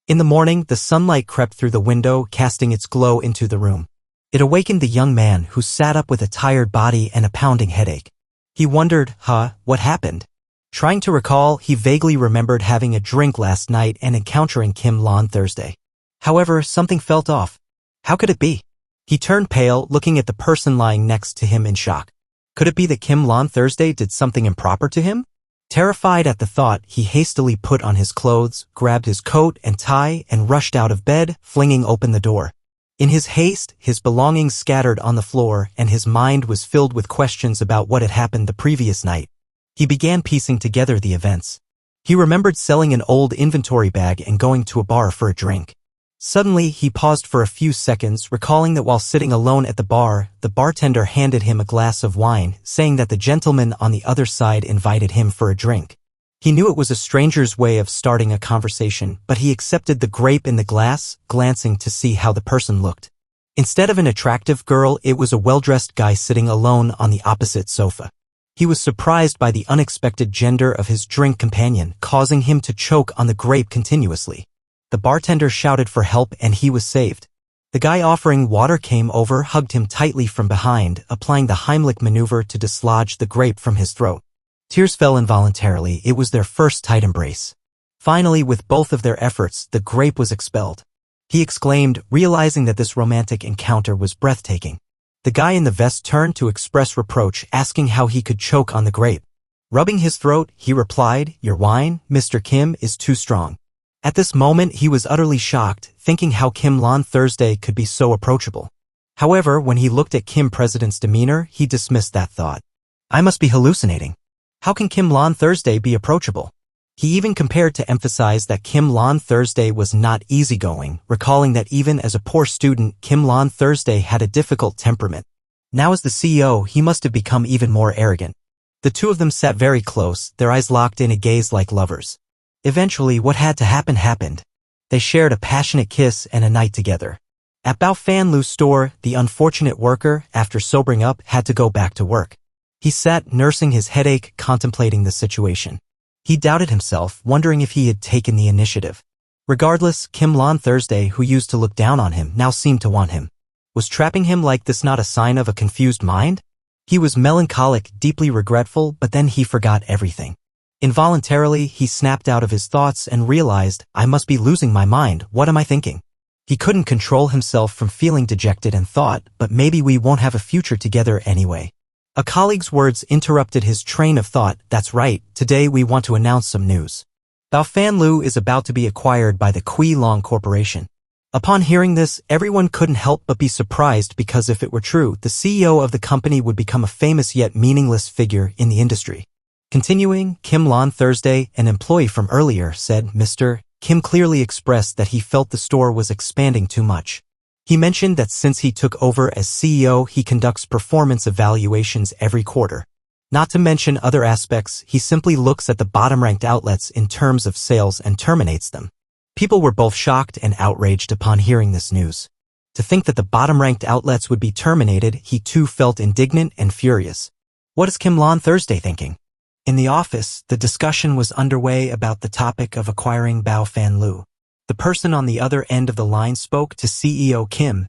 In the morning, the sunlight crept through the window, casting its glow into the room. It awakened the young man, who sat up with a tired body and a pounding headache. He wondered, what happened? Trying to recall, he vaguely remembered having a drink last night and encountering Kim Lon Thursday. However, something felt off. How could it be? He turned pale, looking at the person lying next to him in shock. Could it be that Kim Lon Thursday did something improper to him? Terrified at the thought, he hastily put on his clothes, grabbed his coat and tie, and rushed out of bed, flinging open the door. In his haste, his belongings scattered on the floor, and his mind was filled with questions about what had happened the previous night. He began piecing together the events. He remembered selling an old inventory bag and going to a bar for a drink. Suddenly, he paused for a few seconds, recalling that while sitting alone at the bar, the bartender handed him a glass of wine, saying that the gentleman on the other side invited him for a drink. He knew it was a stranger's way of starting a conversation, but he accepted the grape in the glass, glancing to see how the person looked. Instead of an attractive girl, it was a well-dressed guy sitting alone on the opposite sofa. He was surprised by the unexpected gender of his drink companion, causing him to choke on the grape continuously. The bartender shouted for help and he was saved. The guy offering water came over, hugged him tightly from behind, applying the Heimlich maneuver to dislodge the grape from his throat. Tears fell involuntarily. It was their first tight embrace. Finally, with both of their efforts, the grape was expelled. He exclaimed, realizing that this romantic encounter was breathtaking. The guy in the vest turned to express reproach, asking how he could choke on the grape. Rubbing his throat, he replied, "Your wine, Mr. Kim, is too strong." At this moment, he was utterly shocked, thinking how Kim Lon Thursday could be so approachable. However, when he looked at Kim President's demeanor, he dismissed that thought. I must be hallucinating. How can Kim Lon Thursday be approachable? He even compared to emphasize that Kim Lon Thursday was not easygoing, recalling that even as a poor student, Kim Lon Thursday had a difficult temperament. Now as the CEO, he must have become even more arrogant. The two of them sat very close, their eyes locked in a gaze like lovers. Eventually, what had to happen happened. They shared a passionate kiss and a night together. At Bao Fan Lu's store, the unfortunate worker, after sobering up, had to go back to work. He sat nursing his headache, contemplating the situation. He doubted himself, wondering if he had taken the initiative. Regardless, Kim Lon Thursday, who used to look down on him, now seemed to want him. Was trapping him like this not a sign of a confused mind? He was melancholic, deeply regretful, but then he forgot everything. Involuntarily, he snapped out of his thoughts and realized, I must be losing my mind, what am I thinking? He couldn't control himself from feeling dejected and thought, but maybe we won't have a future together anyway. A colleague's words interrupted his train of thought. That's right, today we want to announce some news. Bao Fan Lu is about to be acquired by the Long Corporation. Upon hearing this, everyone couldn't help but be surprised because if it were true, the CEO of the company would become a famous yet meaningless figure in the industry. Continuing, Kim Lon Thursday, an employee from earlier, said, Mr. Kim clearly expressed that he felt the store was expanding too much. He mentioned that since he took over as CEO, he conducts performance evaluations every quarter. Not to mention other aspects, he simply looks at the bottom-ranked outlets in terms of sales and terminates them. People were both shocked and outraged upon hearing this news. To think that the bottom-ranked outlets would be terminated, he too felt indignant and furious. What is Kim Lon Thursday thinking? In the office, the discussion was underway about the topic of acquiring Bao Fan Lu. The person on the other end of the line spoke to CEO Kim,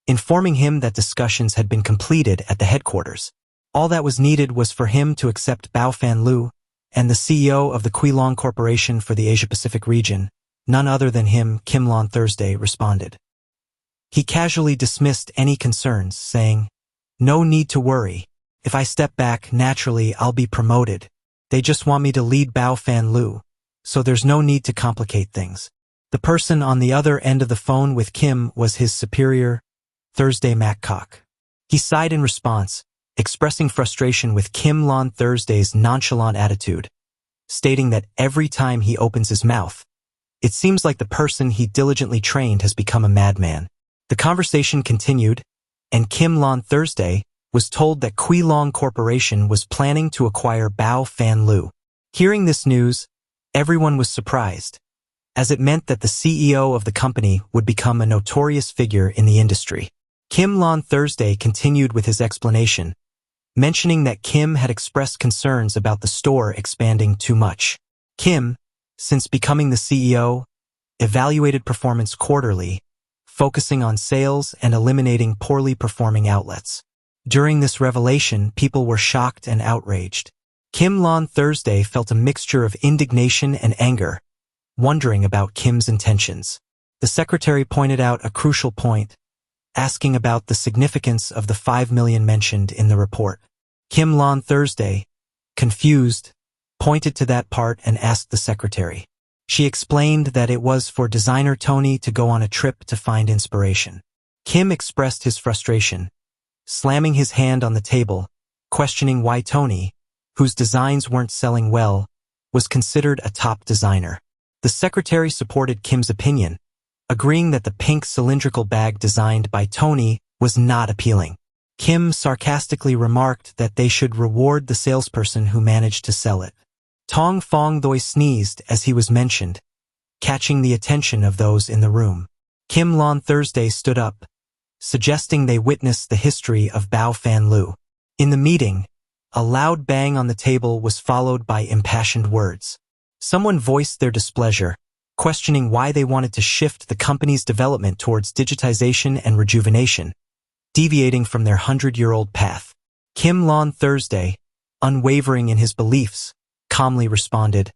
informing him that discussions had been completed at the headquarters. All that was needed was for him to accept Bao Fan Lu, and the CEO of the Long Corporation for the Asia-Pacific region, none other than him, Kim Lon Thursday, responded. He casually dismissed any concerns, saying, No need to worry. If I step back, naturally I'll be promoted. They just want me to lead Bao Fan Lu, so there's no need to complicate things. The person on the other end of the phone with Kim was his superior, Thursday MacCock. He sighed in response, expressing frustration with Kim Lon Thursday's nonchalant attitude, stating that every time he opens his mouth, it seems like the person he diligently trained has become a madman. The conversation continued, and Kim Lon Thursday was told that Long Corporation was planning to acquire Bao Fan Lu. Hearing this news, everyone was surprised, as it meant that the CEO of the company would become a notorious figure in the industry. Kim Lon Thursday continued with his explanation, mentioning that Kim had expressed concerns about the store expanding too much. Kim, since becoming the CEO, evaluated performance quarterly, focusing on sales and eliminating poorly performing outlets. During this revelation, people were shocked and outraged. Kim Lon Thursday felt a mixture of indignation and anger, wondering about Kim's intentions. The secretary pointed out a crucial point, asking about the significance of the 5 million mentioned in the report. Kim Lon Thursday, confused, pointed to that part and asked the secretary. She explained that it was for designer Tony to go on a trip to find inspiration. Kim expressed his frustration, slamming his hand on the table, questioning why Tony, whose designs weren't selling well, was considered a top designer. The secretary supported Kim's opinion, agreeing that the pink cylindrical bag designed by Tony was not appealing. Kim sarcastically remarked that they should reward the salesperson who managed to sell it. Tong Fong Doi sneezed as he was mentioned, catching the attention of those in the room. Kim Lon Thursday stood up, suggesting they witness the history of Bao Fan Lu. In the meeting, a loud bang on the table was followed by impassioned words. Someone voiced their displeasure, questioning why they wanted to shift the company's development towards digitization and rejuvenation, deviating from their 100-year-old path. Kim Lon Thursday, unwavering in his beliefs, calmly responded,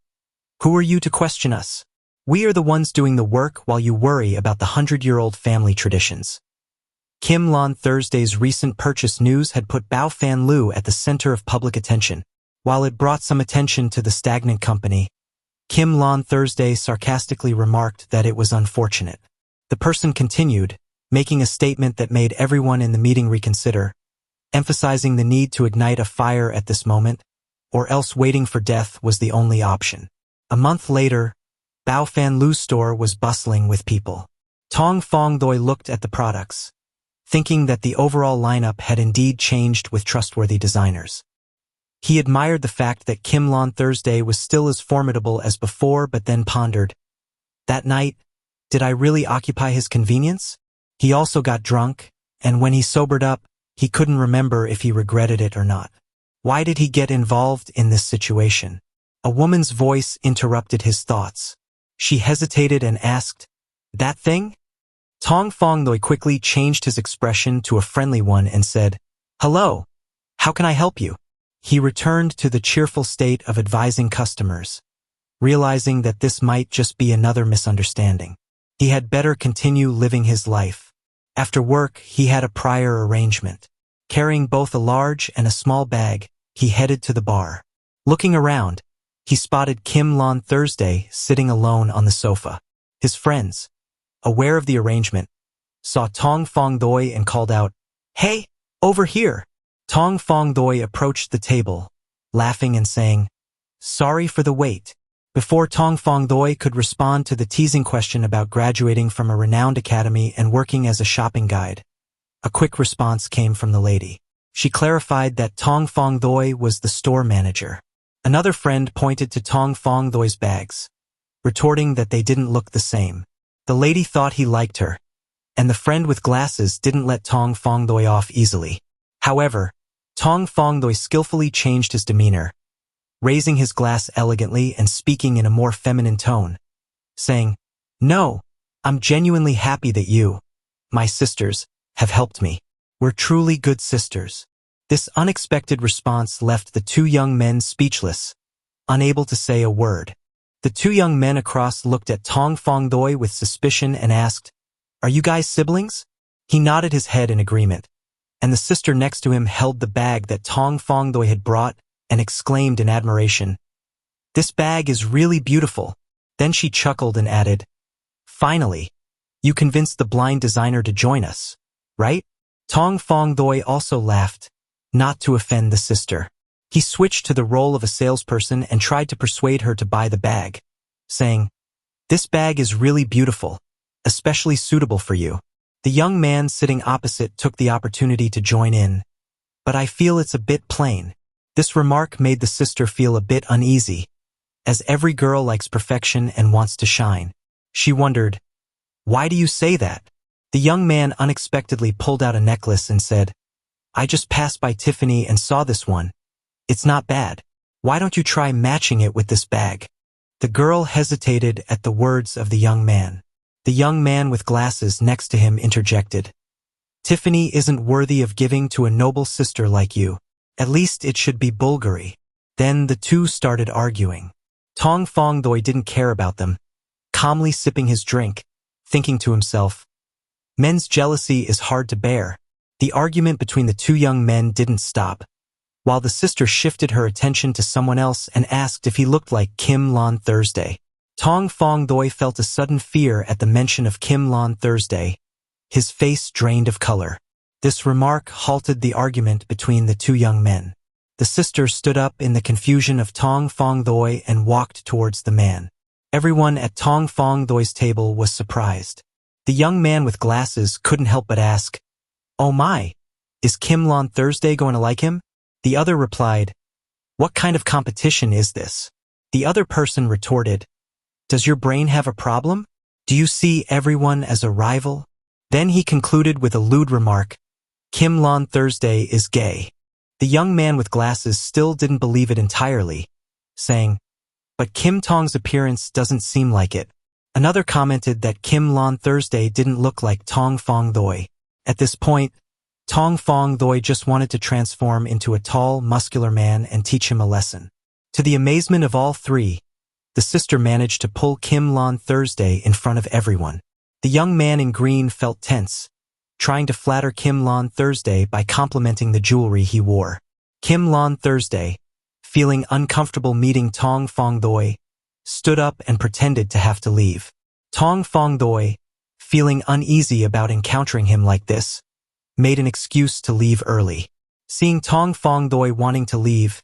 "Who are you to question us? We are the ones doing the work while you worry about the 100-year-old family traditions." Kim Lon Thursday's recent purchase news had put Bao Fan Lu at the center of public attention. While it brought some attention to the stagnant company, Kim Lon Thursday sarcastically remarked that it was unfortunate. The person continued, making a statement that made everyone in the meeting reconsider, emphasizing the need to ignite a fire at this moment, or else waiting for death was the only option. A month later, Bao Fan Lu's store was bustling with people. Tong Fong Doi looked at the products, thinking that the overall lineup had indeed changed with trustworthy designers. He admired the fact that Kim Lon Thursday was still as formidable as before, but then pondered, that night, did I really occupy his convenience? He also got drunk, and when he sobered up, he couldn't remember if he regretted it or not. Why did he get involved in this situation? A woman's voice interrupted his thoughts. She hesitated and asked, "That thing?" Tong Fong Doi quickly changed his expression to a friendly one and said, "Hello, how can I help you?" He returned to the cheerful state of advising customers, realizing that this might just be another misunderstanding. He had better continue living his life. After work, he had a prior arrangement. Carrying both a large and a small bag, he headed to the bar. Looking around, he spotted Kim Lon Thursday sitting alone on the sofa. His friends, aware of the arrangement, saw Tong Fong Doi and called out, "Hey, over here!" Tong Fong Doi approached the table, laughing and saying, "Sorry for the wait." Before Tong Fong Doi could respond to the teasing question about graduating from a renowned academy and working as a shopping guide, a quick response came from the lady. She clarified that Tong Fong Doi was the store manager. Another friend pointed to Tong Fong Doi's bags, retorting that they didn't look the same. The lady thought he liked her, and the friend with glasses didn't let Tong Fong Doi off easily. However, Tong Fong Doi skillfully changed his demeanor, raising his glass elegantly and speaking in a more feminine tone, saying, "No, I'm genuinely happy that you, my sisters, have helped me. We're truly good sisters." This unexpected response left the two young men speechless, unable to say a word. The two young men across looked at Tong Fong Doi with suspicion and asked, "Are you guys siblings?" He nodded his head in agreement, and the sister next to him held the bag that Tong Fong Doi had brought and exclaimed in admiration, "This bag is really beautiful." Then she chuckled and added, "Finally, you convinced the blind designer to join us, right?" Tong Fong Doi also laughed, not to offend the sister. He switched to the role of a salesperson and tried to persuade her to buy the bag, saying, "This bag is really beautiful, especially suitable for you." The young man sitting opposite took the opportunity to join in, "But I feel it's a bit plain." This remark made the sister feel a bit uneasy, as every girl likes perfection and wants to shine. She wondered, "Why do you say that?" The young man unexpectedly pulled out a necklace and said, "I just passed by Tiffany and saw this one. It's not bad. Why don't you try matching it with this bag?" The girl hesitated at the words of the young man. The young man with glasses next to him interjected. Tiffany isn't worthy of giving to a noble sister like you. At least it should be Bulgari. Then the two started arguing. Tong Fongdoi didn't care about them, calmly sipping his drink, thinking to himself, men's jealousy is hard to bear. The argument between the two young men didn't stop, while the sister shifted her attention to someone else and asked if he looked like Kim Lon Thursday. Tong Fongdoi felt a sudden fear at the mention of Kim Lon Thursday, his face drained of color. This remark halted the argument between the two young men. The sister stood up in the confusion of Tong Fongdoi and walked towards the man. Everyone at Tong Fongdoi's table was surprised. The young man with glasses couldn't help but ask, "Oh my, is Kim Lon Thursday going to like him?" The other replied, "What kind of competition is this?" The other person retorted, "Does your brain have a problem? Do you see everyone as a rival?" Then he concluded with a lewd remark, "Kim Lon Thursday is gay." The young man with glasses still didn't believe it entirely, saying, "But Kim Tong's appearance doesn't seem like it." Another commented that Kim Lon Thursday didn't look like Tong Fongdoi. At this point, Tong Fongdoi just wanted to transform into a tall, muscular man and teach him a lesson. To the amazement of all three, the sister managed to pull Kim Lon Thursday in front of everyone. The young man in green felt tense, trying to flatter Kim Lon Thursday by complimenting the jewelry he wore. Kim Lon Thursday, feeling uncomfortable meeting Tong Fongdoi, stood up and pretended to have to leave. Tong Fongdoi, feeling uneasy about encountering him like this, made an excuse to leave early. Seeing Tong Fongdoi wanting to leave,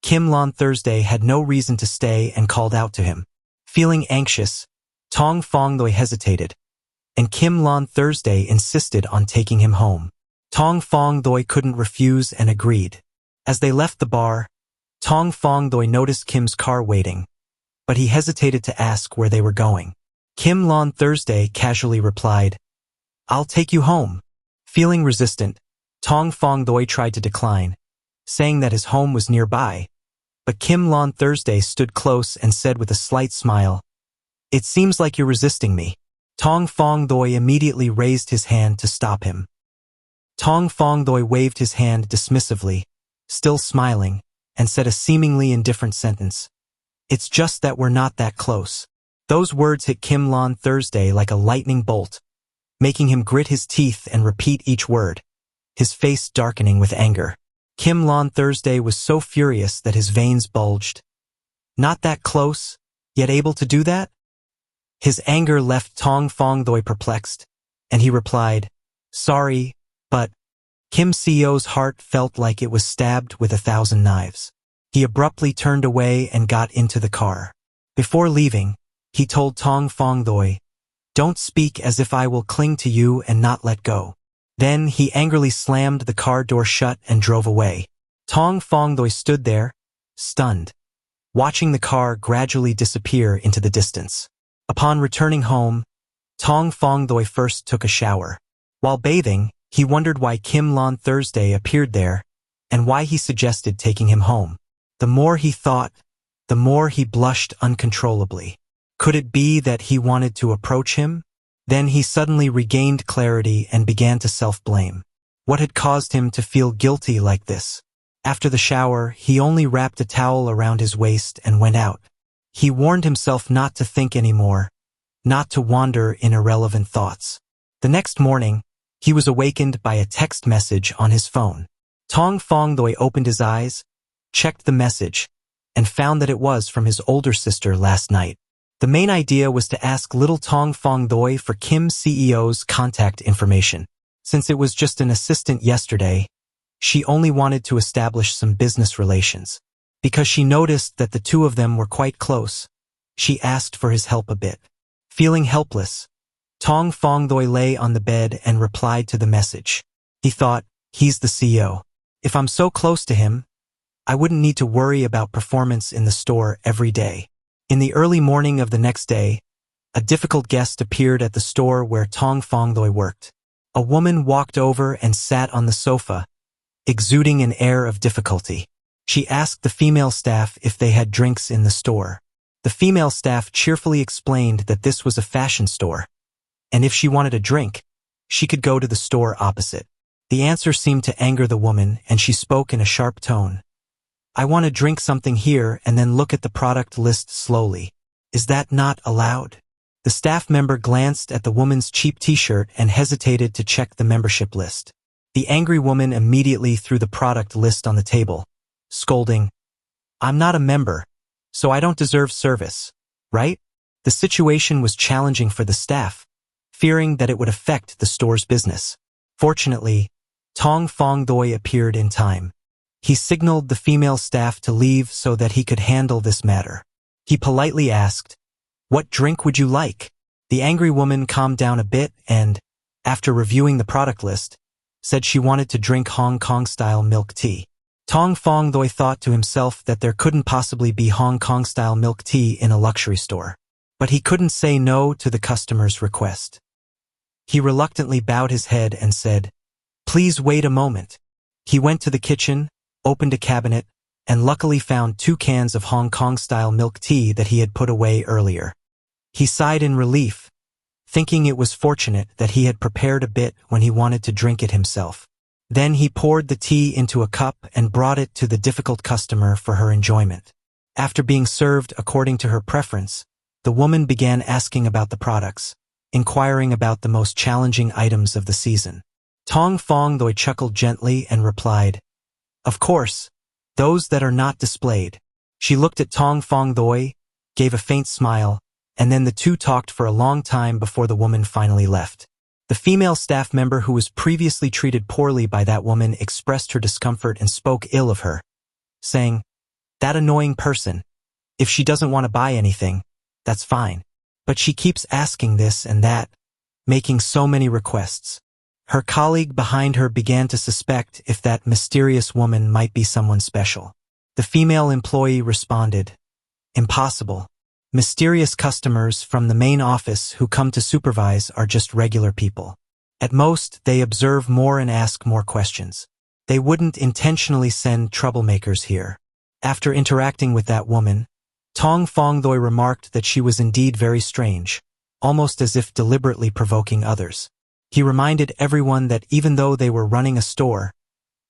Kim Lon Thursday had no reason to stay and called out to him. Feeling anxious, Tong Fongdoi hesitated, and Kim Lon Thursday insisted on taking him home. Tong Fongdoi couldn't refuse and agreed. As they left the bar, Tong Fongdoi noticed Kim's car waiting, but he hesitated to ask where they were going. Kim Lon Thursday casually replied, "I'll take you home." Feeling resistant, Tong Fongdoi tried to decline, saying that his home was nearby, but Kim Lon Thursday stood close and said with a slight smile, "It seems like you're resisting me." Tong Fongdoi immediately raised his hand to stop him. Tong Fongdoi waved his hand dismissively, still smiling, and said a seemingly indifferent sentence, "It's just that we're not that close." Those words hit Kim Lon Thursday like a lightning bolt, making him grit his teeth and repeat each word, his face darkening with anger. Kim Lon Thursday was so furious that his veins bulged. Not that close, yet able to do that? His anger left Tong Fongdoi perplexed, and he replied, "Sorry, but..." Kim Seo's heart felt like it was stabbed with 1,000 knives. He abruptly turned away and got into the car. Before leaving, he told Tong Fongdoi, "Don't speak as if I will cling to you and not let go." Then he angrily slammed the car door shut and drove away. Tong Fongdoi stood there, stunned, watching the car gradually disappear into the distance. Upon returning home, Tong Fongdoi first took a shower. While bathing, he wondered why Kim Lon Thursday appeared there and why he suggested taking him home. The more he thought, the more he blushed uncontrollably. Could it be that he wanted to approach him? Then he suddenly regained clarity and began to self-blame. What had caused him to feel guilty like this? After the shower, he only wrapped a towel around his waist and went out. He warned himself not to think anymore, not to wander in irrelevant thoughts. The next morning, he was awakened by a text message on his phone. Tong Fongdoi opened his eyes, checked the message, and found that it was from his older sister last night. The main idea was to ask little Tong Fongdoi for Kim CEO's contact information. Since it was just an assistant yesterday, she only wanted to establish some business relations. Because she noticed that the two of them were quite close, she asked for his help a bit. Feeling helpless, Tong Fongdoi lay on the bed and replied to the message. He thought, he's the CEO. If I'm so close to him, I wouldn't need to worry about performance in the store every day. In the early morning of the next day, a difficult guest appeared at the store where Tong Fongdoi worked. A woman walked over and sat on the sofa, exuding an air of difficulty. She asked the female staff if they had drinks in the store. The female staff cheerfully explained that this was a fashion store, and if she wanted a drink, she could go to the store opposite. The answer seemed to anger the woman, and she spoke in a sharp tone. I want to drink something here and then look at the product list slowly. Is that not allowed? The staff member glanced at the woman's cheap t-shirt and hesitated to check the membership list. The angry woman immediately threw the product list on the table, scolding, I'm not a member, so I don't deserve service, right? The situation was challenging for the staff, fearing that it would affect the store's business. Fortunately, Tong Fong Doi appeared in time. He signaled the female staff to leave so that he could handle this matter. He politely asked, What drink would you like? The angry woman calmed down a bit and, after reviewing the product list, said she wanted to drink Hong Kong-style milk tea. Tong Fong Doi thought to himself that there couldn't possibly be Hong Kong-style milk tea in a luxury store. But he couldn't say no to the customer's request. He reluctantly bowed his head and said, Please wait a moment. He went to the kitchen, opened a cabinet, and luckily found 2 cans of Hong Kong-style milk tea that he had put away earlier. He sighed in relief, thinking it was fortunate that he had prepared a bit when he wanted to drink it himself. Then he poured the tea into a cup and brought it to the difficult customer for her enjoyment. After being served according to her preference, the woman began asking about the products, inquiring about the most challenging items of the season. Tong Fong Doi chuckled gently and replied, Of course, those that are not displayed. She looked at Tong Fong Doi, gave a faint smile, and then the two talked for a long time before the woman finally left. The female staff member who was previously treated poorly by that woman expressed her discomfort and spoke ill of her, saying, That annoying person. If she doesn't want to buy anything, that's fine. But she keeps asking this and that, making so many requests. Her colleague behind her began to suspect if that mysterious woman might be someone special. The female employee responded, Impossible. Mysterious customers from the main office who come to supervise are just regular people. At most, they observe more and ask more questions. They wouldn't intentionally send troublemakers here. After interacting with that woman, Tong Fong Doi remarked that she was indeed very strange, almost as if deliberately provoking others. He reminded everyone that even though they were running a store,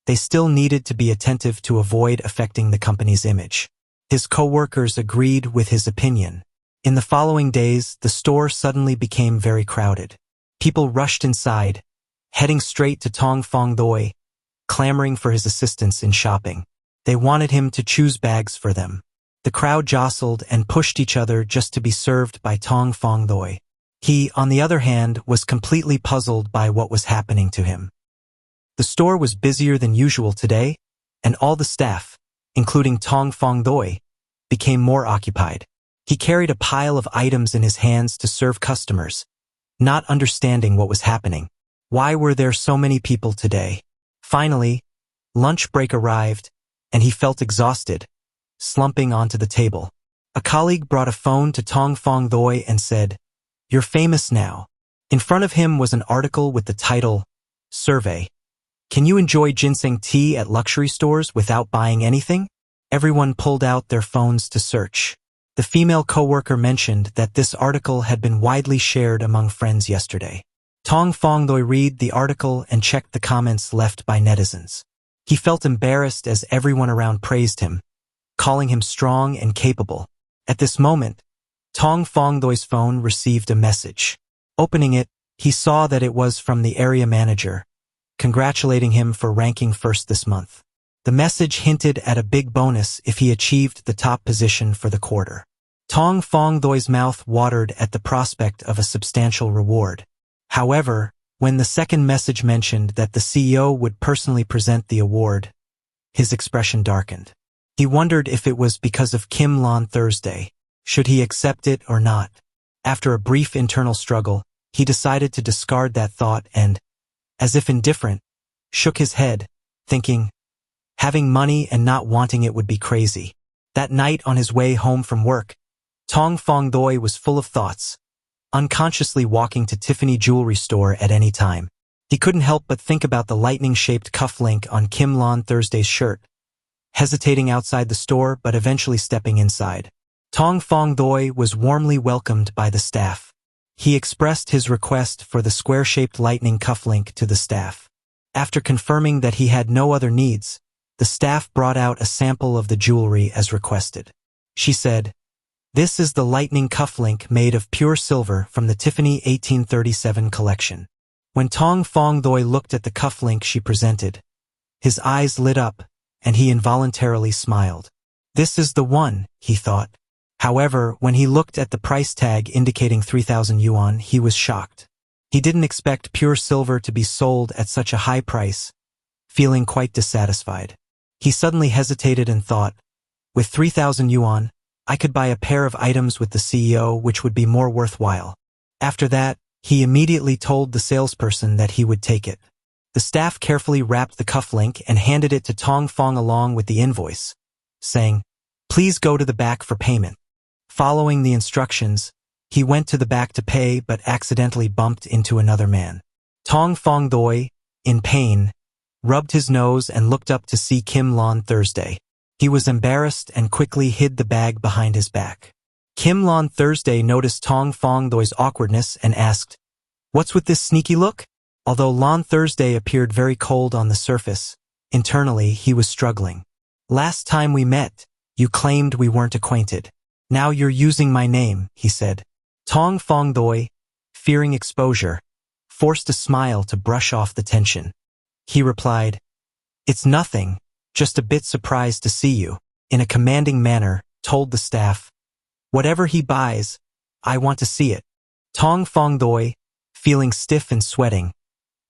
they still needed to be attentive to avoid affecting the company's image. His co-workers agreed with his opinion. In the following days, the store suddenly became very crowded. People rushed inside, heading straight to Tong Fong Doi, clamoring for his assistance in shopping. They wanted him to choose bags for them. The crowd jostled and pushed each other just to be served by Tong Fong Doi. He, on the other hand, was completely puzzled by what was happening to him. The store was busier than usual today, and all the staff, including Tong Fong Doi, became more occupied. He carried a pile of items in his hands to serve customers, not understanding what was happening. Why were there so many people today? Finally, lunch break arrived, and he felt exhausted, slumping onto the table. A colleague brought a phone to Tong Fong Doi and said, You're famous now. In front of him was an article with the title, Survey. Can you enjoy ginseng tea at luxury stores without buying anything? Everyone pulled out their phones to search. The female coworker mentioned that this article had been widely shared among friends yesterday. Tong Fong Doi read the article and checked the comments left by netizens. He felt embarrassed as everyone around praised him, calling him strong and capable. At this moment, Tong Fong Doi's phone received a message. Opening it, he saw that it was from the area manager, congratulating him for ranking first this month. The message hinted at a big bonus if he achieved the top position for the quarter. Tong Fong Doi's mouth watered at the prospect of a substantial reward. However, when the second message mentioned that the CEO would personally present the award, his expression darkened. He wondered if it was because of Kim Lon Thursday. Should he accept it or not? After a brief internal struggle, he decided to discard that thought and, as if indifferent, shook his head, thinking, having money and not wanting it would be crazy. That night on his way home from work, Tong Fong Doi was full of thoughts, unconsciously walking to Tiffany jewelry store at any time. He couldn't help but think about the lightning-shaped cufflink on Kim Lon Thursday's shirt, hesitating outside the store but eventually stepping inside. Tong Fong Doi was warmly welcomed by the staff. He expressed his request for the square-shaped lightning cufflink to the staff. After confirming that he had no other needs, the staff brought out a sample of the jewelry as requested. She said, "This is the lightning cufflink made of pure silver from the Tiffany 1837 collection." When Tong Fong Doi looked at the cufflink she presented, his eyes lit up, and he involuntarily smiled. This is the one, he thought. However, when he looked at the price tag indicating 3,000 yuan, he was shocked. He didn't expect pure silver to be sold at such a high price, feeling quite dissatisfied. He suddenly hesitated and thought, with 3,000 yuan, I could buy a pair of items with the CEO which would be more worthwhile. After that, he immediately told the salesperson that he would take it. The staff carefully wrapped the cufflink and handed it to Tong Fong along with the invoice, saying, "Please go to the back for payment." Following the instructions, he went to the back to pay but accidentally bumped into another man. Tong Fong Doi, in pain, rubbed his nose and looked up to see Kim Lon Thursday. He was embarrassed and quickly hid the bag behind his back. Kim Lon Thursday noticed Tong Fong Doi's awkwardness and asked, "What's with this sneaky look?" Although Lon Thursday appeared very cold on the surface, internally he was struggling. "Last time we met, you claimed we weren't acquainted. Now you're using my name," he said. Tong Fong Doi, fearing exposure, forced a smile to brush off the tension. He replied, "It's nothing, just a bit surprised to see you," in a commanding manner, told the staff, "Whatever he buys, I want to see it." Tong Fong Doi, feeling stiff and sweating,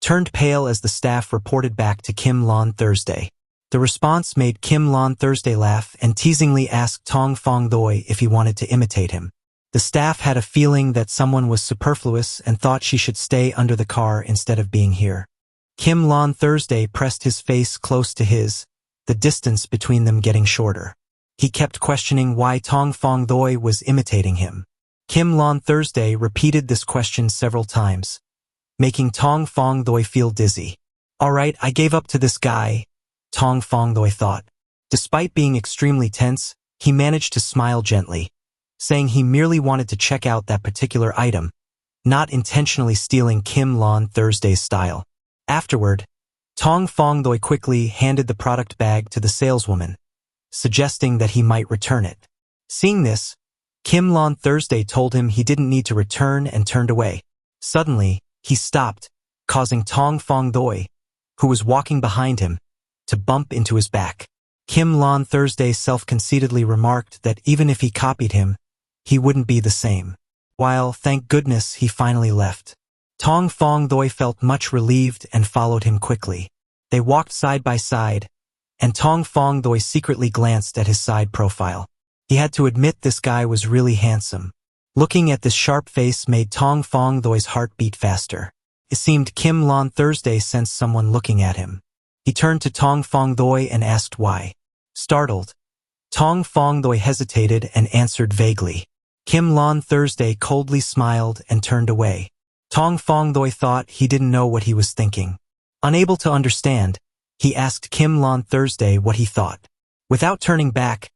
turned pale as the staff reported back to Kim Lon Thursday. The response made Kim Lon Thursday laugh and teasingly asked Tong Fong Doi if he wanted to imitate him. The staff had a feeling that someone was superfluous and thought she should stay under the car instead of being here. Kim Lon Thursday pressed his face close to his, the distance between them getting shorter. He kept questioning why Tong Fong Doi was imitating him. Kim Lon Thursday repeated this question several times, making Tong Fong Doi feel dizzy. "All right, I gave up to this guy," Tong Fong Doi thought. Despite being extremely tense, he managed to smile gently, saying he merely wanted to check out that particular item, not intentionally stealing Kim Lon Thursday's style. Afterward, Tong Fong Doi quickly handed the product bag to the saleswoman, suggesting that he might return it. Seeing this, Kim Lon Thursday told him he didn't need to return and turned away. Suddenly, he stopped, causing Tong Fong Doi, who was walking behind him, to bump into his back. Kim Lon Thursday self-conceitedly remarked that even if he copied him, he wouldn't be the same. While, thank goodness, he finally left. Tong Fong Doi felt much relieved and followed him quickly. They walked side by side, and Tong Fong Doi secretly glanced at his side profile. He had to admit this guy was really handsome. Looking at this sharp face made Tong Fong Doi's heart beat faster. It seemed Kim Lon Thursday sensed someone looking at him. He turned to Tong Fong Doi and asked why. Startled, Tong Fong Doi hesitated and answered vaguely. Kim Lon Thursday coldly smiled and turned away. Tong Fong Doi thought he didn't know what he was thinking. Unable to understand, he asked Kim Lon Thursday what he thought. Without turning back,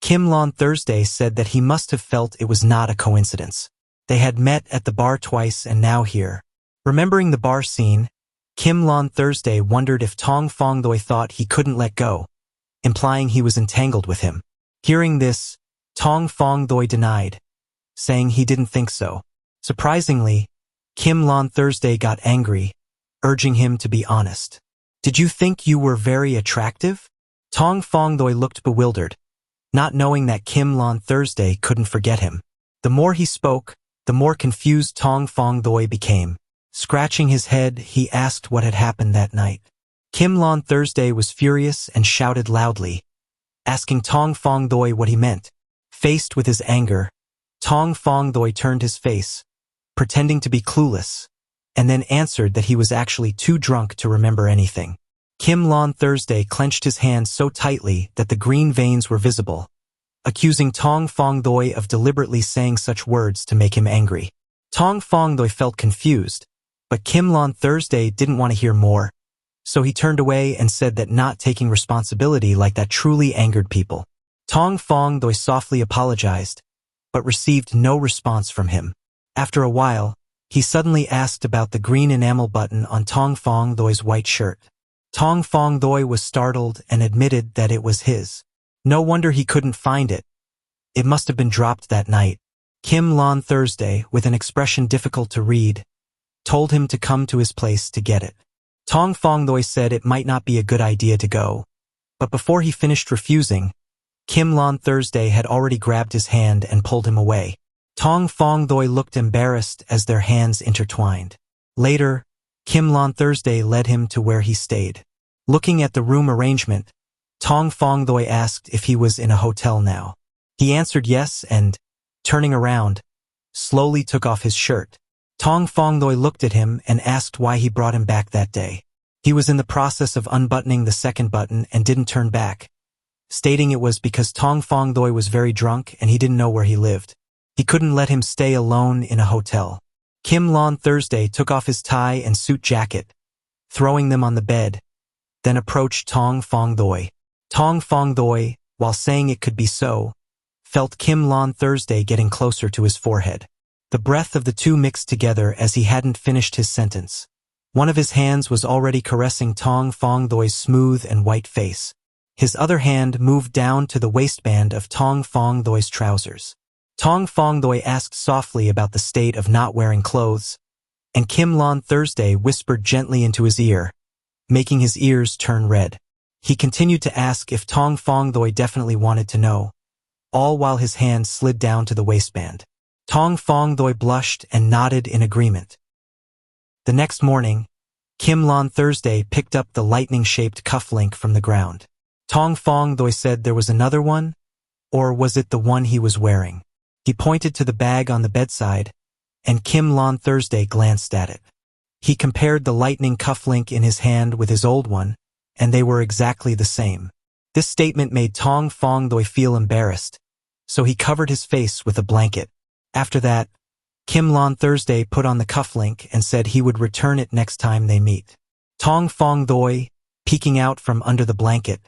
Kim Lon Thursday said that he must have felt it was not a coincidence. They had met at the bar twice and now here. Remembering the bar scene, Kim Lon Thursday wondered if Tong Fong Doi thought he couldn't let go, implying he was entangled with him. Hearing this, Tong Fong Doi denied, saying he didn't think so. Surprisingly, Kim Lon Thursday got angry, urging him to be honest. "Did you think you were very attractive?" Tong Fong Doi looked bewildered, not knowing that Kim Lon Thursday couldn't forget him. The more he spoke, the more confused Tong Fong Doi became. Scratching his head, he asked what had happened that night. Kim Lon Thursday was furious and shouted loudly, asking Tong Fong Doi what he meant. Faced with his anger, Tong Fong Doi turned his face, pretending to be clueless, and then answered that he was actually too drunk to remember anything. Kim Lon Thursday clenched his hand so tightly that the green veins were visible, accusing Tong Fong Doi of deliberately saying such words to make him angry. Tong Fong Doi felt confused, but Kim Lon Thursday didn't want to hear more, so he turned away and said that not taking responsibility like that truly angered people. Tong Fong Doi softly apologized, but received no response from him. After a while, he suddenly asked about the green enamel button on Tong Fong Doi's white shirt. Tong Fong Doi was startled and admitted that it was his. No wonder he couldn't find it. It must have been dropped that night. Kim Lon Thursday, with an expression difficult to read, told him to come to his place to get it. Tong Fong Doi said it might not be a good idea to go, but before he finished refusing, Kim Lon Thursday had already grabbed his hand and pulled him away. Tong Fong Doi looked embarrassed as their hands intertwined. Later, Kim Lon Thursday led him to where he stayed. Looking at the room arrangement, Tong Fong Doi asked if he was in a hotel now. He answered yes and, turning around, slowly took off his shirt. Tong Fong Doi looked at him and asked why he brought him back that day. He was in the process of unbuttoning the second button and didn't turn back, stating it was because Tong Fong Doi was very drunk and he didn't know where he lived. He couldn't let him stay alone in a hotel. Kim Lon Thursday took off his tie and suit jacket, throwing them on the bed, then approached Tong Fong Doi. Tong Fong Doi, while saying it could be so, felt Kim Lon Thursday getting closer to his forehead. The breath of the two mixed together as he hadn't finished his sentence. One of his hands was already caressing Tong Fong Doi's smooth and white face. His other hand moved down to the waistband of Tong Fong Doi's trousers. Tong Fong Doi asked softly about the state of not wearing clothes, and Kim Lon Thursday whispered gently into his ear, making his ears turn red. He continued to ask if Tong Fong Doi definitely wanted to know, all while his hand slid down to the waistband. Tong Fong Doi blushed and nodded in agreement. The next morning, Kim Lon Thursday picked up the lightning-shaped cufflink from the ground. Tong Fong Doi said there was another one, or was it the one he was wearing? He pointed to the bag on the bedside, and Kim Lon Thursday glanced at it. He compared the lightning cufflink in his hand with his old one, and they were exactly the same. This statement made Tong Fong Doi feel embarrassed, so he covered his face with a blanket. After that, Kim Lon Thursday put on the cufflink and said he would return it next time they meet. Tong Fong Doi, peeking out from under the blanket,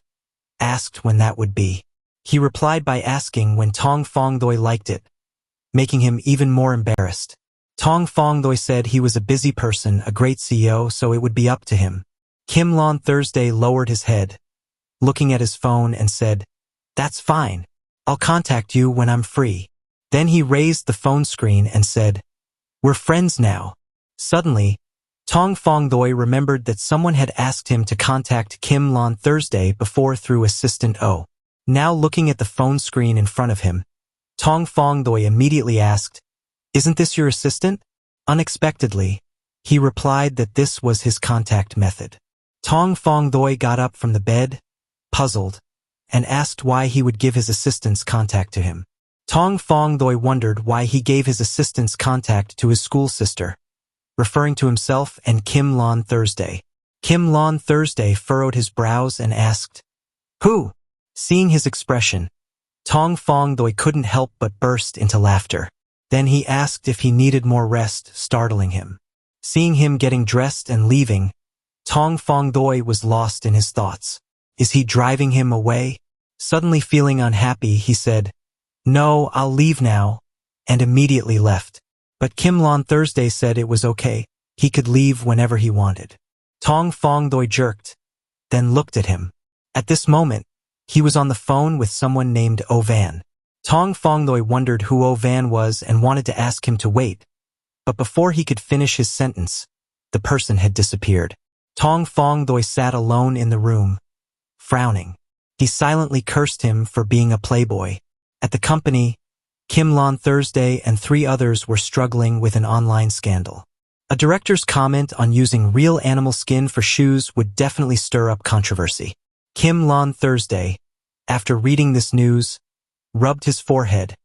asked when that would be. He replied by asking when Tong Fong Doi liked it, making him even more embarrassed. Tong Fong Doi said he was a busy person, a great CEO, so it would be up to him. Kim Lon Thursday lowered his head, looking at his phone and said, "That's fine. I'll contact you when I'm free." Then he raised the phone screen and said, "We're friends now." Suddenly, Tong Fong Doi remembered that someone had asked him to contact Kim Lon Thursday before through Assistant O. Now looking at the phone screen in front of him, Tong Fong Doi immediately asked, "Isn't this your assistant?" Unexpectedly, he replied that this was his contact method. Tong Fong Doi got up from the bed, puzzled, and asked why he would give his assistant's contact to him. Tong Fong Doi wondered why he gave his assistant's contact to his school sister, referring to himself and Kim Lon Thursday. Kim Lon Thursday furrowed his brows and asked, "Who?" Seeing his expression, Tong Fong Doi couldn't help but burst into laughter. Then he asked if he needed more rest, startling him. Seeing him getting dressed and leaving, Tong Fong Doi was lost in his thoughts. Is he driving him away? Suddenly feeling unhappy, he said, "No, I'll leave now," and immediately left. But Kim Lon Thursday said it was okay, he could leave whenever he wanted. Tong Fong Doi jerked, then looked at him. At this moment, he was on the phone with someone named O Van. Tong Fong Doi wondered who O Van was and wanted to ask him to wait, but before he could finish his sentence, the person had disappeared. Tong Fong Doi sat alone in the room, frowning. He silently cursed him for being a playboy. At the company, Kim Lon Thursday and 3 others were struggling with an online scandal. A director's comment on using real animal skin for shoes would definitely stir up controversy. Kim Lon Thursday, after reading this news, rubbed his forehead,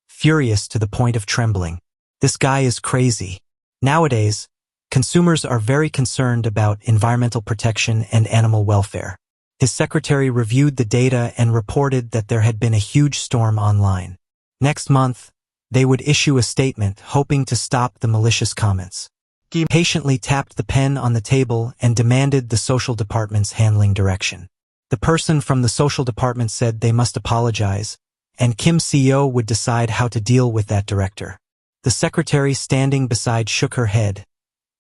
furious to the point of trembling. This guy is crazy. Nowadays, consumers are very concerned about environmental protection and animal welfare. His secretary reviewed the data and reported that there had been a huge storm online. Next month, they would issue a statement hoping to stop the malicious comments. He patiently tapped the pen on the table and demanded the social department's handling direction. The person from the social department said they must apologize, and Kim's CEO would decide how to deal with that director. The secretary standing beside shook her head,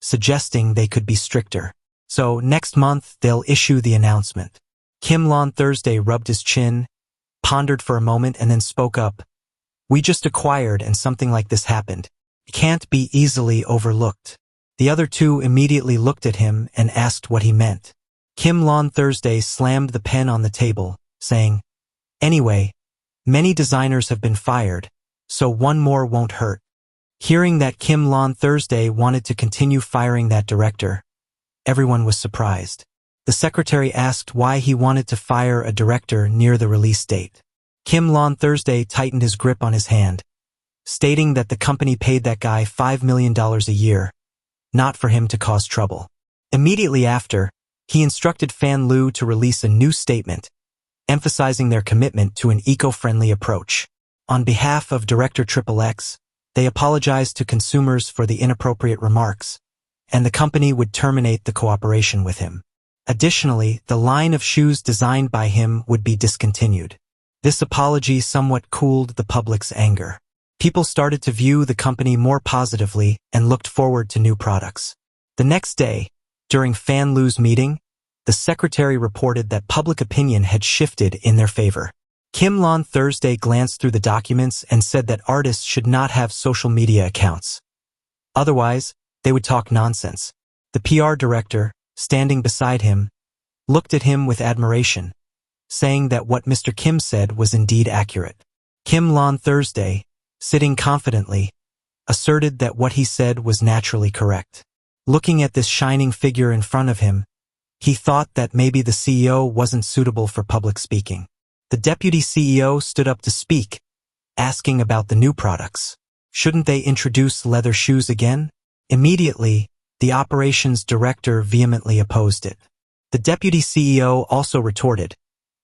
suggesting they could be stricter. So next month they'll issue the announcement. Kim on Thursday rubbed his chin, pondered for a moment, and then spoke up. We just acquired and something like this happened. It can't be easily overlooked. The other two immediately looked at him and asked what he meant. Kim on Thursday slammed the pen on the table, saying, Anyway, many designers have been fired, so one more won't hurt. Hearing that Kim on Thursday wanted to continue firing that director, everyone was surprised. The secretary asked why he wanted to fire a director near the release date. Kim on Thursday tightened his grip on his hand, stating that the company paid that guy $5 million a year, not for him to cause trouble. Immediately after, he instructed Fan Lu to release a new statement, emphasizing their commitment to an eco-friendly approach. On behalf of Director XXX, they apologized to consumers for the inappropriate remarks, and the company would terminate the cooperation with him. Additionally, the line of shoes designed by him would be discontinued. This apology somewhat cooled the public's anger. People started to view the company more positively and looked forward to new products. The next day, during Fan Lu's meeting, the secretary reported that public opinion had shifted in their favor. Kim on Thursday glanced through the documents and said that artists should not have social media accounts. Otherwise, they would talk nonsense. The PR director, standing beside him, looked at him with admiration, saying that what Mr. Kim said was indeed accurate. Kim on Thursday, sitting confidently, asserted that what he said was naturally correct. Looking at this shining figure in front of him, he thought that maybe the CEO wasn't suitable for public speaking. The deputy CEO stood up to speak, asking about the new products. Shouldn't they introduce leather shoes again? Immediately, the operations director vehemently opposed it. The deputy CEO also retorted,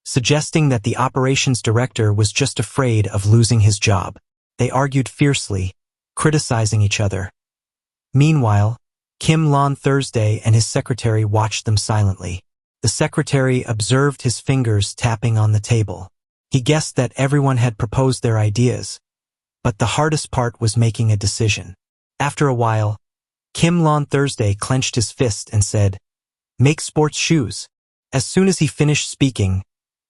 suggesting that the operations director was just afraid of losing his job. They argued fiercely, criticizing each other. Meanwhile, Kim on Thursday and his secretary watched them silently. The secretary observed his fingers tapping on the table. He guessed that everyone had proposed their ideas, but the hardest part was making a decision. After a while, Kim on Thursday clenched his fist and said, "Make sports shoes." As soon as he finished speaking,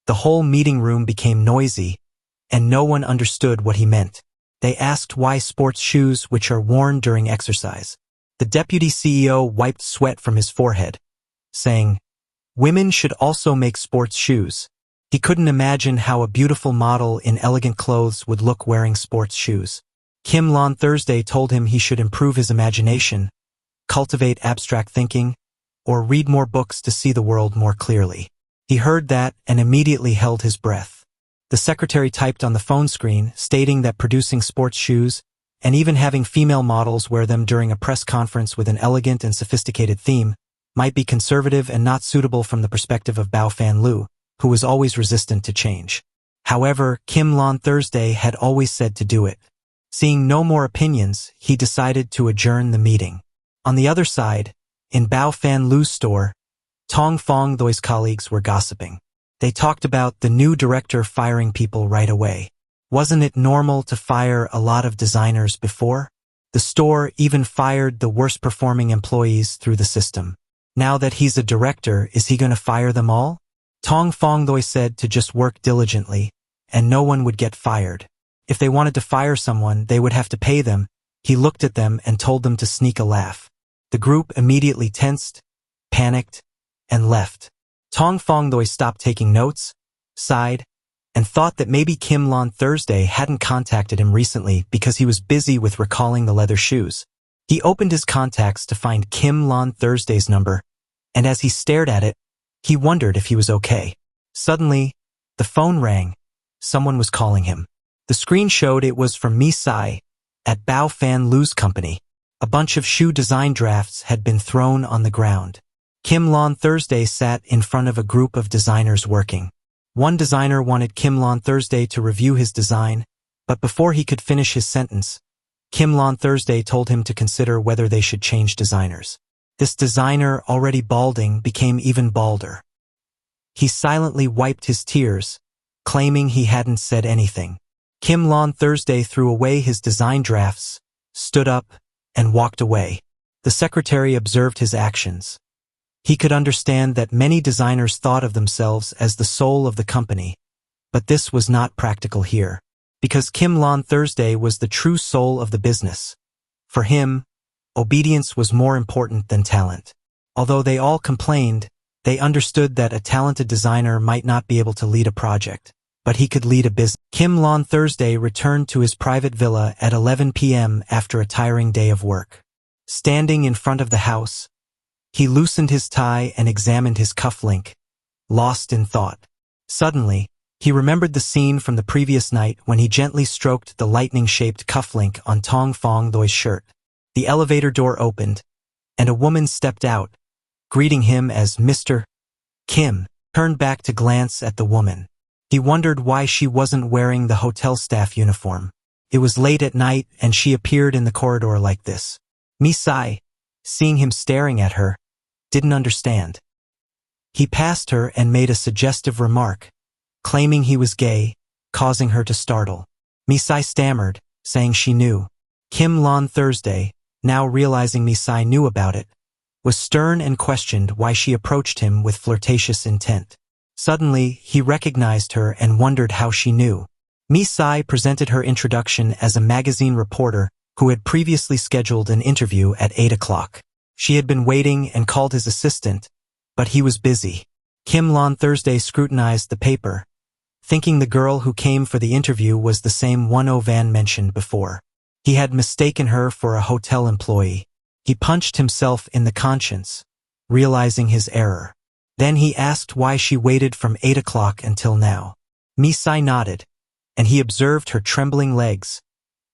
the whole meeting room became noisy, and no one understood what he meant. They asked why sports shoes which are worn during exercise. The deputy CEO wiped sweat from his forehead, saying, "Women should also make sports shoes." He couldn't imagine how a beautiful model in elegant clothes would look wearing sports shoes. Kim on Thursday told him he should improve his imagination, cultivate abstract thinking, or read more books to see the world more clearly. He heard that and immediately held his breath. The secretary typed on the phone screen, stating that producing sports shoes and even having female models wear them during a press conference with an elegant and sophisticated theme might be conservative and not suitable from the perspective of Bao Fan Lu, who was always resistant to change. However, Kim on Thursday had always said to do it. Seeing no more opinions, he decided to adjourn the meeting. On the other side, in Bao Fan Lu's store, Tong Fong Thoi's colleagues were gossiping. They talked about the new director firing people right away. Wasn't it normal to fire a lot of designers before? The store even fired the worst performing employees through the system. Now that he's a director, is he going to fire them all? Tong Fong Thoi said to just work diligently, and no one would get fired. If they wanted to fire someone, they would have to pay them. He looked at them and told them to sneak a laugh. The group immediately tensed, panicked, and left. Tong Fong Thoi stopped taking notes, sighed, and thought that maybe Kim on Thursday hadn't contacted him recently because he was busy with recalling the leather shoes. He opened his contacts to find Kim on Thursday's number, and as he stared at it, he wondered if he was okay. Suddenly, the phone rang. Someone was calling him. The screen showed it was from Mi Sai at Bao Fan Lu's company. A bunch of shoe design drafts had been thrown on the ground. Kim on Thursday sat in front of a group of designers working. One designer wanted Kim on Thursday to review his design, but before he could finish his sentence, Kim on Thursday told him to consider whether they should change designers. This designer, already balding, became even balder. He silently wiped his tears, claiming he hadn't said anything. Kim Lon Thursday threw away his design drafts, stood up, and walked away. The secretary observed his actions. He could understand that many designers thought of themselves as the soul of the company, but this was not practical here, because Kim Lon Thursday was the true soul of the business. For him, obedience was more important than talent. Although they all complained, they understood that a talented designer might not be able to lead a project, but he could lead a business. Kim Lon Thursday returned to his private villa at 11 p.m. after a tiring day of work. Standing in front of the house, he loosened his tie and examined his cufflink, lost in thought. Suddenly, he remembered the scene from the previous night when he gently stroked the lightning-shaped cufflink on Tong Fong Doi's shirt. The elevator door opened, and a woman stepped out, greeting him as Mr. Kim. Turned back to glance at the woman. He wondered why she wasn't wearing the hotel staff uniform. It was late at night and she appeared in the corridor like this. Misai, seeing him staring at her, didn't understand. He passed her and made a suggestive remark, claiming he was gay, causing her to startle. Misai stammered, saying she knew. Kim Lon Thursday, now realizing Misai knew about it, was stern and questioned why she approached him with flirtatious intent. Suddenly, he recognized her and wondered how she knew. Misai presented her introduction as a magazine reporter who had previously scheduled an interview at 8 o'clock. She had been waiting and called his assistant, but he was busy. Kim Lon Thursday scrutinized the paper, thinking the girl who came for the interview was the same one Van mentioned before. He had mistaken her for a hotel employee. He punched himself in the conscience, realizing his error. Then he asked why she waited from 8 o'clock until now. Misai nodded, and he observed her trembling legs,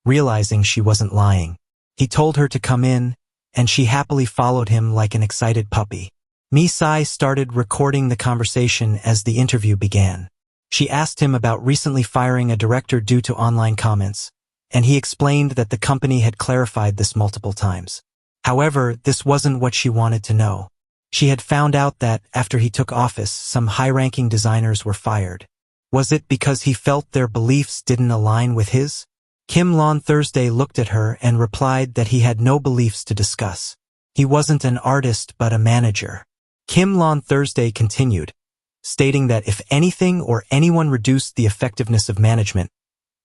realizing she wasn't lying. He told her to come in, and she happily followed him like an excited puppy. Misai started recording the conversation as the interview began. She asked him about recently firing a director due to online comments, and he explained that the company had clarified this multiple times. However, this wasn't what she wanted to know. She had found out that, after he took office, some high-ranking designers were fired. Was it because he felt their beliefs didn't align with his? Kim Lon Thursday looked at her and replied that he had no beliefs to discuss. He wasn't an artist but a manager. Kim Lon Thursday continued, stating that if anything or anyone reduced the effectiveness of management,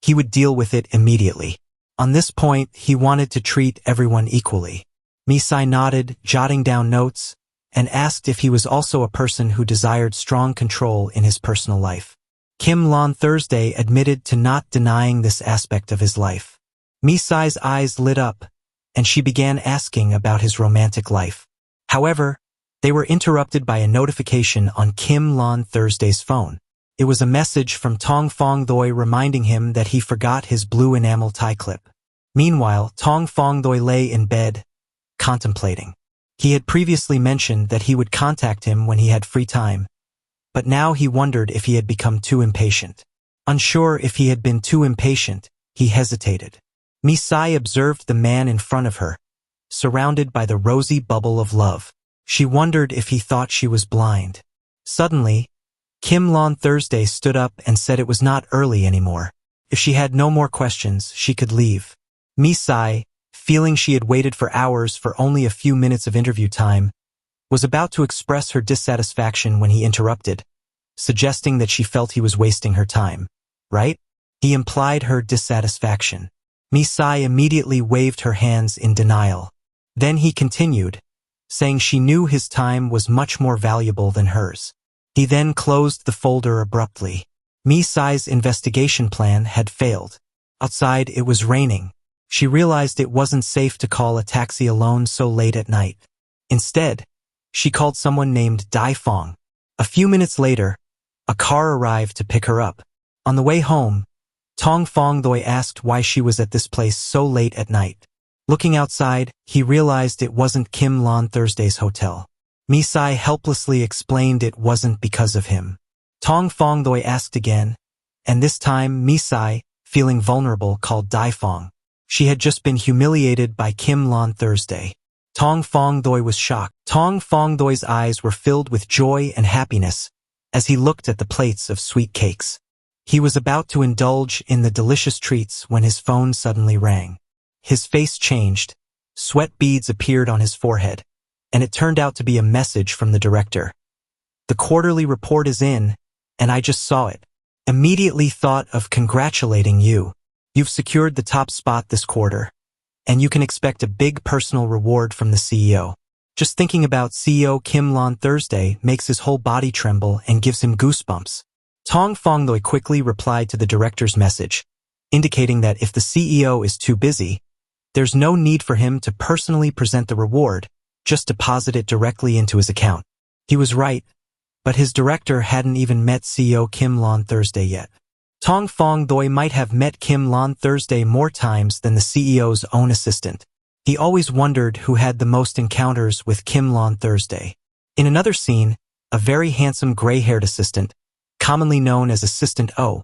he would deal with it immediately. On this point, he wanted to treat everyone equally. Misai nodded, jotting down notes, and asked if he was also a person who desired strong control in his personal life. Kim Lon Thursday admitted to not denying this aspect of his life. Misai's eyes lit up, and she began asking about his romantic life. However, they were interrupted by a notification on Kim Lon Thursday's phone. It was a message from Tong Fong Doi reminding him that he forgot his blue enamel tie clip. Meanwhile, Tong Fong Doi lay in bed, contemplating. He had previously mentioned that he would contact him when he had free time, but now he wondered if he had become too impatient. Unsure if he had been too impatient, he hesitated. Misai observed the man in front of her, surrounded by the rosy bubble of love. She wondered if he thought she was blind. Suddenly, Kim Lon Thursday stood up and said it was not early anymore. If she had no more questions, she could leave. Misai, feeling she had waited for hours for only a few minutes of interview time, was about to express her dissatisfaction when he interrupted, suggesting that she felt he was wasting her time. Right? He implied her dissatisfaction. Misai immediately waved her hands in denial. Then he continued, saying she knew his time was much more valuable than hers. He then closed the folder abruptly. Misai's investigation plan had failed. Outside, it was raining. She realized it wasn't safe to call a taxi alone so late at night. Instead, she called someone named Dai Fong. A few minutes later, a car arrived to pick her up. On the way home, Tong Fong Doi asked why she was at this place so late at night. Looking outside, he realized it wasn't Kim Lon Thursday's hotel. Misai helplessly explained it wasn't because of him. Tong Fong Doi asked again, and this time Misai, feeling vulnerable, called Dai Fong. She had just been humiliated by Kim Lon Thursday. Tong Fong Doi was shocked. Tong Fong Doi's eyes were filled with joy and happiness as he looked at the plates of sweet cakes. He was about to indulge in the delicious treats when his phone suddenly rang. His face changed, sweat beads appeared on his forehead, and it turned out to be a message from the director. "The quarterly report is in, and I just saw it. Immediately thought of congratulating you. You've secured the top spot this quarter, and you can expect a big personal reward from the CEO." Just thinking about CEO Kim on Thursday makes his whole body tremble and gives him goosebumps. Tong Fongdoi quickly replied to the director's message, indicating that if the CEO is too busy, there's no need for him to personally present the reward, just deposit it directly into his account. He was right, but his director hadn't even met CEO Kim on Thursday yet. Tong Fongdoi might have met Kim on Thursday more times than the CEO's own assistant. He always wondered who had the most encounters with Kim on Thursday. In another scene, a very handsome gray-haired assistant, commonly known as Assistant O,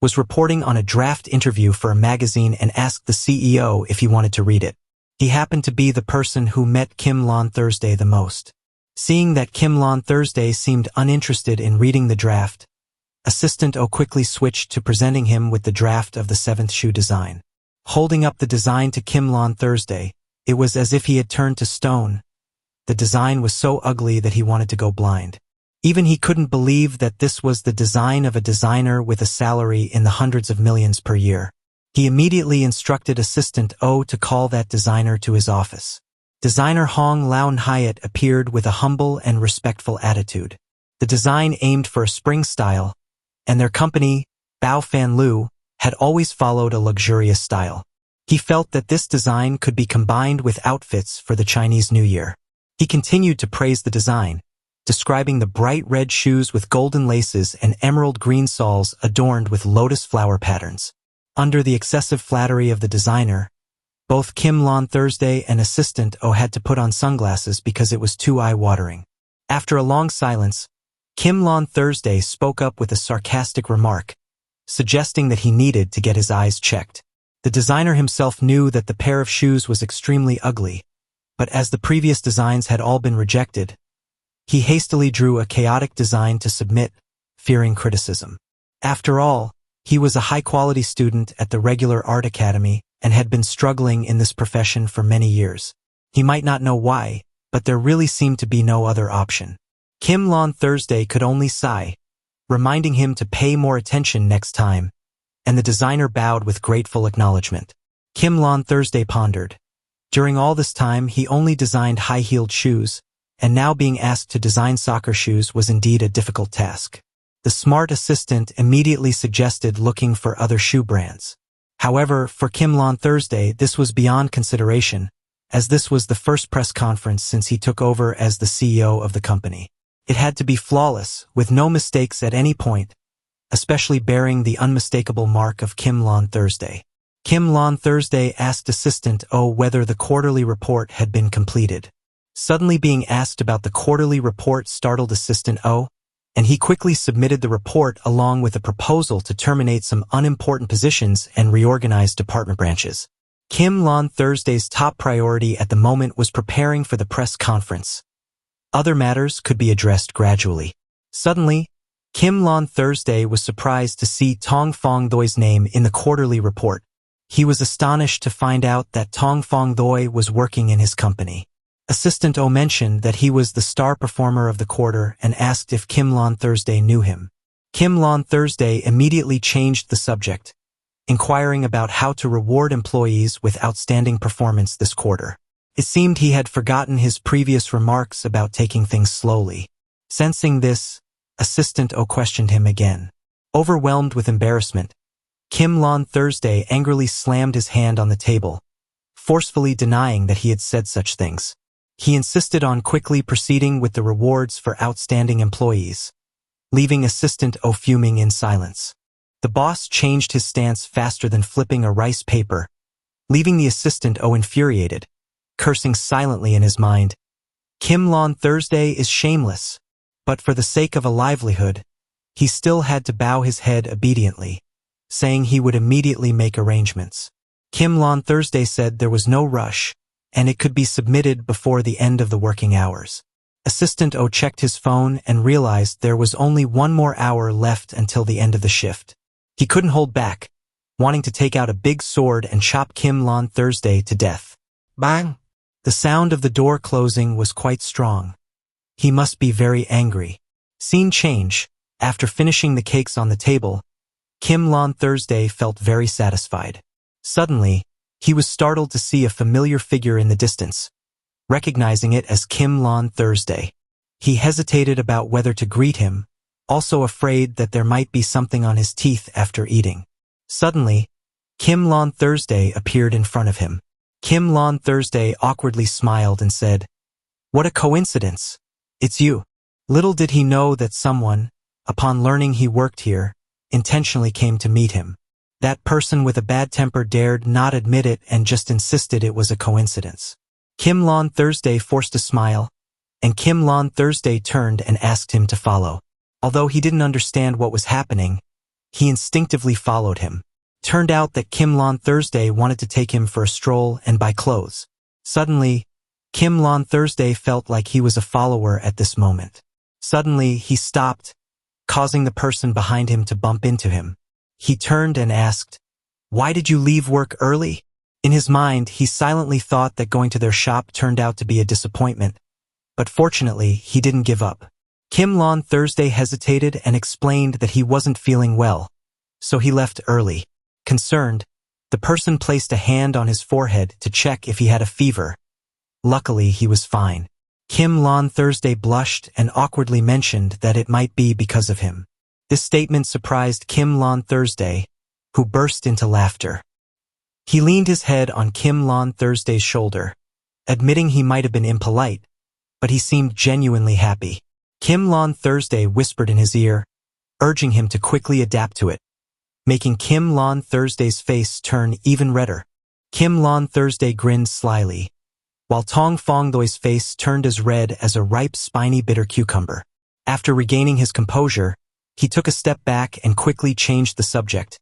was reporting on a draft interview for a magazine and asked the CEO if he wanted to read it. He happened to be the person who met Kim on Thursday the most. Seeing that Kim on Thursday seemed uninterested in reading the draft, Assistant O quickly switched to presenting him with the draft of the 7th shoe design. Holding up the design to Kim on Thursday, it was as if he had turned to stone. The design was so ugly that he wanted to go blind. Even he couldn't believe that this was the design of a designer with a salary in the hundreds of millions per year. He immediately instructed Assistant O to call that designer to his office. Designer Hong Laun Hyatt appeared with a humble and respectful attitude. The design aimed for a spring style, and their company, Bao Fan Lu, had always followed a luxurious style. He felt that this design could be combined with outfits for the Chinese New Year. He continued to praise the design, describing the bright red shoes with golden laces and emerald green soles adorned with lotus flower patterns. Under the excessive flattery of the designer, both Kim on Thursday and Assistant O had to put on sunglasses because it was too eye-watering. After a long silence, Kim on Thursday spoke up with a sarcastic remark, suggesting that he needed to get his eyes checked. The designer himself knew that the pair of shoes was extremely ugly, but as the previous designs had all been rejected, he hastily drew a chaotic design to submit, fearing criticism. After all, he was a high-quality student at the regular art academy and had been struggling in this profession for many years. He might not know why, but there really seemed to be no other option. Kim on Thursday could only sigh, reminding him to pay more attention next time, and the designer bowed with grateful acknowledgement. Kim on Thursday pondered. During all this time, he only designed high-heeled shoes, and now being asked to design soccer shoes was indeed a difficult task. The smart assistant immediately suggested looking for other shoe brands. However, for Kim on Thursday, this was beyond consideration, as this was the first press conference since he took over as the CEO of the company. It had to be flawless, with no mistakes at any point, especially bearing the unmistakable mark of Kim on Thursday. Kim on Thursday asked Assistant O whether the quarterly report had been completed. Suddenly being asked about the quarterly report startled Assistant O, and he quickly submitted the report along with a proposal to terminate some unimportant positions and reorganize department branches. Kim on Thursday's top priority at the moment was preparing for the press conference. Other matters could be addressed gradually. Suddenly, Kim on Thursday was surprised to see Tong Fongdoi's name in the quarterly report. He was astonished to find out that Tong Fongdoi was working in his company. Assistant O mentioned that he was the star performer of the quarter and asked if Kim on Thursday knew him. Kim on Thursday immediately changed the subject, inquiring about how to reward employees with outstanding performance this quarter. It seemed he had forgotten his previous remarks about taking things slowly. Sensing this, Assistant O questioned him again. Overwhelmed with embarrassment, Kim on Thursday angrily slammed his hand on the table, forcefully denying that he had said such things. He insisted on quickly proceeding with the rewards for outstanding employees, leaving Assistant O fuming in silence. The boss changed his stance faster than flipping a rice paper, leaving the Assistant O infuriated, cursing silently in his mind. Kim on Thursday is shameless, but for the sake of a livelihood, he still had to bow his head obediently, saying he would immediately make arrangements. Kim on Thursday said there was no rush, and it could be submitted before the end of the working hours. Assistant O checked his phone and realized there was only 1 more hour left until the end of the shift. He couldn't hold back, wanting to take out a big sword and chop Kim Lon Thursday to death. Bang! The sound of the door closing was quite strong. He must be very angry. Scene change. After finishing the cakes on the table, Kim Lon Thursday felt very satisfied. Suddenly, he was startled to see a familiar figure in the distance, recognizing it as Kim Lon Thursday. He hesitated about whether to greet him, also afraid that there might be something on his teeth after eating. Suddenly, Kim Lon Thursday appeared in front of him. Kim Lon Thursday awkwardly smiled and said, "What a coincidence. It's you." Little did he know that someone, upon learning he worked here, intentionally came to meet him. That person with a bad temper dared not admit it and just insisted it was a coincidence. Kim Lon Thursday forced a smile, and Kim Lon Thursday turned and asked him to follow. Although he didn't understand what was happening, he instinctively followed him. Turned out that Kim Lon Thursday wanted to take him for a stroll and buy clothes. Suddenly, Kim Lon Thursday felt like he was a follower at this moment. Suddenly, he stopped, causing the person behind him to bump into him. He turned and asked, "Why did you leave work early?" In his mind, he silently thought that going to their shop turned out to be a disappointment, but fortunately, he didn't give up. Kim Lon Thursday hesitated and explained that he wasn't feeling well, so he left early. Concerned, the person placed a hand on his forehead to check if he had a fever. Luckily, he was fine. Kim Lon Thursday blushed and awkwardly mentioned that it might be because of him. This statement surprised Kim Lon Thursday, who burst into laughter. He leaned his head on Kim Lon Thursday's shoulder, admitting he might have been impolite, but he seemed genuinely happy. Kim Lon Thursday whispered in his ear, urging him to quickly adapt to it, making Kim Lon Thursday's face turn even redder. Kim Lon Thursday grinned slyly, while Tong Fongdoi's face turned as red as a ripe, spiny, bitter cucumber. After regaining his composure, he took a step back and quickly changed the subject,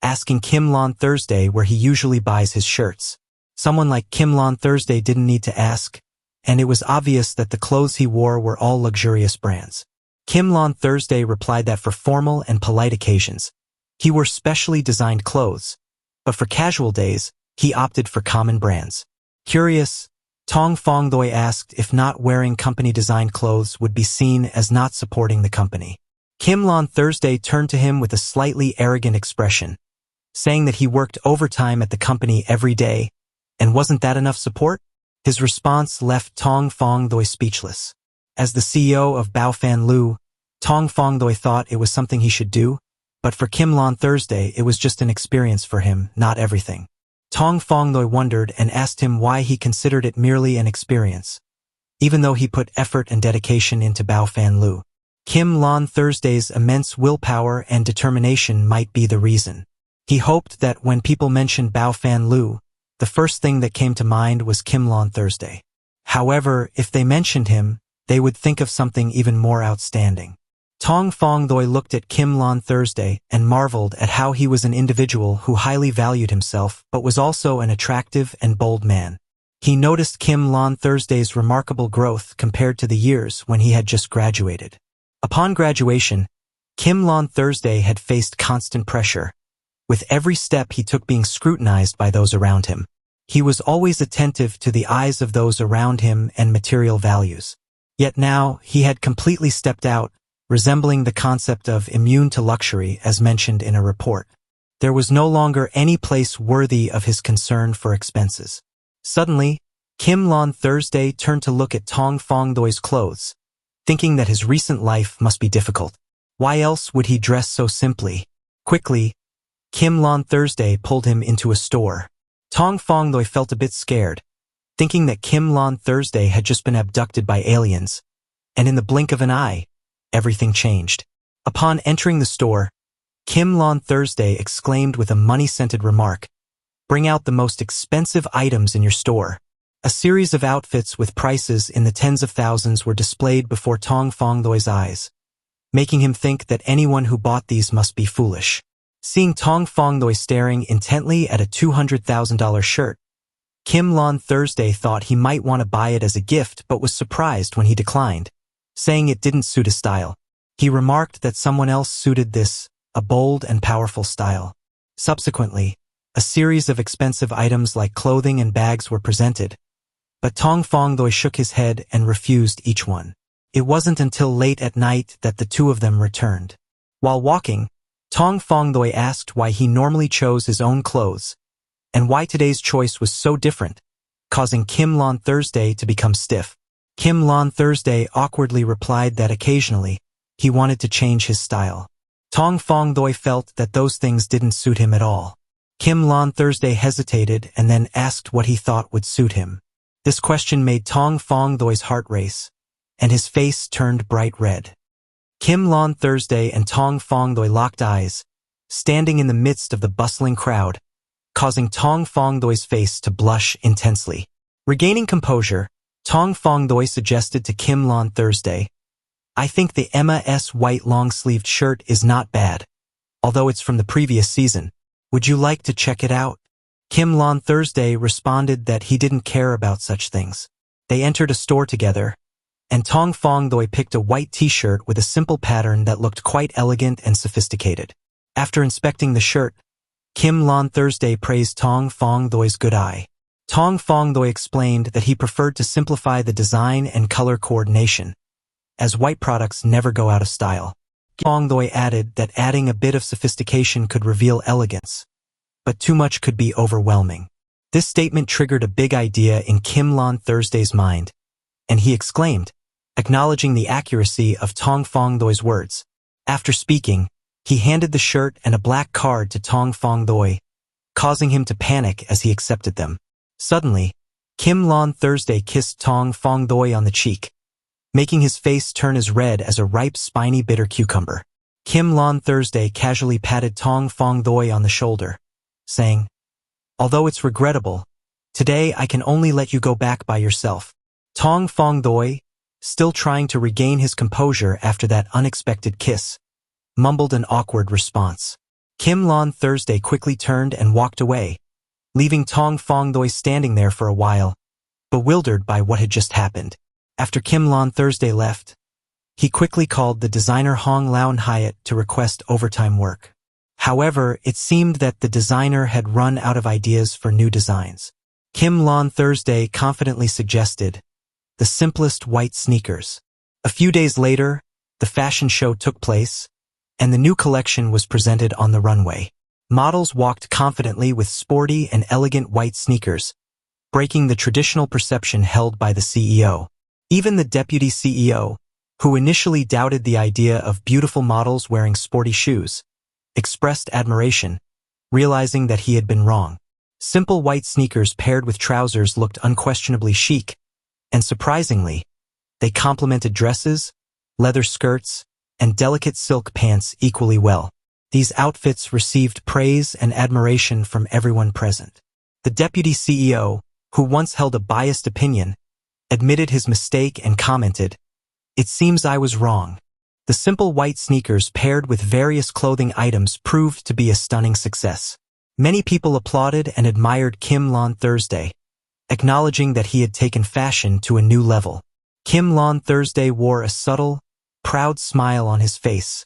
asking Kim Lon Thursday where he usually buys his shirts. Someone like Kim Lon Thursday didn't need to ask, and it was obvious that the clothes he wore were all luxurious brands. Kim Lon Thursday replied that for formal and polite occasions, he wore specially designed clothes, but for casual days, he opted for common brands. Curious, Tong Fongdoi asked if not wearing company-designed clothes would be seen as not supporting the company. Kim Lon Thursday turned to him with a slightly arrogant expression, saying that he worked overtime at the company every day, and wasn't that enough support? His response left Tong Fongdoi speechless. As the CEO of Baofan Lu, Tong Fongdoi thought it was something he should do, but for Kim Lon Thursday it was just an experience for him, not everything. Tong Fongdoi wondered and asked him why he considered it merely an experience, even though he put effort and dedication into Baofan Lu. Kim Lon Thursday's immense willpower and determination might be the reason. He hoped that when people mentioned Baofan Lu, the first thing that came to mind was Kim Lon Thursday. However, if they mentioned him, they would think of something even more outstanding. Tong Fongdoi looked at Kim Lon Thursday and marveled at how he was an individual who highly valued himself but was also an attractive and bold man. He noticed Kim Lon Thursday's remarkable growth compared to the years when he had just graduated. Upon graduation, Kim Lon Thursday had faced constant pressure, with every step he took being scrutinized by those around him. He was always attentive to the eyes of those around him and material values. Yet now, he had completely stepped out, resembling the concept of immune to luxury as mentioned in a report. There was no longer any place worthy of his concern for expenses. Suddenly, Kim Lon Thursday turned to look at Tong Fongdoi's clothes, thinking that his recent life must be difficult. Why else would he dress so simply? Quickly, Kim Lon Thursday pulled him into a store. Tong Fongdoi felt a bit scared, thinking that Kim Lon Thursday had just been abducted by aliens, and in the blink of an eye, everything changed. Upon entering the store, Kim Lon Thursday exclaimed with a money-scented remark, "Bring out the most expensive items in your store." A series of outfits with prices in the tens of thousands were displayed before Tong Fongdoi's eyes, making him think that anyone who bought these must be foolish. Seeing Tong Fongdoi staring intently at a $200,000 shirt, Kim Lon Thursday thought he might want to buy it as a gift but was surprised when he declined, saying it didn't suit his style. He remarked that someone else suited this a bold and powerful style. Subsequently, a series of expensive items like clothing and bags were presented, but Tong Fongdoi shook his head and refused each one. It wasn't until late at night that the two of them returned. While walking, Tong Fongdoi asked why he normally chose his own clothes, and why today's choice was so different, causing Kim Lon Thursday to become stiff. Kim Lon Thursday awkwardly replied that occasionally, he wanted to change his style. Tong Fongdoi felt that those things didn't suit him at all. Kim Lon Thursday hesitated and then asked what he thought would suit him. This question made Tong Fongdoi's heart race, and his face turned bright red. Kim Lon Thursday and Tong Fongdoi locked eyes, standing in the midst of the bustling crowd, causing Tong Fongdoi's face to blush intensely. Regaining composure, Tong Fongdoi suggested to Kim Lon Thursday, "I think the Emma S. white long-sleeved shirt is not bad, although it's from the previous season. Would you like to check it out?" Kim Lon Thursday responded that he didn't care about such things. They entered a store together, and Tong Fongdoi picked a white t-shirt with a simple pattern that looked quite elegant and sophisticated. After inspecting the shirt, Kim Lon Thursday praised Tong Fongdoi's good eye. Tong Fongdoi explained that he preferred to simplify the design and color coordination, as white products never go out of style. Fongdoi added that adding a bit of sophistication could reveal elegance, but too much could be overwhelming. This statement triggered a big idea in Kim Lon Thursday's mind, and he exclaimed, acknowledging the accuracy of Tong Fongdoi's words. After speaking, he handed the shirt and a black card to Tong Fongdoi, causing him to panic as he accepted them. Suddenly, Kim Lon Thursday kissed Tong Fongdoi on the cheek, making his face turn as red as a ripe, spiny, bitter cucumber. Kim Lon Thursday casually patted Tong Fongdoi on the shoulder, saying, "Although it's regrettable, today I can only let you go back by yourself." Tong Fongdoi, still trying to regain his composure after that unexpected kiss, mumbled an awkward response. Kim Lon Thursday quickly turned and walked away, leaving Tong Fongdoi standing there for a while, bewildered by what had just happened. After Kim Lon Thursday left, he quickly called the designer Hong Laun Hyatt to request overtime work. However, it seemed that the designer had run out of ideas for new designs. Kim Lon Thursday confidently suggested the simplest white sneakers. A few days later, the fashion show took place, and the new collection was presented on the runway. Models walked confidently with sporty and elegant white sneakers, breaking the traditional perception held by the CEO. Even the deputy CEO, who initially doubted the idea of beautiful models wearing sporty shoes, expressed admiration, realizing that he had been wrong. Simple white sneakers paired with trousers looked unquestionably chic, and surprisingly, they complemented dresses, leather skirts, and delicate silk pants equally well. These outfits received praise and admiration from everyone present. The deputy CEO, who once held a biased opinion, admitted his mistake and commented, "It seems I was wrong." The simple white sneakers paired with various clothing items proved to be a stunning success. Many people applauded and admired Kim Lon Thursday, acknowledging that he had taken fashion to a new level. Kim Lon Thursday wore a subtle, proud smile on his face,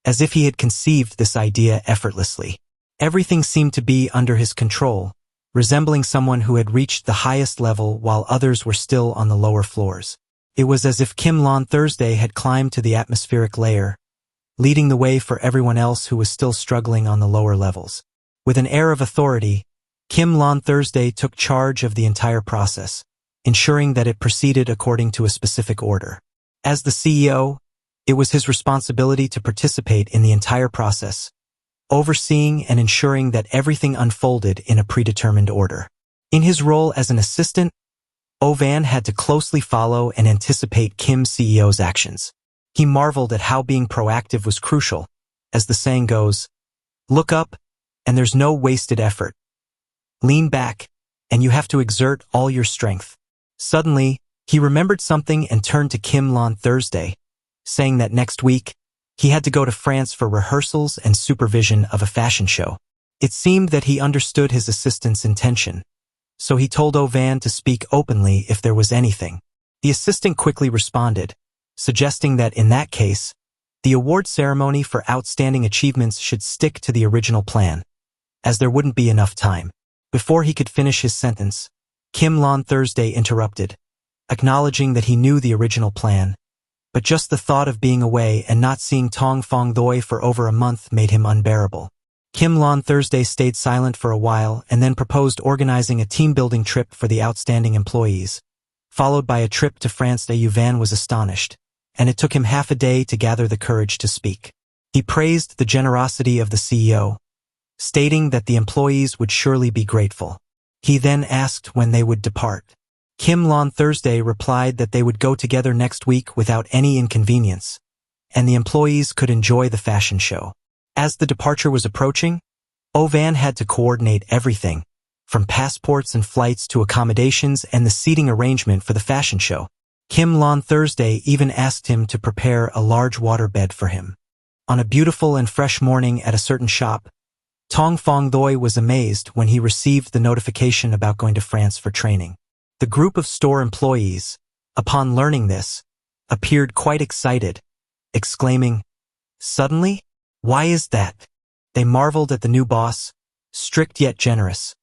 as if he had conceived this idea effortlessly. Everything seemed to be under his control, resembling someone who had reached the highest level while others were still on the lower floors. It was as if Kim Lon Thursday had climbed to the atmospheric layer, leading the way for everyone else who was still struggling on the lower levels. With an air of authority, Kim Lon Thursday took charge of the entire process, ensuring that it proceeded according to a specific order. As the CEO, it was his responsibility to participate in the entire process, overseeing and ensuring that everything unfolded in a predetermined order. In his role as an assistant, Ovan had to closely follow and anticipate Kim's CEO's actions. He marveled at how being proactive was crucial. As the saying goes, look up, and there's no wasted effort. Lean back, and you have to exert all your strength. Suddenly, he remembered something and turned to Kim Lon Thursday, saying that next week, he had to go to France for rehearsals and supervision of a fashion show. It seemed that he understood his assistant's intention, so he told Ovan to speak openly if there was anything. The assistant quickly responded, suggesting that in that case, The award ceremony for outstanding achievements should stick to the original plan, as there wouldn't be enough time. Before he could finish his sentence, Kim Lon Thursday interrupted, acknowledging that he knew the original plan, but just the thought of being away and not seeing Tong Fong Doi for over a month made him unbearable. Kim Lon Thursday stayed silent for a while and then proposed organizing a team-building trip for the outstanding employees, followed by a trip to France. Yuvan was astonished, and it took him half a day to gather the courage to speak. He praised the generosity of the CEO, stating that the employees would surely be grateful. He then asked when they would depart. Kim Lon Thursday replied that they would go together next week without any inconvenience, and the employees could enjoy the fashion show. As the departure was approaching, Ovan had to coordinate everything, from passports and flights to accommodations and the seating arrangement for the fashion show. Kim Lon Thursday even asked him to prepare a large water bed for him. On a beautiful and fresh morning at a certain shop, Tong Fong Doi was amazed when he received the notification about going to France for training. The group of store employees, upon learning this, appeared quite excited, exclaiming, "Suddenly? Why is that?" They marveled at the new boss, strict yet generous,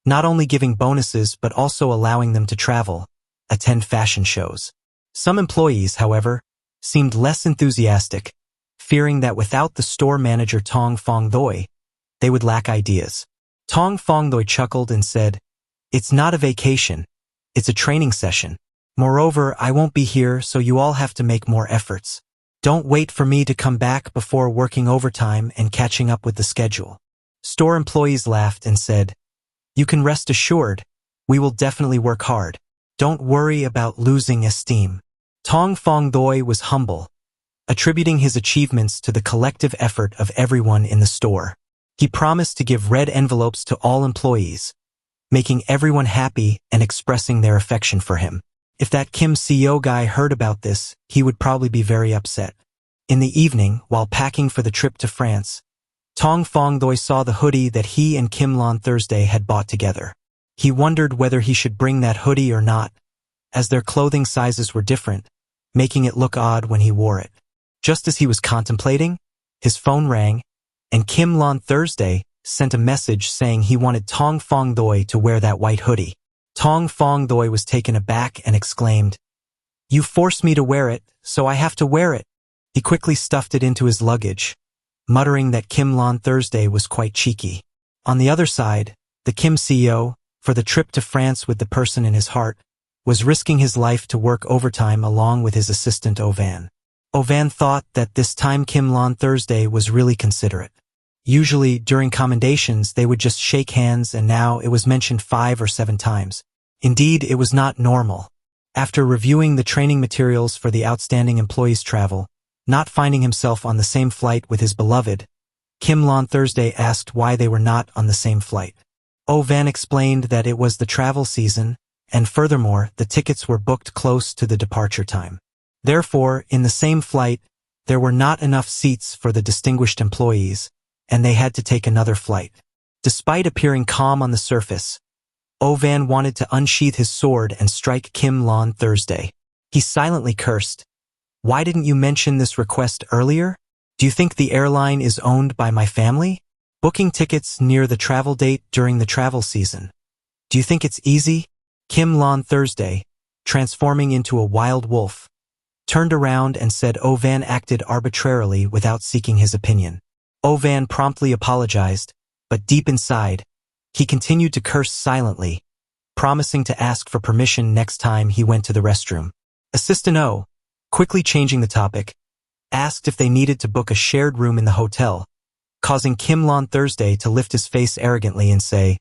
not only giving bonuses but also allowing them to travel, attend fashion shows. Some employees, however, seemed less enthusiastic, fearing that without the store manager Tong Fong Doi, they would lack ideas. Tong Fong Doi chuckled and said, "It's not a vacation, it's a training session. Moreover, I won't be here, so you all have to make more efforts. Don't wait for me to come back before working overtime and catching up with the schedule." Store employees laughed and said, "You can rest assured, we will definitely work hard. Don't worry about losing esteem." Tong Fong Doi was humble, attributing his achievements to the collective effort of everyone in the store. He promised to give red envelopes to all employees, making everyone happy and expressing their affection for him. If that Kim CEO guy heard about this, he would probably be very upset. In the evening, while packing for the trip to France, Tong Fong Doi saw the hoodie that he and Kim Lon Thursday had bought together. He wondered whether he should bring that hoodie or not, as their clothing sizes were different, making it look odd when he wore it. Just as he was contemplating, his phone rang, and Kim Lon Thursday sent a message saying he wanted Tong Fong Doi to wear that white hoodie. Tong Fong Doi was taken aback and exclaimed, "You forced me to wear it, so I have to wear it." He quickly stuffed it into his luggage, muttering that Kim Lon Thursday was quite cheeky. On the other side, the Kim CEO, for the trip to France with the person in his heart, was risking his life to work overtime along with his assistant Ovan. Ovan thought that this time Kim Lon Thursday was really considerate. Usually, during commendations, they would just shake hands, and now it was mentioned 5 or 7 times. Indeed, it was not normal. After reviewing the training materials for the outstanding employees' travel, not finding himself on the same flight with his beloved, Kim Lon Thursday asked why they were not on the same flight. Van explained that it was the travel season, and furthermore, the tickets were booked close to the departure time. Therefore, in the same flight, there were not enough seats for the distinguished employees, and they had to take another flight. Despite appearing calm on the surface, Van wanted to unsheath his sword and strike Kim Lon Thursday. He silently cursed, "Why didn't you mention this request earlier? Do you think the airline is owned by my family? Booking tickets near the travel date during the travel season. Do you think it's easy?" Kim Lon Thursday, transforming into a wild wolf, turned around and said Van acted arbitrarily without seeking his opinion. Van promptly apologized, but deep inside, he continued to curse silently, promising to ask for permission next time he went to the restroom. Assistant O, quickly changing the topic, asked if they needed to book a shared room in the hotel, causing Kim Lon Thursday to lift his face arrogantly and say,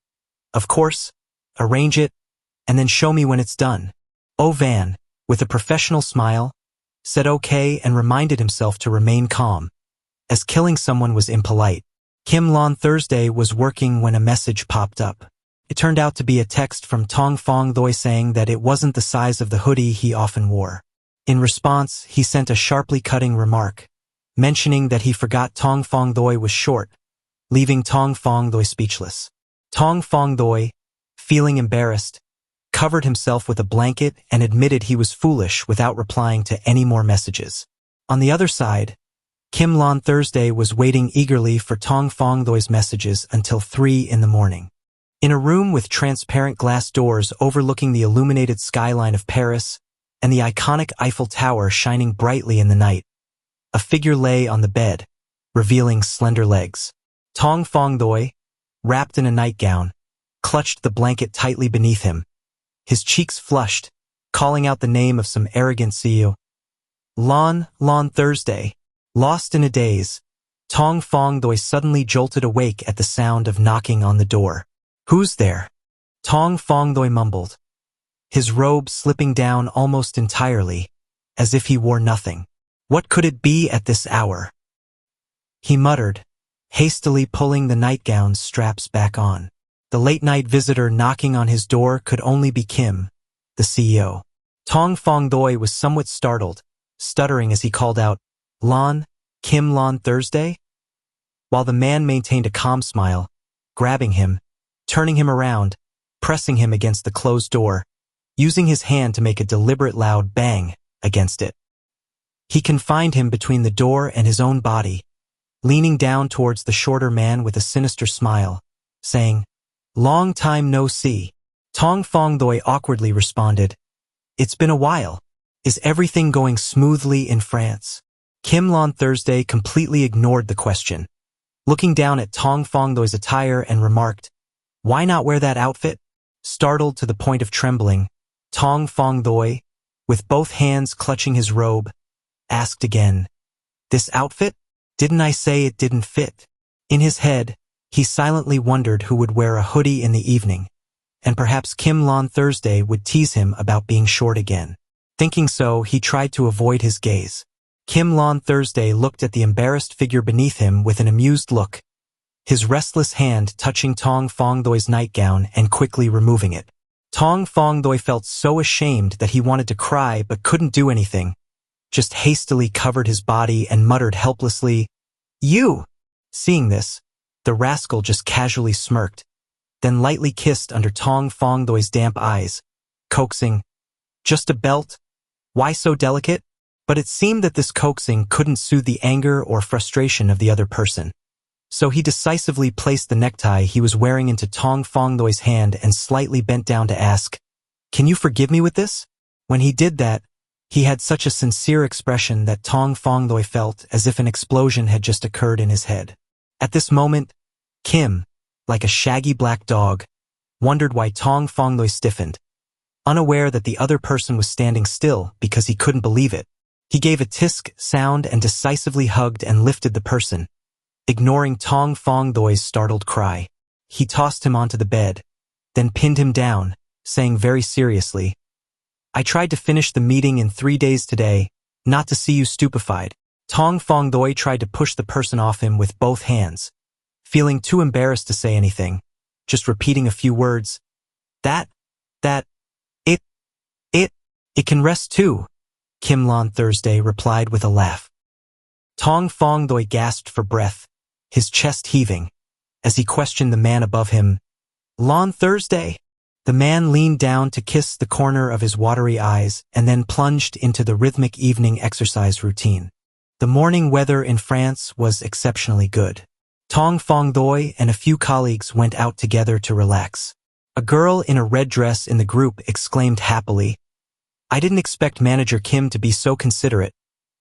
"Of course, arrange it, and then show me when it's done." Van, with a professional smile, said okay and reminded himself to remain calm, as killing someone was impolite. Kim Lon Thursday was working when a message popped up. It turned out to be a text from Tong Fong Doi saying that it wasn't the size of the hoodie he often wore. In response, he sent a sharply cutting remark, mentioning that he forgot Tong Fong Doi was short, leaving Tong Fong Doi speechless. Tong Fong Doi, feeling embarrassed, covered himself with a blanket and admitted he was foolish without replying to any more messages. On the other side, Kim Lon Thursday was waiting eagerly for Tong Fong Thoi's messages until 3 in the morning. In a room with transparent glass doors overlooking the illuminated skyline of Paris and the iconic Eiffel Tower shining brightly in the night, a figure lay on the bed, revealing slender legs. Tong Fong Thoi, wrapped in a nightgown, clutched the blanket tightly beneath him, his cheeks flushed, calling out the name of some arrogant CEO. Lon Thursday. Lost in a daze, Tong Fong Thoi suddenly jolted awake at the sound of knocking on the door. Who's there? Tong Fong Thoi mumbled, his robe slipping down almost entirely, as if he wore nothing. What could it be at this hour? He muttered, hastily pulling the nightgown's straps back on. The late-night visitor knocking on his door could only be Kim, the CEO. Tong Fong Thoi was somewhat startled, stuttering as he called out, Kim Lon Thursday? While the man maintained a calm smile, grabbing him, turning him around, pressing him against the closed door, using his hand to make a deliberate loud bang against it. He confined him between the door and his own body, leaning down towards the shorter man with a sinister smile, saying, Long time no see. Tong Fong Thoi awkwardly responded, It's been a while. Is everything going smoothly in France? Kim Lon Thursday completely ignored the question, looking down at Tong Fong Thoi's attire and remarked, Why not wear that outfit? Startled to the point of trembling, Tong Fong Thoi, with both hands clutching his robe, asked again, This outfit? Didn't I say it didn't fit? In his head, he silently wondered who would wear a hoodie in the evening, and perhaps Kim Lon Thursday would tease him about being short again. Thinking so, he tried to avoid his gaze. Kim Lon Thursday looked at the embarrassed figure beneath him with an amused look, his restless hand touching Tong Fong Thoi's nightgown and quickly removing it. Tong Fong Thoi felt so ashamed that he wanted to cry but couldn't do anything, just hastily covered his body and muttered helplessly, You! Seeing this, the rascal just casually smirked, then lightly kissed under Tong Fong Thoi's damp eyes, coaxing, Just a belt? Why so delicate? But it seemed that this coaxing couldn't soothe the anger or frustration of the other person. So he decisively placed the necktie he was wearing into Tong Fong Thoi's hand and slightly bent down to ask, Can you forgive me with this? When he did that, he had such a sincere expression that Tong Fong Thoi felt as if an explosion had just occurred in his head. At this moment, Kim, like a shaggy black dog, wondered why Tong Fong Thoi stiffened, unaware that the other person was standing still because he couldn't believe it. He gave a tisk sound and decisively hugged and lifted the person, ignoring Tong Fong Thoi's startled cry. He tossed him onto the bed, then pinned him down, saying very seriously, I tried to finish the meeting in 3 days today, not to see you stupefied. Tong Fong Thoi tried to push the person off him with both hands, feeling too embarrassed to say anything, just repeating a few words. It can rest too, Kim Lon Thursday replied with a laugh. Tong Fong Thoi gasped for breath, his chest heaving, as he questioned the man above him. Lon Thursday? The man leaned down to kiss the corner of his watery eyes and then plunged into the rhythmic evening exercise routine. The morning weather in France was exceptionally good. Tong Fong Thoi and a few colleagues went out together to relax. A girl in a red dress in the group exclaimed happily, I didn't expect Manager Kim to be so considerate,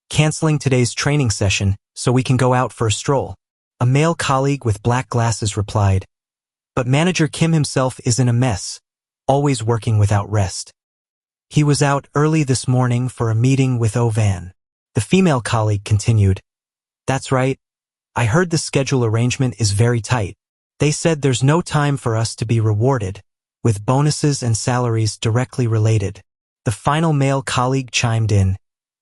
canceling today's training session so we can go out for a stroll. A male colleague with black glasses replied, But Manager Kim himself is in a mess, always working without rest. He was out early this morning for a meeting with Van. The female colleague continued, That's right. I heard the schedule arrangement is very tight. They said there's no time for us to be rewarded, with bonuses and salaries directly related. The final male colleague chimed in,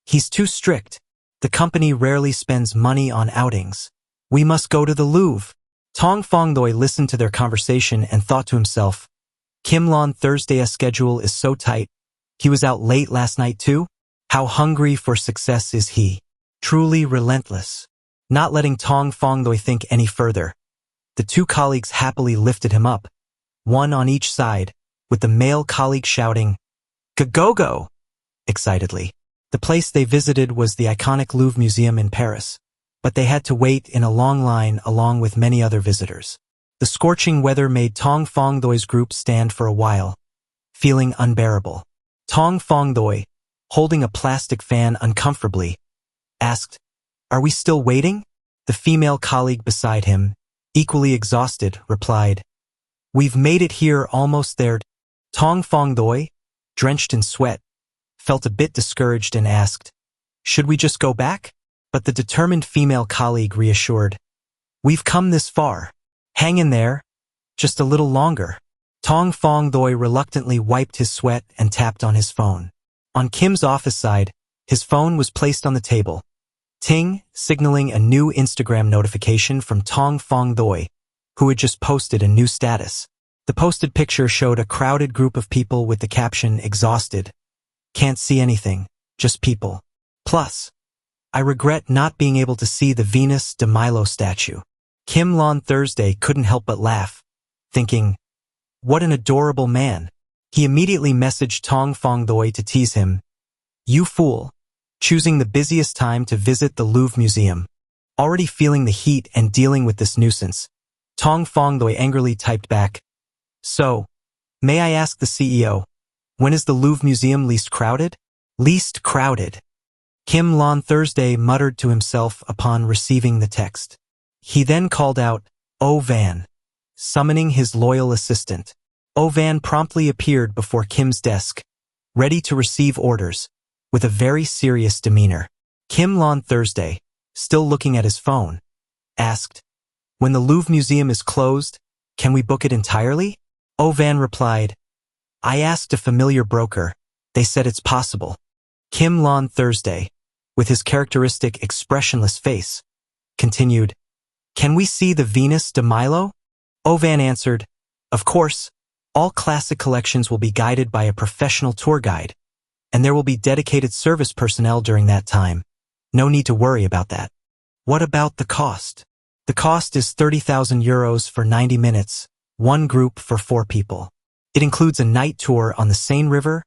He's too strict. The company rarely spends money on outings. We must go to the Louvre. Tong Fong Thoi listened to their conversation and thought to himself, Kim Lon Thursday's schedule is so tight. He was out late last night too? How hungry for success is he? Truly relentless. Not letting Tong Fong Thoi think any further, the two colleagues happily lifted him up, one on each side, with the male colleague shouting, Go! Excitedly. The place they visited was the iconic Louvre Museum in Paris, but they had to wait in a long line along with many other visitors. The scorching weather made Tong Fongdoi's group stand for a while, feeling unbearable. Tong Fongdoi, holding a plastic fan uncomfortably, asked, "Are we still waiting?" The female colleague beside him, equally exhausted, replied, "We've made it here, almost there." Tong Fongdoi, drenched in sweat, felt a bit discouraged and asked, "Should we just go back?" But the determined female colleague reassured, "We've come this far. Hang in there, just a little longer." Tong Fongdoi reluctantly wiped his sweat and tapped on his phone. On Kim's office side, his phone was placed on the table. Ting, signaling a new Instagram notification from Tong Fongdoi, who had just posted a new status. The posted picture showed a crowded group of people with the caption, "Exhausted. Can't see anything, just people. Plus, I regret not being able to see the Venus de Milo statue." Kim Lon Thursday couldn't help but laugh, thinking, "What an adorable man." He immediately messaged Tong Fongdoi to tease him, "You fool," choosing the busiest time to visit the Louvre Museum. Already feeling the heat and dealing with this nuisance, Tong Fongdoi angrily typed back, "So, may I ask the CEO, when is the Louvre Museum least crowded?" Least crowded. Kim Lon Thursday muttered to himself upon receiving the text. He then called out, "Oh Van," summoning his loyal assistant. Oh Van promptly appeared before Kim's desk, ready to receive orders, with a very serious demeanor. Kim Lon Thursday, still looking at his phone, asked, "When the Louvre Museum is closed, can we book it entirely?" Oh Van replied, "I asked a familiar broker. They said it's possible." Kim Lon Thursday, with his characteristic expressionless face, continued, "Can we see the Venus de Milo?" Oh Van answered, "Of course, all classic collections will be guided by a professional tour guide, and there will be dedicated service personnel during that time. No need to worry about that." "What about the cost?" "The cost is €30,000 for 90 minutes, one group for 4 people. It includes a night tour on the Seine River,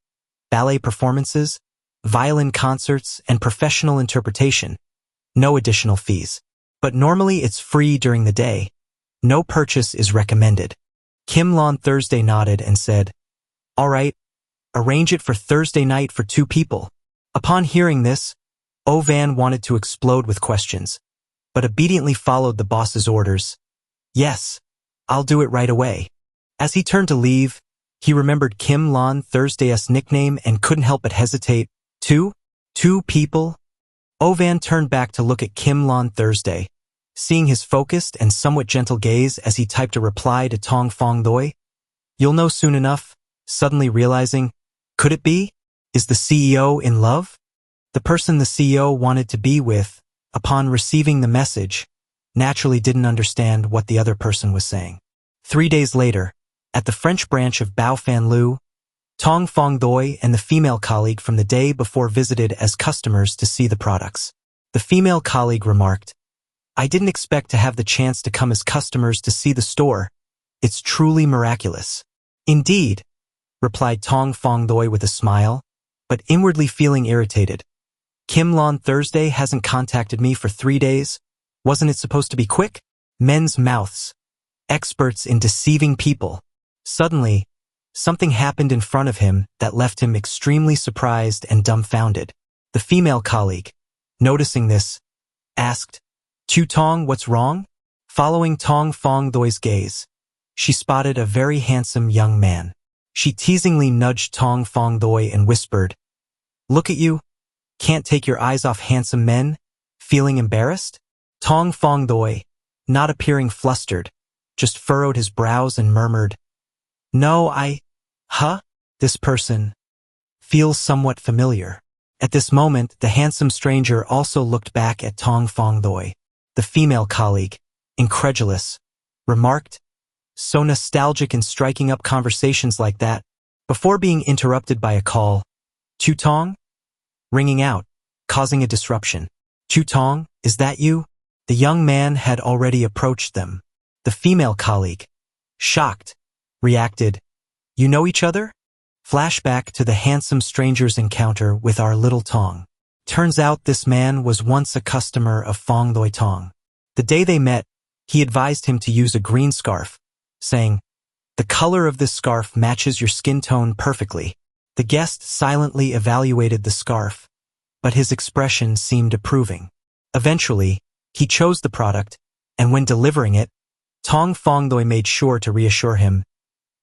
ballet performances, violin concerts, and professional interpretation. No additional fees. But normally it's free during the day. No purchase is recommended." Kim Lon Thursday nodded and said, "All right, arrange it for Thursday night for 2 people. Upon hearing this, Oh Van wanted to explode with questions, but obediently followed the boss's orders. "Yes, I'll do it right away." As he turned to leave, he remembered Kim Lon Thursday's nickname and couldn't help but hesitate. Two people? Oh Van turned back to look at Kim Lon Thursday, seeing his focused and somewhat gentle gaze as he typed a reply to Tong Fongdoi. "You'll know soon enough," suddenly realizing, could it be? Is the CEO in love? The person the CEO wanted to be with, upon receiving the message, naturally didn't understand what the other person was saying. 3 days later, at the French branch of Bao Fan Lu, Tong Fongdoi and the female colleague from the day before visited as customers to see the products. The female colleague remarked, "I didn't expect to have the chance to come as customers to see the store. It's truly miraculous." "Indeed," replied Tong Fongdoi with a smile, but inwardly feeling irritated. "Kim Lon Thursday hasn't contacted me for 3 days. Wasn't it supposed to be quick?" Men's mouths. Experts in deceiving people. Suddenly, something happened in front of him that left him extremely surprised and dumbfounded. The female colleague, noticing this, asked, Tong, what's wrong?" Following Tong Fongdoi's gaze, she spotted a very handsome young man. She teasingly nudged Tong Fongdoi and whispered, "Look at you. Can't take your eyes off handsome men? Feeling embarrassed?" Tong Fongdoi, not appearing flustered, just furrowed his brows and murmured, "No, this person feels somewhat familiar." At this moment, the handsome stranger also looked back at Tong Fongdoi. The female colleague, incredulous, remarked, "So nostalgic in striking up conversations like that," before being interrupted by a call. "Tong?" ringing out, causing a disruption. "Tong, is that you?" The young man had already approached them. The female colleague, shocked, reacted, "You know each other?" Flashback to the handsome stranger's encounter with our little Tong. Turns out this man was once a customer of Fong Loi Tong. The day they met, he advised him to use a green scarf, saying, "The color of this scarf matches your skin tone perfectly." The guest silently evaluated the scarf, but his expression seemed approving. Eventually, he chose the product, and when delivering it, Tong Fong Loi made sure to reassure him,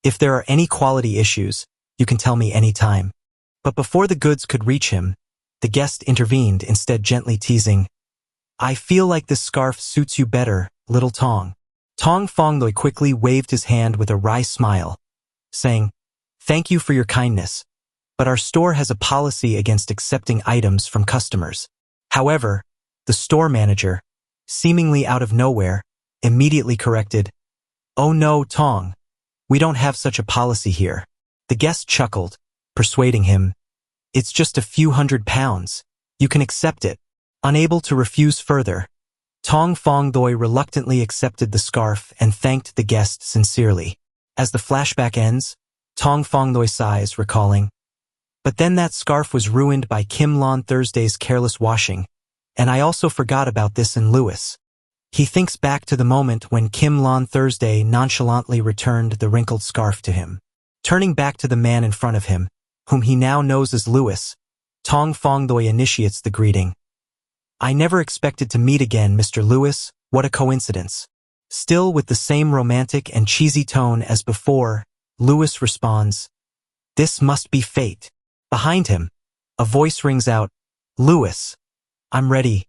"If there are any quality issues, you can tell me anytime." But before the goods could reach him, the guest intervened, instead gently teasing, "I feel like this scarf suits you better, little Tong." Tong Fong Loi quickly waved his hand with a wry smile, saying, "Thank you for your kindness, but our store has a policy against accepting items from customers." However, the store manager, seemingly out of nowhere, immediately corrected, "Oh no, Tong, we don't have such a policy here." The guest chuckled, persuading him, "It's just a few £100. You can accept it." Unable to refuse further, Tong Fong Loi reluctantly accepted the scarf and thanked the guest sincerely. As the flashback ends, Tong Fong Loi sighs, recalling, "But then that scarf was ruined by Kim Lon Thursday's careless washing, and I also forgot about this in Lewis." He thinks back to the moment when Kim Lon Thursday nonchalantly returned the wrinkled scarf to him. Turning back to the man in front of him, whom he now knows as Lewis, Tong Fong Loi initiates the greeting. "I never expected to meet again, Mr. Lewis, what a coincidence." Still with the same romantic and cheesy tone as before, Lewis responds, "This must be fate." Behind him, a voice rings out, "Lewis, I'm ready."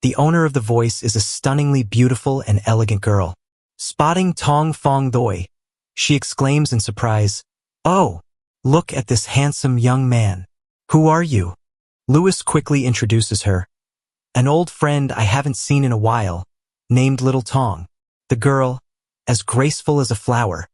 The owner of the voice is a stunningly beautiful and elegant girl. Spotting Tong Fong Loi, she exclaims in surprise, "Oh, look at this handsome young man. Who are you?" Lewis quickly introduces her. "An old friend I haven't seen in a while, named Little Tong." The girl, as graceful as a flower,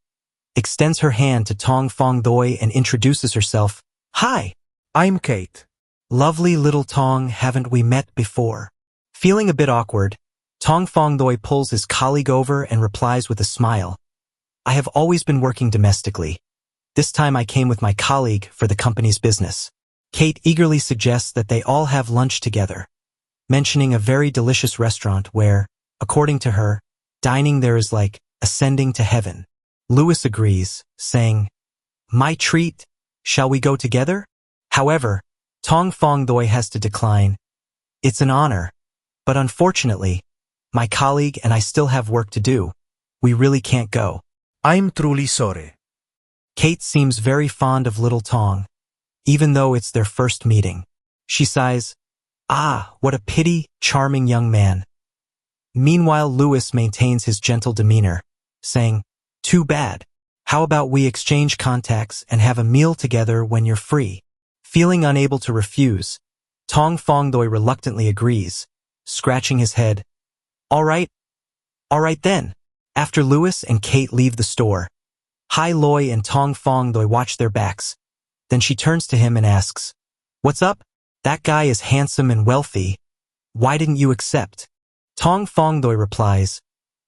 extends her hand to Tong Fong Loi and introduces herself. "Hi, I'm Kate. lovely Little Tong, haven't we met before?" Feeling a bit awkward, Tong Fong Loi pulls his colleague over and replies with a smile, "I have always been working domestically. This time I came with my colleague for the company's business." Kate eagerly suggests that they all have lunch together, mentioning a very delicious restaurant where, according to her, dining there is like ascending to heaven. Lewis agrees, saying, "My treat, shall we go together?" However, Tong Fong Loi has to decline. "It's an honor, but unfortunately, my colleague and I still have work to do. We really can't go." I'm truly sorry. Kate seems very fond of Little Tong, even though it's their first meeting. She sighs, "Ah, what a pity, charming young man." Meanwhile, Lewis maintains his gentle demeanor, saying, "Too bad. How about we exchange contacts and have a meal together when you're free?" Feeling unable to refuse, Tong Fong Loi reluctantly agrees, scratching his head. All right then." After Lewis and Kate leave the store, Hai Loi and Tong Fong Loi watch their backs. Then she turns to him and asks, "What's up? That guy is handsome and wealthy. Why didn't you accept?" Tong Fong Loi replies,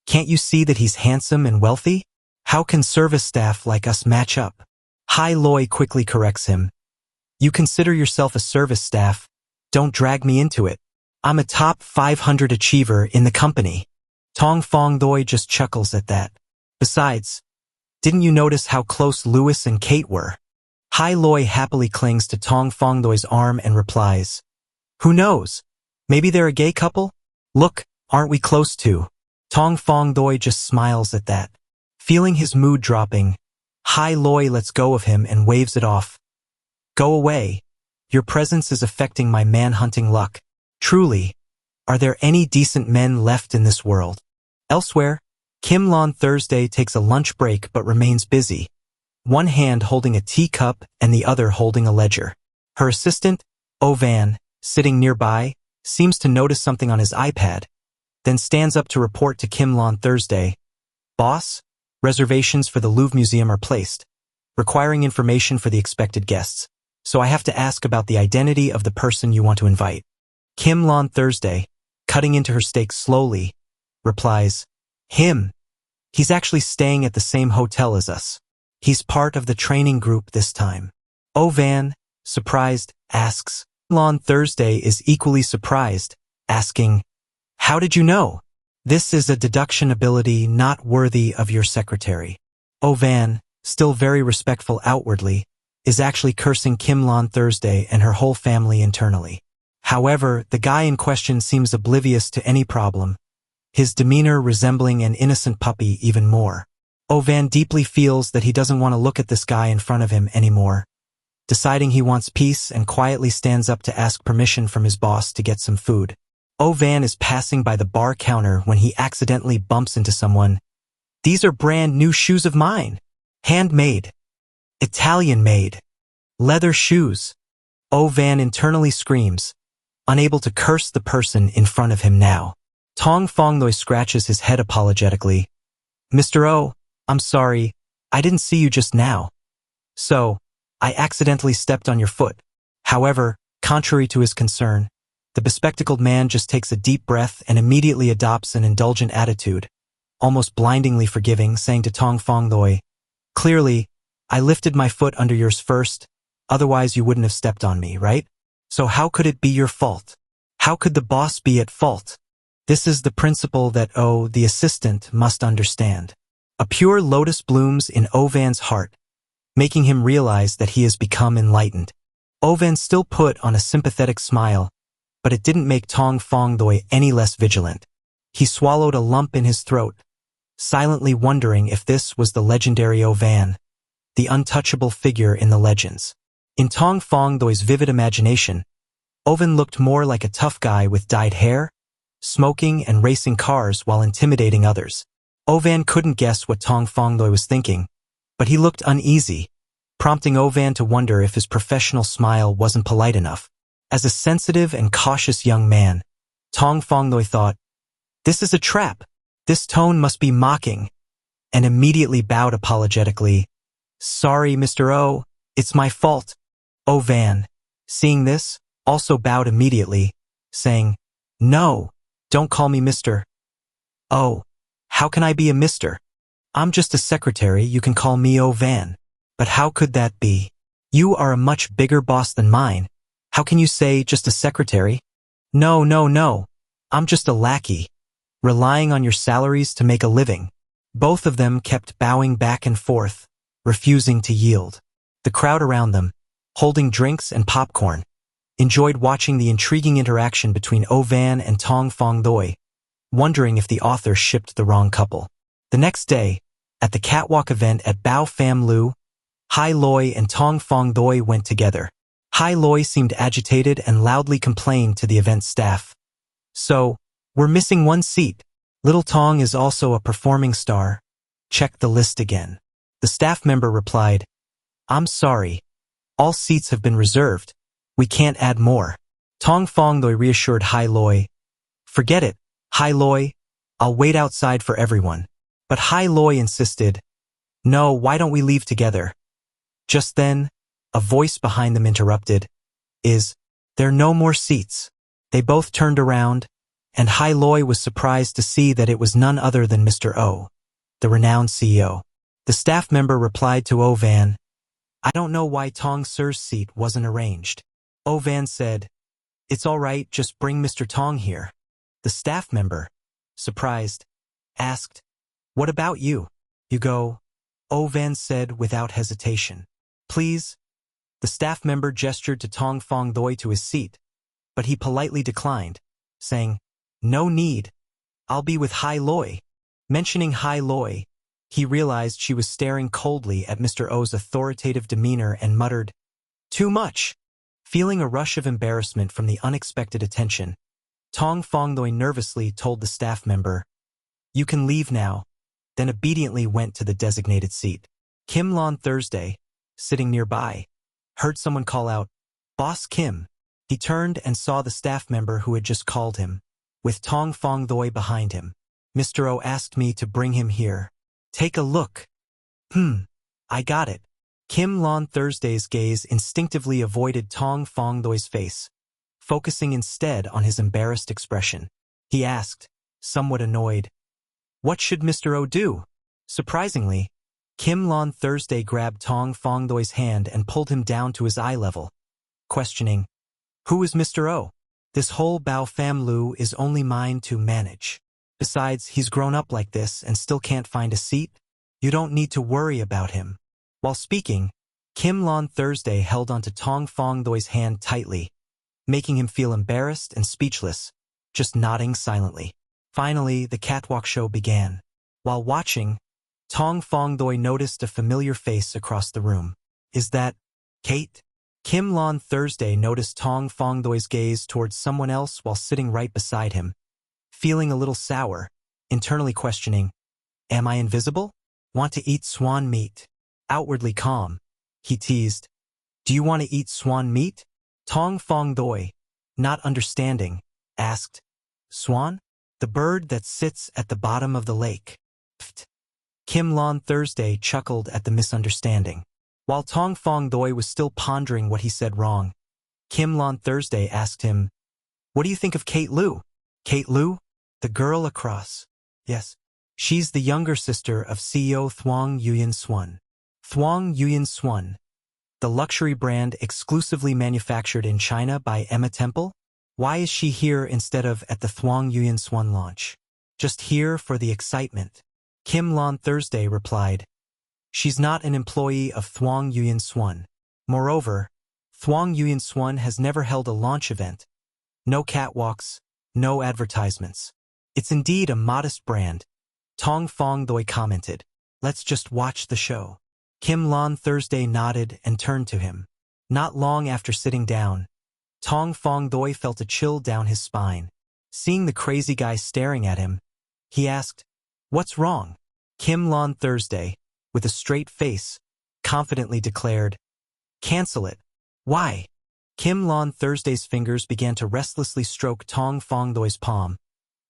"Can't you see that he's handsome and wealthy? How can service staff like us match up?" Hai Loi quickly corrects him. "You consider yourself a service staff. Don't drag me into it. I'm a top 500 achiever in the company." Tong Fong Loi just chuckles at that. Besides, didn't you notice how close Lewis and Kate were? Hai Loi happily clings to Tong Fong Loi's arm and replies, "Who knows? Maybe they're a gay couple? Look, aren't we close to?" Tong Fong Loi just smiles at that. Feeling his mood dropping, Hai Loi lets go of him and waves it off. "Go away. Your presence is affecting my man-hunting luck. Truly, are there any decent men left in this world?" Elsewhere, Kim Lon Thursday takes a lunch break but remains busy, one hand holding a teacup and the other holding a ledger. Her assistant, Oh Van, sitting nearby, seems to notice something on his iPad, then stands up to report to Kim Lon Thursday, "Boss, reservations for the Louvre Museum are placed, requiring information for the expected guests, so I have to ask about the identity of the person you want to invite." Kim Lon Thursday, cutting into her steak slowly, replies, "Him. He's actually staying at the same hotel as us. He's part of the training group this time." Oh Van, surprised, asks, On Thursday is equally surprised, asking, "How did you know? This is a deduction ability not worthy of your secretary." Van, still very respectful outwardly, is actually cursing Kim on Thursday and her whole family internally. However, the guy in question seems oblivious to any problem, his demeanor resembling an innocent puppy even more. Van deeply feels that he doesn't want to look at this guy in front of him anymore, deciding he wants peace and quietly stands up to ask permission from his boss to get some food. Van is passing by the bar counter when he accidentally bumps into someone. "These are brand new shoes of mine. Handmade. Italian-made. Leather shoes." Van internally screams, unable to curse the person in front of him now. Tong Fongdoi scratches his head apologetically. "Mr. O, I'm sorry, I didn't see you just now. So, I accidentally stepped on your foot." However, contrary to his concern, the bespectacled man just takes a deep breath and immediately adopts an indulgent attitude, almost blindingly forgiving, saying to Tong Fongdoi, "Clearly, I lifted my foot under yours first, otherwise you wouldn't have stepped on me, right? So how could it be your fault? How could the boss be at fault? This is the principle that the assistant must understand." A pure lotus blooms in Van's heart, making him realize that he has become enlightened. Van still put on a sympathetic smile, but it didn't make Tong Fongdoi any less vigilant. He swallowed a lump in his throat, silently wondering if this was the legendary Van, the untouchable figure in the legends. In Tong Fongdoi's vivid imagination, Van looked more like a tough guy with dyed hair, smoking and racing cars while intimidating others. Van couldn't guess what Tong Fongdoi was thinking, but he looked uneasy, prompting Van to wonder if his professional smile wasn't polite enough. As a sensitive and cautious young man, Tong Fongdoi thought, "This is a trap. This tone must be mocking," and immediately bowed apologetically. "Sorry, Mr. O, it's my fault." Van, seeing this, also bowed immediately, saying, "No, don't call me Mr. O. How can I be a mister? I'm just a secretary, you can call me Van." "But how could that be? You are a much bigger boss than mine. How can you say just a secretary?" No, I'm just a lackey, relying on your salaries to make a living." Both of them kept bowing back and forth, refusing to yield. The crowd around them, holding drinks and popcorn, enjoyed watching the intriguing interaction between Van and Tong Fongdoi, wondering if the author shipped the wrong couple. The next day, at the catwalk event at Bao Pham Lu, Hai Loi and Tong Fongdoi went together. Hai Loi seemed agitated and loudly complained to the event staff. "So, we're missing one seat. Little Tong is also a performing star. Check the list again." The staff member replied, "I'm sorry. All seats have been reserved. We can't add more." Tong Fongdoi reassured Hai Loi, "Forget it, Hai Loi. I'll wait outside for everyone." But Hai Loi insisted, "No, why don't we leave together?" Just then, a voice behind them interrupted, "There no more seats?" They both turned around, and Hai Loi was surprised to see that it was none other than Mr. O, the renowned CEO. The staff member replied to Van, "I don't know why Tong Sir's seat wasn't arranged." Van said, "It's all right, just bring Mr. Tong here." The staff member, surprised, asked, "What about you?" "You go," Van said without hesitation. "Please?" The staff member gestured to Tong Fongdoi to his seat, but he politely declined, saying, "No need. I'll be with Hai Loi." Mentioning Hai Loi, he realized she was staring coldly at Mr. O's authoritative demeanor and muttered, "Too much." Feeling a rush of embarrassment from the unexpected attention, Tong Fongdoi nervously told the staff member, "You can leave now," then obediently went to the designated seat. Kim Lon Thursday, sitting nearby, heard someone call out, "Boss Kim." He turned and saw the staff member who had just called him, with Tong Fongdoi behind him. "Mr. O asked me to bring him here. Take a look." I got it." Kim Lon Thursday's gaze instinctively avoided Tong Fongdoi's face, focusing instead on his embarrassed expression. He asked, somewhat annoyed, "What should Mr. O do?" Surprisingly, Kim Lon Thursday grabbed Tong Fongdoi's hand and pulled him down to his eye level, questioning, Who is Mr. O? This whole Bao Fam Lu is only mine to manage. Besides, he's grown up like this and still can't find a seat. You don't need to worry about him. While speaking, Kim Lon Thursday held onto Tong Fong Doi's hand tightly, making him feel embarrassed and speechless, just nodding silently. Finally, the catwalk show began. While watching, Tong Fong Doi noticed a familiar face across the room. Is that Kate? Kim Lon Thursday noticed Tong Fong Doi's gaze towards someone else while sitting right beside him, feeling a little sour, internally questioning, am I invisible? Want to eat swan meat? Outwardly calm, he teased, do you want to eat swan meat? Tong Fong Doi, not understanding, asked, swan? The bird that sits at the bottom of the lake. Pfft. Kim Lon Thursday chuckled at the misunderstanding. While Tong Fong Doi was still pondering what he said wrong, Kim Lon Thursday asked him, what do you think of Kate Lu? Kate Lu? The girl across. Yes. She's the younger sister of CEO Thuong Nguyen Xuan. Thuong Nguyen Xuan, the luxury brand exclusively manufactured in China by Emma Temple? Why is she here instead of at the Thuong Nguyen Xuan launch? Just here for the excitement. Kim Lon Thursday replied, she's not an employee of Thuong Nguyen Xuan. Moreover, Thuong Nguyen Xuan has never held a launch event. No catwalks, no advertisements. It's indeed a modest brand. Tong Fong Doi commented, let's just watch the show. Kim Lon Thursday nodded and turned to him. Not long after sitting down, Tong Fong Doi felt a chill down his spine. Seeing the crazy guy staring at him, he asked, what's wrong? Kim Lon Thursday, with a straight face, confidently declared, cancel it. Why? Kim Lon Thursday's fingers began to restlessly stroke Tong Fong Doi's palm,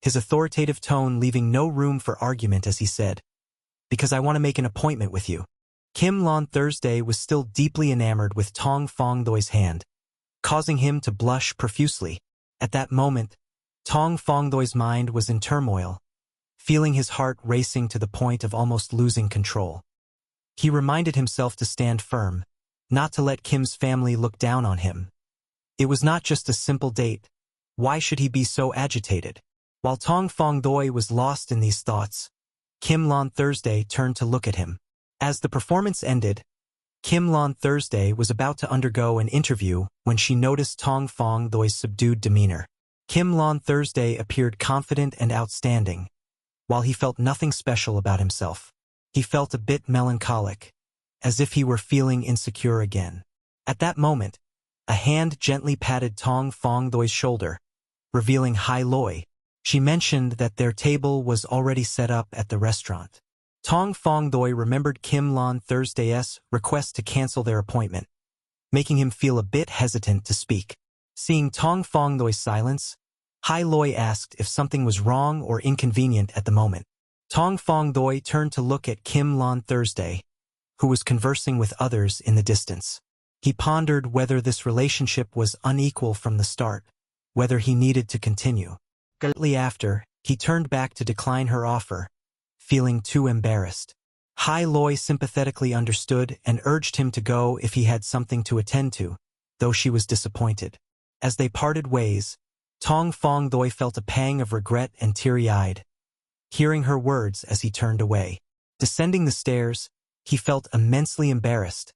his authoritative tone leaving no room for argument as he said, because I want to make an appointment with you. Kim Lon Thursday was still deeply enamored with Tong Fong Doi's hand, causing him to blush profusely. At that moment, Tong Fong Doi's mind was in turmoil, feeling his heart racing to the point of almost losing control. He reminded himself to stand firm, not to let Kim's family look down on him. It was not just a simple date. Why should he be so agitated? While Tong Fong Doi was lost in these thoughts, Kim Lon Thursday turned to look at him. As the performance ended, Kim Lon Thursday was about to undergo an interview when she noticed Tong Fong Doi's subdued demeanor. Kim Lon Thursday appeared confident and outstanding, while he felt nothing special about himself. He felt a bit melancholic, as if he were feeling insecure again. At that moment, a hand gently patted Tong Fong Doi's shoulder, revealing Hai Loi. She mentioned that their table was already set up at the restaurant. Tong Fong Doi remembered Kim Lon Thursday's request to cancel their appointment, making him feel a bit hesitant to speak. Seeing Tong Fong Doi's silence, Hai Loi asked if something was wrong or inconvenient at the moment. Tong Fong Doi turned to look at Kim Lon Thursday, who was conversing with others in the distance. He pondered whether this relationship was unequal from the start, whether he needed to continue. Shortly after, he turned back to decline her offer, feeling too embarrassed. Hai Loi sympathetically understood and urged him to go if he had something to attend to, though she was disappointed. As they parted ways, Tong Fong Doi felt a pang of regret and teary-eyed, hearing her words as he turned away. Descending the stairs, he felt immensely embarrassed,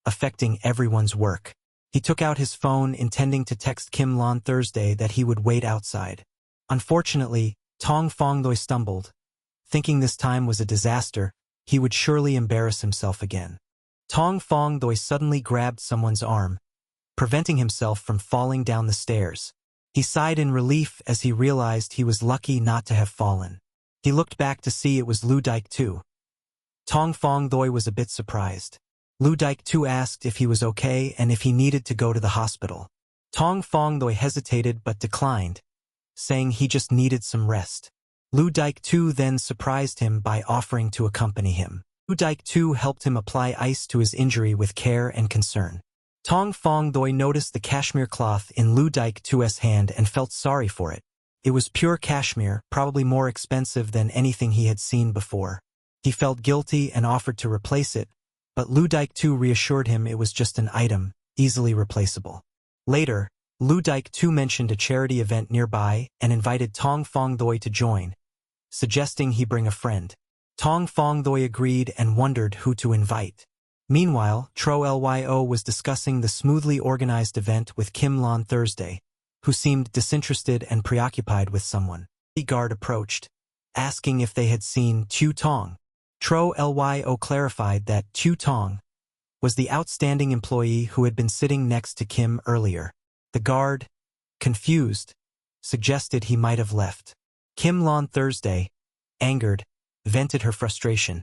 affecting everyone's work. He took out his phone intending to text Kim Lon Thursday that he would wait outside. Unfortunately, Tong Fong Doi stumbled. Thinking this time was a disaster, he would surely embarrass himself again. Tong Fong Doi suddenly grabbed someone's arm, preventing himself from falling down the stairs. He sighed in relief as he realized he was lucky not to have fallen. He looked back to see it was Lu Dike too. Tong Fong Doi was a bit surprised. Lu Dike too asked if he was okay and if he needed to go to the hospital. Tong Fong Doi hesitated but declined, saying he just needed some rest. Lu Dike too then surprised him by offering to accompany him. Lu Dike too helped him apply ice to his injury with care and concern. Tong Fong Doi noticed the cashmere cloth in Lu Dike too's hand and felt sorry for it. It was pure cashmere, probably more expensive than anything he had seen before. He felt guilty and offered to replace it, but Lu Dike too reassured him it was just an item, easily replaceable. Later, Lu Dike too mentioned a charity event nearby and invited Tong Fong Doi to join, suggesting he bring a friend. Tong Fong Doi agreed and wondered who to invite. Meanwhile, Tro Lyo was discussing the smoothly organized event with Kim Lon Thursday, who seemed disinterested and preoccupied with someone. The guard approached, asking if they had seen Tu Tong. Tro Lyo clarified that Tu Tong was the outstanding employee who had been sitting next to Kim earlier. The guard, confused, suggested he might have left. Kim Lon Thursday, angered, vented her frustration,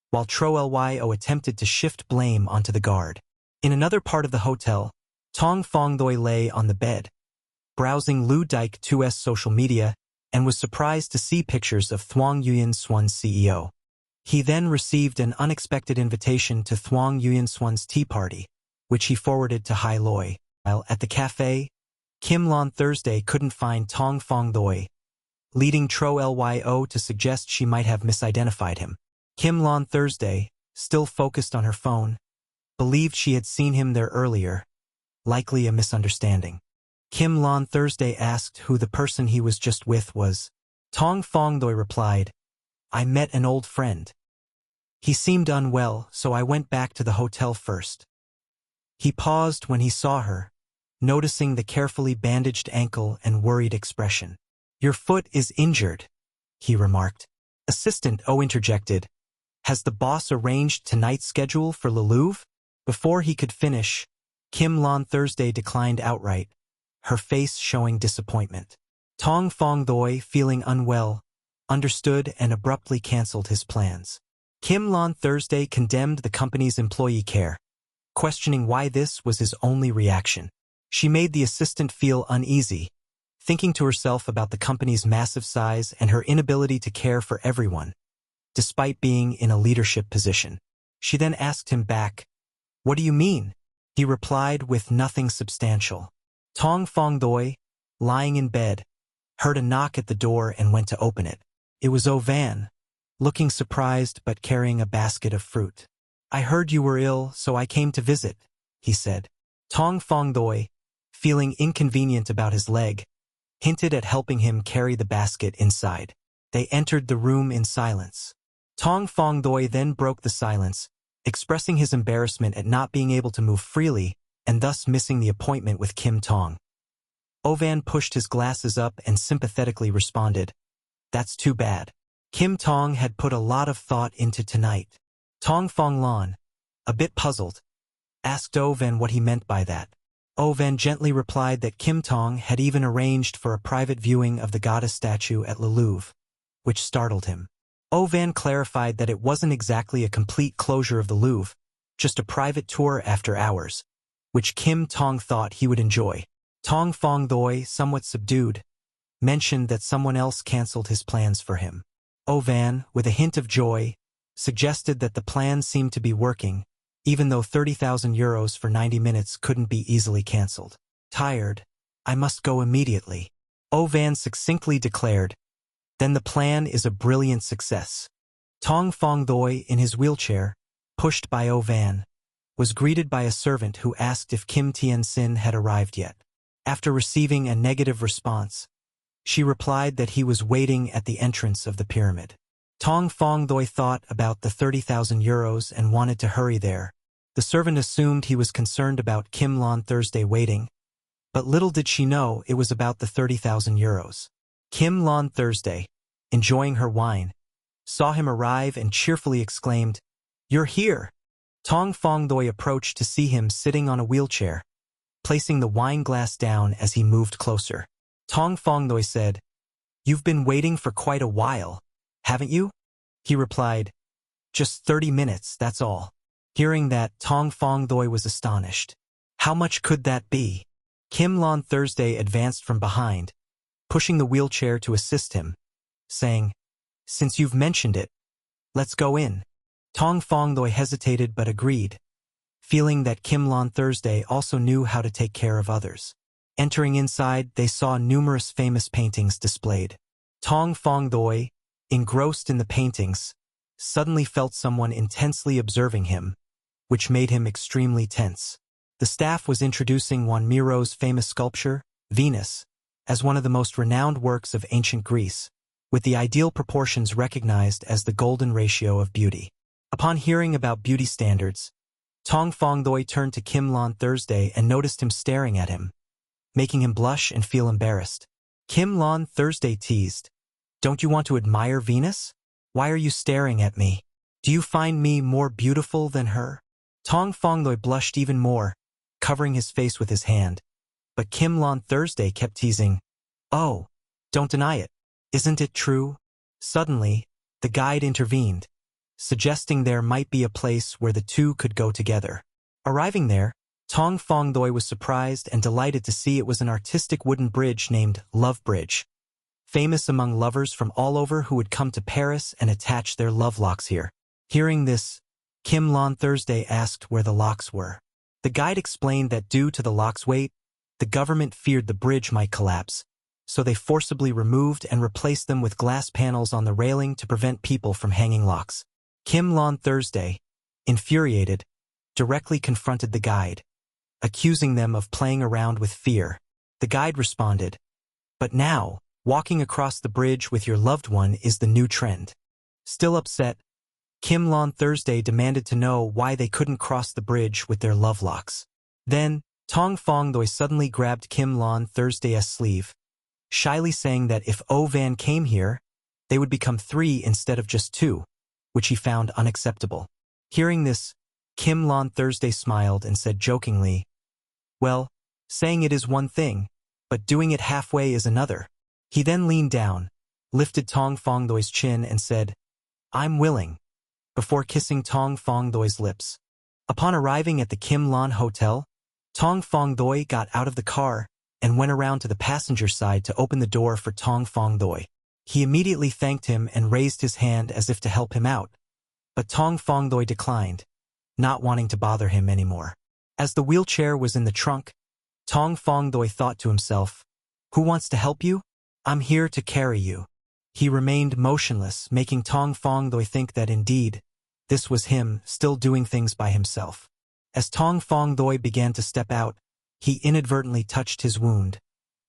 while Tro Lyo attempted to shift blame onto the guard. In another part of the hotel, Tong Fong Doi lay on the bed, browsing Lu Dike 2's social media, and was surprised to see pictures of Thuong Yuan Swan's CEO. He then received an unexpected invitation to Thuong Yuan Swan's tea party, which he forwarded to Hai Loi. While at the cafe, Kim Lon Thursday couldn't find Tong Fong Doi, leading Tro Lyo to suggest she might have misidentified him. Kim Lon Thursday, still focused on her phone, believed she had seen him there earlier, likely a misunderstanding. Kim Lon Thursday asked who the person he was just with was. Tong Fong Doi replied, "I met an old friend. He seemed unwell, so I went back to the hotel first." He paused when he saw her, noticing the carefully bandaged ankle and worried expression. "Your foot is injured," he remarked. Assistant O interjected, "Has the boss arranged tonight's schedule for liucong?" Before he could finish, Kim Lon Thursday declined outright, her face showing disappointment. Tong Fong Doi, feeling unwell, understood and abruptly canceled his plans. Kim Lon Thursday condemned the company's employee care, questioning why this was his only reaction. She made the assistant feel uneasy, thinking to herself about the company's massive size and her inability to care for everyone, despite being in a leadership position. She then asked him back, "What do you mean?" He replied with nothing substantial. Tong Fong Doi, lying in bed, heard a knock at the door and went to open it. It was O Van, looking surprised but carrying a basket of fruit. "I heard you were ill, so I came to visit," he said. Tong Fong Doi, feeling inconvenient about his leg, hinted at helping him carry the basket inside. They entered the room in silence. Tong Fong Doi then broke the silence, expressing his embarrassment at not being able to move freely and thus missing the appointment with Kim Tong. Ovan pushed his glasses up and sympathetically responded, "That's too bad." Kim Tong had put a lot of thought into tonight. Tong Fong Lon, a bit puzzled, asked Ovan what he meant by that. Ovan gently replied that Kim Tong had even arranged for a private viewing of the goddess statue at Louvre, which startled him. Ovan clarified that it wasn't exactly a complete closure of the Louvre, just a private tour after hours, which Kim Tong thought he would enjoy. Tong Fong Doi, somewhat subdued, mentioned that someone else canceled his plans for him. Ovan, with a hint of joy, suggested that the plan seemed to be working, even though 30,000 euros for 90 minutes couldn't be easily cancelled. "Tired, I must go immediately," Ovan succinctly declared. "Then the plan is a brilliant success." Tong Fong Doi, in his wheelchair, pushed by Ovan, was greeted by a servant who asked if Kim Tien-sin had arrived yet. After receiving a negative response, she replied that he was waiting at the entrance of the pyramid. Tong Fong Doi thought about the 30,000 euros and wanted to hurry there. The servant assumed he was concerned about Kim Lon Thursday waiting, but little did she know it was about the 30,000 euros. Kim Lon Thursday, enjoying her wine, saw him arrive and cheerfully exclaimed, "You're here!" Tong Fong Doi approached to see him sitting on a wheelchair, placing the wine glass down as he moved closer. Tong Fong Doi said, "You've been waiting for quite a while, haven't you?" He replied, "Just 30 minutes, that's all." Hearing that, Tong Fong Doi was astonished. How much could that be? Kim Lon Thursday advanced from behind, pushing the wheelchair to assist him, saying, "Since you've mentioned it, let's go in." Tong Fong Doi hesitated but agreed, feeling that Kim Lon Thursday also knew how to take care of others. Entering inside, they saw numerous famous paintings displayed. Tong Fong Doi, engrossed in the paintings, suddenly felt someone intensely observing him, which made him extremely tense. The staff was introducing Juan Miro's famous sculpture, Venus, as one of the most renowned works of ancient Greece, with the ideal proportions recognized as the golden ratio of beauty. Upon hearing about beauty standards, Tong Fongdoi turned to Kim Lon Thursday and noticed him staring at him, making him blush and feel embarrassed. Kim Lon Thursday teased, "Don't you want to admire Venus? Why are you staring at me? Do you find me more beautiful than her?" Tong Fongdoi blushed even more, covering his face with his hand. But Kim Lon Thursday kept teasing, "Oh, don't deny it. Isn't it true?" Suddenly, the guide intervened, suggesting there might be a place where the two could go together. Arriving there, Tong Fongdoi was surprised and delighted to see it was an artistic wooden bridge named Love Bridge, famous among lovers from all over who would come to Paris and attach their love locks here. Hearing this, Kim Lon Thursday asked where the locks were. The guide explained that due to the lock's weight, the government feared the bridge might collapse, so they forcibly removed and replaced them with glass panels on the railing to prevent people from hanging locks. Kim Lon Thursday, infuriated, directly confronted the guide, accusing them of playing around with fear. The guide responded, "But now, walking across the bridge with your loved one is the new trend." Still upset, Kim Lon Thursday demanded to know why they couldn't cross the bridge with their love locks. Then, Tong Fongdoi suddenly grabbed Kim Lon Thursday's sleeve, shyly saying that if O Van came here, they would become 3 instead of just 2, which he found unacceptable. Hearing this, Kim Lon Thursday smiled and said jokingly, "Well, saying it is one thing, but doing it halfway is another." He then leaned down, lifted Tong Fongdoi's chin and said, "I'm willing," before kissing Tong Fongdoi's lips. Upon arriving at the Kim Lon Hotel, Tong Fongdoi got out of the car and went around to the passenger side to open the door for Tong Fongdoi. He immediately thanked him and raised his hand as if to help him out, but Tong Fongdoi declined, not wanting to bother him anymore. As the wheelchair was in the trunk, Tong Fongdoi thought to himself, "Who wants to help you? I'm here to carry you." He remained motionless, making Tong Fongdoi think that indeed, this was him still doing things by himself. As Tong Fongdoi began to step out, he inadvertently touched his wound,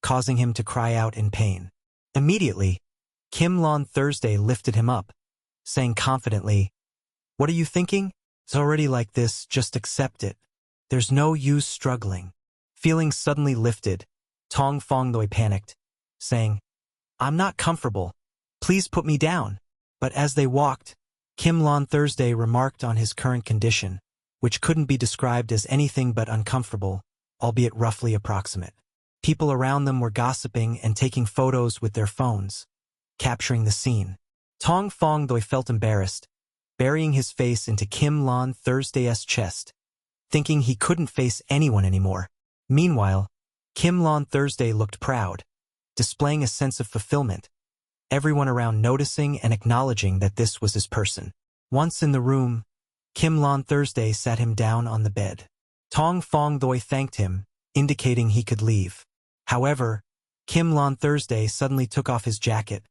causing him to cry out in pain. Immediately, Kim Lon Thursday lifted him up, saying confidently, "What are you thinking? It's already like this, just accept it. There's no use struggling." Feeling suddenly lifted, Tong Fongdoi panicked, saying, "I'm not comfortable. Please put me down." But as they walked, Kim Lon Thursday remarked on his current condition, which couldn't be described as anything but uncomfortable, albeit roughly approximate. People around them were gossiping and taking photos with their phones, capturing the scene. Tong Fongdoi felt embarrassed, burying his face into Kim Lon Thursday's chest, thinking he couldn't face anyone anymore. Meanwhile, Kim Lon Thursday looked proud, displaying a sense of fulfillment, everyone around noticing and acknowledging that this was his person. Once in the room, Kim Lon Thursday sat him down on the bed. Tong Fongdoi thanked him, indicating he could leave. However, Kim Lon Thursday suddenly took off his jacket,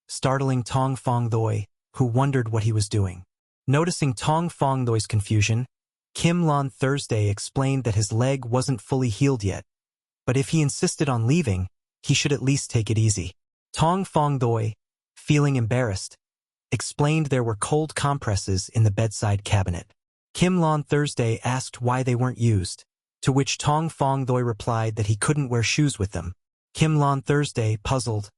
startling Tong Fongdoi, who wondered what he was doing. Noticing Tong Fongdoi's confusion, Kim Lon Thursday explained that his leg wasn't fully healed yet, but if he insisted on leaving, he should at least take it easy. Tong Fongdoi, feeling embarrassed, explained there were cold compresses in the bedside cabinet. Kim Lon Thursday asked why they weren't used, to which Tong Fongdoi replied that he couldn't wear shoes with them. Kim Lon Thursday, puzzled,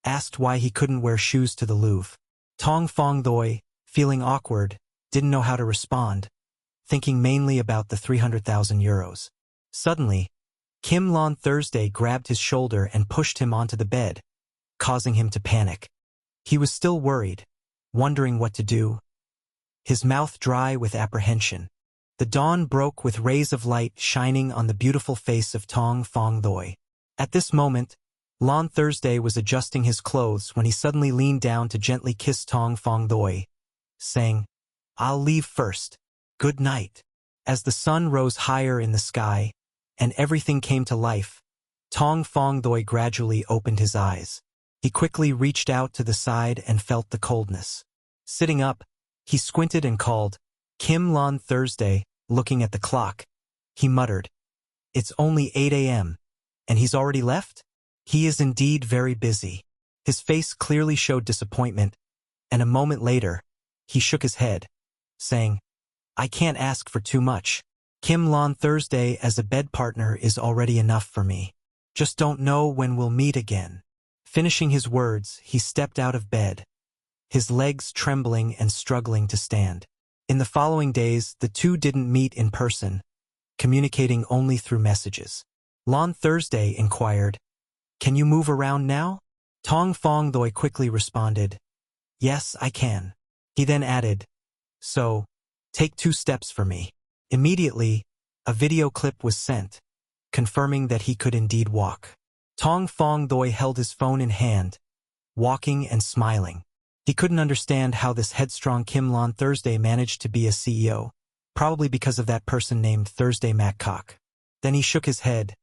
asked why he couldn't wear shoes to the Louvre. Tong Fongdoi, feeling awkward, didn't know how to respond, thinking mainly about the 300,000 euros. Suddenly, Kim Lon Thursday grabbed his shoulder and pushed him onto the bed, causing him to panic. He was still worried, wondering what to do, his mouth dry with apprehension. The dawn broke with rays of light shining on the beautiful face of Tong Fongdoi. At this moment, Lon Thursday was adjusting his clothes when he suddenly leaned down to gently kiss Tong Fongdoi, saying, "I'll leave first. Good night." As the sun rose higher in the sky, and everything came to life, Tong Fongdoi gradually opened his eyes. He quickly reached out to the side and felt the coldness. Sitting up, he squinted and called, "Kim Lon Thursday," looking at the clock. He muttered, It's only 8 a.m. and he's already left? He is indeed very busy. His face clearly showed disappointment, and a moment later, he shook his head, saying, I can't ask for too much. Kim Lon Thursday as a bed partner is already enough for me. Just don't know when we'll meet again. Finishing his words, he stepped out of bed, his legs trembling and struggling to stand. In the following days, the two didn't meet in person, communicating only through messages. Lon Thursday inquired, Can you move around now? Tong Fong Doi quickly responded, Yes, I can. He then added, So, take 2 steps for me. Immediately, a video clip was sent, confirming that he could indeed walk. Tong Fong Doi held his phone in hand, walking and smiling. He couldn't understand how this headstrong Kim Lon Thursday managed to be a CEO, probably because of that person named Thursday MacCock. Then he shook his head.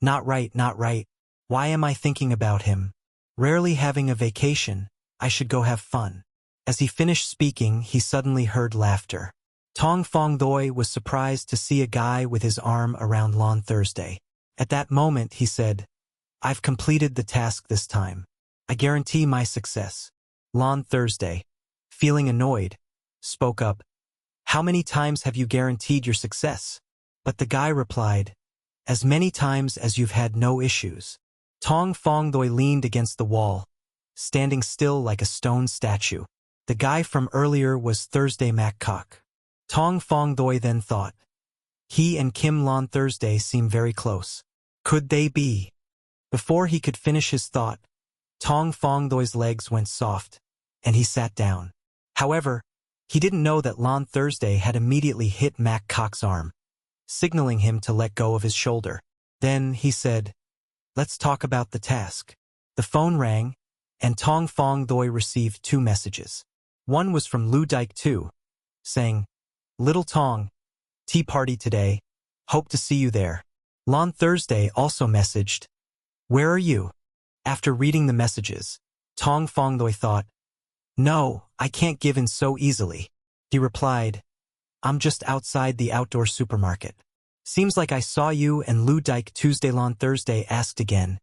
Not right, not right. Why am I thinking about him? Rarely having a vacation, I should go have fun. As he finished speaking, he suddenly heard laughter. Tong Fong Doi was surprised to see a guy with his arm around Lon Thursday. At that moment, he said, I've completed the task this time. I guarantee my success. Lon Thursday, feeling annoyed, spoke up, How many times have you guaranteed your success? But the guy replied, As many times as you've had no issues. Tong Fong Doi leaned against the wall, standing still like a stone statue. The guy from earlier was Thursday MacCock. Tong Fong Doi then thought, he and Kim Lon Thursday seem very close. Could they be? Before he could finish his thought, Tong Fong Doi's legs went soft, and he sat down. However, he didn't know that Lon Thursday had immediately hit MacCock's arm, signaling him to let go of his shoulder. Then he said, Let's talk about the task. The phone rang, and Tong Fong Doi received 2 messages. One was from Lu Dike 2, saying, Little Tong, tea party today, hope to see you there. Lon Thursday also messaged, Where are you? After reading the messages, Tong Fong Doi thought, No, I can't give in so easily. He replied, I'm just outside the outdoor supermarket. Seems like I saw you and Lu Dike Tuesday. Lon Thursday asked again,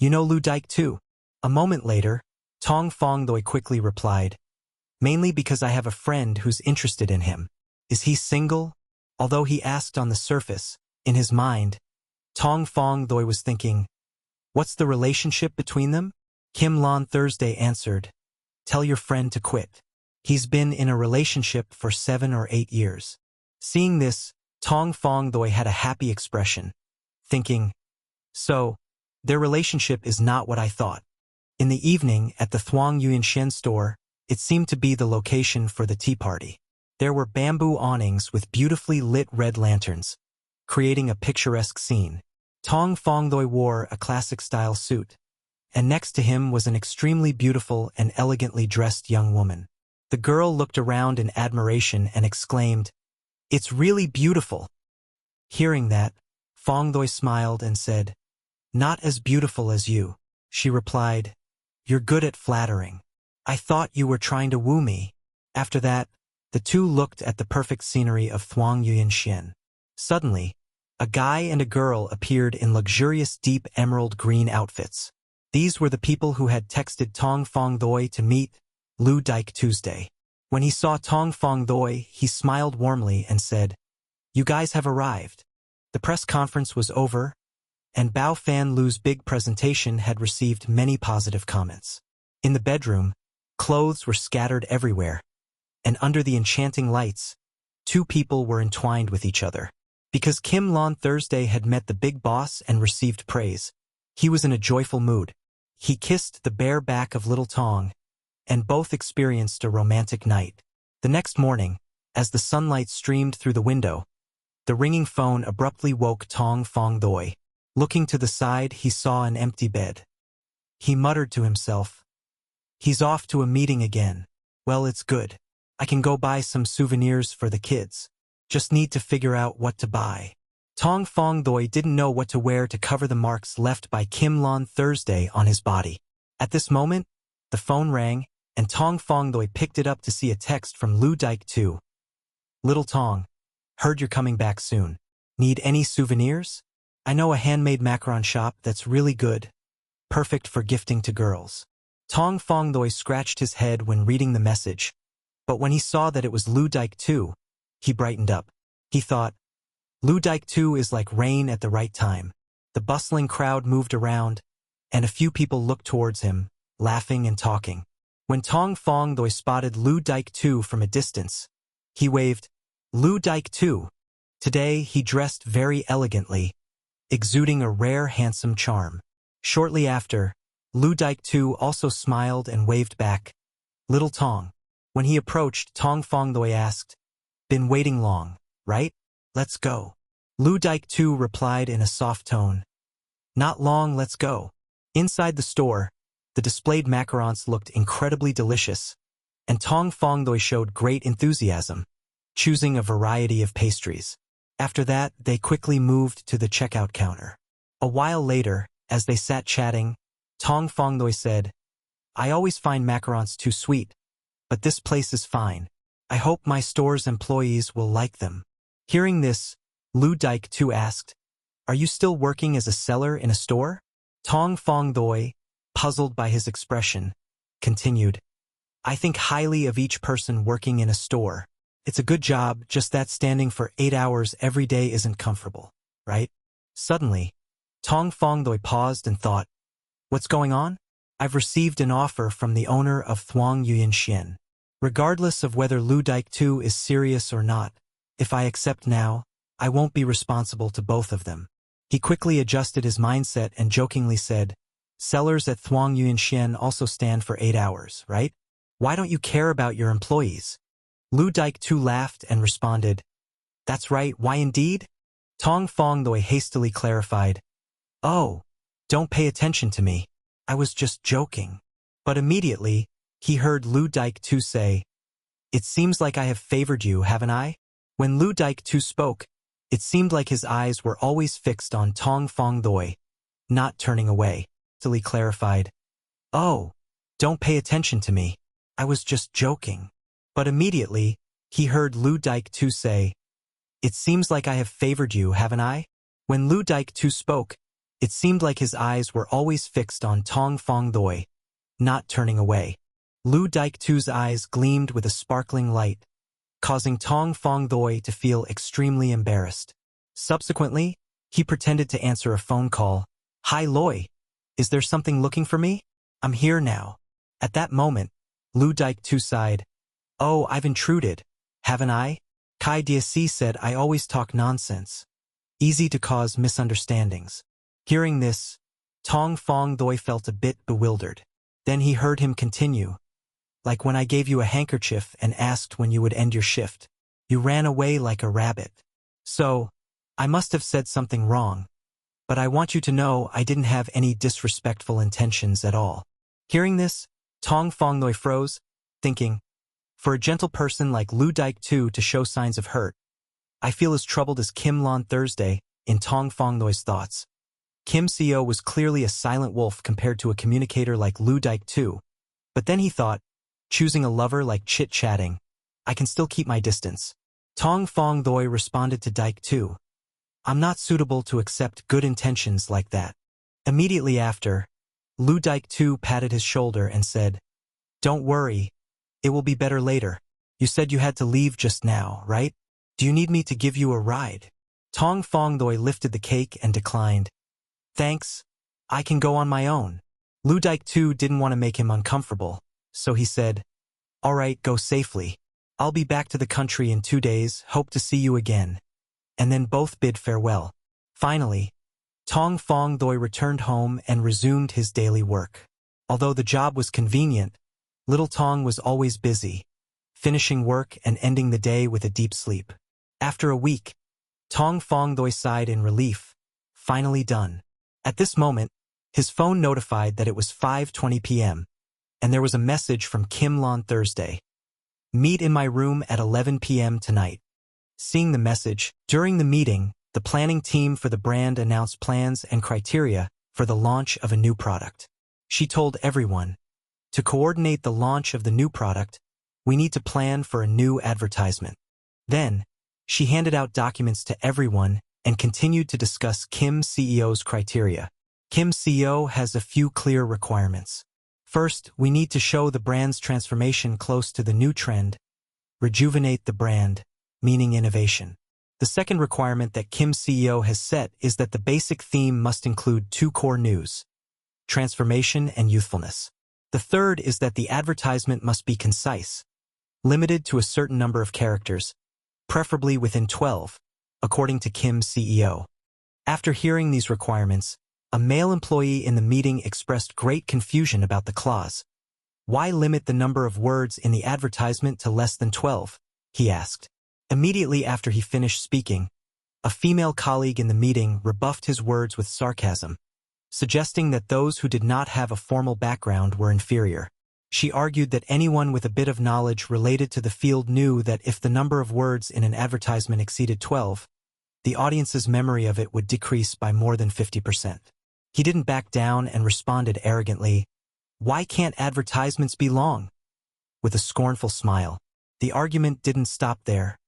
You know Lu Dike too? A moment later, Tong Fong Doi quickly replied, Mainly because I have a friend who's interested in him. Is he single? Although he asked on the surface, in his mind, Tong Fong Doi was thinking, What's the relationship between them? Kim Lon Thursday answered, Tell your friend to quit. He's been in a relationship for 7 or 8 years. Seeing this, Tong Fong Doi had a happy expression, thinking, So, their relationship is not what I thought. In the evening at the Thuong Nguyen Shen store, it seemed to be the location for the tea party. There were bamboo awnings with beautifully lit red lanterns, creating a picturesque scene. Tong Fong Doi wore a classic-style suit, and next to him was an extremely beautiful and elegantly dressed young woman. The girl looked around in admiration and exclaimed, It's really beautiful. Hearing that, Fong Doi smiled and said, Not as beautiful as you. She replied, You're good at flattering. I thought you were trying to woo me. After that, the two looked at the perfect scenery of Thuong Nguyen Shen. Suddenly, a guy and a girl appeared in luxurious deep emerald green outfits. These were the people who had texted Tong Fong Doi to meet Lu Dike Tuesday. When he saw Tong Fong Doi, he smiled warmly and said, You guys have arrived. The press conference was over, and Bao Fan Lu's big presentation had received many positive comments. In the bedroom, clothes were scattered everywhere, and under the enchanting lights, 2 people were entwined with each other. Because Kim Lon Thursday had met the big boss and received praise, he was in a joyful mood. He kissed the bare back of little Tong, and both experienced a romantic night. The next morning, as the sunlight streamed through the window, the ringing phone abruptly woke Tong Fong Doi. Looking to the side, he saw an empty bed. He muttered to himself, He's off to a meeting again. Well, it's good. I can go buy some souvenirs for the kids. Just need to figure out what to buy. Tong Fong Doi didn't know what to wear to cover the marks left by Kim Lon Thursday on his body. At this moment, the phone rang, and Tong Fong Doi picked it up to see a text from Lu Dike 2. Little Tong, heard you're coming back soon. Need any souvenirs? I know a handmade macaron shop that's really good. Perfect for gifting to girls. Tong Fongdoi scratched his head when reading the message, but when he saw that it was Lu Dike 2, he brightened up. He thought, Lu Dike 2 is like rain at the right time. The bustling crowd moved around, and a few people looked towards him, laughing and talking. When Tong Fongdoi spotted Lu Dike 2 from a distance, he waved, Lu Dike 2. Today he dressed very elegantly, exuding a rare handsome charm. Shortly after, Lu Dike 2 also smiled and waved back, Little Tong. When he approached, Tong Fongdoi asked, Been waiting long, right? Let's go. Lu Dike 2 replied in a soft tone, Not long, let's go. Inside the store, the displayed macarons looked incredibly delicious, and Tong Fongdoi showed great enthusiasm, choosing a variety of pastries. After that, they quickly moved to the checkout counter. A while later, as they sat chatting, Tong Fongdoi said, I always find macarons too sweet, but this place is fine. I hope my store's employees will like them. Hearing this, Lu Dike 2 asked, Are you still working as a seller in a store? Tong Fongdoi, puzzled by his expression, continued, I think highly of each person working in a store. It's a good job, just that standing for 8 hours every day isn't comfortable, right? Suddenly, Tong Fongdoi paused and thought, What's going on? I've received an offer from the owner of Thuong Yuan Xian. Regardless of whether Lu Dike 2 is serious or not, if I accept now, I won't be responsible to both of them. He quickly adjusted his mindset and jokingly said, Sellers at Thuong Yuan Xian also stand for 8 hours, right? Why don't you care about your employees? Lu Dike 2 laughed and responded, That's right, why indeed? Tong Fongdoi hastily clarified, Oh, don't pay attention to me. I was just joking. But immediately, he heard Lu Dike 2 say, It seems like I have favored you, haven't I? When Lu Dike 2 spoke, it seemed like his eyes were always fixed on Tong Fongdoi, not turning away. Till he clarified, Oh, don't pay attention to me. I was just joking. But immediately, he heard Lu Dike 2 say, It seems like I have favored you, haven't I? When Lu Dike 2 spoke, it seemed like his eyes were always fixed on Tong Fongdoi, not turning away. Lu Dike 2's eyes gleamed with a sparkling light, causing Tong Fongdoi to feel extremely embarrassed. Subsequently, he pretended to answer a phone call. Hi Loi, is there something looking for me? I'm here now. At that moment, Lu Dike 2 sighed. Oh, I've intruded, haven't I? Kai Diasi said I always talk nonsense. Easy to cause misunderstandings. Hearing this, Tong Fongdoi felt a bit bewildered. Then he heard him continue. Like when I gave you a handkerchief and asked when you would end your shift. You ran away like a rabbit. So, I must have said something wrong. But I want you to know I didn't have any disrespectful intentions at all. Hearing this, Tong Fongdoi froze, thinking, For a gentle person like Lu Dike 2 to show signs of hurt, I feel as troubled as Kim Lon Thursday, in Tong Fongdoi's thoughts. Kim Seo was clearly a silent wolf compared to a communicator like Lu Dike 2, but then he thought, choosing a lover like chit-chatting, I can still keep my distance. Tong Fongdoi responded to Dike 2, I'm not suitable to accept good intentions like that. Immediately after, Lu Dike 2 patted his shoulder and said, Don't worry, it will be better later. You said you had to leave just now, right? Do you need me to give you a ride? Tong Fongdoi lifted the cake and declined. Thanks, I can go on my own. Lu Dike 2 didn't want to make him uncomfortable, so he said, All right, go safely. I'll be back to the country in 2 days, hope to see you again. And then both bid farewell. Finally, Tong Fongdoi returned home and resumed his daily work. Although the job was convenient, little Tong was always busy, finishing work and ending the day with a deep sleep. After a week, Tong Fongdoi sighed in relief, finally done. At this moment, his phone notified that it was 5:20 p.m., and there was a message from Kim Lon Thursday. Meet in my room at 11 p.m. tonight. Seeing the message, during the meeting, the planning team for the brand announced plans and criteria for the launch of a new product. She told everyone, to coordinate the launch of the new product, we need to plan for a new advertisement. Then, she handed out documents to everyone and continued to discuss Kim CEO's criteria. Kim CEO has a few clear requirements. First, we need to show the brand's transformation close to the new trend, rejuvenate the brand, meaning innovation. The second requirement that Kim CEO has set is that the basic theme must include two core news: transformation and youthfulness. The third is that the advertisement must be concise, limited to a certain number of characters, preferably within 12, according to Kim CEO. After hearing these requirements, a male employee in the meeting expressed great confusion about the clause. Why limit the number of words in the advertisement to less than 12? He asked. Immediately after he finished speaking, a female colleague in the meeting rebuffed his words with sarcasm, suggesting that those who did not have a formal background were inferior. She argued that anyone with a bit of knowledge related to the field knew that if the number of words in an advertisement exceeded 12, the audience's memory of it would decrease by more than 50%. He didn't back down and responded arrogantly, "Why can't advertisements be long?" With a scornful smile. The argument didn't stop there.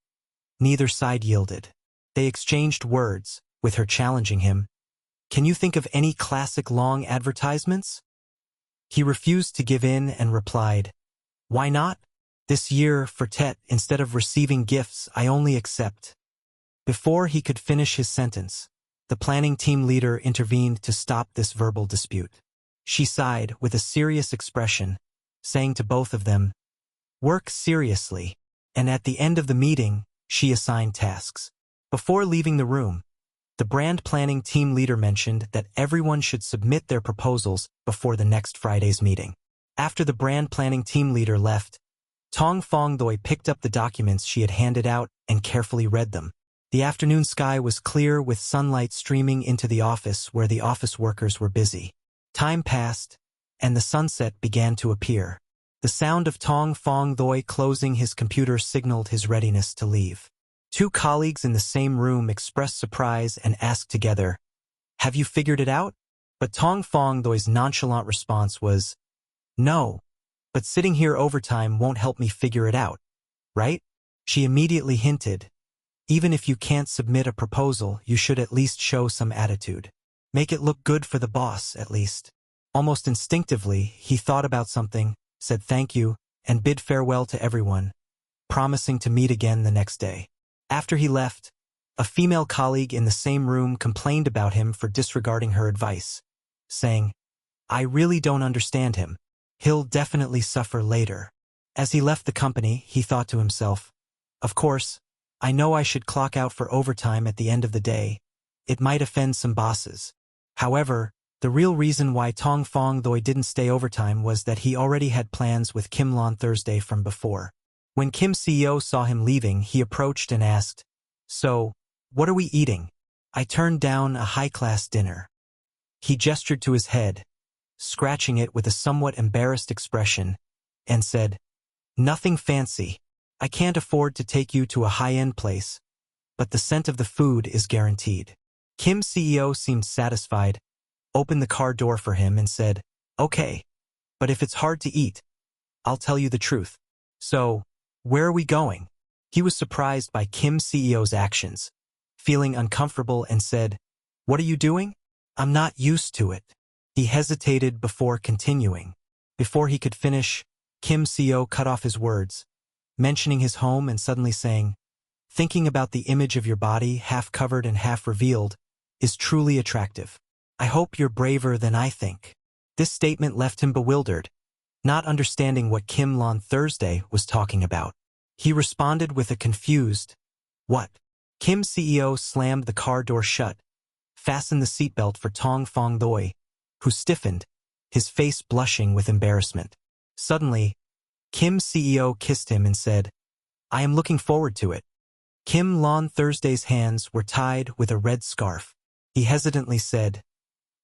Neither side yielded. They exchanged words, with her challenging him, "Can you think of any classic long advertisements?" He refused to give in and replied, "Why not? This year, for Tet, instead of receiving gifts, I only accept." Before he could finish his sentence, the planning team leader intervened to stop this verbal dispute. She sighed with a serious expression, saying to both of them, "Work seriously," and at the end of the meeting, she assigned tasks. Before leaving the room, the brand planning team leader mentioned that everyone should submit their proposals before the next Friday's meeting. After the brand planning team leader left, Tong Fongdoi picked up the documents she had handed out and carefully read them. The afternoon sky was clear with sunlight streaming into the office where the office workers were busy. Time passed, and the sunset began to appear. The sound of Tong Fongdoi closing his computer signaled his readiness to leave. Two colleagues in the same room expressed surprise and asked together, "Have you figured it out?" But Tong Fongdoi's nonchalant response was, "No, but sitting here overtime won't help me figure it out, right?" She immediately hinted, "Even if you can't submit a proposal, you should at least show some attitude. Make it look good for the boss, at least." Almost instinctively, he thought about something, said thank you, and bid farewell to everyone, promising to meet again the next day. After he left, a female colleague in the same room complained about him for disregarding her advice, saying, "I really don't understand him. He'll definitely suffer later." As he left the company, he thought to himself, "Of course, I know I should clock out for overtime at the end of the day. It might offend some bosses." However, the real reason why Tong Fongdoi didn't stay overtime was that he already had plans with Kim on Thursday from before. When Kim CEO saw him leaving, he approached and asked, "So, what are we eating?" "I turned down a high-class dinner." He gestured to his head, scratching it with a somewhat embarrassed expression, and said, "Nothing fancy. I can't afford to take you to a high-end place, but the scent of the food is guaranteed." Kim CEO seemed satisfied, opened the car door for him and said, "Okay, but if it's hard to eat, I'll tell you the truth. So, where are we going?" He was surprised by Kim CEO's actions, feeling uncomfortable and said, "What are you doing?" "I'm not used to it." He hesitated before continuing. Before he could finish, Kim CEO cut off his words, mentioning his home and suddenly saying, "Thinking about the image of your body, half covered and half revealed, is truly attractive. I hope you're braver than I think." This statement left him bewildered, not understanding what Kim on Thursday was talking about. He responded with a confused, "What?" Kim CEO slammed the car door shut, fastened the seatbelt for Tong Fongdoi, who stiffened, his face blushing with embarrassment. Suddenly, Kim CEO kissed him and said, "I am looking forward to it." Kim on Thursday's hands were tied with a red scarf. He hesitantly said,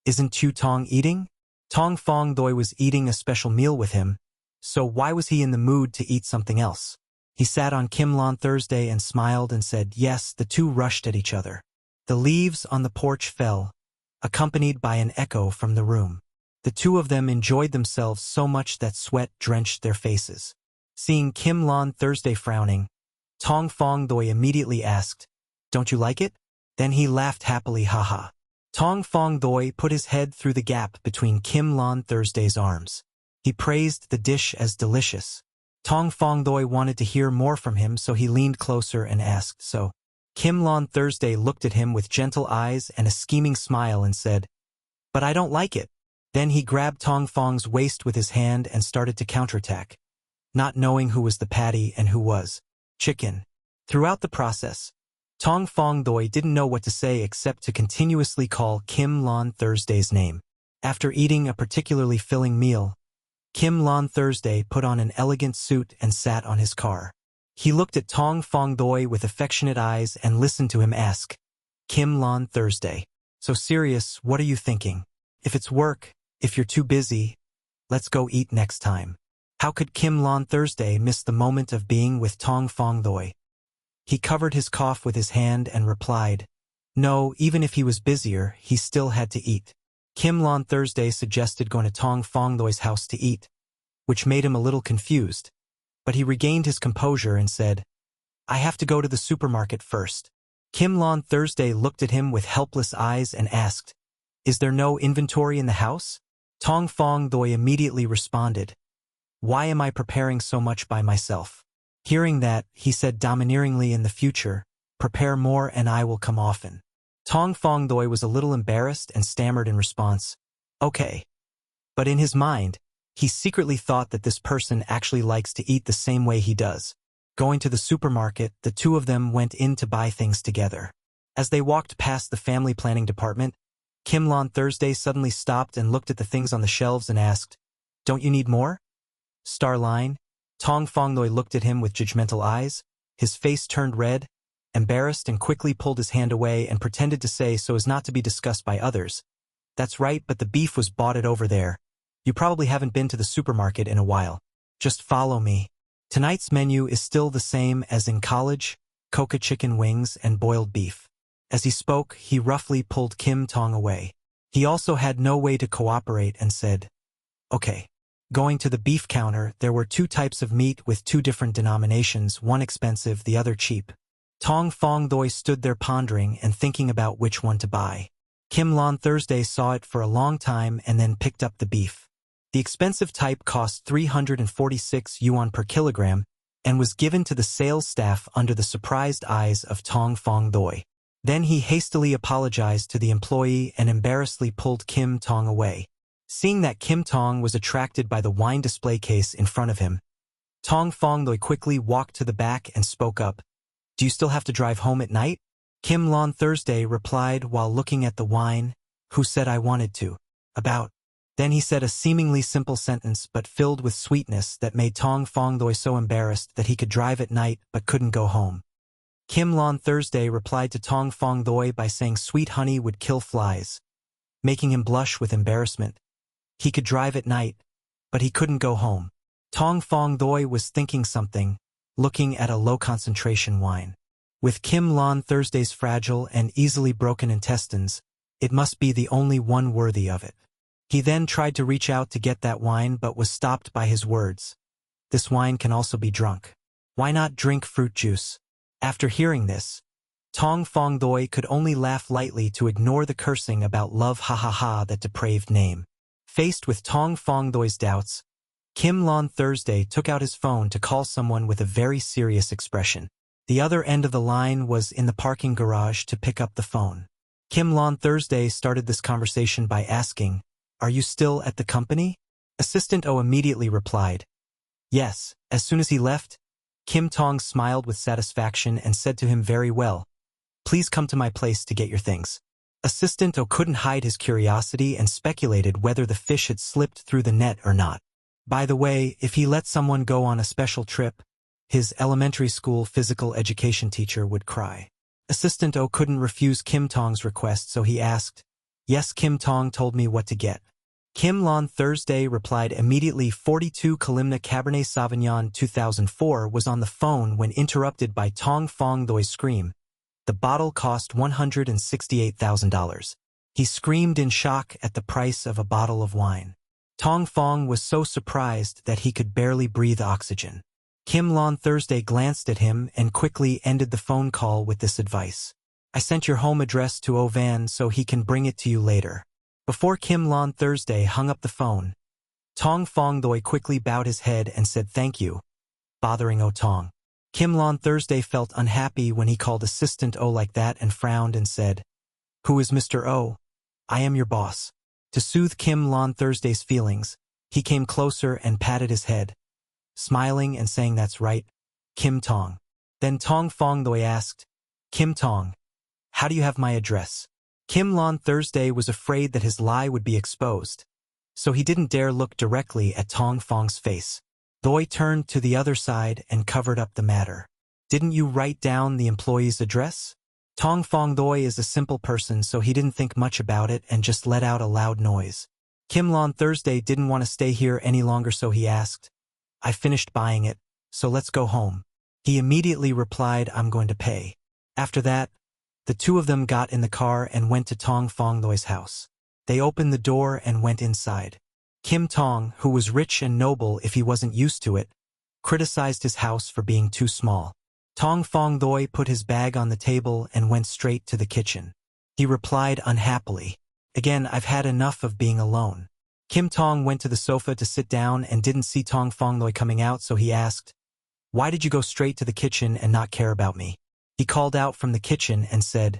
"Isn't Tu Tong eating?" Tong Fongdoi was eating a special meal with him, so why was he in the mood to eat something else? He sat on Kim on Thursday and smiled and said yes. The two rushed at each other. The leaves on the porch fell, accompanied by an echo from the room. The two of them enjoyed themselves so much that sweat drenched their faces. Seeing Kim on Thursday frowning, Tong Fongdoi immediately asked, "Don't you like it?" Then he laughed happily, haha. Tong Fong Doi put his head through the gap between Kim Lon Thursday's arms. He praised the dish as delicious. Tong Fong Doi wanted to hear more from him, so he leaned closer and asked, so? Kim Lon Thursday looked at him with gentle eyes and a scheming smile and said, but I don't like it. Then he grabbed Tong Fong's waist with his hand and started to counterattack, not knowing who was the patty and who was chicken. Throughout the process, Tong Fong Doi didn't know what to say except to continuously call Kim Lon Thursday's name. After eating a particularly filling meal, Kim Lon Thursday put on an elegant suit and sat on his car. He looked at Tong Fong Doi with affectionate eyes and listened to him ask, Kim Lon Thursday, so serious, what are you thinking? If it's work, if you're too busy, let's go eat next time. How could Kim Lon Thursday miss the moment of being with Tong Fong Doi? He covered his cough with his hand and replied, no, even if he was busier, he still had to eat. Kim Lon Thursday suggested going to Tong Fong Doi's house to eat, which made him a little confused, but he regained his composure and said, I have to go to the supermarket first. Kim Lon Thursday looked at him with helpless eyes and asked, is there no inventory in the house? Tong Fong Doi immediately responded, why am I preparing so much by myself? Hearing that, he said domineeringly, in the future, prepare more and I will come often. Tong Fong Doi was a little embarrassed and stammered in response, okay. But in his mind, he secretly thought that this person actually likes to eat the same way he does. Going to the supermarket, the two of them went in to buy things together. As they walked past the family planning department, Kim Lon Thursday suddenly stopped and looked at the things on the shelves and asked, don't you need more? Starline? Tong Fong Doi looked at him with judgmental eyes. His face turned red, embarrassed, and quickly pulled his hand away and pretended to say so as not to be discussed by others, that's right, but the beef was bought it over there. You probably haven't been to the supermarket in a while. Just follow me. Tonight's menu is still the same as in college, coca chicken wings and boiled beef. As he spoke, he roughly pulled Kim Tong away. He also had no way to cooperate and said, okay. Going to the beef counter, there were two types of meat with two different denominations, one expensive, the other cheap. Tong Fong Doi stood there pondering and thinking about which one to buy. Kim Lon Thursday saw it for a long time and then picked up the beef. The expensive type cost 346 yuan per kilogram and was given to the sales staff under the surprised eyes of Tong Fong Doi. Then he hastily apologized to the employee and embarrassedly pulled Kim Tong away. Seeing that Kim Tong was attracted by the wine display case in front of him, Tong Fong Doi quickly walked to the back and spoke up, do you still have to drive home at night? Kim Lon Thursday replied while looking at the wine, who said I wanted to? About. Then he said a seemingly simple sentence but filled with sweetness that made Tong Fong Doi so embarrassed that he could drive at night but couldn't go home. Kim Lon Thursday replied to Tong Fong Doi by saying sweet honey would kill flies, making him blush with embarrassment. He could drive at night, but he couldn't go home. Tong Fong Doi was thinking something, looking at a low-concentration wine. With Kim Lon Thursday's fragile and easily broken intestines, it must be the only one worthy of it. He then tried to reach out to get that wine but was stopped by his words. This wine can also be drunk. Why not drink fruit juice? After hearing this, Tong Fong Doi could only laugh lightly to ignore the cursing about love, ha ha ha, that depraved name. Faced with Tong Fong Doi's doubts, Kim Lon Thursday took out his phone to call someone with a very serious expression. The other end of the line was in the parking garage to pick up the phone. Kim Lon Thursday started this conversation by asking, are you still at the company? Assistant O immediately replied, yes. As soon as he left, Kim Tong smiled with satisfaction and said to him, very well. Please come to my place to get your things. Assistant O couldn't hide his curiosity and speculated whether the fish had slipped through the net or not. By the way, if he let someone go on a special trip, his elementary school physical education teacher would cry. Assistant O couldn't refuse Kim Tong's request, so he asked, yes, Kim Tong told me what to get. Kim Lon Thursday replied immediately. 42 Kalimna Cabernet Sauvignon 2004 was on the phone when interrupted by Tong Fong Doi's scream. The bottle cost $168,000. He screamed in shock at the price of a bottle of wine. Tong Fong was so surprised that he could barely breathe oxygen. Kim Lon Thursday glanced at him and quickly ended the phone call with this advice. I sent your home address to Van so he can bring it to you later. Before Kim Lon Thursday hung up the phone, Tong Fong Doi quickly bowed his head and said thank you, bothering O Tong. Kim Lon Thursday felt unhappy when he called Assistant O like that and frowned and said, "Who is Mr. O? I am your boss." To soothe Kim Lon Thursday's feelings, he came closer and patted his head, smiling and saying that's right, Kim Tong. Then Tong Fong Doi asked, Kim Tong, how do you have my address? Kim Lon Thursday was afraid that his lie would be exposed, so he didn't dare look directly at Tong Fong's face. Doi turned to the other side and covered up the matter. Didn't you write down the employee's address? Tong Fong Doi is a simple person, so he didn't think much about it and just let out a loud noise. Kim Lon Thursday didn't want to stay here any longer, so he asked, I finished buying it, so let's go home. He immediately replied, I'm going to pay. After that, the two of them got in the car and went to Tong Fong Doi's house. They opened the door and went inside. Kim Tong, who was rich and noble if he wasn't used to it, criticized his house for being too small. Tong Fong Doi put his bag on the table and went straight to the kitchen. He replied unhappily, Again, I've had enough of being alone. Kim Tong went to the sofa to sit down and didn't see Tong Fong Doi coming out, so he asked, Why did you go straight to the kitchen and not care about me? He called out from the kitchen and said,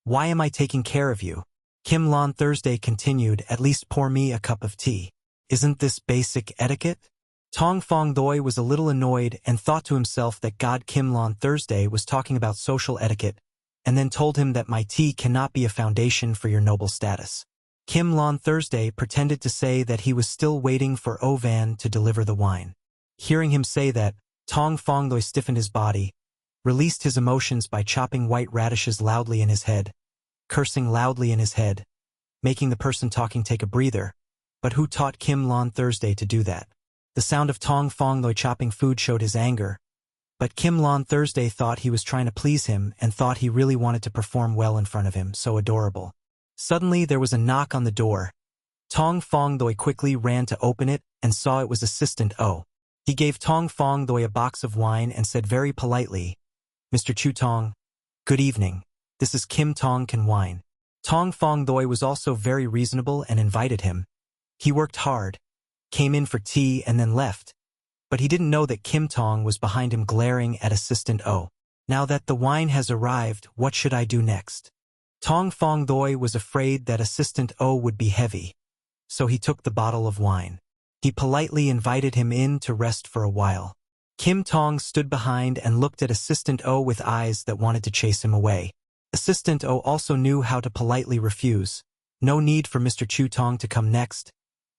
Why am I taking care of you? Kim Lon Thursday continued, At least pour me a cup of tea. Isn't this basic etiquette? Tong Fong Doi was a little annoyed and thought to himself that God Kim Lon Thursday was talking about social etiquette, and then told him that my tea cannot be a foundation for your noble status. Kim Lon Thursday pretended to say that he was still waiting for Van to deliver the wine. Hearing him say that, Tong Fong Doi stiffened his body, released his emotions by chopping white radishes loudly in his head, cursing loudly in his head, making the person talking take a breather. But who taught Kim Lon Thursday to do that? The sound of Tong Fong Doi chopping food showed his anger, but Kim Lon Thursday thought he was trying to please him and thought he really wanted to perform well in front of him, so adorable. Suddenly there was a knock on the door. Tong Fong Doi quickly ran to open it and saw it was Assistant O. He gave Tong Fong Doi a box of wine and said very politely, Mr. Chu Tong, good evening. This is Kim Tong can wine. Tong Fong Doi was also very reasonable and invited him. He worked hard, came in for tea and then left, but he didn't know that Kim Tong was behind him glaring at Assistant O. Now that the wine has arrived, what should I do next? Tong Fong Doi was afraid that Assistant O would be heavy, so he took the bottle of wine. He politely invited him in to rest for a while. Kim Tong stood behind and looked at Assistant O with eyes that wanted to chase him away. Assistant O also knew how to politely refuse. No need for Mr. Chu Tong to come next.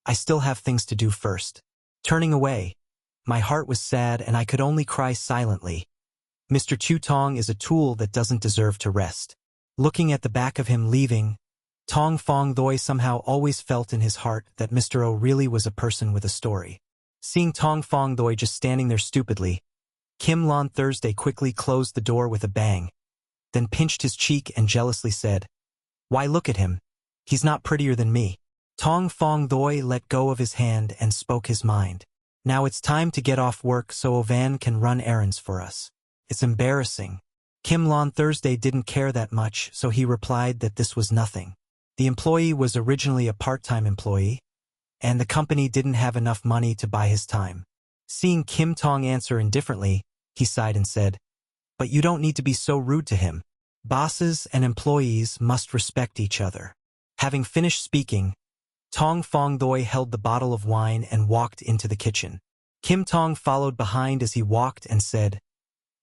I still have things to do first. Turning away, my heart was sad and I could only cry silently. Mr. Chu Tong is a tool that doesn't deserve to rest. Looking at the back of him leaving, Tong Fong Doi somehow always felt in his heart that Mr. O really was a person with a story. Seeing Tong Fong Doi just standing there stupidly, Kim Lon Thursday quickly closed the door with a bang, then pinched his cheek and jealously said, Why look at him? He's not prettier than me. Tong Fong Doi let go of his hand and spoke his mind. Now it's time to get off work so Van can run errands for us. It's embarrassing. Kim Lon Thursday didn't care that much, so he replied that this was nothing. The employee was originally a part-time employee, and the company didn't have enough money to buy his time. Seeing Kim Tong answer indifferently, he sighed and said, But you don't need to be so rude to him. Bosses and employees must respect each other. Having finished speaking, Tong Fong Doi held the bottle of wine and walked into the kitchen. Kim Tong followed behind as he walked and said,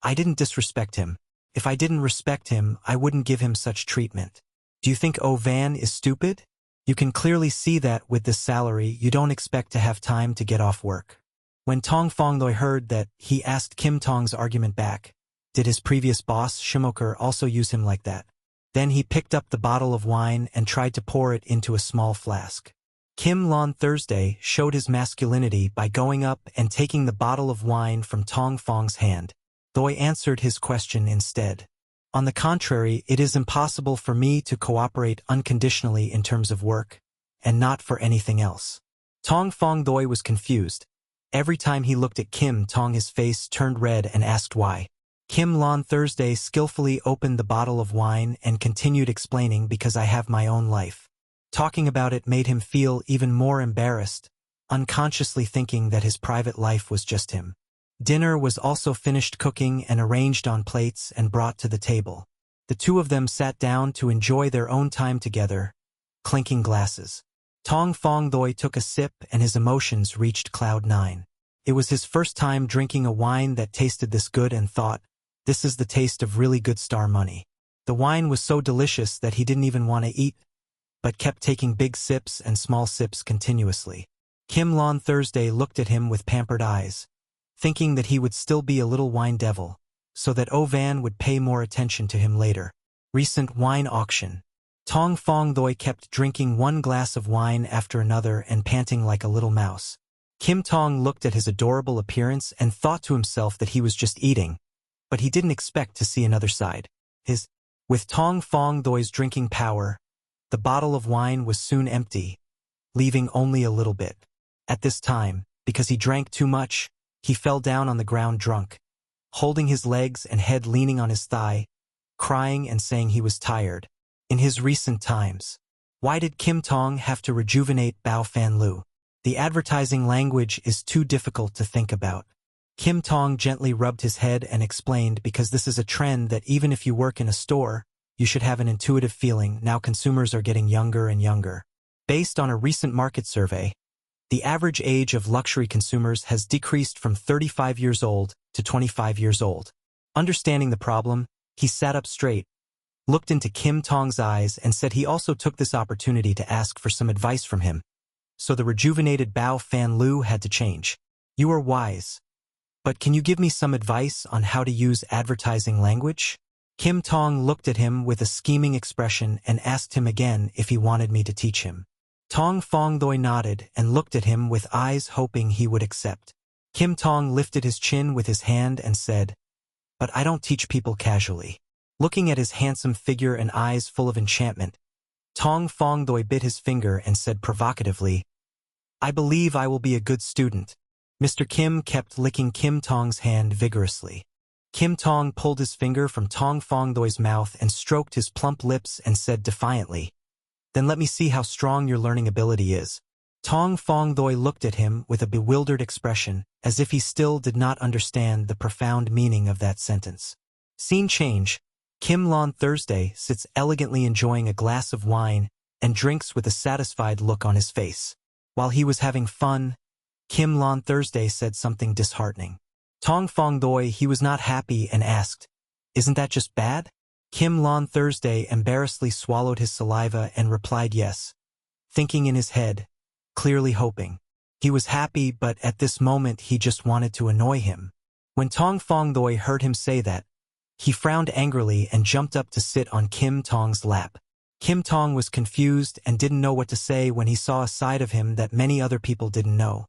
I didn't disrespect him. If I didn't respect him, I wouldn't give him such treatment. Do you think Van is stupid? You can clearly see that with this salary, you don't expect to have time to get off work. When Tong Fong Doi heard that, he asked Kim Tong's argument back. Did his previous boss, Shimoker, also use him like that? Then he picked up the bottle of wine and tried to pour it into a small flask. Kim Lon Thursday showed his masculinity by going up and taking the bottle of wine from Tong Fong's hand. Doi answered his question instead. On the contrary, it is impossible for me to cooperate unconditionally in terms of work, and not for anything else. Tong Fong Doi was confused. Every time he looked at Kim Tong his face turned red and asked why. Kim Lon Thursday skillfully opened the bottle of wine and continued explaining because I have my own life. Talking about it made him feel even more embarrassed, unconsciously thinking that his private life was just him. Dinner was also finished cooking and arranged on plates and brought to the table. The two of them sat down to enjoy their own time together, clinking glasses. Tong Fong Doi took a sip and his emotions reached cloud 9. It was his first time drinking a wine that tasted this good and thought, this is the taste of really good star money. The wine was so delicious that he didn't even want to eat, but kept taking big sips and small sips continuously. Kim Lon Thursday looked at him with pampered eyes, thinking that he would still be a little wine devil, so that O Van would pay more attention to him later. Recent wine auction. Tong Fong Doi kept drinking one glass of wine after another and panting like a little mouse. Kim Tong looked at his adorable appearance and thought to himself that he was just eating, but he didn't expect to see another side. With Tong Fong Doi's drinking power, the bottle of wine was soon empty, leaving only a little bit. At this time, because he drank too much, he fell down on the ground drunk, holding his legs and head leaning on his thigh, crying and saying he was tired. In his recent times, why did Kim Tong have to rejuvenate Bao Fan Lu? The advertising language is too difficult to think about. Kim Tong gently rubbed his head and explained because this is a trend that even if you work in a store, you should have an intuitive feeling. Now consumers are getting younger and younger. Based on a recent market survey, the average age of luxury consumers has decreased from 35 years old to 25 years old. Understanding the problem, he sat up straight, looked into Kim Tong's eyes and said he also took this opportunity to ask for some advice from him. So the rejuvenated Bao Fan Lu had to change. You are wise. But can you give me some advice on how to use advertising language? Kim Tong looked at him with a scheming expression and asked him again if he wanted me to teach him. Tong Fong Doi nodded and looked at him with eyes hoping he would accept. Kim Tong lifted his chin with his hand and said, but I don't teach people casually. Looking at his handsome figure and eyes full of enchantment, Tong Fong Doi bit his finger and said provocatively, I believe I will be a good student. Mr. Kim kept licking Kim Tong's hand vigorously. Kim Tong pulled his finger from Tong Fong Doi's mouth and stroked his plump lips and said defiantly, then let me see how strong your learning ability is. Tong Fong Doi looked at him with a bewildered expression, as if he still did not understand the profound meaning of that sentence. Scene change. Kim Lon Thursday sits elegantly enjoying a glass of wine and drinks with a satisfied look on his face. While he was having fun, Kim Lon Thursday said something disheartening. Tong Fong Doi, he was not happy and asked, isn't that just bad? Kim Lon Thursday embarrassedly swallowed his saliva and replied yes, thinking in his head, clearly hoping. He was happy, but at this moment he just wanted to annoy him. When Tong Fong Doi heard him say that, he frowned angrily and jumped up to sit on Kim Tong's lap. Kim Tong was confused and didn't know what to say when he saw a side of him that many other people didn't know,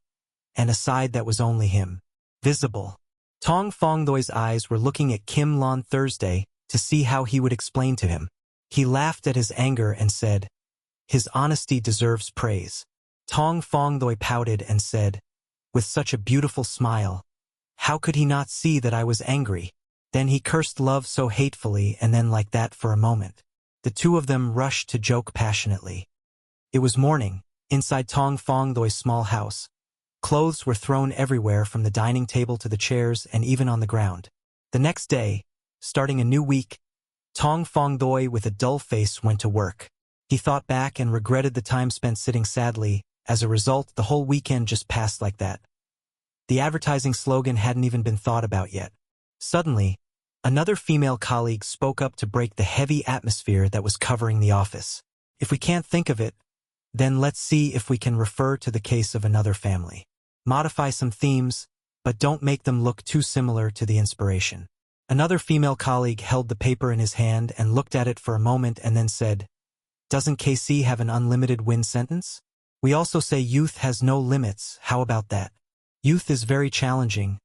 and a side that was only him visible. Tong Fong Doi's eyes were looking at Kim Lon Thursday to see how he would explain to him. He laughed at his anger and said, his honesty deserves praise. Tong Fong Doi pouted and said, with such a beautiful smile, how could he not see that I was angry? Then he cursed love so hatefully and then like that for a moment. The two of them rushed to joke passionately. It was morning, inside Tong Fong Doi's small house. Clothes were thrown everywhere from the dining table to the chairs and even on the ground. The next day, starting a new week, Tong Fong Doi with a dull face went to work. He thought back and regretted the time spent sitting sadly. As a result, the whole weekend just passed like that. The advertising slogan hadn't even been thought about yet. Suddenly, another female colleague spoke up to break the heavy atmosphere that was covering the office. If we can't think of it, then let's see if we can refer to the case of another family. Modify some themes, but don't make them look too similar to the inspiration. Another female colleague held the paper in his hand and looked at it for a moment and then said, doesn't KC have an unlimited win sentence? We also say youth has no limits. How about that? Youth is very challenging.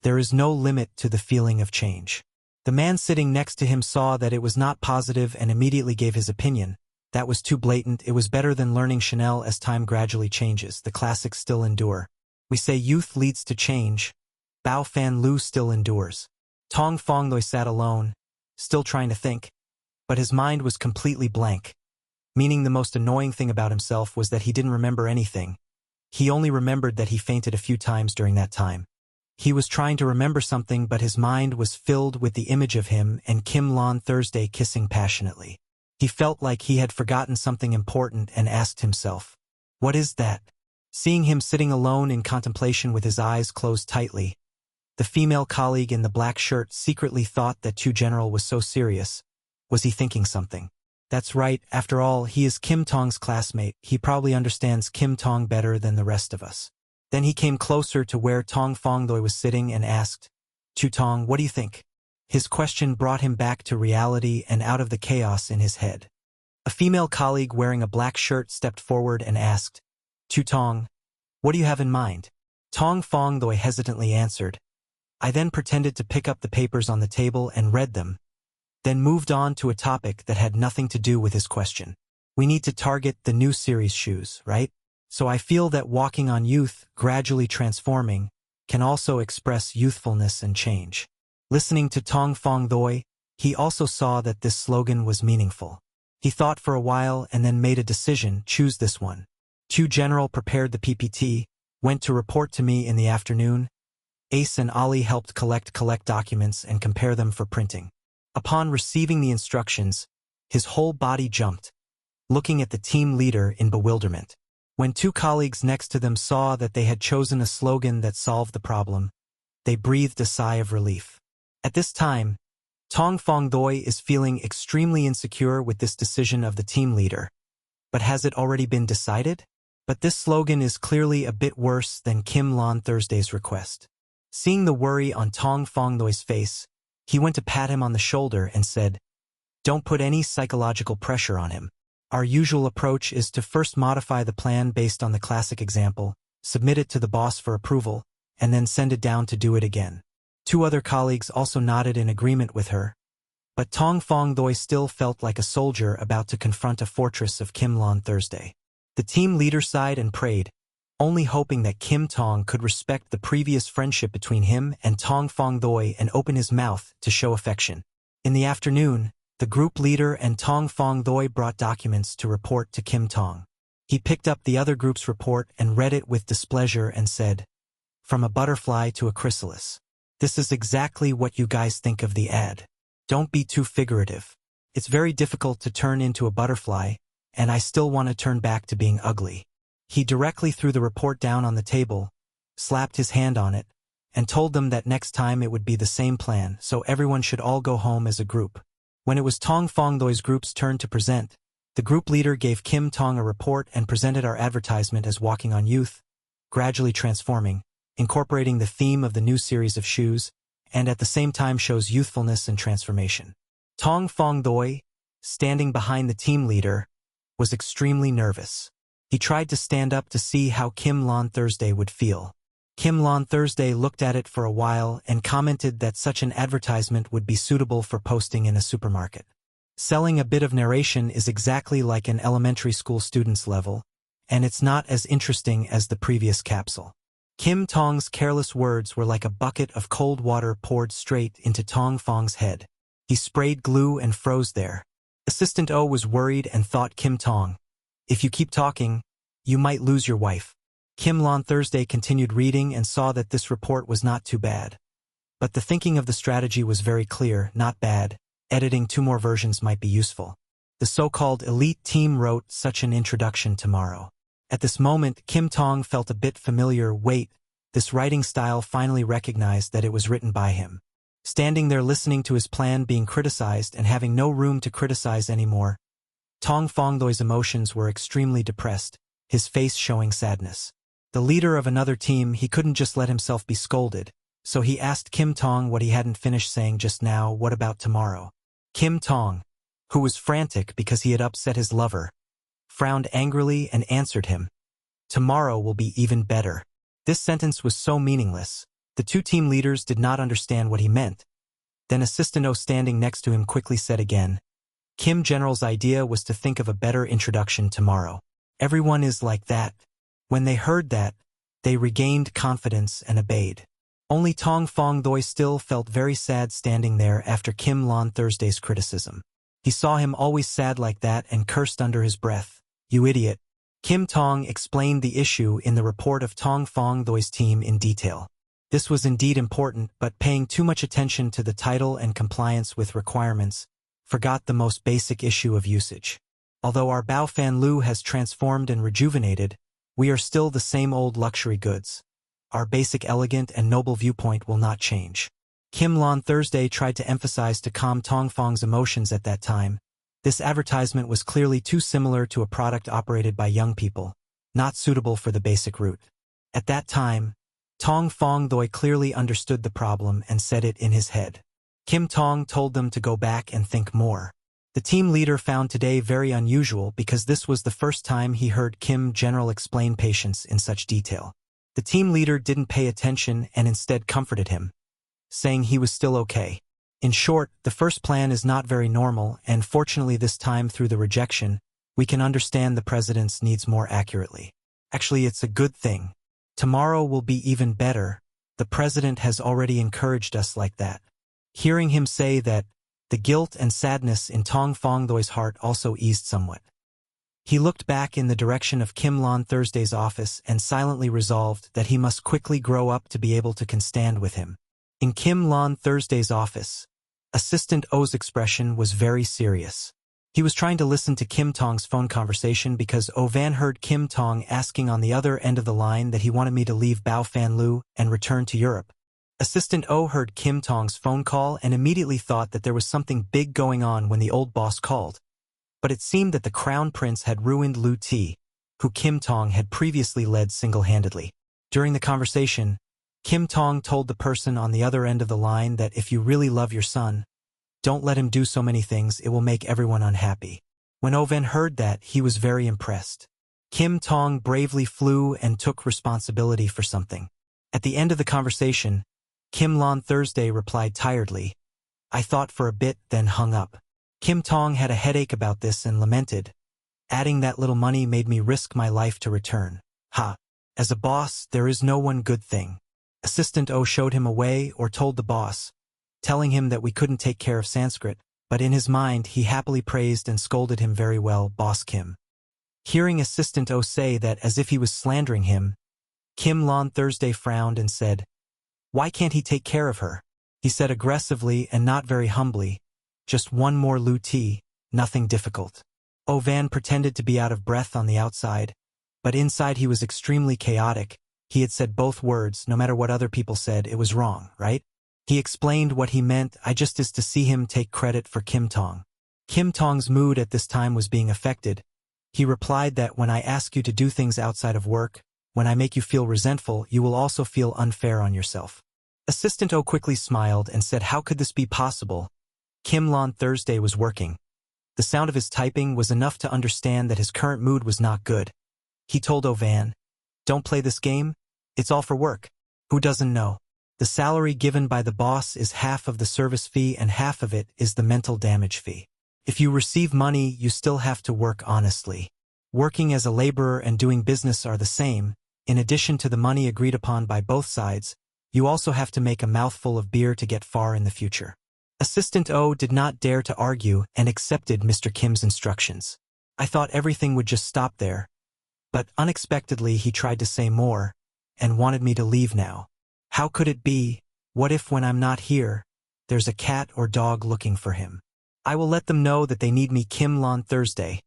There is no limit to the feeling of change. The man sitting next to him saw that it was not positive and immediately gave his opinion. That was too blatant. It was better than learning Chanel as time gradually changes. The classics still endure. We say youth leads to change. Bao Fan Lu still endures. Tong Fongloy sat alone, still trying to think, but his mind was completely blank, meaning the most annoying thing about himself was that he didn't remember anything. He only remembered that he fainted a few times during that time. He was trying to remember something, but his mind was filled with the image of him and Kim Lon Thursday kissing passionately. He felt like he had forgotten something important and asked himself, "What is that?" Seeing him sitting alone in contemplation with his eyes closed tightly, the female colleague in the black shirt secretly thought that Chu General was so serious. Was he thinking something? That's right, after all, he is Kim Tong's classmate. He probably understands Kim Tong better than the rest of us. Then he came closer to where Tong Fongloy was sitting and asked, "Chu Tong, what do you think?" His question brought him back to reality and out of the chaos in his head. A female colleague wearing a black shirt stepped forward and asked, "Chu Tong, what do you have in mind?" Tong Fongloy hesitantly answered, "I then pretended to pick up the papers on the table and read them, then moved on to a topic that had nothing to do with his question. We need to target the new series shoes, right? So I feel that walking on youth, gradually transforming, can also express youthfulness and change." Listening to Tong Fongloy, he also saw that this slogan was meaningful. He thought for a while and then made a decision, choose this one. Chu General prepared the PPT, went to report to me in the afternoon. Ace and Ali helped collect documents and compare them for printing. Upon receiving the instructions, his whole body jumped, looking at the team leader in bewilderment. When two colleagues next to them saw that they had chosen a slogan that solved the problem, they breathed a sigh of relief. At this time, Tong Fongloy is feeling extremely insecure with this decision of the team leader. But has it already been decided? But this slogan is clearly a bit worse than Kim Lon Thursday's request. Seeing the worry on Tong Fongloy's face, he went to pat him on the shoulder and said, "Don't put any psychological pressure on him. Our usual approach is to first modify the plan based on the classic example, submit it to the boss for approval, and then send it down to do it again." Two other colleagues also nodded in agreement with her, but Tong Fongloy still felt like a soldier about to confront a fortress of Kim Lon Thursday. The team leader sighed and prayed, only hoping that Kim Tong could respect the previous friendship between him and Tong Fongloy and open his mouth to show affection. In the afternoon, the group leader and Tong Fongloy brought documents to report to Kim Tong. He picked up the other group's report and read it with displeasure and said, "From a butterfly to a chrysalis. This is exactly what you guys think of the ad. Don't be too figurative. It's very difficult to turn into a butterfly, and I still want to turn back to being ugly." He directly threw the report down on the table, slapped his hand on it, and told them that next time it would be the same plan, so everyone should all go home as a group. When it was Tong Fongloy's group's turn to present, the group leader gave Kim Tong a report and presented our advertisement as walking on youth, gradually transforming, incorporating the theme of the new series of shoes, and at the same time shows youthfulness and transformation. Tong Fongloy, standing behind the team leader, was extremely nervous. He tried to stand up to see how Kim Lon Thursday would feel. Kim Lon Thursday looked at it for a while and commented that such an advertisement would be suitable for posting in a supermarket. Selling a bit of narration is exactly like an elementary school student's level, and it's not as interesting as the previous capsule. Kim Tong's careless words were like a bucket of cold water poured straight into Tong Fong's head. He sprayed glue and froze there. Assistant O was worried and thought, "Kim Tong, if you keep talking, you might lose your wife." Kim Lon Thursday continued reading and saw that this report was not too bad. But the thinking of the strategy was very clear, not bad. Editing 2 more versions might be useful. The so-called elite team wrote such an introduction tomorrow. At this moment, Kim Tong felt a bit familiar. Wait, this writing style finally recognized that it was written by him. Standing there listening to his plan being criticized and having no room to criticize anymore, Tong Fongloy's emotions were extremely depressed, his face showing sadness. The leader of another team, he couldn't just let himself be scolded, so he asked Kim Tong what he hadn't finished saying just now. What about tomorrow? Kim Tong, who was frantic because he had upset his lover, frowned angrily and answered him, "Tomorrow will be even better." This sentence was so meaningless. The two team leaders did not understand what he meant. Then Assistant O standing next to him quickly said again, "Kim General's idea was to think of a better introduction tomorrow. Everyone is like that." When they heard that, they regained confidence and obeyed. Only Tong Fong Doi still felt very sad standing there after Kim Lon Thursday's criticism. He saw him always sad like that and cursed under his breath. "You idiot." Kim Tong explained the issue in the report of Tong Fong Doi's team in detail. This was indeed important, but paying too much attention to the title and compliance with requirements, forgot the most basic issue of usage. Although our Bao Fan Lu has transformed and rejuvenated, we are still the same old luxury goods. Our basic elegant and noble viewpoint will not change. Kim Lon Thursday tried to emphasize to calm Tong Fong's emotions at that time. This advertisement was clearly too similar to a product operated by young people, not suitable for the basic route. At that time, Tong Fong Doi clearly understood the problem and said it in his head. Kim Tong told them to go back and think more. The team leader found today very unusual because this was the first time he heard Kim General explain patience in such detail. The team leader didn't pay attention and instead comforted him, saying he was still okay. In short, the first plan is not very normal, and fortunately this time through the rejection, we can understand the president's needs more accurately. Actually, it's a good thing. Tomorrow will be even better. The president has already encouraged us like that. Hearing him say that, the guilt and sadness in Tong Fong Doi's heart also eased somewhat. He looked back in the direction of Kim Lon Thursday's office and silently resolved that he must quickly grow up to be able to stand with him. In Kim Lon Thursday's office, Assistant O's expression was very serious. He was trying to listen to Kim Tong's phone conversation because O Van heard Kim Tong asking on the other end of the line that he wanted me to leave Bao Fan Lu and return to Europe. Assistant O heard Kim Tong's phone call and immediately thought that there was something big going on when the old boss called. But it seemed that the Crown Prince had ruined Lu Ti, who Kim Tong had previously led single-handedly. During the conversation, Kim Tong told the person on the other end of the line that if you really love your son, don't let him do so many things, it will make everyone unhappy. When Oven heard that, he was very impressed. Kim Tong bravely flew and took responsibility for something. At the end of the conversation, Kim Lon Thursday replied tiredly, "I thought for a bit, then hung up." Kim Tong had a headache about this and lamented, "Adding that little money made me risk my life to return. Ha! As a boss, there is no one good thing." Assistant O showed him a way or told the boss, telling him that we couldn't take care of Sanskrit, but in his mind he happily praised and scolded him very well, Boss Kim. Hearing Assistant O say that as if he was slandering him, Kim Lon Thursday frowned and said, "Why can't he take care of her?" He said aggressively and not very humbly, "Just one more Lu Ti, nothing difficult." O Van pretended to be out of breath on the outside, but inside he was extremely chaotic. He had said both words, no matter what other people said, it was wrong, right? He explained what he meant, I just is to see him take credit for Kim Tong. Kim Tong's mood at this time was being affected. He replied that when I ask you to do things outside of work, when I make you feel resentful, you will also feel unfair on yourself. Assistant O quickly smiled and said, "How could this be possible?" Kim Lon Thursday was working. The sound of his typing was enough to understand that his current mood was not good. He told O Van, "Don't play this game. It's all for work. Who doesn't know? The salary given by the boss is half of the service fee and half of it is the mental damage fee. If you receive money, you still have to work honestly. Working as a laborer and doing business are the same. In addition to the money agreed upon by both sides, you also have to make a mouthful of beer to get far in the future." Assistant O did not dare to argue and accepted Mr. Kim's instructions. I thought everything would just stop there, but unexpectedly he tried to say more and wanted me to leave now. How could it be? What if when I'm not here, there's a cat or dog looking for him? I will let them know that they need me, Kim Lon Thursday.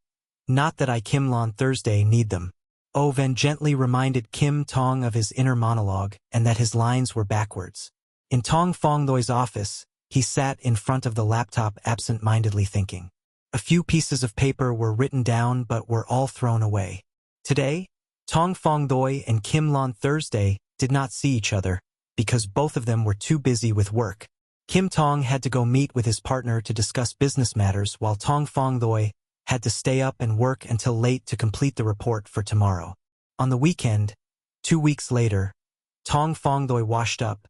Not that I Kim Lon Thursday need them. O Ven gently reminded Kim Tong of his inner monologue and that his lines were backwards. In Tong Fong Loi's office, he sat in front of the laptop absent-mindedly thinking. A few pieces of paper were written down but were all thrown away. Today, Tong Fong Doi and Kim Lon Thursday did not see each other because both of them were too busy with work. Kim Tong had to go meet with his partner to discuss business matters while Tong Fong Doi had to stay up and work until late to complete the report for tomorrow. On the weekend, 2 weeks later, Tong Fong Doi washed up,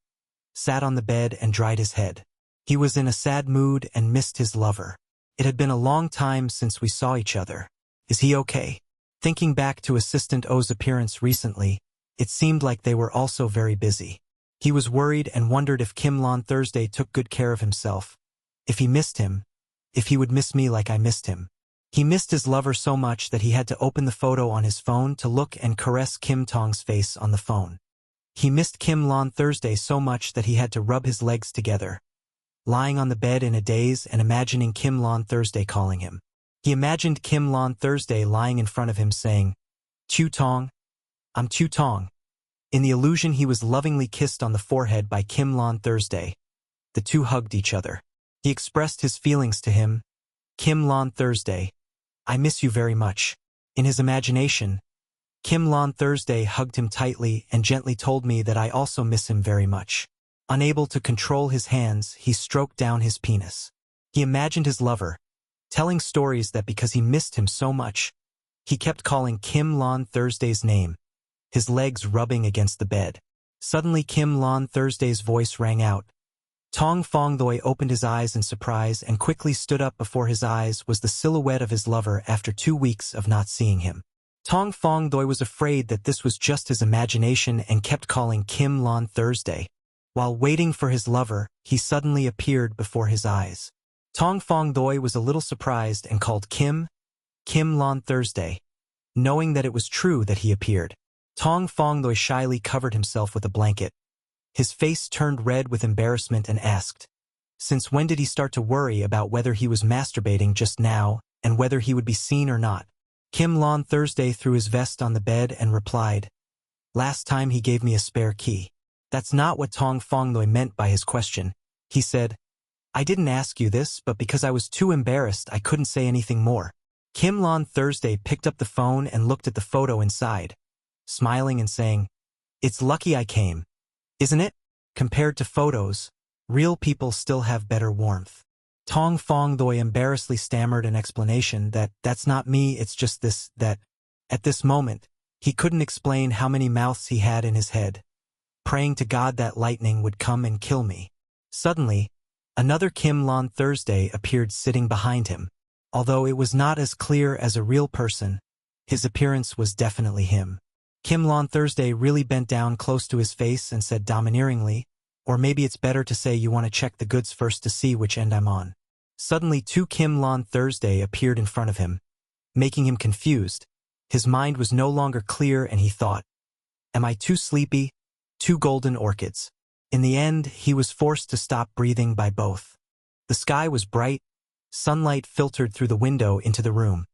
sat on the bed and dried his head. He was in a sad mood and missed his lover. It had been a long time since we saw each other. Is he okay? Thinking back to Assistant O's appearance recently, it seemed like they were also very busy. He was worried and wondered if Kim Lon Thursday took good care of himself. If he missed him. If he would miss me like I missed him. He missed his lover so much that he had to open the photo on his phone to look and caress Kim Tong's face on the phone. He missed Kim Lon Thursday so much that he had to rub his legs together, lying on the bed in a daze and imagining Kim Lon Thursday calling him. He imagined Kim Lon Thursday lying in front of him saying, "Chu Tong, I'm Chu Tong." In the illusion he was lovingly kissed on the forehead by Kim Lon Thursday. The two hugged each other. He expressed his feelings to him. "Kim Lon Thursday, I miss you very much." In his imagination, Kim Lon Thursday hugged him tightly and gently told me that I also miss him very much. Unable to control his hands, he stroked down his penis. He imagined his lover, telling stories that because he missed him so much, he kept calling Kim Lon Thursday's name, his legs rubbing against the bed. Suddenly Kim Lon Thursday's voice rang out. Tong Fong Doi opened his eyes in surprise and quickly stood up. Before his eyes was the silhouette of his lover after 2 weeks of not seeing him. Tong Fong Doi was afraid that this was just his imagination and kept calling Kim Lon Thursday. While waiting for his lover, he suddenly appeared before his eyes. Tong Fong Doi was a little surprised and called Kim Lon Thursday. Knowing that it was true that he appeared, Tong Fong Doi shyly covered himself with a blanket. His face turned red with embarrassment and asked, since when did he start to worry about whether he was masturbating just now and whether he would be seen or not? Kim Lon Thursday threw his vest on the bed and replied, "Last time he gave me a spare key." That's not what Tong Fong Doi meant by his question. He said, "I didn't ask you this, but because I was too embarrassed I couldn't say anything more." Kim Lon Thursday picked up the phone and looked at the photo inside, smiling and saying, "It's lucky I came, isn't it? Compared to photos, real people still have better warmth." Tong Fong Doi embarrassedly stammered an explanation that, "That's not me, it's just this, that." At this moment, he couldn't explain how many mouths he had in his head, praying to God that lightning would come and kill me. Suddenly, another Kim Lon Thursday appeared sitting behind him. Although it was not as clear as a real person, his appearance was definitely him. Kim Lon Thursday really bent down close to his face and said domineeringly, or maybe it's better to say, "You want to check the goods first to see which end I'm on." Suddenly 2 Kim Lon Thursday appeared in front of him, making him confused. His mind was no longer clear and he thought, "Am I too sleepy? 2 golden orchids." In the end, he was forced to stop breathing by both. The sky was bright, sunlight filtered through the window into the room,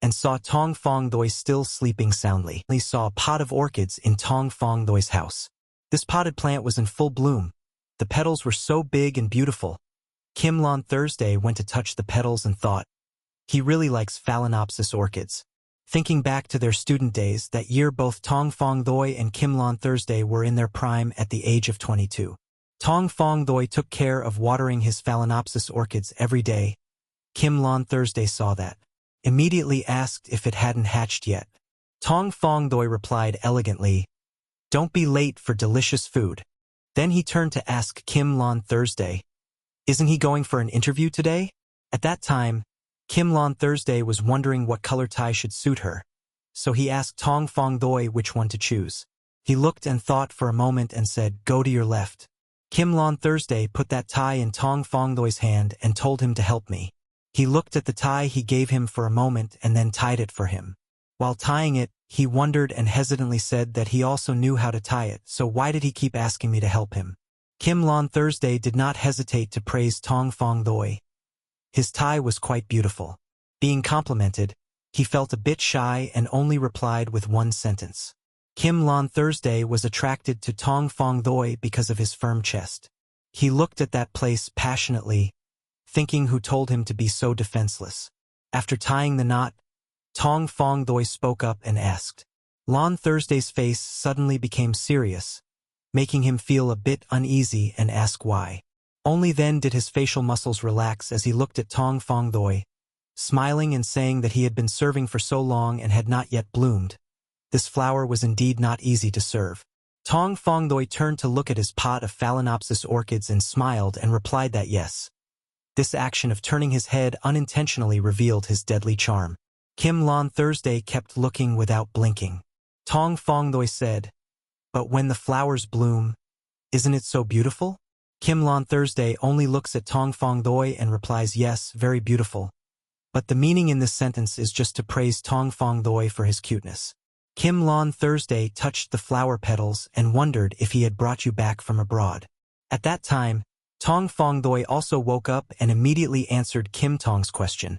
and saw Tong Fong Doi still sleeping soundly. He saw a pot of orchids in Tong Fong Doi's house. This potted plant was in full bloom. The petals were so big and beautiful. Kim Lon Thursday went to touch the petals and thought, he really likes Phalaenopsis orchids. Thinking back to their student days, that year both Tong Fong Doi and Kim Lon Thursday were in their prime at the age of 22. Tong Fong Doi took care of watering his Phalaenopsis orchids every day. Kim Lon Thursday saw that, immediately asked if it hadn't hatched yet. Tong Fong Doi replied elegantly, "Don't be late for delicious food." Then he turned to ask Kim Lon Thursday, "Isn't he going for an interview today?" At that time, Kim Lon Thursday was wondering what color tie should suit her, so he asked Tong Fong Doi which one to choose. He looked and thought for a moment and said, "Go to your left." Kim Lon Thursday put that tie in Tong Fong Doi's hand and told him to help me. He looked at the tie he gave him for a moment and then tied it for him. While tying it, he wondered and hesitantly said that he also knew how to tie it, so why did he keep asking me to help him? Kim Lon Thursday did not hesitate to praise Tong Fong Doi. His tie was quite beautiful. Being complimented, he felt a bit shy and only replied with one sentence. Kim Lon Thursday was attracted to Tong Fong Doi because of his firm chest. He looked at that place passionately, thinking who told him to be so defenseless. After tying the knot, Tong Fong Doi spoke up and asked. Lon Thursday's face suddenly became serious, making him feel a bit uneasy and ask why. Only then did his facial muscles relax as he looked at Tong Fong Doi, smiling and saying that he had been serving for so long and had not yet bloomed. This flower was indeed not easy to serve. Tong Fong Doi turned to look at his pot of Phalaenopsis orchids and smiled and replied that yes. This action of turning his head unintentionally revealed his deadly charm. Kim Lon Thursday kept looking without blinking. Tong Fong Doi said, "But when the flowers bloom, Isn't it so beautiful? Kim Lon Thursday only looks at Tong Fong Doi and replies yes, very beautiful. But the meaning in this sentence is just to praise Tong Fong Doi for his cuteness. Kim Lon Thursday touched the flower petals and wondered if he had brought you back from abroad. At that time, Tong Fong Doi also woke up and immediately answered Kim Tong's question.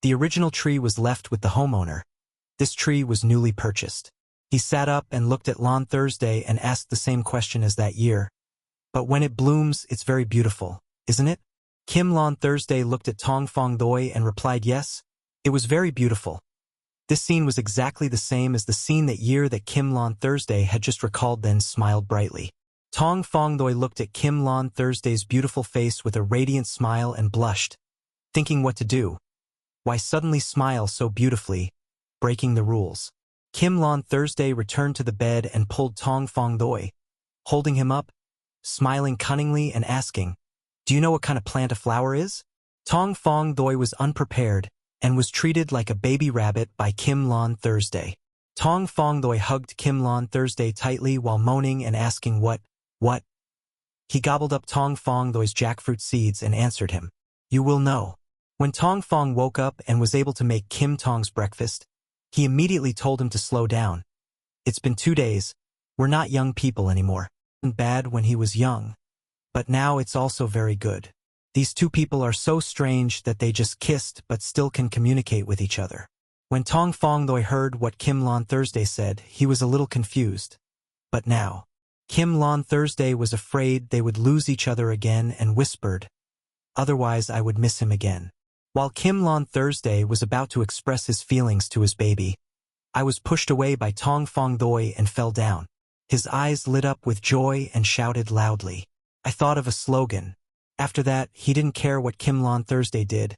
The original tree was left with the homeowner. This tree was newly purchased. He sat up and looked at Lon Thursday and asked the same question as that year. But when it blooms, it's very beautiful, isn't it? Kim Lon Thursday looked at Tong Fong Doi and replied yes. It was very beautiful. This scene was exactly the same as the scene that year that Kim Lon Thursday had just recalled, then smiled brightly. Tong Fong Doi looked at Kim Lon Thursday's beautiful face with a radiant smile and blushed, thinking what to do. Why suddenly smile so beautifully, breaking the rules? Kim Lon Thursday returned to the bed and pulled Tong Fong Doi, holding him up, smiling cunningly and asking, "Do you know what kind of plant a flower is?" Tong Fong Doi was unprepared and was treated like a baby rabbit by Kim Lon Thursday. Tong Fong Doi hugged Kim Lon Thursday tightly while moaning and asking what? He gobbled up Tong Fong Doi's jackfruit seeds and answered him, "You will know." When Tong Fong woke up and was able to make Kim Tong's breakfast, he immediately told him to slow down. "It's been 2 days. We're not young people anymore. Bad when he was young. But now it's also very good. These two people are so strange that they just kissed but still can communicate with each other." When Tong Fong Doi heard what Kim Lon Thursday said, he was a little confused. But now, Kim Lon Thursday was afraid they would lose each other again and whispered, "Otherwise I would miss him again." While Kim Lon Thursday was about to express his feelings to his baby, I was pushed away by Tong Fong Doi and fell down. His eyes lit up with joy and shouted loudly. I thought of a slogan. After that, he didn't care what Kim Lon Thursday did.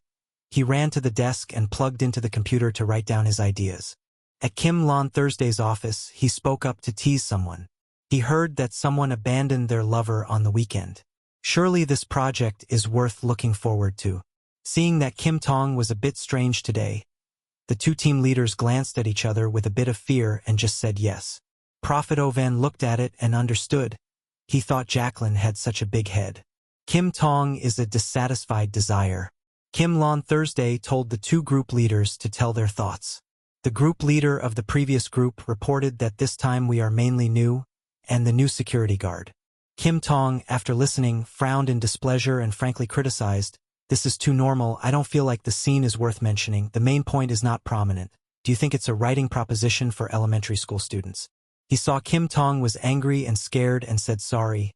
He ran to the desk and plugged into the computer to write down his ideas. At Kim Lon Thursday's office, he spoke up to tease someone. He heard that someone abandoned their lover on the weekend. Surely this project is worth looking forward to. Seeing that Kim Tong was a bit strange today, the two team leaders glanced at each other with a bit of fear and just said yes. Prophet Ovan looked at it and understood. He thought Jacqueline had such a big head. Kim Tong is a dissatisfied desire. Kim Lon Thursday told the two group leaders to tell their thoughts. The group leader of the previous group reported that this time we are mainly new, and the new security guard. Kim Tong, after listening, frowned in displeasure and frankly criticized, "This is too normal. I don't feel like the scene is worth mentioning. The main point is not prominent. Do you think it's a writing proposition for elementary school students?" He saw Kim Tong was angry and scared and said sorry.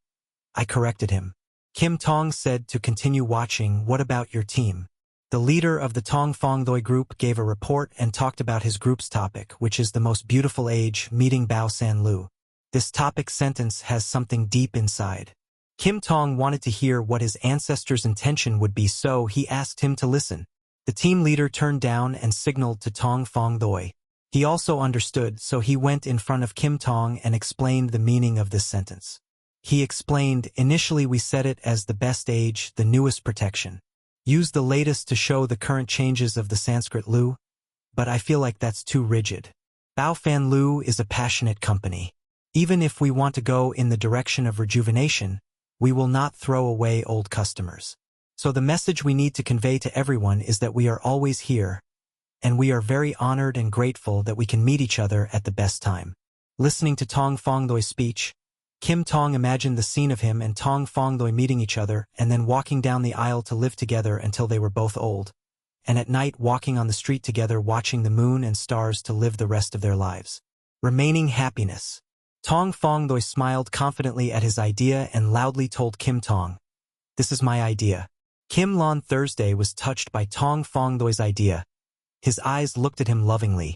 I corrected him. Kim Tong said to continue watching. What about your team? The leader of the Tong Fong Doi group gave a report and talked about his group's topic, which is the most beautiful age, meeting Bao San Lu. This topic sentence has something deep inside. Kim Tong wanted to hear what his ancestor's intention would be, so he asked him to listen. The team leader turned down and signaled to Tong Fong Doi. He also understood, so he went in front of Kim Tong and explained the meaning of this sentence. He explained, initially we said it as the best age, the newest protection. Use the latest to show the current changes of the Sanskrit Lu, but I feel like that's too rigid. Bao Fan Lu is a passionate company. Even if we want to go in the direction of rejuvenation, we will not throw away old customers. So the message we need to convey to everyone is that we are always here, and we are very honored and grateful that we can meet each other at the best time. Listening to Tong Fong Doi's speech, Kim Tong imagined the scene of him and Tong Fong Doi meeting each other and then walking down the aisle to live together until they were both old, and at night walking on the street together watching the moon and stars to live the rest of their lives. Remaining happiness. Tong Fong Doi smiled confidently at his idea and loudly told Kim Tong, "This is my idea." Kim Lon Thursday was touched by Tong Fong Doi's idea. His eyes looked at him lovingly.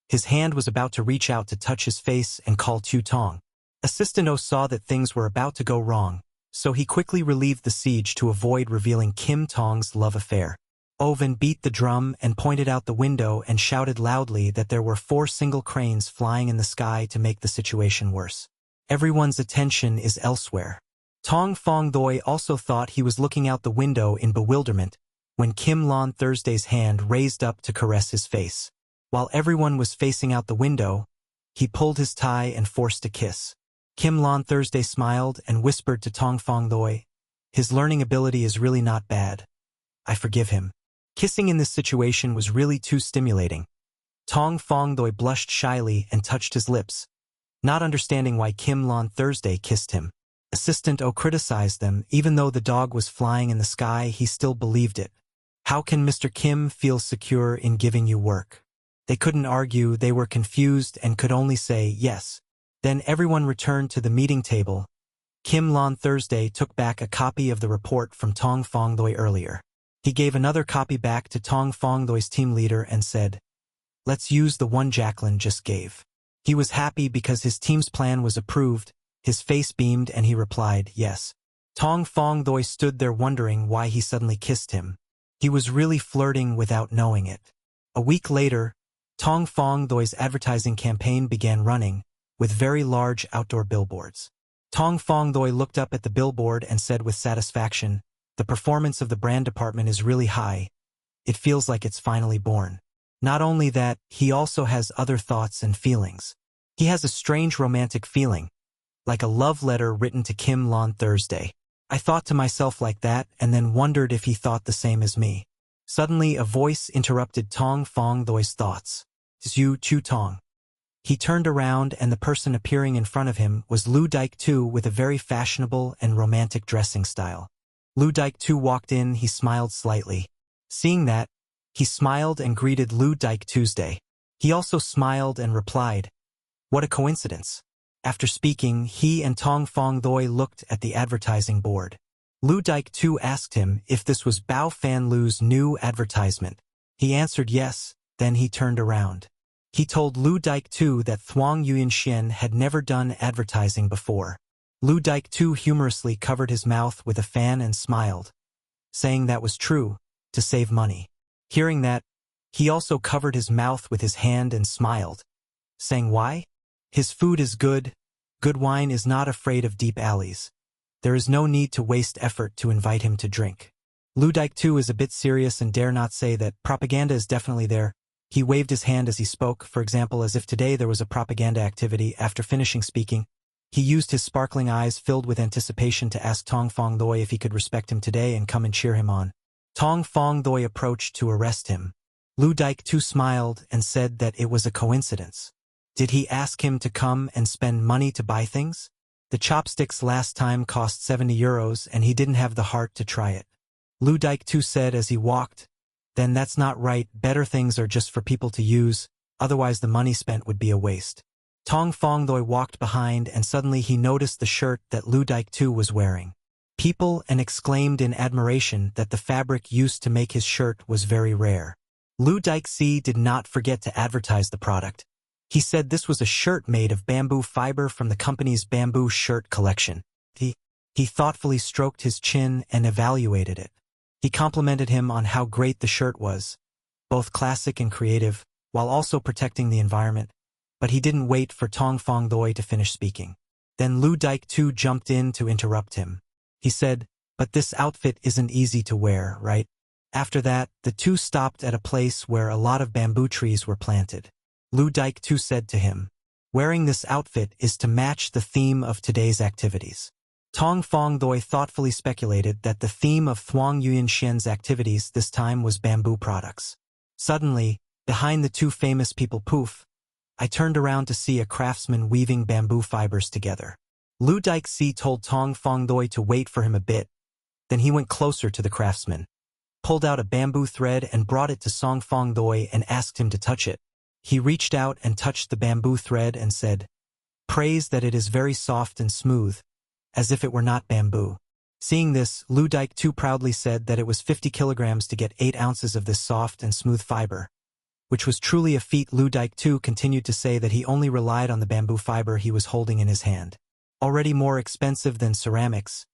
His hand was about to reach out to touch his face and call Tu Tong. Assistant O saw that things were about to go wrong, so he quickly relieved the siege to avoid revealing Kim Tong's love affair. Oven beat the drum and pointed out the window and shouted loudly that there were 4 single cranes flying in the sky to make the situation worse. Everyone's attention is elsewhere. Tong Fong Doi also thought he was looking out the window in bewilderment when Kim Lon Thursday's hand raised up to caress his face. While everyone was facing out the window, he pulled his tie and forced a kiss. Kim Lon Thursday smiled and whispered to Tong Fong Doi, "His learning ability is really not bad. I forgive him." Kissing in this situation was really too stimulating. Tong Fong Doi blushed shyly and touched his lips, not understanding why Kim Lon Thursday kissed him. Assistant O criticized them. Even though the dog was flying in the sky, he still believed it. How can Mr. Kim feel secure in giving you work? They couldn't argue, they were confused and could only say yes. Then everyone returned to the meeting table. Kim Lon Thursday took back a copy of the report from Tong Fong Doi earlier. He gave another copy back to Tong Fong Doi's team leader and said, "Let's use the one Jacqueline just gave." He was happy because his team's plan was approved. His face beamed and he replied, "Yes." Tong Fong Doi stood there wondering why he suddenly kissed him. He was really flirting without knowing it. A week later, Tong Fong Doi's advertising campaign began running, with very large outdoor billboards. Tong Fong Doi looked up at the billboard and said with satisfaction, "The performance of the brand department is really high. It feels like it's finally born." Not only that, he also has other thoughts and feelings. He has a strange romantic feeling, like a love letter written to Kim Lon Thursday. I thought to myself like that and then wondered if he thought the same as me. Suddenly a voice interrupted Tong Fong Doi's thoughts. "Zhu Chu Tong." He turned around and the person appearing in front of him was Lu Daik-tu with a very fashionable and romantic dressing style. Lu Daik-tu walked in, he smiled slightly. Seeing that, he smiled and greeted Lu Daik-Tuesday. He also smiled and replied, "What a coincidence." After speaking, he and Tong Fong Doi looked at the advertising board. Lu Daik-tu asked him if this was Bao Fan Lu's new advertisement. He answered yes, then he turned around. He told Lu Daik-tu that Thuong Yuanxian had never done advertising before. Lu Daik-tu humorously covered his mouth with a fan and smiled, saying that was true, to save money. Hearing that, he also covered his mouth with his hand and smiled, saying why? His food is good. Good wine is not afraid of deep alleys. There is no need to waste effort to invite him to drink. Lu Daik-tu is a bit serious and dare not say that propaganda is definitely there. He waved his hand as he spoke, for example, as if today there was a propaganda activity. After finishing speaking, he used his sparkling eyes filled with anticipation to ask Tong Fong Doi if he could respect him today and come and cheer him on. Tong Fong Doi approached to arrest him. Lu Daik-tu smiled and said that it was a coincidence. Did he ask him to come and spend money to buy things? The chopsticks last time cost 70 euros and he didn't have the heart to try it. Lu Daik-tu said as he walked, "Then that's not right, better things are just for people to use, otherwise the money spent would be a waste." Tong Fong Doi walked behind and suddenly he noticed the shirt that Lu Daik-tu was wearing. People and exclaimed in admiration that the fabric used to make his shirt was very rare. Lu Daik-si did not forget to advertise the product. He said this was a shirt made of bamboo fiber from the company's bamboo shirt collection. He thoughtfully stroked his chin and evaluated it. He complimented him on how great the shirt was, both classic and creative, while also protecting the environment. But he didn't wait for Tong Fong Doi to finish speaking. Then Lu Daik-tu jumped in to interrupt him. He said, "But this outfit isn't easy to wear, right?" After that, the two stopped at a place where a lot of bamboo trees were planted. Lu Daik-tu said to him, "Wearing this outfit is to match the theme of today's activities." Tong Fong Doi thoughtfully speculated that the theme of Thuong Yuanxian's activities this time was bamboo products. Suddenly, behind the two famous people poof, I turned around to see a craftsman weaving bamboo fibers together. Lu Daik-si told Tong Fong Doi to wait for him a bit. Then he went closer to the craftsman, pulled out a bamboo thread and brought it to Tong Fong Doi and asked him to touch it. He reached out and touched the bamboo thread and said, "Praise that it is very soft and smooth, as if it were not bamboo." Seeing this, Lu Daik-tu proudly said that it was 50 kilograms to get 8 ounces of this soft and smooth fiber, which was truly a feat. Lu Daik-tu continued to say that he only relied on the bamboo fiber he was holding in his hand. Already more expensive than ceramics,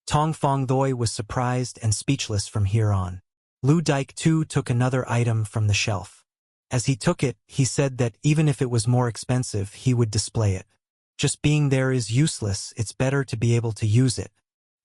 Tong Fong Doi was surprised and speechless from here on. Lu Daik-tu took another item from the shelf. As he took it, he said that even if it was more expensive, he would display it. Just being there is useless, it's better to be able to use it.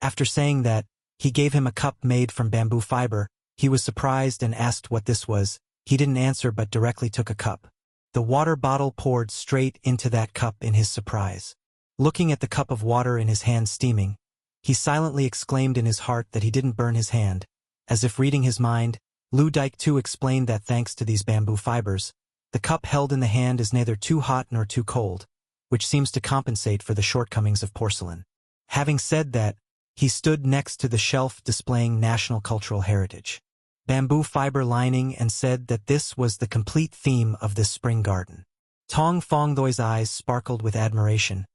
After saying that, he gave him a cup made from bamboo fiber. He was surprised and asked what this was. He didn't answer but directly took a cup. The water bottle poured straight into that cup in his surprise. Looking at the cup of water in his hand steaming, he silently exclaimed in his heart that he didn't burn his hand. As if reading his mind, Liucong explained that thanks to these bamboo fibers, the cup held in the hand is neither too hot nor too cold, which seems to compensate for the shortcomings of porcelain. Having said that, he stood next to the shelf displaying national cultural heritage, bamboo fiber lining, and said that this was the complete theme of this spring garden. Tong Fongdoi's eyes sparkled with admiration.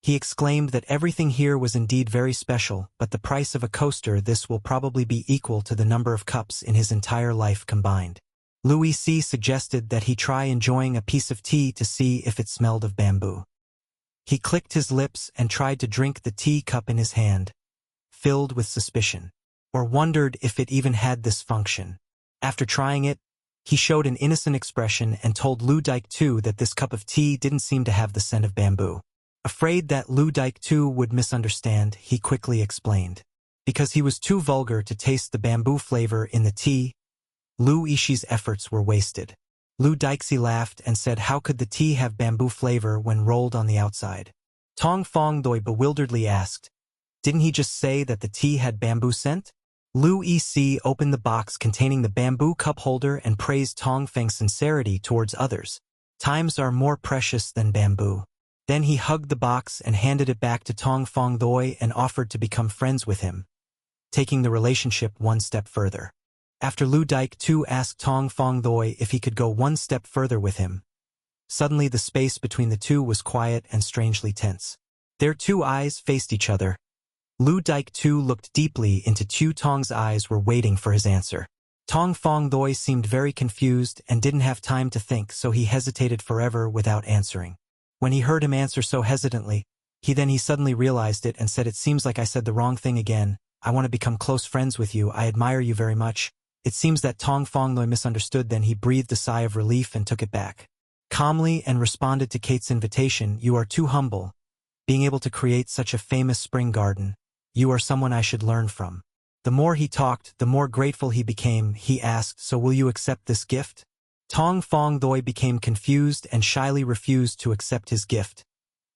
He exclaimed that everything here was indeed very special, but the price of a coaster this will probably be equal to the number of cups in his entire life combined. Liucong suggested that he try enjoying a piece of tea to see if it smelled of bamboo. He clicked his lips and tried to drink the tea cup in his hand, filled with suspicion, or wondered if it even had this function. After trying it, he showed an innocent expression and told Liucong that this cup of tea didn't seem to have the scent of bamboo. Afraid that Liucong would misunderstand, he quickly explained. Because he was too vulgar to taste the bamboo flavor in the tea, Liucong's efforts were wasted. Liucong laughed and said how could the tea have bamboo flavor when rolled on the outside? Tong Fongdoi bewilderedly asked, didn't he just say that the tea had bamboo scent? Liucong opened the box containing the bamboo cup holder and praised Tong Feng's sincerity towards others. Times are more precious than bamboo. Then he hugged the box and handed it back to Tong Fongdoi and offered to become friends with him, taking the relationship one step further. After Liucong asked Tong Fongdoi if he could go one step further with him, suddenly the space between the two was quiet and strangely tense. Their two eyes faced each other. Liucong looked deeply into Tong's eyes, were waiting for his answer. Tong Fongdoi seemed very confused and didn't have time to think, so he hesitated forever without answering. When he heard him answer so hesitantly, he suddenly realized it and said, it seems like I said the wrong thing again. I want to become close friends with you. I admire you very much. It seems that Tong Fongdoi misunderstood. Then he breathed a sigh of relief and took it back calmly and responded to Kate's invitation. You are too humble, being able to create such a famous spring garden. You are someone I should learn from. The more he talked, the more grateful he became. He asked, so will you accept this gift? Tong Fongdoi became confused and shyly refused to accept his gift.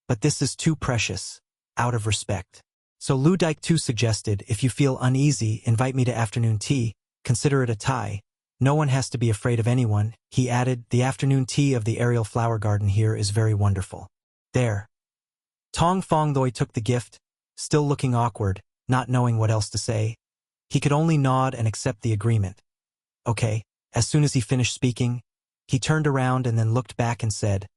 But this is too precious, out of respect. So Liucong suggested, if you feel uneasy, invite me to afternoon tea, consider it a tie. No one has to be afraid of anyone. He added, the afternoon tea of the aerial flower garden here is very wonderful. There. Tong Fongdoi took the gift, still looking awkward, not knowing what else to say. He could only nod and accept the agreement. Okay. As soon as he finished speaking, he turned around and then looked back and said,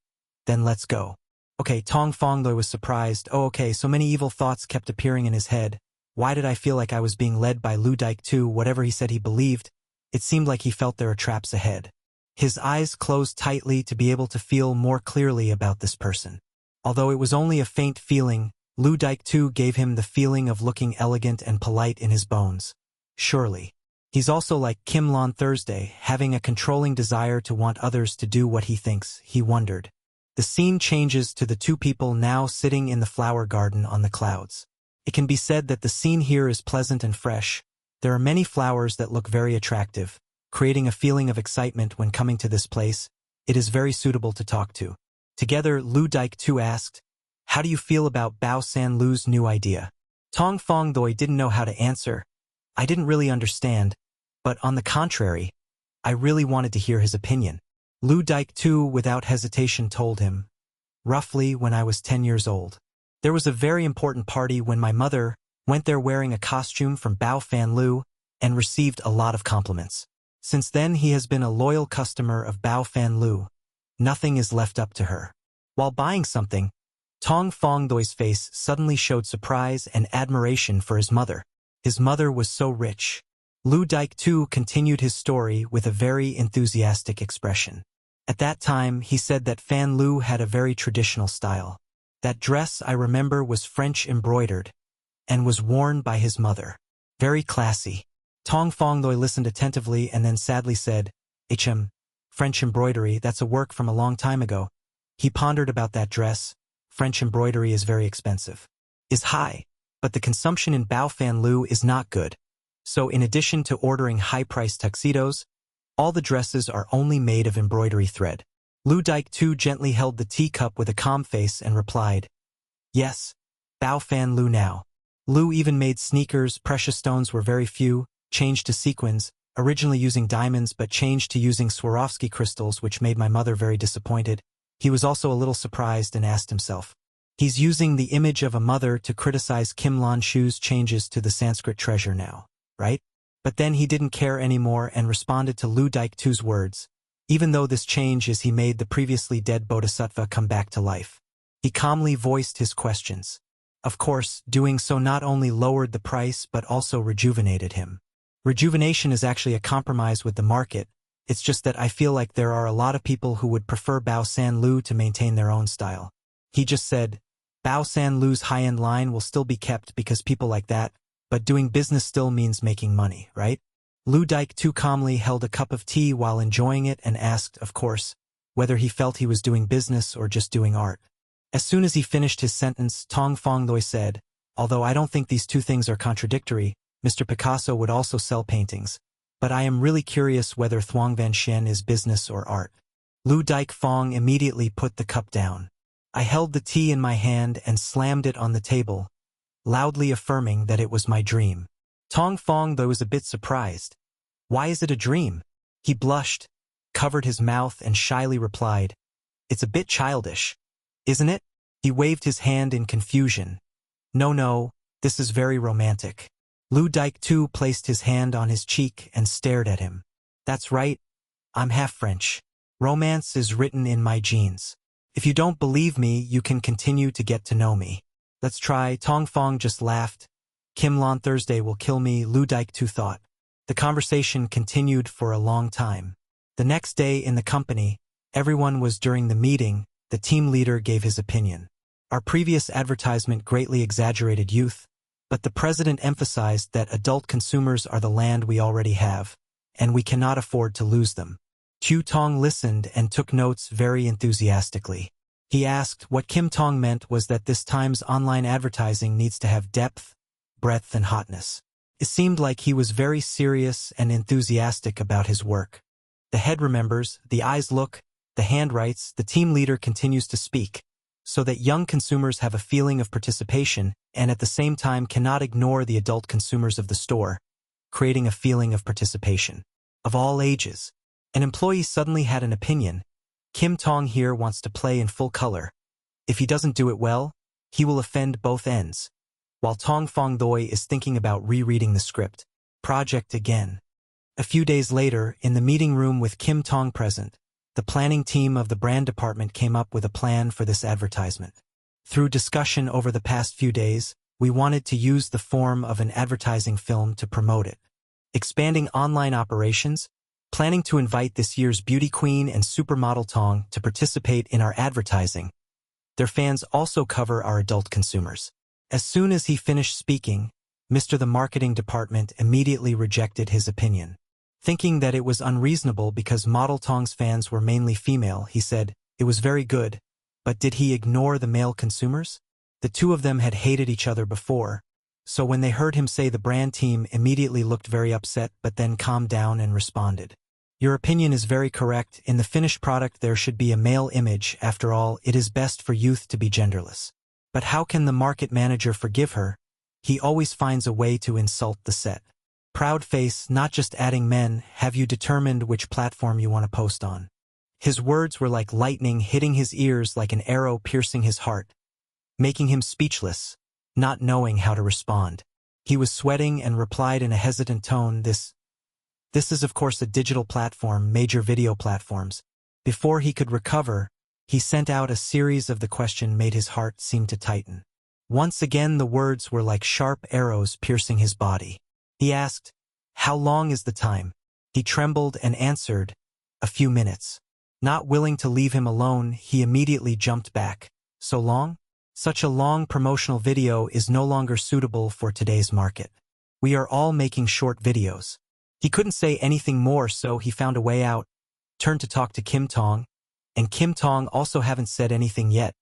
then let's go. Okay, Tong Fongdoi was surprised. Oh, okay, so many evil thoughts kept appearing in his head. Why did I feel like I was being led by Liucong? Whatever he said he believed, it seemed like he felt there are traps ahead. His eyes closed tightly to be able to feel more clearly about this person. Although it was only a faint feeling, Liucong gave him the feeling of looking elegant and polite in his bones. Surely. He's also like Kim Lon Thursday, having a controlling desire to want others to do what he thinks, he wondered. The scene changes to the two people now sitting in the flower garden on the clouds. It can be said that the scene here is pleasant and fresh. There are many flowers that look very attractive, creating a feeling of excitement when coming to this place. It is very suitable to talk to. Together, Liucong asked, how do you feel about Bao San Lu's new idea? Tong Fongdoi didn't know how to answer. I didn't really understand, but on the contrary, I really wanted to hear his opinion. Liucong without hesitation told him, roughly when I was 10 years old. There was a very important party when my mother went there wearing a costume from Bao Fan Lu and received a lot of compliments. Since then he has been a loyal customer of Bao Fan Lu. Nothing is left up to her. While buying something, Tong Fongdoi's face suddenly showed surprise and admiration for his mother. His mother was so rich. Liucong continued his story with a very enthusiastic expression. At that time, he said that Fan Lu had a very traditional style. That dress, I remember, was French embroidered and was worn by his mother. Very classy. Tong Fongdoi listened attentively and then sadly said, French embroidery, that's a work from a long time ago. He pondered about that dress. French embroidery is very expensive. Is high. But the consumption in Bao Fan Lu is not good. So in addition to ordering high-priced tuxedos, all the dresses are only made of embroidery thread. Liucong gently held the teacup with a calm face and replied, Yes. Bao fan Lu now. Lu even made sneakers, precious stones were very few, changed to sequins, originally using diamonds but changed to using Swarovski crystals, which made my mother very disappointed. He was also a little surprised and asked himself. He's using the image of a mother to criticize Kim Lan Shu's changes to the Sanskrit treasure now, right? But then he didn't care anymore and responded to Lu Daik-tu's words. Even though this change is he made the previously dead bodhisattva come back to life. He calmly voiced his questions. Of course, doing so not only lowered the price but also rejuvenated him. Rejuvenation is actually a compromise with the market. It's just that I feel like there are a lot of people who would prefer Bao San Lu to maintain their own style. He just said, Bao San Lu's high-end line will still be kept because people like that, but doing business still means making money, right? Lu Daik-tu calmly held a cup of tea while enjoying it and asked, of course, whether he felt he was doing business or just doing art. As soon as he finished his sentence, Tong Fong Loi said, although I don't think these two things are contradictory, Mr. Picasso would also sell paintings, but I am really curious whether Thuong Van Xian is business or art. Lu Daik Fong immediately put the cup down. I held the tea in my hand and slammed it on the table, loudly affirming that it was my dream. Tong Fong though was a bit surprised. Why is it a dream? He blushed, covered his mouth and shyly replied, it's a bit childish, isn't it? He waved his hand in confusion. No, this is very romantic. Lu Daik-tu placed his hand on his cheek and stared at him. That's right, I'm half French. Romance is written in my genes. If you don't believe me, you can continue to get to know me. Let's try. Tong Fong just laughed. Kim Lan Thursday will kill me, Lu Daik-tu thought. The conversation continued for a long time. The next day in the company, everyone was during the meeting, the team leader gave his opinion. Our previous advertisement greatly exaggerated youth, but the president emphasized that adult consumers are the land we already have, and we cannot afford to lose them. Chu Tong listened and took notes very enthusiastically. He asked what Kim Tong meant was that this time's online advertising needs to have depth, breadth and hotness. It seemed like he was very serious and enthusiastic about his work. The head remembers, the eyes look, the hand writes, the team leader continues to speak, so that young consumers have a feeling of participation and at the same time cannot ignore the adult consumers of the store, creating a feeling of participation. Of all ages. An employee suddenly had an opinion. Kim Tong here wants to play in full color. If he doesn't do it well, he will offend both ends. While Tong Fong Doi is thinking about rereading the script. Project again. A few days later, in the meeting room with Kim Tong present, the planning team of the brand department came up with a plan for this advertisement. Through discussion over the past few days, we wanted to use the form of an advertising film to promote it. Expanding online operations, planning to invite this year's beauty queen and supermodel Tong to participate in our advertising. Their fans also cover our adult consumers. As soon as he finished speaking, Mr. The marketing department immediately rejected his opinion. Thinking that it was unreasonable because model Tong's fans were mainly female, he said, it was very good, but did he ignore the male consumers? The two of them had hated each other before, so when they heard him say the brand team immediately looked very upset but then calmed down and responded. Your opinion is very correct. In the finished product there should be a male image. After all, it is best for youth to be genderless. But how can the market manager forgive her? He always finds a way to insult the set. Proud face, not just adding men, have you determined which platform you want to post on? His words were like lightning hitting his ears like an arrow piercing his heart, making him speechless, not knowing how to respond. He was sweating and replied in a hesitant tone, This is of course a digital platform, major video platforms. Before he could recover, he sent out a series of the question made his heart seem to tighten. Once again the words were like sharp arrows piercing his body. He asked, how long is the time? He trembled and answered, a few minutes. Not willing to leave him alone, he immediately jumped back. So long? Such a long promotional video is no longer suitable for today's market. We are all making short videos. He couldn't say anything more, so he found a way out, turned to talk to Kim Tong, and Kim Tong also haven't said anything yet.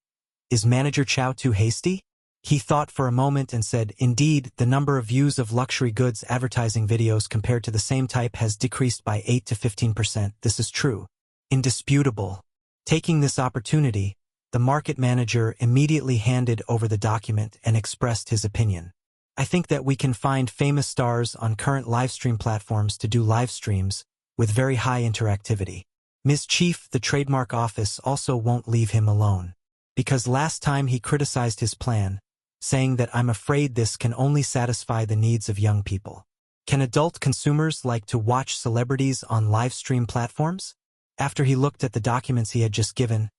Is Manager Chow too hasty? He thought for a moment and said, indeed, the number of views of luxury goods advertising videos compared to the same type has decreased by 8 to 15%. This is true. Indisputable. Taking this opportunity, The market manager immediately handed over the document and expressed his opinion. I think that we can find famous stars on current livestream platforms to do live streams with very high interactivity. Ms. Chief, the trademark office also won't leave him alone. Because last time he criticized his plan, saying that I'm afraid this can only satisfy the needs of young people. Can adult consumers like to watch celebrities on live stream platforms? After he looked at the documents he had just given,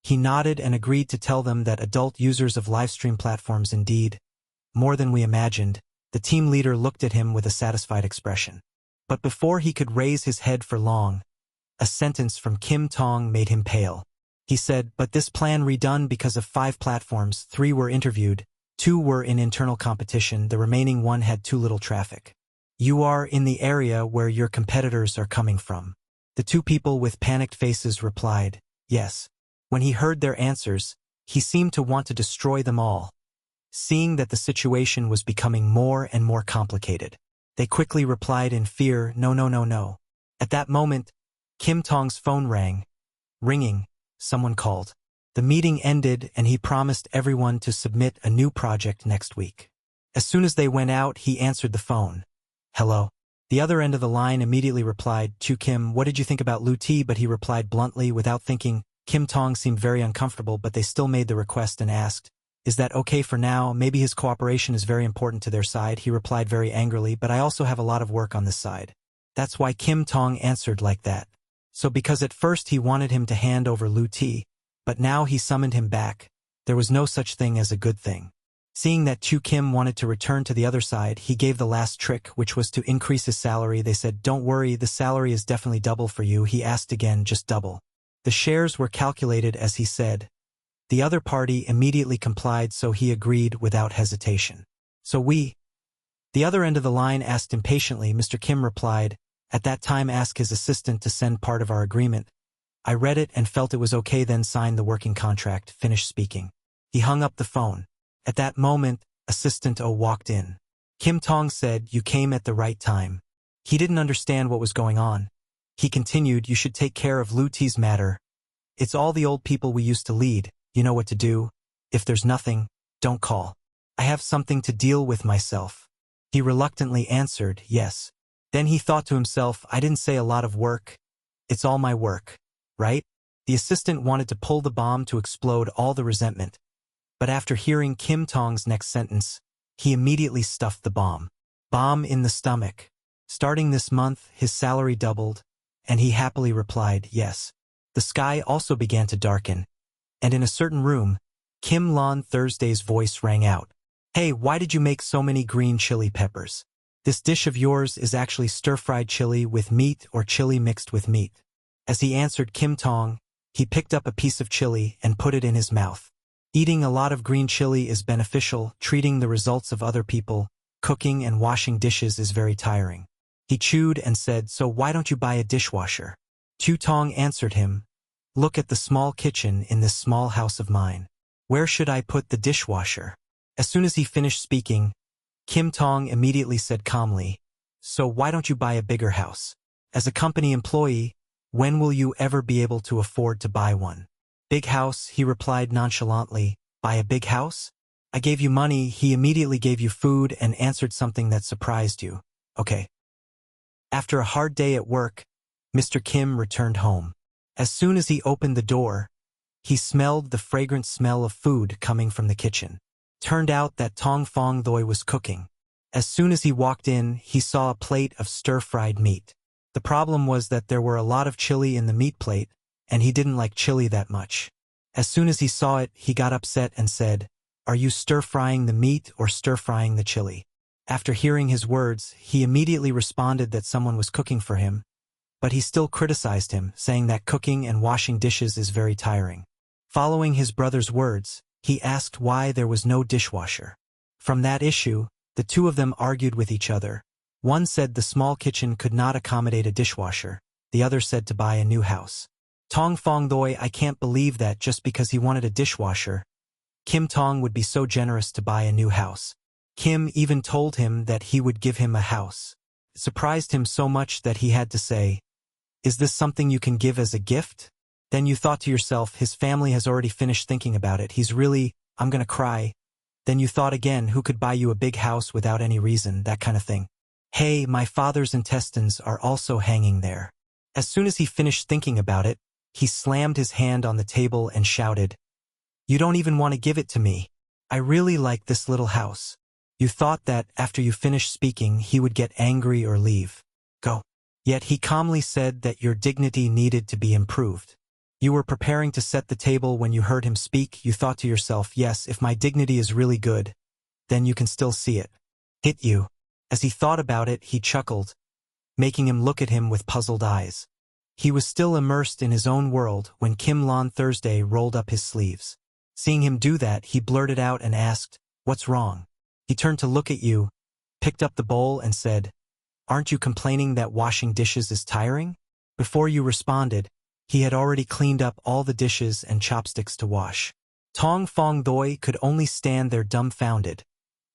he nodded and agreed to tell them that adult users of live stream platforms indeed, more than we imagined. The team leader looked at him with a satisfied expression. But before he could raise his head for long, a sentence from Kim Tong made him pale. He said, but this plan redone because of 5 platforms, 3 were interviewed, 2 were in internal competition, the remaining 1 had too little traffic. You are in the area where your competitors are coming from. The 2 people with panicked faces replied, yes. When he heard their answers, he seemed to want to destroy them all. Seeing that the situation was becoming more and more complicated, they quickly replied in fear, no, no, no, no. At that moment, Kim Tong's phone rang. Ringing, someone called. The meeting ended and he promised everyone to submit a new project next week. As soon as they went out, he answered the phone. Hello. The other end of the line immediately replied, to Kim, what did you think about Lu Ti? But he replied bluntly without thinking. Kim Tong seemed very uncomfortable, but they still made the request and asked, is that okay for now? Maybe his cooperation is very important to their side. He replied very angrily, but I also have a lot of work on this side. That's why Kim Tong answered like that. So because at first he wanted him to hand over Lu Ti, but now he summoned him back, there was no such thing as a good thing. Seeing that Chu Kim wanted to return to the other side, he gave the last trick, which was to increase his salary. They said, don't worry, the salary is definitely double for you. He asked again, just double. The shares were calculated as he said. The other party immediately complied, so he agreed without hesitation. So we? The other end of the line asked impatiently. Mr. Kim replied, at that time ask his assistant to send part of our agreement. I read it and felt it was okay, then signed the working contract, finished speaking. He hung up the phone. At that moment, Assistant O walked in. Kim Tong said, you came at the right time. He didn't understand what was going on. He continued, you should take care of Lu Ti's matter. It's all the old people we used to lead. You know what to do. If there's nothing, don't call. I have something to deal with myself. He reluctantly answered, yes. Then he thought to himself, I didn't say a lot of work. It's all my work, right? The assistant wanted to pull the bomb to explode all the resentment. But after hearing Kim Tong's next sentence, he immediately stuffed the bomb. Bomb in the stomach. Starting this month, his salary doubled, and he happily replied, yes. The sky also began to darken, and in a certain room, Kim Lon Thursday's voice rang out. Hey, why did you make so many green chili peppers? This dish of yours is actually stir-fried chili with meat or chili mixed with meat. As he answered Kim Tong, he picked up a piece of chili and put it in his mouth. Eating a lot of green chili is beneficial. Treating the results of other people, cooking and washing dishes is very tiring. He chewed and said, so why don't you buy a dishwasher? Chu Tong answered him, look at the small kitchen in this small house of mine. Where should I put the dishwasher? As soon as he finished speaking, Kim Tong immediately said calmly, so why don't you buy a bigger house? As a company employee, when will you ever be able to afford to buy one? Big house, he replied nonchalantly. Buy a big house? I gave you money. He immediately gave you food and answered something that surprised you. Okay. After a hard day at work, Mr. Kim returned home. As soon as he opened the door, he smelled the fragrant smell of food coming from the kitchen. Turned out that Tong Fong Doi was cooking. As soon as he walked in, he saw a plate of stir-fried meat. The problem was that there were a lot of chili in the meat plate, and he didn't like chili that much. As soon as he saw it, he got upset and said, are you stir-frying the meat or stir-frying the chili? After hearing his words, he immediately responded that someone was cooking for him, but he still criticized him, saying that cooking and washing dishes is very tiring. Following his brother's words, he asked why there was no dishwasher. From that issue, the two of them argued with each other. One said the small kitchen could not accommodate a dishwasher. The other said to buy a new house. Tong Fong Doi, I can't believe that just because he wanted a dishwasher, Kim Tong would be so generous to buy a new house. Kim even told him that he would give him a house. It surprised him so much that he had to say, is this something you can give as a gift? Then you thought to yourself, his family has already finished thinking about it. I'm gonna cry. Then you thought again, who could buy you a big house without any reason, that kind of thing. Hey, my father's intestines are also hanging there. As soon as he finished thinking about it, he slammed his hand on the table and shouted, "You don't even want to give it to me. I really like this little house." You thought that, after you finished speaking, he would get angry or leave. Go. Yet he calmly said that your dignity needed to be improved. You were preparing to set the table when you heard him speak. You thought to yourself, yes, if my dignity is really good, then you can still see it. Hit you. As he thought about it, he chuckled, making him look at him with puzzled eyes. He was still immersed in his own world when Kim Thursday rolled up his sleeves. Seeing him do that, he blurted out and asked, "What's wrong?" He turned to look at you, picked up the bowl and said, "Aren't you complaining that washing dishes is tiring?" Before you responded, he had already cleaned up all the dishes and chopsticks to wash. Tong Fong Doi could only stand there dumbfounded.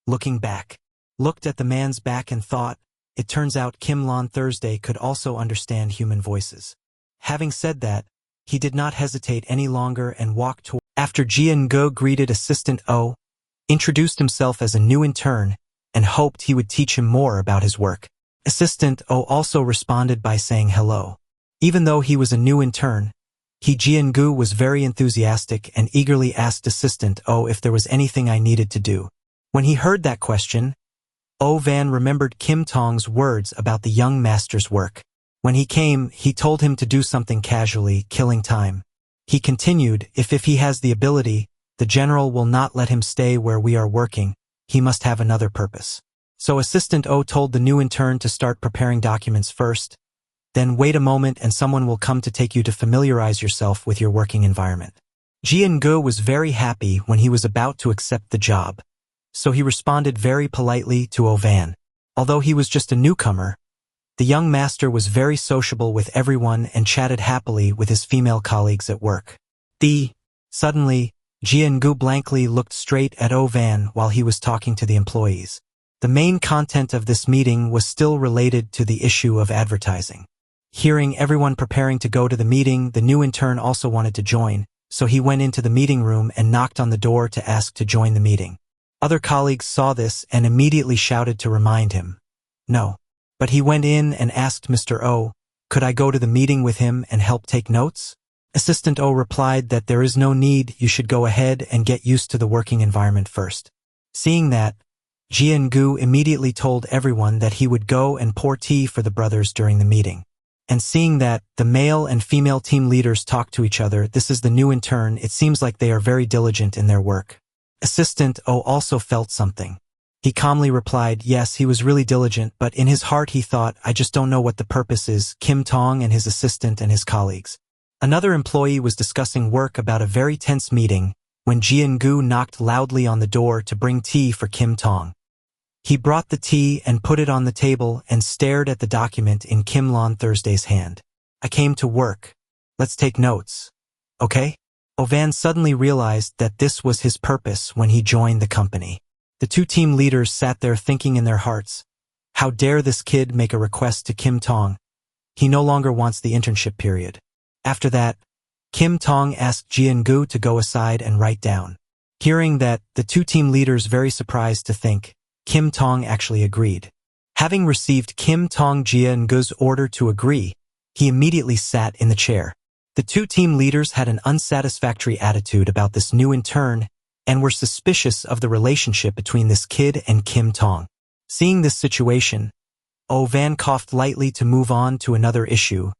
Looking back, looked at the man's back and thought, it turns out Kim Thursday could also understand human voices. Having said that, he did not hesitate any longer and walked toward. After Jian-go greeted Assistant O, introduced himself as a new intern, and hoped he would teach him more about his work. Assistant O also responded by saying hello. Even though he was a new intern, Jian-go was very enthusiastic and eagerly asked Assistant O if there was anything I needed to do. When he heard that question, O Van remembered Kim Tong's words about the young master's work. When he came, he told him to do something casually, killing time. He continued, if he has the ability, the general will not let him stay where we are working. He must have another purpose. So Assistant O told the new intern to start preparing documents first, then wait a moment and someone will come to take you to familiarize yourself with your working environment. Jian-go was very happy when he was about to accept the job, so he responded very politely to O Van. Although he was just a newcomer, the young master was very sociable with everyone and chatted happily with his female colleagues at work. Suddenly, Jian-go blankly looked straight at O Van while he was talking to the employees. The main content of this meeting was still related to the issue of advertising. Hearing everyone preparing to go to the meeting, the new intern also wanted to join, so he went into the meeting room and knocked on the door to ask to join the meeting. Other colleagues saw this and immediately shouted to remind him. No. But he went in and asked Mr. O, could I go to the meeting with him and help take notes? Assistant O replied that there is no need, you should go ahead and get used to the working environment first. Seeing that, Jian-go immediately told everyone that he would go and pour tea for the brothers during the meeting. And seeing that the male and female team leaders talk to each other, this is the new intern, it seems like they are very diligent in their work. Assistant O also felt something. He calmly replied, yes, he was really diligent, but in his heart he thought, I just don't know what the purpose is, Kim Tong and his assistant and his colleagues. Another employee was discussing work about a very tense meeting when Jian-go knocked loudly on the door to bring tea for Kim Tong. He brought the tea and put it on the table and stared at the document in Kim Thursday's hand. I came to work. Let's take notes. Okay? O Van suddenly realized that this was his purpose when he joined the company. The two team leaders sat there thinking in their hearts, how dare this kid make a request to Kim Tong? He no longer wants the internship period. After that, Kim Tong asked Jian-go to go aside and write down. Hearing that, the two team leaders very surprised to think, Kim Tong actually agreed. Having received Kim Tong Jian-go's order to agree, he immediately sat in the chair. The two team leaders had an unsatisfactory attitude about this new intern and were suspicious of the relationship between this kid and Kim Tong. Seeing this situation, O Van coughed lightly to move on to another issue,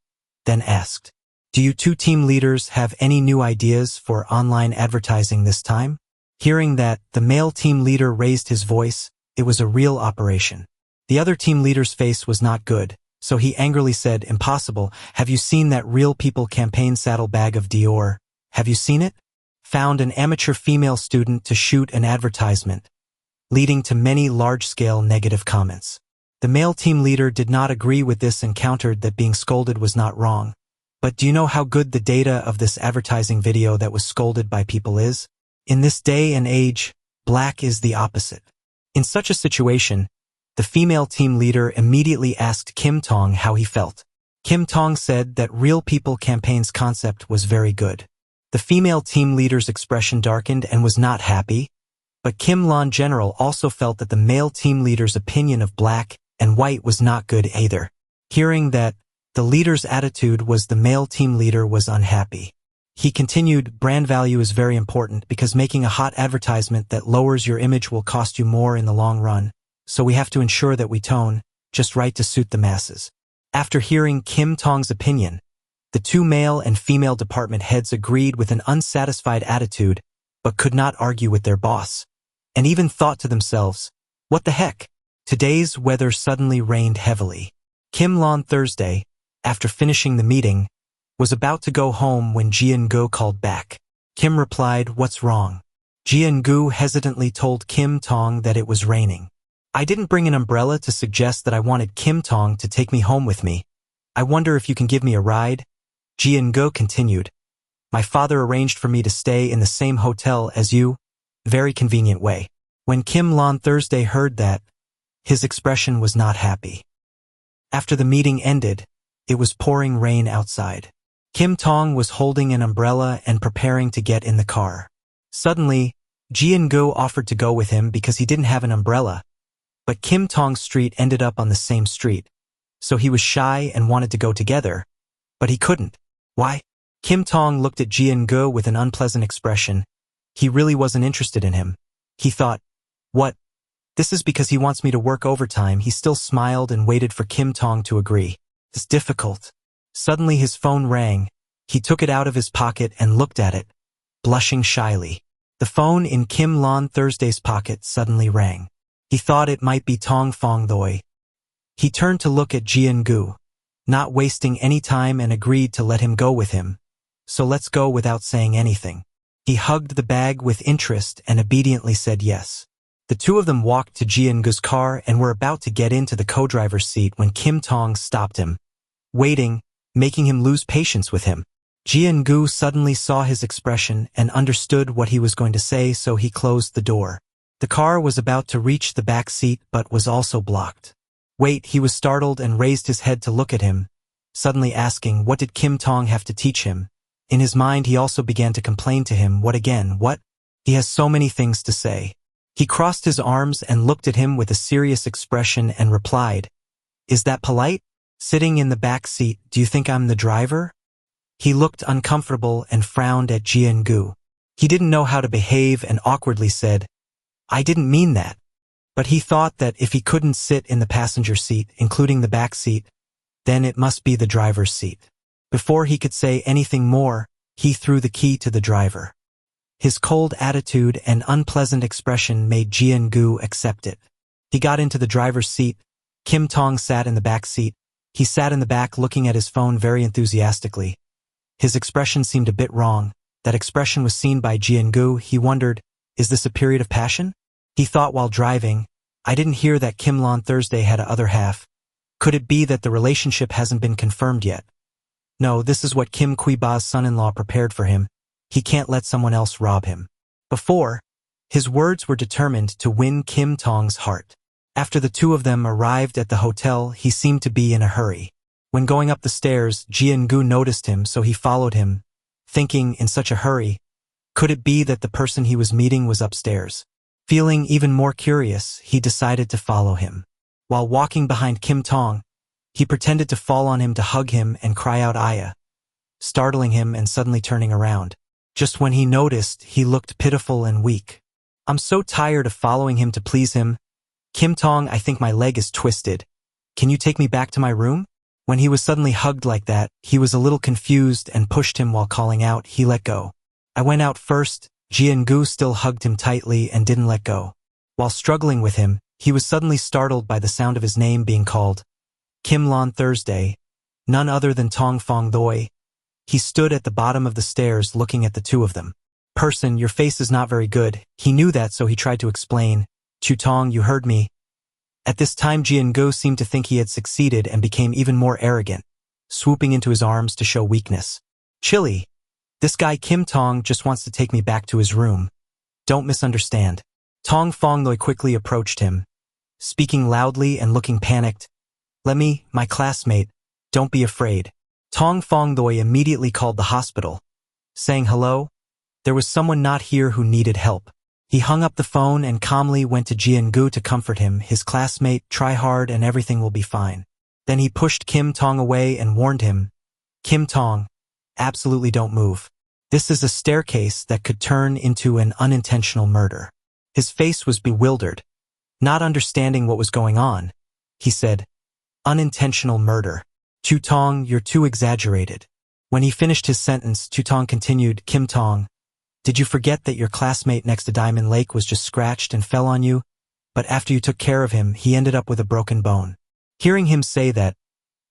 then asked, do you two team leaders have any new ideas for online advertising this time? Hearing that, the male team leader raised his voice. It was a real operation. The other team leader's face was not good, so he angrily said, impossible, have you seen that Real People campaign saddlebag of Dior? Have you seen it? Found an amateur female student to shoot an advertisement, leading to many large-scale negative comments. The male team leader did not agree with this and countered that being scolded was not wrong. But do you know how good the data of this advertising video that was scolded by people is? In this day and age, black is the opposite. In such a situation, the female team leader immediately asked Kim Tong how he felt. Kim Tong said that Real People campaign's concept was very good. The female team leader's expression darkened and was not happy, but Kim Lon General also felt that the male team leader's opinion of black and white was not good either. Hearing that the leader's attitude was the male team leader was unhappy. He continued, brand value is very important because making a hot advertisement that lowers your image will cost you more in the long run, so we have to ensure that we tone just right to suit the masses. After hearing Kim Tong's opinion, the two male and female department heads agreed with an unsatisfied attitude but could not argue with their boss, and even thought to themselves, what the heck? Today's weather suddenly rained heavily. Kim Lon Thursday, after finishing the meeting, was about to go home when Jian-gu called back. Kim replied, what's wrong? Jian-gu hesitantly told Kim Tong that it was raining. I didn't bring an umbrella to suggest that I wanted Kim Tong to take me home with me. I wonder if you can give me a ride? Jian-gu continued. My father arranged for me to stay in the same hotel as you. Very convenient way. When Kim Lon Thursday heard that, his expression was not happy. After the meeting ended, it was pouring rain outside. Kim Tong was holding an umbrella and preparing to get in the car. Suddenly, Jian-gu offered to go with him because he didn't have an umbrella, but Kim Tong's street ended up on the same street, so he was shy and wanted to go together, but he couldn't. Why? Kim Tong looked at Jian-gu with an unpleasant expression. He really wasn't interested in him. He thought, what? This is because he wants me to work overtime. He still smiled and waited for Kim Tong to agree. It's difficult. Suddenly his phone rang. He took it out of his pocket and looked at it, blushing shyly. The phone in Kim Lon Thursday's pocket suddenly rang. He thought it might be Tong Fong Doi. He turned to look at Jian-gu, not wasting any time, and agreed to let him go with him. So let's go without saying anything. He hugged the bag with interest and obediently said yes. The two of them walked to Jian-gu's car and were about to get into the co-driver's seat when Kim Tong stopped him, waiting, making him lose patience with him. Jian-gu suddenly saw his expression and understood what he was going to say, so he closed the door. The car was about to reach the back seat but was also blocked. Wait, he was startled and raised his head to look at him, suddenly asking what did Kim Tong have to teach him. In his mind he also began to complain to him, what again, what? He has so many things to say. He crossed his arms and looked at him with a serious expression and replied, is that polite? Sitting in the back seat, do you think I'm the driver? He looked uncomfortable and frowned at Jian-gu. He didn't know how to behave and awkwardly said, I didn't mean that. But he thought that if he couldn't sit in the passenger seat, including the back seat, then it must be the driver's seat. Before he could say anything more, he threw the key to the driver. His cold attitude and unpleasant expression made Jian-gu accept it. He got into the driver's seat. Kim Tong sat in the back seat. He sat in the back looking at his phone very enthusiastically. His expression seemed a bit wrong. That expression was seen by Jian-gu. He wondered, is this a period of passion? He thought while driving, I didn't hear that Kim Lon Thursday had a other half. Could it be that the relationship hasn't been confirmed yet? No, this is what Kim Kui-ba's son-in-law prepared for him. He can't let someone else rob him. Before, his words were determined to win Kim Tong's heart. After the two of them arrived at the hotel, he seemed to be in a hurry. When going up the stairs, Jian-gu noticed him, so he followed him, thinking in such a hurry, could it be that the person he was meeting was upstairs? Feeling even more curious, he decided to follow him. While walking behind Kim Tong, he pretended to fall on him to hug him and cry out Aya, startling him and suddenly turning around. Just when he noticed, he looked pitiful and weak. I'm so tired of following him to please him. Kim Tong, I think my leg is twisted. Can you take me back to my room? When he was suddenly hugged like that, he was a little confused and pushed him while calling out, he let go. I went out first. Jian-gu still hugged him tightly and didn't let go. While struggling with him, he was suddenly startled by the sound of his name being called. Kim Lon Thursday, none other than Tong Fong Doi. He stood at the bottom of the stairs looking at the two of them. Person, your face is not very good. He knew that, so he tried to explain. Chu Tong, you heard me. At this time Jian-gu seemed to think he had succeeded and became even more arrogant, swooping into his arms to show weakness. Chilly. This guy Kim Tong just wants to take me back to his room. Don't misunderstand. Tong Fong Doi quickly approached him, speaking loudly and looking panicked. Let me, my classmate. Don't be afraid. Tong Fong Doi immediately called the hospital, saying hello. There was someone not here who needed help. He hung up the phone and calmly went to Jian-gu to comfort him, his classmate, try hard and everything will be fine. Then he pushed Kim Tong away and warned him, Kim Tong, absolutely don't move. This is a staircase that could turn into an unintentional murder. His face was bewildered. Not understanding what was going on, he said, unintentional murder. Chu Tong, you're too exaggerated. When he finished his sentence, Chu Tong continued, Kim Tong, did you forget that your classmate next to Diamond Lake was just scratched and fell on you? But after you took care of him, he ended up with a broken bone. Hearing him say that,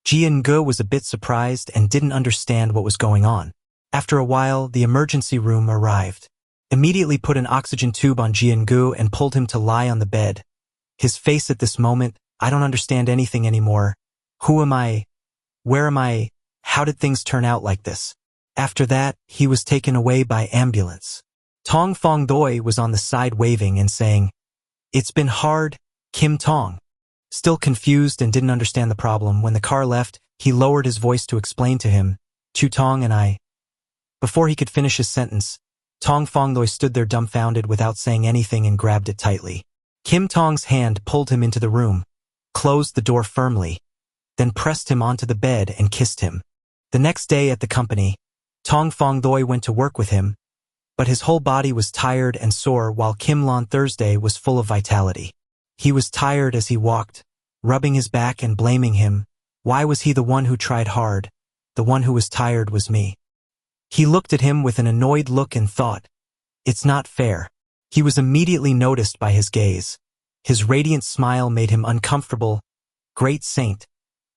Jian-gu was a bit surprised and didn't understand what was going on. After a while, the emergency room arrived. Immediately put an oxygen tube on Jian-gu and pulled him to lie on the bed. His face at this moment, I don't understand anything anymore. Who am I? Where am I? How did things turn out like this? After that, he was taken away by ambulance. Tong Fong Doi was on the side waving and saying, It's been hard, Kim Tong. Still confused and didn't understand the problem, when the car left, he lowered his voice to explain to him, Chu Tong and I. Before he could finish his sentence, Tong Fong Doi stood there dumbfounded without saying anything and grabbed it tightly. Kim Tong's hand pulled him into the room, closed the door firmly, then pressed him onto the bed and kissed him. The next day at the company, Tong Fong Doi went to work with him, but his whole body was tired and sore while Kim Lon Thursday was full of vitality. He was tired as he walked, rubbing his back and blaming him. Why was he the one who tried hard? The one who was tired was me. He looked at him with an annoyed look and thought, It's not fair. He was immediately noticed by his gaze. His radiant smile made him uncomfortable. Great saint,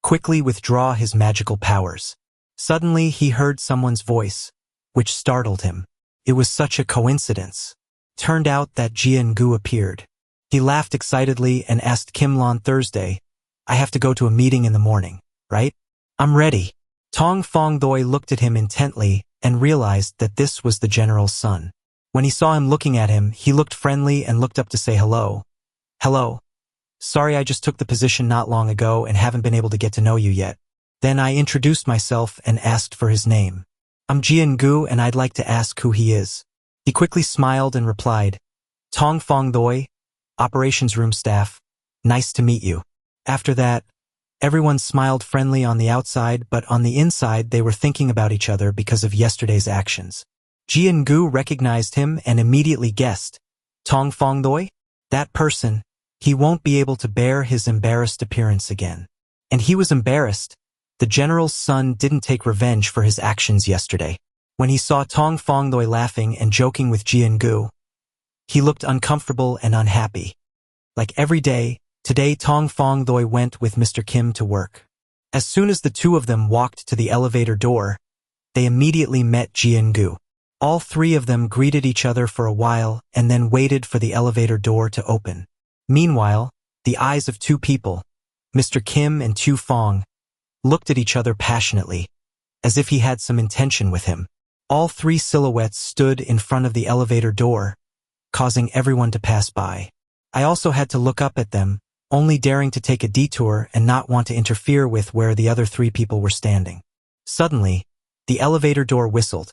quickly withdraw his magical powers. Suddenly he heard someone's voice, which startled him. It was such a coincidence. Turned out that Jian-gu appeared. He laughed excitedly and asked Kim Lon Thursday, I have to go to a meeting in the morning, right? I'm ready. Tong Fong Doi looked at him intently and realized that this was the general's son. When he saw him looking at him, he looked friendly and looked up to say hello. Hello. Sorry, I just took the position not long ago and haven't been able to get to know you yet. Then I introduced myself and asked for his name. I'm Jian-gu and I'd like to ask who he is. He quickly smiled and replied, Tong Fong Doi, operations room staff. Nice to meet you. After that, everyone smiled friendly on the outside, but on the inside they were thinking about each other because of yesterday's actions. Jian-gu recognized him and immediately guessed, Tong Fong Doi? That person, he won't be able to bear his embarrassed appearance again. And he was embarrassed. The general's son didn't take revenge for his actions yesterday. When he saw Tong Fong Doi laughing and joking with Jian-gu, he looked uncomfortable and unhappy. Like every day, today Tong Fong Doi went with Mr. Kim to work. As soon as the two of them walked to the elevator door, they immediately met Jian-gu. All three of them greeted each other for a while and then waited for the elevator door to open. Meanwhile, the eyes of two people, Mr. Kim and Chu Fong, looked at each other passionately, as if he had some intention with him. All three silhouettes stood in front of the elevator door, causing everyone to pass by. I also had to look up at them, only daring to take a detour and not want to interfere with where the other three people were standing. Suddenly, the elevator door whistled.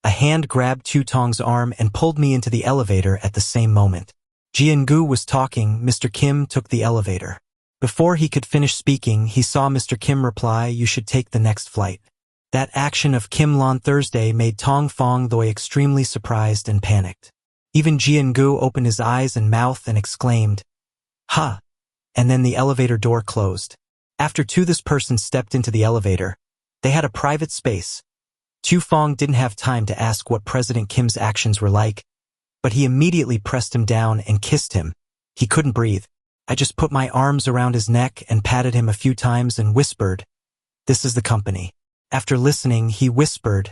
A hand grabbed Chu Tong's arm and pulled me into the elevator at the same moment. Jian-gu was talking, Mr. Kim took the elevator. Before he could finish speaking, he saw Mr. Kim reply, You should take the next flight. That action of Kim Lon Thursday made Tong Fong Doi extremely surprised and panicked. Even Jian-gu opened his eyes and mouth and exclaimed, Ha! And then the elevator door closed. After this person stepped into the elevator. They had a private space. Chu Fong didn't have time to ask what President Kim's actions were like, but he immediately pressed him down and kissed him. He couldn't breathe. I just put my arms around his neck and patted him a few times and whispered, This is the company. After listening, he whispered.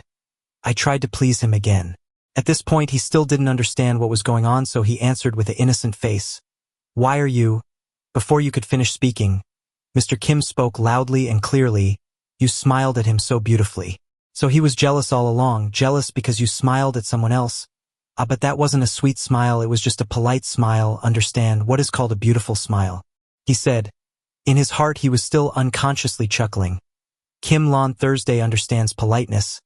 I tried to please him again. At this point, he still didn't understand what was going on, so he answered with an innocent face. Why are you? Before you could finish speaking, Mr. Kim spoke loudly and clearly. You smiled at him so beautifully. So he was jealous all along, jealous because you smiled at someone else. But that wasn't a sweet smile, it was just a polite smile. Understand what is called a beautiful smile, he said. In his heart he was still unconsciously chuckling. Kim Lon Thursday understands politeness.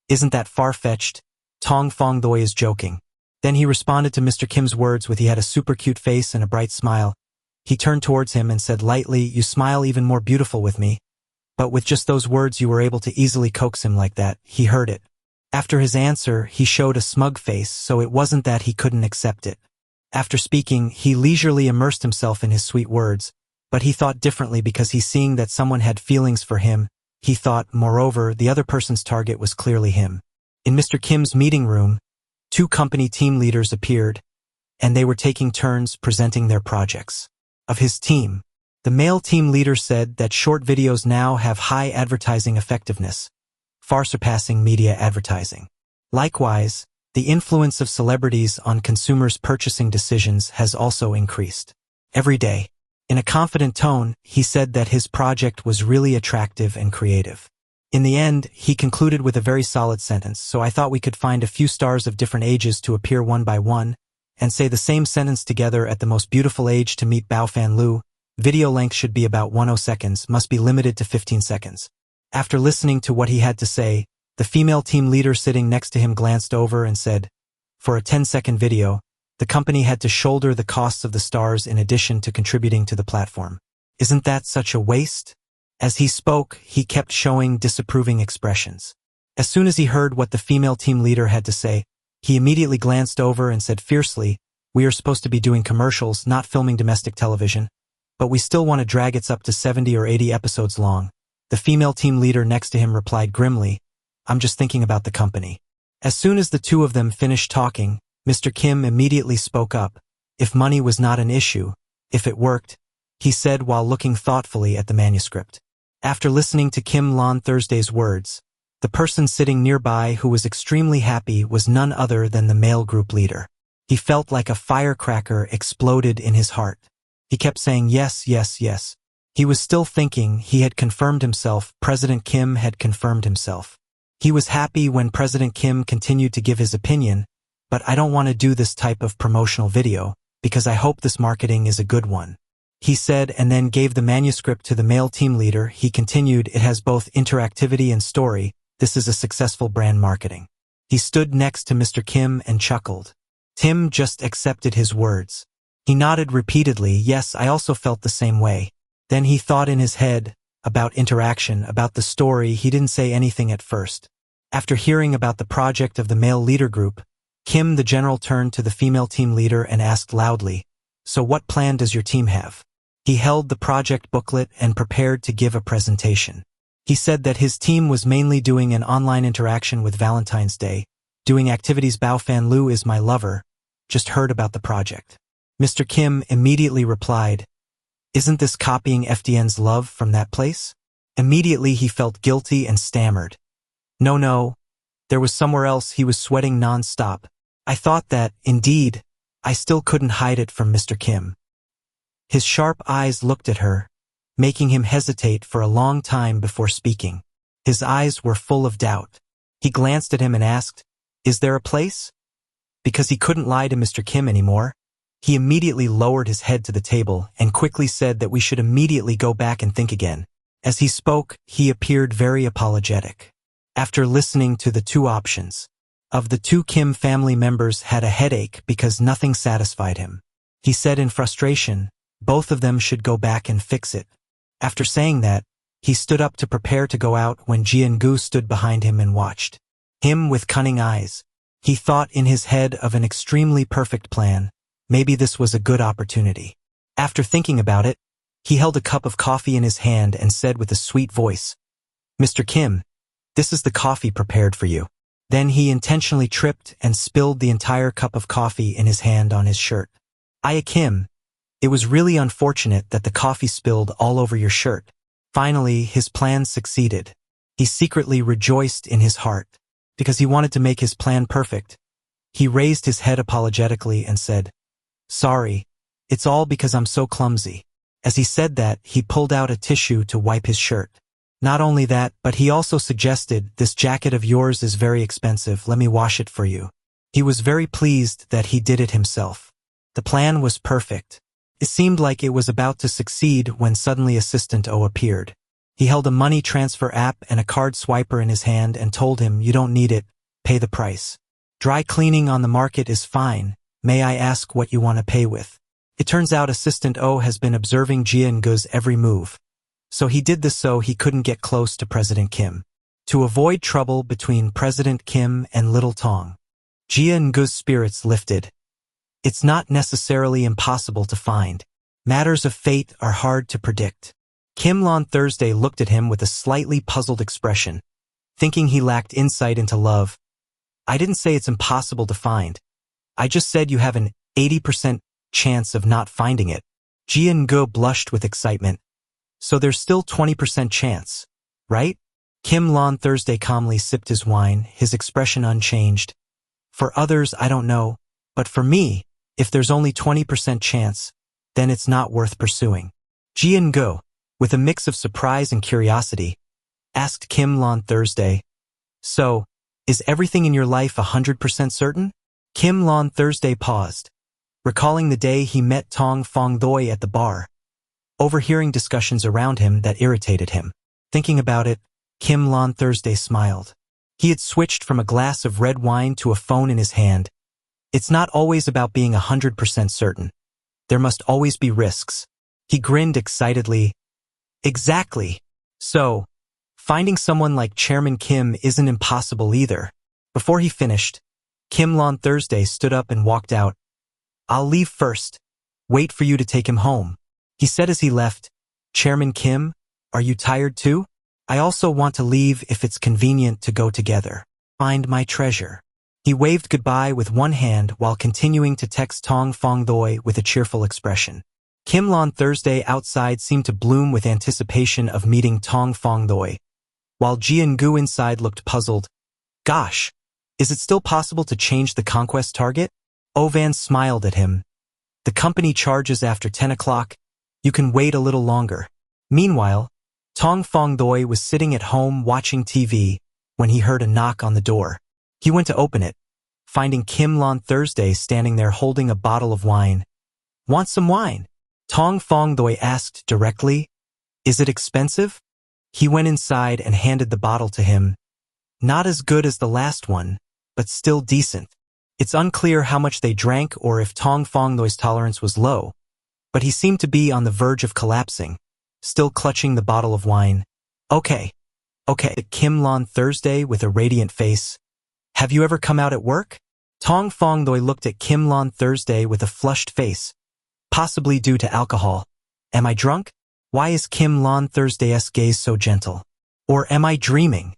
Isn't that far-fetched? Tong Fong Doi is joking. Then he responded to Mr. Kim's words with he had a super cute face and a bright smile. He turned towards him and said lightly, you smile even more beautiful with me. But with just those words you were able to easily coax him like that. He heard it. After his answer, he showed a smug face, so it wasn't that he couldn't accept it. After speaking, he leisurely immersed himself in his sweet words, but he thought differently because he's seeing that someone had feelings for him. He thought, moreover, the other person's target was clearly him. In Mr. Kim's meeting room, 2 company team leaders appeared, and they were taking turns presenting their projects. Of his team, the male team leader said that short videos now have high advertising effectiveness, far surpassing media advertising. Likewise, the influence of celebrities on consumers' purchasing decisions has also increased. Every day, in a confident tone, he said that his project was really attractive and creative. In the end, he concluded with a very solid sentence, so I thought we could find a few stars of different ages to appear one by one, and say the same sentence together at the most beautiful age to meet Bao Fan Lu. Video length should be about 10 seconds, must be limited to 15 seconds. After listening to what he had to say, the female team leader sitting next to him glanced over and said, for a 10-second video, the company had to shoulder the costs of the stars in addition to contributing to the platform. Isn't that such a waste? As he spoke, he kept showing disapproving expressions. As soon as he heard what the female team leader had to say, he immediately glanced over and said fiercely, we are supposed to be doing commercials, not filming domestic television, but we still want to drag it up to 70 or 80 episodes long. The female team leader next to him replied grimly, I'm just thinking about the company. As soon as the two of them finished talking, Mr. Kim immediately spoke up. If money was not an issue, if it worked, he said while looking thoughtfully at the manuscript. After listening to Kim Lon Thursday's words, the person sitting nearby who was extremely happy was none other than the male group leader. He felt like a firecracker exploded in his heart. He kept saying yes, yes, yes. He was still thinking he had confirmed himself, President Kim had confirmed himself. He was happy when President Kim continued to give his opinion, but I don't want to do this type of promotional video, because I hope this marketing is a good one. He said and then gave the manuscript to the male team leader. He continued, it has both interactivity and story. This is a successful brand marketing. He stood next to Mr. Kim and chuckled. Tim just accepted his words. He nodded repeatedly, yes, I also felt the same way. Then he thought in his head, about interaction, about the story. He didn't say anything at first. After hearing about the project of the male leader group, Kim the general turned to the female team leader and asked loudly, so what plan does your team have? He held the project booklet and prepared to give a presentation. He said that his team was mainly doing an online interaction with Valentine's Day, doing activities. Bao Fan Lu is my lover, just heard about the project. Mr. Kim immediately replied, isn't this copying FDN's Love from that place? Immediately he felt guilty and stammered. No, there was somewhere else. He was sweating non-stop. I thought that, indeed, I still couldn't hide it from Mr. Kim. His sharp eyes looked at her, making him hesitate for a long time before speaking. His eyes were full of doubt. He glanced at him and asked, is there a place? Because he couldn't lie to Mr. Kim anymore, he immediately lowered his head to the table and quickly said that we should immediately go back and think again. As he spoke, he appeared very apologetic. After listening to the two options, of the two Kim family members had a headache because nothing satisfied him. He said in frustration, both of them should go back and fix it. After saying that, he stood up to prepare to go out when Jian-gu stood behind him and watched him with cunning eyes. He thought in his head of an extremely perfect plan. Maybe this was a good opportunity. After thinking about it, he held a cup of coffee in his hand and said with a sweet voice, Mr. Kim, this is the coffee prepared for you. Then he intentionally tripped and spilled the entire cup of coffee in his hand on his shirt. Kim, it was really unfortunate that the coffee spilled all over your shirt. Finally, his plan succeeded. He secretly rejoiced in his heart. Because he wanted to make his plan perfect. He raised his head apologetically and said, sorry, it's all because I'm so clumsy. As he said that, he pulled out a tissue to wipe his shirt. Not only that, but he also suggested, this jacket of yours is very expensive, let me wash it for you. He was very pleased that he did it himself. The plan was perfect. It seemed like it was about to succeed when suddenly Assistant O appeared. He held a money transfer app and a card swiper in his hand and told him, "You don't need it, pay the price. Dry cleaning on the market is fine. May I ask what you want to pay with?" It turns out Assistant O has been observing Ji-eun-gu's every move, so he did this so he couldn't get close to President Kim. To avoid trouble between President Kim and Little Tong, Ji-eun-gu's spirits lifted. It's not necessarily impossible to find. Matters of fate are hard to predict. Kim Lon Thursday looked at him with a slightly puzzled expression, thinking he lacked insight into love. "I didn't say it's impossible to find. I just said you have an 80% chance of not finding it." Ji-eun-gu blushed with excitement. "So there's still 20% chance, right?" Kim Lon Thursday calmly sipped his wine, his expression unchanged. "For others, I don't know, but for me, if there's only 20% chance, then it's not worth pursuing." Ji-eun-gu, with a mix of surprise and curiosity, asked Kim Lon Thursday, "So, is everything in your life 100% certain?" Kim Lon Thursday paused, recalling the day he met Tong Fong-doi at the bar, overhearing discussions around him that irritated him. Thinking about it, Kim Lon Thursday smiled. He had switched from a glass of red wine to a phone in his hand. It's not always about being 100% certain. There must always be risks. He grinned excitedly. "Exactly. So, finding someone like Chairman Kim isn't impossible either." Before he finished, Kim Lon Thursday stood up and walked out. "I'll leave first. Wait for you to take him home." He said as he left, "Chairman Kim, are you tired too? I also want to leave if it's convenient to go together. Find my treasure." He waved goodbye with one hand while continuing to text Tong Fong-doi with a cheerful expression. Kim Lon Thursday outside seemed to bloom with anticipation of meeting Tong Fong-doi, while Ji-eun-gu inside looked puzzled. "Gosh, is it still possible to change the conquest target?" Ovan smiled at him. "The company charges after 10 o'clock. You can wait a little longer." Meanwhile, Tong Fong-doi was sitting at home watching TV when he heard a knock on the door. He went to open it, finding Kim Lon Thursday standing there holding a bottle of wine. "Want some wine?" Tong Fong-doi asked directly. "Is it expensive?" He went inside and handed the bottle to him. "Not as good as the last one, but still decent." It's unclear how much they drank or if Tong Fong-doi's tolerance was low, but he seemed to be on the verge of collapsing, still clutching the bottle of wine. Okay. Kim Lon Thursday with a radiant face. "Have you ever come out at work?" Tong Fong-doi looked at Kim Lon Thursday with a flushed face, possibly due to alcohol. "Am I drunk? Why is Kim Lon Thursday's gaze so gentle? Or am I dreaming?"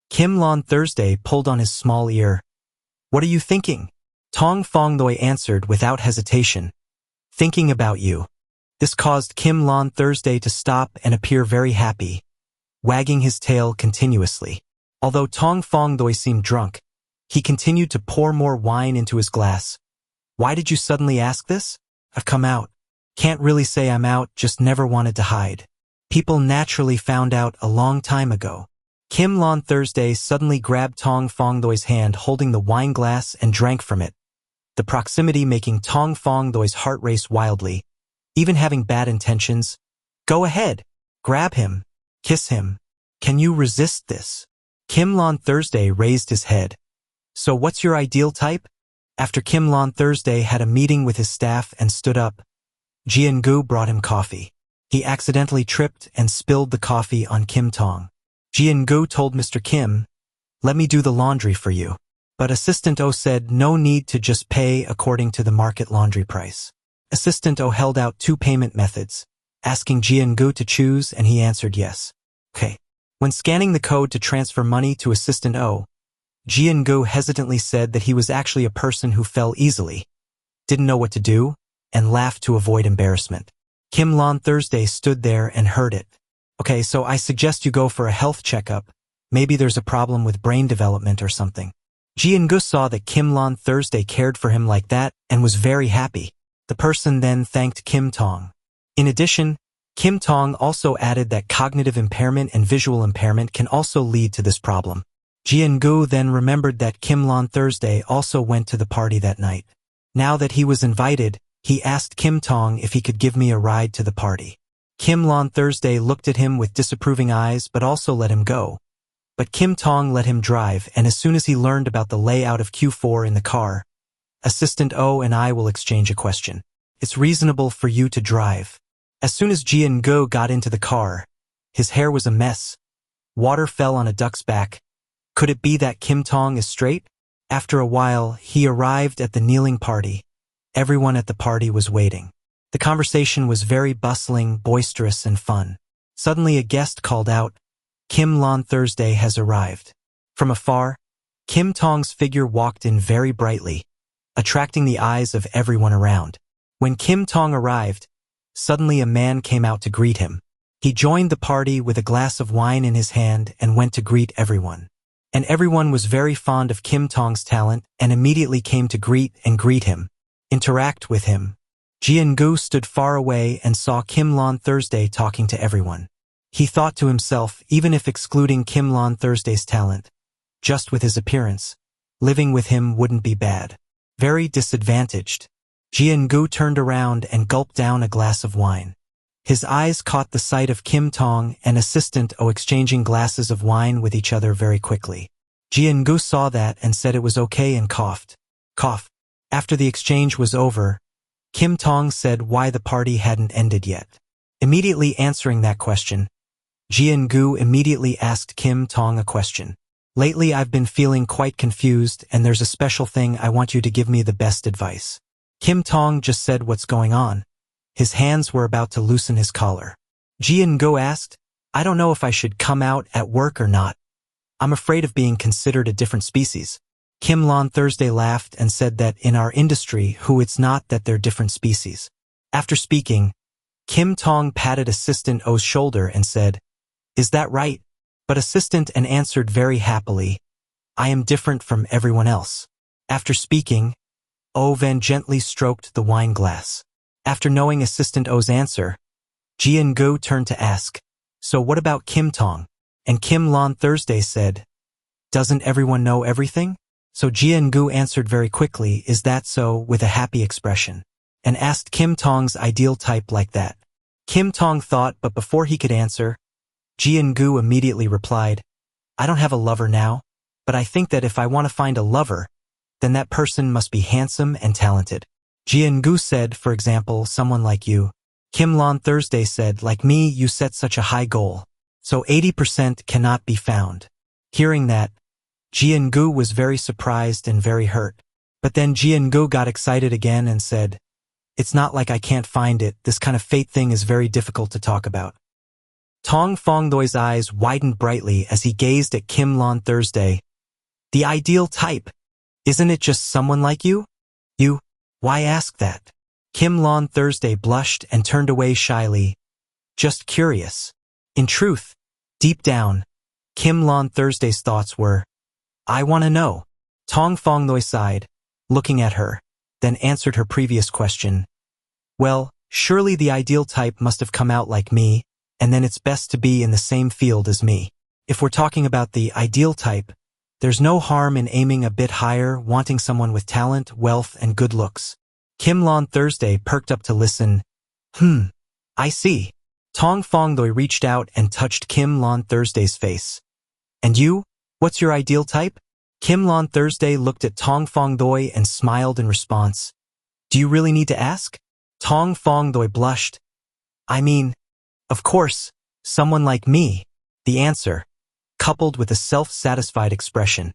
Kim Lon Thursday pulled on his small ear. "What are you thinking?" Tong Fong-doi answered without hesitation. "Thinking about you." This caused Kim Lon Thursday to stop and appear very happy, wagging his tail continuously. Although Tong Fong-doi seemed drunk, he continued to pour more wine into his glass. "Why did you suddenly ask this?" "I've come out. Can't really say I'm out, just never wanted to hide. People naturally found out a long time ago." Kim Lon Thursday suddenly grabbed Tong Fong-doi's hand holding the wine glass and drank from it, the proximity making Tong Fong-doi's heart race wildly. Even having bad intentions, "Go ahead, grab him, kiss him. Can you resist this?" Kim Lon Thursday raised his head. "So what's your ideal type?" After Kim Lon Thursday had a meeting with his staff and stood up, Ji-eun-gu brought him coffee. He accidentally tripped and spilled the coffee on Kim Tong. Ji-eun-gu told Mr. Kim, "Let me do the laundry for you." But Assistant O said no need to just pay according to the market laundry price. Assistant O held out 2 payment methods, asking Ji-eun-gu to choose, and he answered yes. Okay. When scanning the code to transfer money to Assistant O, Ji-eun-gu hesitantly said that he was actually a person who fell easily, didn't know what to do, and laughed to avoid embarrassment. Kim Lon Thursday stood there and heard it. "Okay, so I suggest you go for a health checkup. Maybe there's a problem with brain development or something." Ji-eun-gu saw that Kim Lon Thursday cared for him like that and was very happy. The person then thanked Kim Tong. In addition, Kim Tong also added that cognitive impairment and visual impairment can also lead to this problem. Ji-eun-gu then remembered that Kim Lon Thursday also went to the party that night. Now that he was invited, he asked Kim Tong if he could give me a ride to the party. Kim Lon Thursday looked at him with disapproving eyes but also let him go. But Kim Tong let him drive, and as soon as he learned about the layout of Q4 in the car, Assistant O and I will exchange a question. It's reasonable for you to drive. As soon as Jian-go got into the car, his hair was a mess. Water fell on a duck's back. Could it be that Kim Tong is straight? After a while, he arrived at the kneeling party. Everyone at the party was waiting. The conversation was very bustling, boisterous, and fun. Suddenly a guest called out, Kim Lon Thursday has arrived. From afar, Kim Tong's figure walked in very brightly, attracting the eyes of everyone around. When Kim Tong arrived, suddenly a man came out to greet him. He joined the party with a glass of wine in his hand and went to greet everyone. And everyone was very fond of Kim Tong's talent and immediately came to greet him, interact with him. Jian-go stood far away and saw Kim Lon Thursday talking to everyone. He thought to himself, even if excluding Kim Lon Thursday's talent, just with his appearance, living with him wouldn't be bad. Very disadvantaged. Jian-go turned around and gulped down a glass of wine. His eyes caught the sight of Kim Tong and Assistant O exchanging glasses of wine with each other very quickly. Jian-go saw that and said it was okay and coughed. Cough. After the exchange was over, Kim Tong said why the party hadn't ended yet. Immediately answering that question, Jian-go immediately asked Kim Tong a question. Lately I've been feeling quite confused and there's a special thing I want you to give me the best advice. Kim Tong just said what's going on. His hands were about to loosen his collar. Jian-go asked, I don't know if I should come out at work or not. I'm afraid of being considered a different species. Kim Lon Thursday laughed and said that in our industry it's not that they're different species. After speaking, Kim Tong patted Assistant O's shoulder and said, Is that right? But Assistant N answered very happily, I am different from everyone else. After speaking, O Van gently stroked the wine glass. After knowing Assistant O's answer, Jian-go turned to ask, So what about Kim Tong? And Kim Lon Thursday said, Doesn't everyone know everything? So Jian-go answered very quickly, Is that so, with a happy expression, and asked Kim Tong's ideal type like that. Kim Tong thought, but before he could answer, Jian-go immediately replied, I don't have a lover now, but I think that if I want to find a lover, then that person must be handsome and talented. Jian-go said, for example, someone like you. Kim Lon Thursday said, like me, you set such a high goal, so 80% cannot be found. Hearing that, Jian-go was very surprised and very hurt. But then Jian-go got excited again and said, It's not like I can't find it, this kind of fate thing is very difficult to talk about. Tong Fongdoi's eyes widened brightly as he gazed at Kim Lon Thursday. The ideal type. Isn't it just someone like you? You? Why ask that? Kim Lon Thursday blushed and turned away shyly. Just curious. In truth, deep down, Kim Lon Thursday's thoughts were, I want to know. Tong Fongdoi sighed, looking at her, then answered her previous question. Well, surely the ideal type must have come out like me, and then it's best to be in the same field as me. If we're talking about the ideal type, there's no harm in aiming a bit higher, wanting someone with talent, wealth, and good looks. Kim Lon Thursday perked up to listen. I see. Tong Fongdoi reached out and touched Kim Lon Thursday's face. And you? What's your ideal type? Kim Lon Thursday looked at Tong Fongdoi and smiled in response. Do you really need to ask? Tong Fongdoi blushed. I mean, of course, someone like me. The answer, coupled with a self-satisfied expression,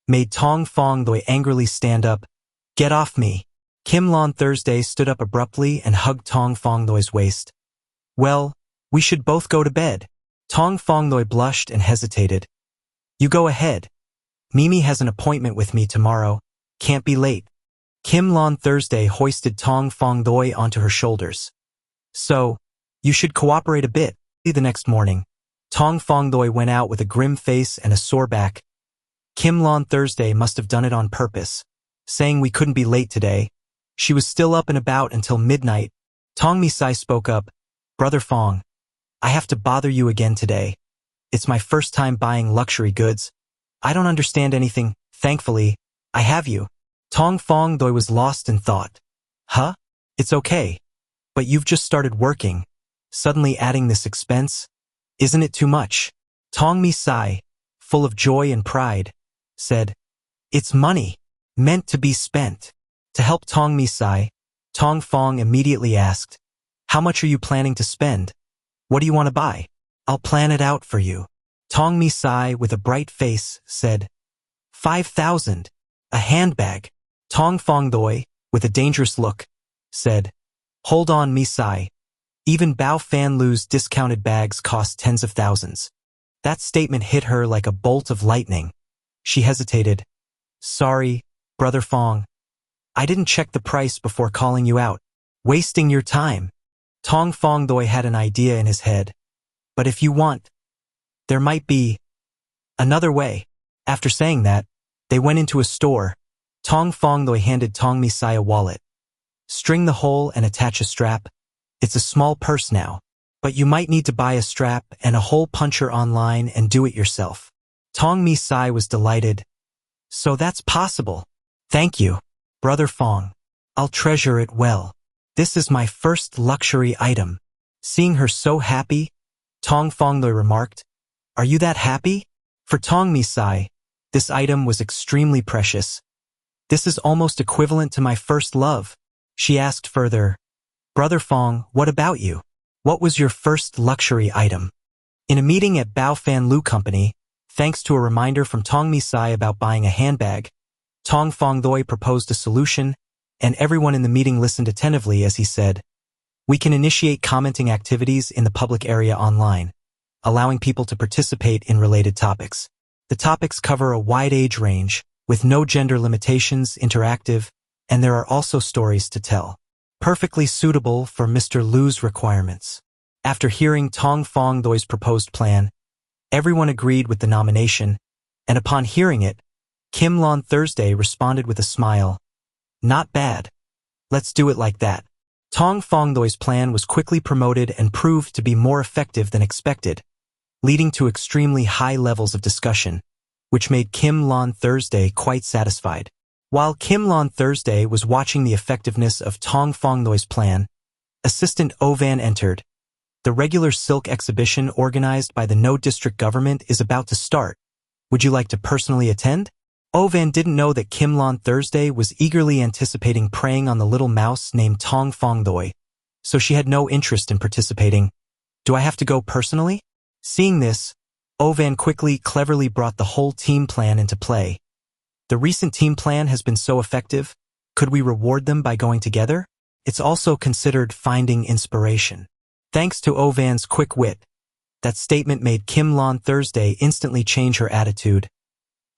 made Tong Fongdoi angrily stand up. Get off me. Kim Lon Thursday stood up abruptly and hugged Tong Fongdoi's waist. Well, we should both go to bed. Tong Fongdoi blushed and hesitated. You go ahead. Mimi has an appointment with me tomorrow. Can't be late. Kim Lon Thursday hoisted Tong Fongdoi onto her shoulders. So, you should cooperate a bit. The next morning, Tong Fongdoi went out with a grim face and a sore back. Kim Lon Thursday must have done it on purpose, saying we couldn't be late today. She was still up and about until midnight. Tong Misai spoke up. Brother Fong, I have to bother you again today. It's my first time buying luxury goods. I don't understand anything. Thankfully, I have you. Tong Fongdoi was lost in thought. Huh? It's okay. But you've just started working. Suddenly adding this expense? Isn't it too much? Tong Mi Sai, full of joy and pride, said, "It's money, meant to be spent." To help Tong Mi Sai, Tong Fong immediately asked, "How much are you planning to spend? What do you want to buy? I'll plan it out for you." Tong Mi Sai, with a bright face, said, 5,000, a handbag. Tong Fong Doi, with a dangerous look, said, "Hold on, Mi Sai. Even Bao Fan Lu's discounted bags cost tens of thousands." That statement hit her like a bolt of lightning. She hesitated. "Sorry, Brother Fong. I didn't check the price before calling you out. Wasting your time." Tong Fong Doi had an idea in his head. "But if you want, there might be another way." After saying that, they went into a store. Tong Fong Doi handed Tong Mi Sai a wallet. "String the hole and attach a strap. It's a small purse now, but you might need to buy a strap and a hole puncher online and do it yourself." Tong Mi Sai was delighted. "So that's possible. Thank you, Brother Fong. I'll treasure it well. This is my first luxury item." Seeing her so happy, Tong Fong Doi remarked, "Are you that happy?" For Tong Mi Sai, this item was extremely precious. "This is almost equivalent to my first love." She asked further, "Brother Fong, what about you? What was your first luxury item?" In a meeting at Bao Fan Lu Company, thanks to a reminder from Tong Mi Sai about buying a handbag, Tong Fong Doi proposed a solution, and everyone in the meeting listened attentively as he said, "We can initiate commenting activities in the public area online, allowing people to participate in related topics. The topics cover a wide age range, with no gender limitations, interactive, and there are also stories to tell. Perfectly suitable for Mr. Lu's requirements." After hearing Tong Fong Doi's proposed plan, everyone agreed with the nomination, and upon hearing it, Kim Lon Thursday responded with a smile, "Not bad. Let's do it like that." Tong Fong Doi's plan was quickly promoted and proved to be more effective than expected, leading to extremely high levels of discussion, which made Kim Lon Thursday quite satisfied. While Kim Lon Thursday was watching the effectiveness of Tong Fong Doi's plan, Assistant Ovan entered. "The regular silk exhibition organized by the Nooooo district government is about to start. Would you like to personally attend?" Ovan didn't know that Kim Lon Thursday was eagerly anticipating preying on the little mouse named Tong Fong Doi, so she had no interest in participating. "Do I have to go personally?" Seeing this, Ovan quickly, cleverly brought the whole team plan into play. "The recent team plan has been so effective. Could we reward them by going together? It's also considered finding inspiration." Thanks to Ovan's quick wit, that statement made Kim Lon Thursday instantly change her attitude.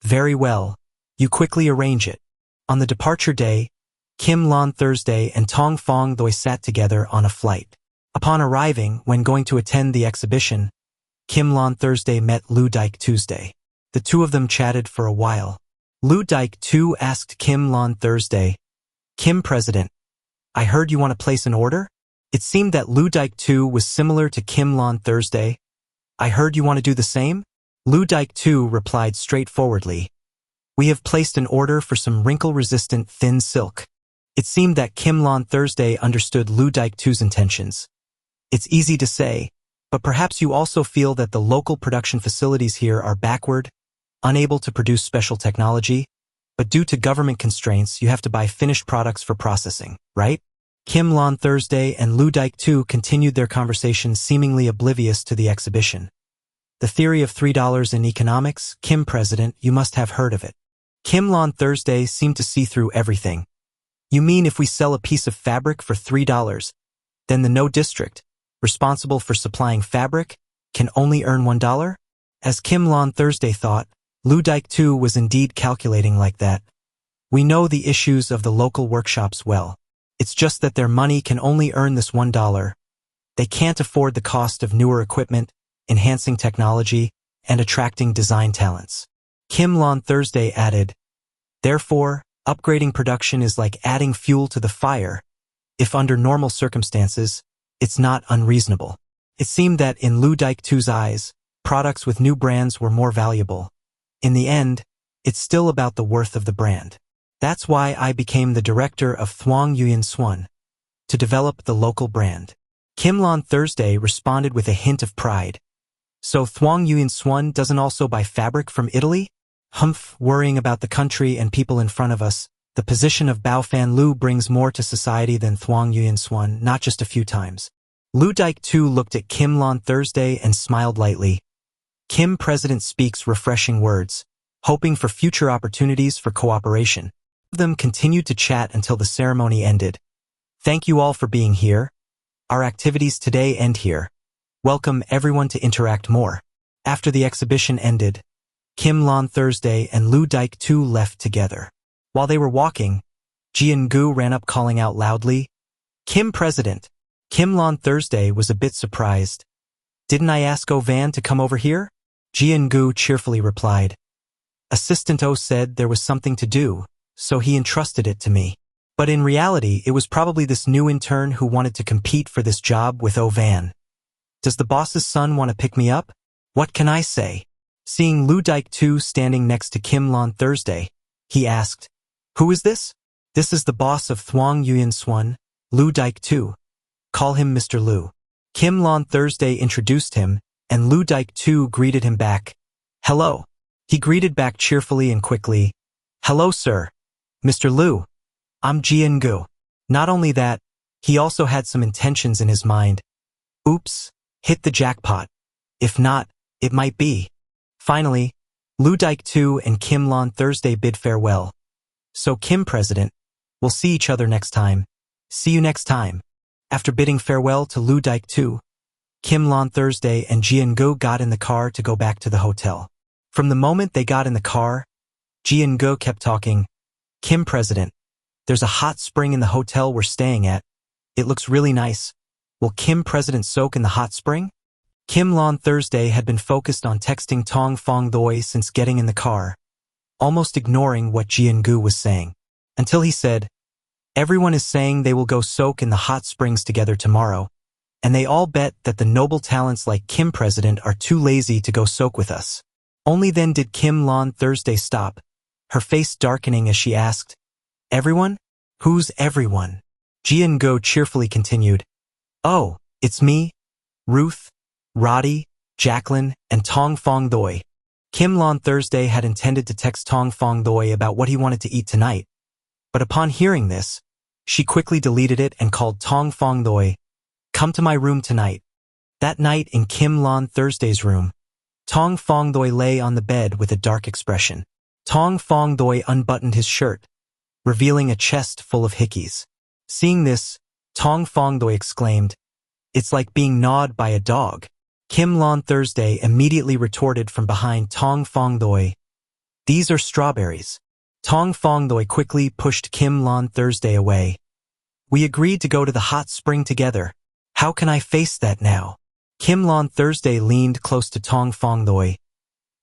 "Very well. You quickly arrange it." On the departure day, Kim Lon Thursday and Tong Fong Doi sat together on a flight. Upon arriving, when going to attend the exhibition, Kim Lon Thursday met Liu Dike Tuesday. The two of them chatted for a while. Liu Dike too asked Kim Lon Thursday, "Kim President, I heard you want to place an order?" It seemed that Liu Dike too was similar to Kim Lon Thursday. "I heard you want to do the same?" Liu Dike too replied straightforwardly, "We have placed an order for some wrinkle-resistant thin silk." It seemed that Kim Lon Thursday understood Liu Dike too's intentions. "It's easy to say, but perhaps you also feel that the local production facilities here are backward, unable to produce special technology, but due to government constraints you have to buy finished products for processing, right?" Kim Lon Thursday and Liu Dike too continued their conversation seemingly oblivious to the exhibition. "The theory of $3 in economics, Kim President, you must have heard of it." Kim Lon Thursday seemed to see through everything. "You mean if we sell a piece of fabric for $3, then the Nooooo district, responsible for supplying fabric, can only earn $1? As Kim Lon Thursday thought, Liu Dike too was indeed calculating like that. "We know the issues of the local workshops well. It's just that their money can only earn this $1. They can't afford the cost of newer equipment, enhancing technology, and attracting design talents." Kim Lon Thursday added, "Therefore, upgrading production is like adding fuel to the fire. If under normal circumstances, it's not unreasonable." It seemed that in Liu Dike too's eyes, products with new brands were more valuable. In the end, it's still about the worth of the brand. "That's why I became the director of Thuong Nguyen Xuan, to develop the local brand." Kim Lon Thursday responded with a hint of pride. So Thuong Nguyen Swan doesn't also buy fabric from Italy? Humph, worrying about the country and people in front of us, the position of Bao Fan Lu brings more to society than Thuong Nguyen Swan, not just a few times. Lu Dike too looked at Kim Lon Thursday and smiled lightly. Kim President speaks refreshing words, hoping for future opportunities for cooperation. Both of them continued to chat until the ceremony ended. Thank you all for being here. Our activities today end here. Welcome everyone to interact more. After the exhibition ended, Kim Lon Thursday and Lu Dike too left together. While they were walking, Jian-gu ran up calling out loudly, "Kim President!" Kim Lon Thursday was a bit surprised. "Didn't I ask O Van to come over here?" Jian-gu cheerfully replied. "Assistant O said there was something to do, so he entrusted it to me. But in reality, it was probably this new intern who wanted to compete for this job with O Van. Does the boss's son want to pick me up? What can I say?" Seeing Lu Dike too standing next to Kim Lon Thursday, he asked, "Who is this?" "This is the boss of Thuong Nguyen Swan, Lu Dike too. Call him Mr. Lu." Kim Lon Thursday introduced him, and Lu Dike too greeted him back. "Hello." He greeted back cheerfully and quickly. "Hello, sir. Mr. Lu. I'm Jian-gu." Not only that, he also had some intentions in his mind. Oops, hit the jackpot. If not, it might be. Finally, Lu Dike too and Kim Lon Thursday bid farewell. "So Kim President, we'll see each other next time. See you next time." After bidding farewell to Lu Dike too, Kim Lon Thursday and Jian-gu got in the car to go back to the hotel. From the moment they got in the car, Jian-gu kept talking. "Kim President, there's a hot spring in the hotel we're staying at. It looks really nice. Will Kim President soak in the hot spring?" Kim Lon Thursday had been focused on texting Tong Fong Doi since getting in the car, almost ignoring what Jian-gu was saying, until he said, "Everyone is saying they will go soak in the hot springs together tomorrow, and they all bet that the noble talents like Kim President are too lazy to go soak with us." Only then did Kim Lon Thursday stop, her face darkening as she asked, "Everyone? Who's everyone?" Jian-gu cheerfully continued, "Oh, it's me, Ruth, Roddy, Jacqueline, and Tong Fong Doi." Kim Lon Thursday had intended to text Tong Fong Doi about what he wanted to eat tonight, but upon hearing this, she quickly deleted it and called Tong Fong Doi, "Come to my room tonight." That night in Kim Lon Thursday's room, Tong Fong Doi lay on the bed with a dark expression. Tong Fong Doi unbuttoned his shirt, revealing a chest full of hickeys. Seeing this, Tong Fong Doi exclaimed, "It's like being gnawed by a dog." Kim Lon Thursday immediately retorted from behind Tong Fong Doi, "These are strawberries." Tong Fong Doi quickly pushed Kim Lon Thursday away. "We agreed to go to the hot spring together. How can I face that now?" Kim Lon Thursday leaned close to Tong Fong Doi.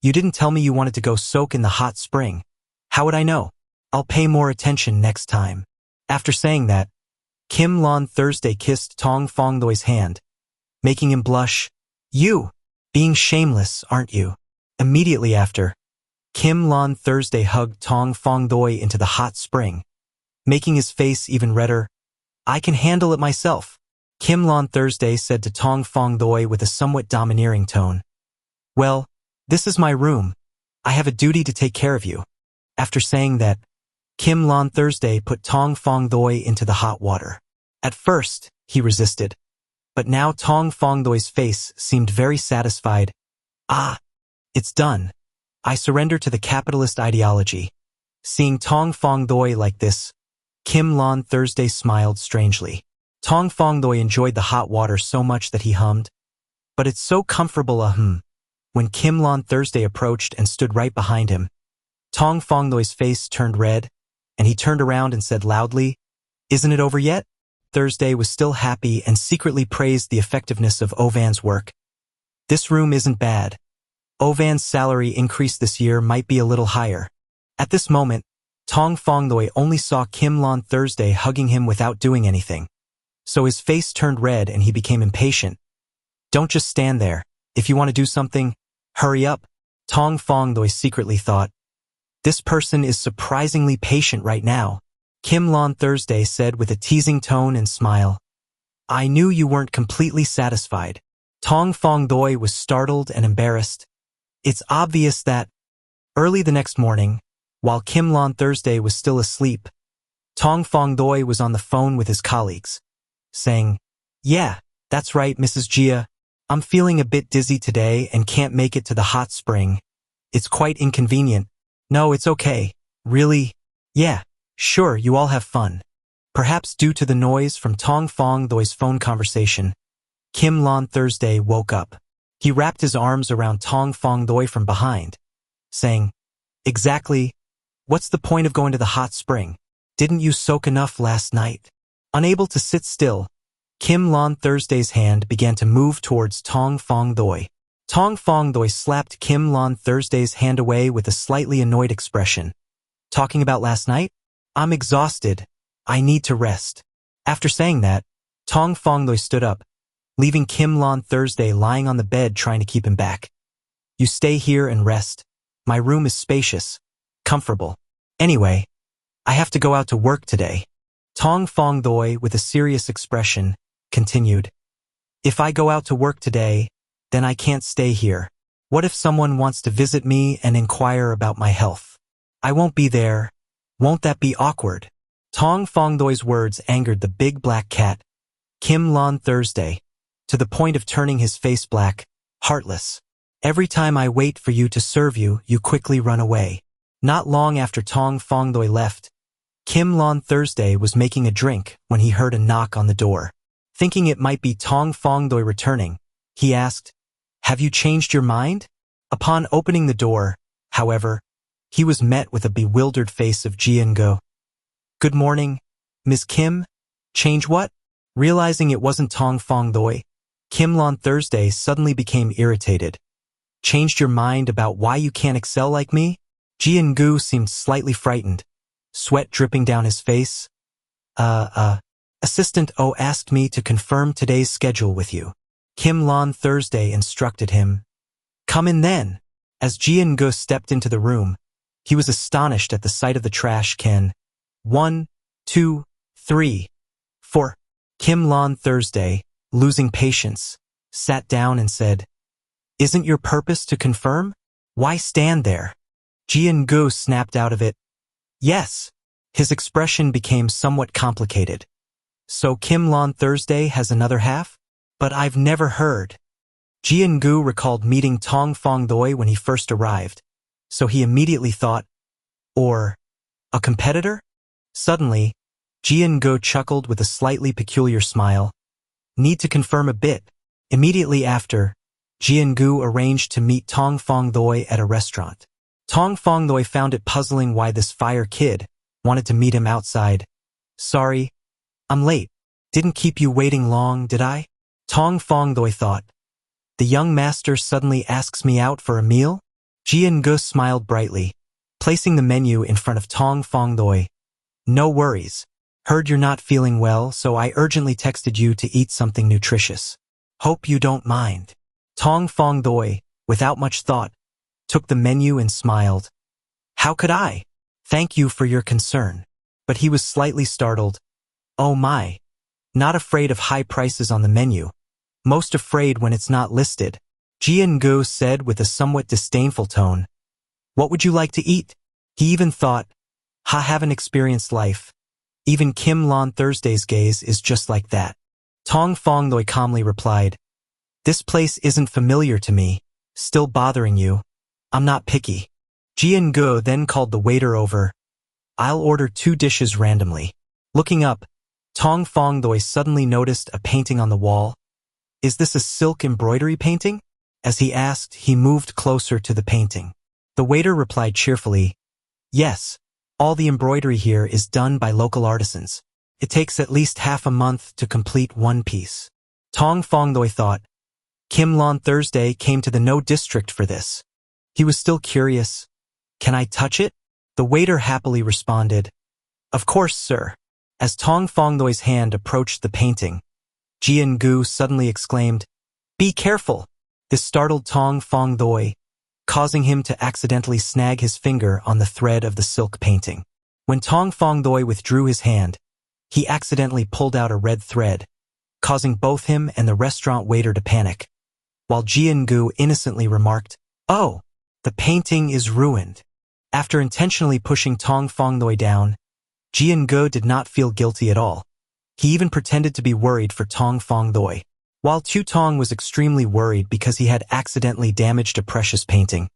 "You didn't tell me you wanted to go soak in the hot spring. How would I know? I'll pay more attention next time." After saying that, Kim Lon Thursday kissed Tong Fong Doi's hand, making him blush. "You, being shameless, aren't you?" Immediately after, Kim Lon Thursday hugged Tong Fong Doi into the hot spring, making his face even redder. "I can handle it myself," Kim Lon Thursday said to Tong Fong Doi with a somewhat domineering tone. "Well, this is my room. I have a duty to take care of you." After saying that, Kim Lon Thursday put Tong Fong Doi into the hot water. At first, he resisted, but now Tong Fong Doi's face seemed very satisfied. "Ah, it's done. I surrender to the capitalist ideology." Seeing Tong Fong Doi like this, Kim Lon Thursday smiled strangely. Tong Fong Doi enjoyed the hot water so much that he hummed, "But it's so comfortable When Kim Lon Thursday approached and stood right behind him, Tong Fong Doi's face turned red, and he turned around and said loudly, "Isn't it over yet?" Thursday was still happy and secretly praised the effectiveness of Ovan's work. "This room isn't bad. Ovan's salary increase this year might be a little higher." At this moment, Tong Fong Doi only saw Kim Lon Thursday hugging him without doing anything, so his face turned red and he became impatient. "Don't just stand there. If you want to do something, hurry up," Tong Fong Doi secretly thought. "This person is surprisingly patient right now," Kim Lon Thursday said with a teasing tone and smile. I knew you weren't completely satisfied. Tong Fong Doi was startled and embarrassed. It's obvious that, early the next morning, while Kim Lon Thursday was still asleep, Tong Fong Doi was on the phone with his colleagues, saying, "Yeah, that's right, Mrs. Jia. I'm feeling a bit dizzy today and can't make it to the hot spring. It's quite inconvenient. No, it's okay. Really? Yeah, sure, you all have fun." Perhaps due to the noise from Tong Fong Doi's phone conversation, Kim Lon Thursday woke up. He wrapped his arms around Tong Fong Doi from behind, saying, "Exactly. What's the point of going to the hot spring? Didn't you soak enough last night?" Unable to sit still, Kim Lon Thursday's hand began to move towards Tong Fong Doi. Tong Fong Doi slapped Kim Lon Thursday's hand away with a slightly annoyed expression. "Talking about last night? I'm exhausted. I need to rest." After saying that, Tong Fong Doi stood up, leaving Kim Lon Thursday lying on the bed trying to keep him back. "You stay here and rest. My room is spacious, comfortable. Anyway, I have to go out to work today." Tong Fong Doi, with a serious expression, continued, "If I go out to work today, then I can't stay here. What if someone wants to visit me and inquire about my health? I won't be there. Won't that be awkward?" Tong Fong Doi's words angered the big black cat, Kim Lon Thursday, to the point of turning his face black, heartless. "Every time I wait for you to serve you, you quickly run away." Not long after Tong Fong Doi left, Kim Lon Thursday was making a drink when he heard a knock on the door. Thinking it might be Tong Fong Doi returning, he asked, "Have you changed your mind?" Upon opening the door, however, he was met with a bewildered face of Jian-go. "Good morning, Ms. Kim. Change what?" Realizing it wasn't Tong Fong Doi, Kim Lon Thursday suddenly became irritated. "Changed your mind about why you can't excel like me?" Jian-go seemed slightly frightened, sweat dripping down his face. Assistant O asked me to confirm today's schedule with you." Kim Lon Thursday instructed him. "Come in then." As Jian-go stepped into the room, he was astonished at the sight of the trash can. 1, 2, 3, 4. Kim Lon Thursday, losing patience, sat down and said, "Isn't your purpose to confirm? Why stand there?" Jian-go snapped out of it, "Yes." His expression became somewhat complicated. "So Kim Lon Thursday has another half? But I've never heard." Jian-go recalled meeting Tong Fong Doi when he first arrived, so he immediately thought, or a competitor? Suddenly, Jian-go chuckled with a slightly peculiar smile. "Need to confirm a bit." Immediately after, Jian-go arranged to meet Tong Fong Doi at a restaurant. Tong Fong Doi found it puzzling why this fire kid wanted to meet him outside. "Sorry, I'm late. Didn't keep you waiting long, did I?" Tong Fong Doi thought. "The young master suddenly asks me out for a meal?" Jian-go smiled brightly, placing the menu in front of Tong Fong Doi. "No worries. Heard you're not feeling well, so I urgently texted you to eat something nutritious. Hope you don't mind." Tong Fong Doi, without much thought, took the menu and smiled. "How could I? Thank you for your concern." But he was slightly startled. "Oh my. Not afraid of high prices on the menu. Most afraid when it's not listed," Jian-go said with a somewhat disdainful tone. "What would you like to eat?" He even thought, haven't experienced life. Even Kim Lon Thursday's gaze is just like that. Tong Fong Doi calmly replied, "This place isn't familiar to me. Still bothering you? I'm not picky." Jian-go then called the waiter over. "I'll order 2 dishes randomly." Looking up, Tong Fong Doi suddenly noticed a painting on the wall. "Is this a silk embroidery painting?" As he asked, he moved closer to the painting. The waiter replied cheerfully, "Yes, all the embroidery here is done by local artisans. It takes at least half a month to complete one piece." Tong Fong Doi thought, Kim Lon Thursday came to the No district for this. He was still curious. "Can I touch it?" The waiter happily responded, "Of course, sir." As Tong Fong Doi's hand approached the painting, Jian-go suddenly exclaimed, "Be careful!" This startled Tong Fong Doi, causing him to accidentally snag his finger on the thread of the silk painting. When Tong Fong Doi withdrew his hand, he accidentally pulled out a red thread. causing both him and the restaurant waiter to panic, while Jian-gu innocently remarked, "Oh, the painting is ruined." After intentionally pushing Tong Fong-noi down, Jian-gu did not feel guilty at all. He even pretended to be worried for Tong Fong-noi. While Tu Tong was extremely worried because he had accidentally damaged a precious painting,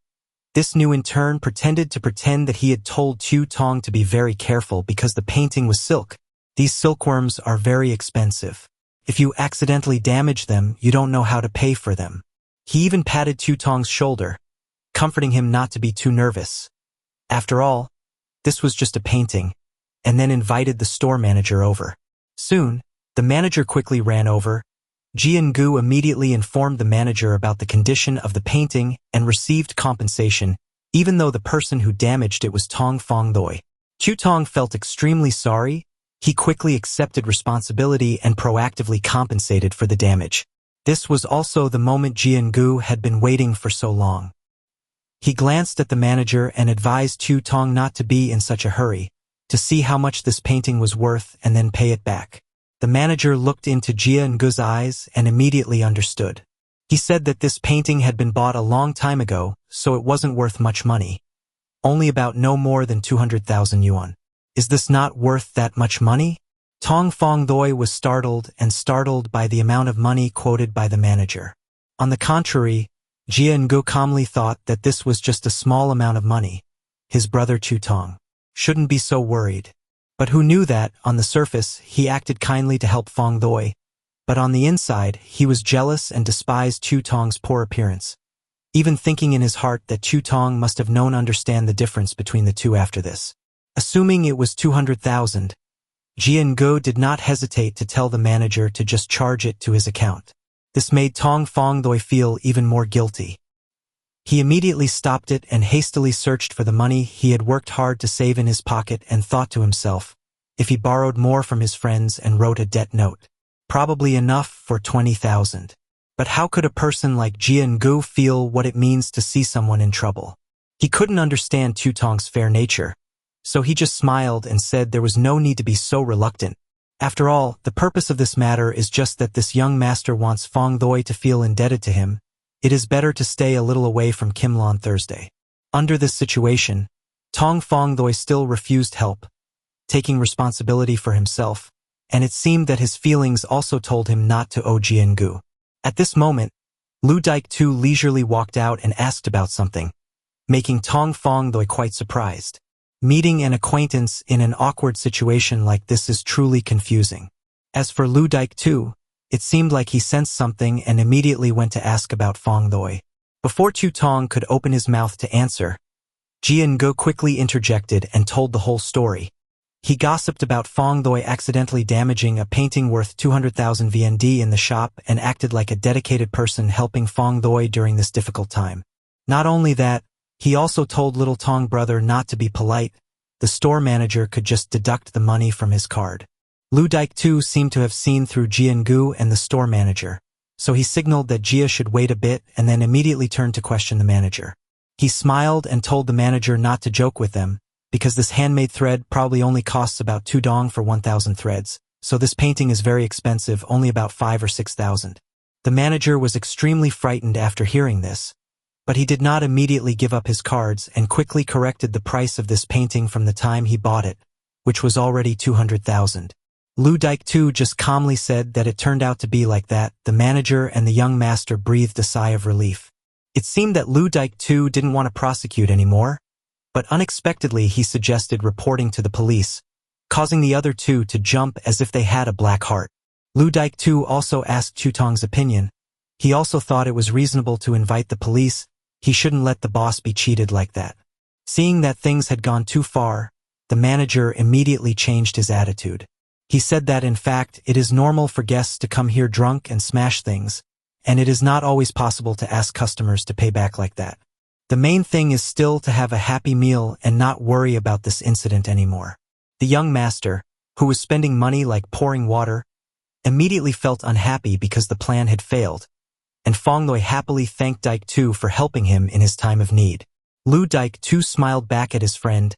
this new in turn pretended that he had told Tu Tong to be very careful because the painting was silk. These silkworms are very expensive. If you accidentally damage them, you don't know how to pay for them. He even patted Tu Tong's shoulder, comforting him not to be too nervous. After all, this was just a painting, and then invited the store manager over. Soon, the manager quickly ran over. Jian-gu immediately informed the manager about the condition of the painting and received compensation, even though the person who damaged it was Tong Fong-noi. Tu Tong felt extremely sorry. He quickly accepted responsibility and proactively compensated for the damage. This was also the moment Jian-gu had been waiting for so long. He glanced at the manager and advised Tu Tong not to be in such a hurry, to see how much this painting was worth and then pay it back. The manager looked into Jian-gu's eyes and immediately understood. He said that this painting had been bought a long time ago, so it wasn't worth much money. Only about no more than 200,000 yuan. Is this not worth that much money? Tong Fong-noi was startled by the amount of money quoted by the manager. On the contrary, Jian-gu calmly thought that this was just a small amount of money. His brother Tu Tong shouldn't be so worried. But who knew that, on the surface, he acted kindly to help Fong-noi, but on the inside, he was jealous and despised Tu Tong's poor appearance, even thinking in his heart that Tu Tong must have known understand the difference between the two after this. Assuming it was 200,000, Jian-gu did not hesitate to tell the manager to just charge it to his account. This made Tong Fong-noi feel even more guilty. He immediately stopped it and hastily searched for the money he had worked hard to save in his pocket and thought to himself, if he borrowed more from his friends and wrote a debt note, probably enough for 20,000. But how could a person like Jian-gu feel what it means to see someone in trouble? He couldn't understand Tu Tong's fair nature, so he just smiled and said there was no need to be so reluctant. After all, the purpose of this matter is just that this young master wants Fong-noi to feel indebted to him. It is better to stay a little away from Kimlon Thursday. Under this situation, Tong Fong-noi still refused help, taking responsibility for himself, and it seemed that his feelings also told him not to owe Jian-gu. At this moment, Lu Daik-tu leisurely walked out and asked about something, making Tong Fong-noi quite surprised. Meeting an acquaintance in an awkward situation like this is truly confusing. As for Lu Daik-tu, it seemed like he sensed something and immediately went to ask about Fong-noi. Before Tu Tong could open his mouth to answer, Jian-gu quickly interjected and told the whole story. He gossiped about Fong-noi accidentally damaging a painting worth 200,000 VND in the shop and acted like a dedicated person helping Fong-noi during this difficult time. Not only that, he also told little Tong brother not to be polite. The store manager could just deduct the money from his card. Lu Daik-tu seemed to have seen through Jian-gu and the store manager, so he signaled that Jia should wait a bit and then immediately turned to question the manager. He smiled and told the manager not to joke with them, because this handmade thread probably only costs about 2 dong for 1,000 threads, so this painting is very expensive, only about 5 or 6,000. The manager was extremely frightened after hearing this, but he did not immediately give up his cards and quickly corrected the price of this painting from the time he bought it, which was already 200,000. Lu Daik-tu just calmly said that it turned out to be like that. The manager and the young master breathed a sigh of relief. It seemed that Lu Daik-tu didn't want to prosecute anymore, but unexpectedly he suggested reporting to the police, causing the other two to jump as if they had a black heart. Lu Daik-tu also asked Tu Tong's opinion. He also thought it was reasonable to invite the police. He shouldn't let the boss be cheated like that. Seeing that things had gone too far, the manager immediately changed his attitude. He said that in fact it is normal for guests to come here drunk and smash things, and it is not always possible to ask customers to pay back like that. The main thing is still to have a happy meal and not worry about this incident anymore. The young master, who was spending money like pouring water, immediately felt unhappy because the plan had failed, and Fong-noi happily thanked Daik-tu for helping him in his time of need. Lu Daik-tu smiled back at his friend,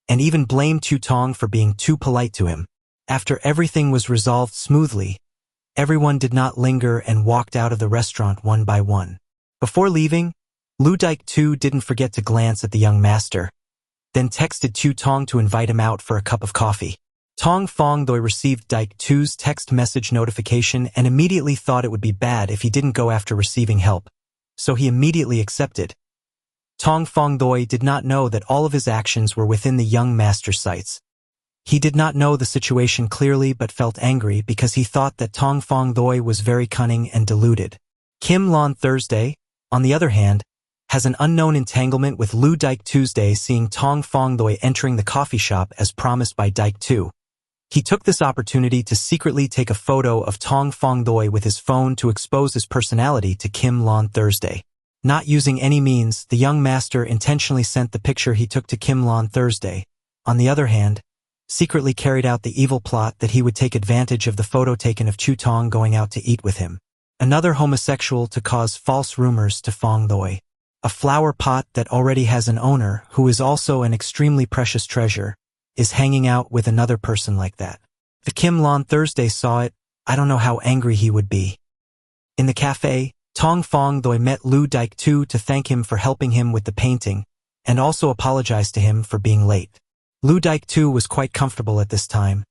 and even blamed Tu Tong for being too polite to him. After everything was resolved smoothly, Everyone did not linger and walked out of the restaurant one by one. Before leaving, Liucong didn't forget to glance at the young master, then texted Chu Tong to invite him out for a cup of coffee. Tong Fongdoi received Daik-tu's text message notification and immediately thought it would be bad if he didn't go after receiving help, so he immediately accepted. Tong Fongdoi did not know that all of his actions were within the young master's sights. He did not know the situation clearly but felt angry because he thought that Tong Fongdoi was very cunning and deluded. Kim Lon Thursday, on the other hand, has an unknown entanglement with Lu Daik Tuesday, seeing Tong Fongdoi entering the coffee shop as promised by Daik-tu. He took this opportunity to secretly take a photo of Tong Fongdoi with his phone to expose his personality to Kim Lon Thursday. Not using any means, the young master intentionally sent the picture he took to Kim Lon Thursday. On the other hand, secretly carried out the evil plot that he would take advantage of the photo taken of Chu Tong going out to eat with him. Another homosexual to cause false rumors to Fongdoi. A flower pot that already has an owner, who is also an extremely precious treasure, is hanging out with another person like that. If Kim Lon Thursday saw it, I don't know how angry he would be. In the cafe, Tong Fongdoi met Lu Daik-tu to thank him for helping him with the painting, and also apologized to him for being late. Lu Daik-tu was quite comfortable at this time.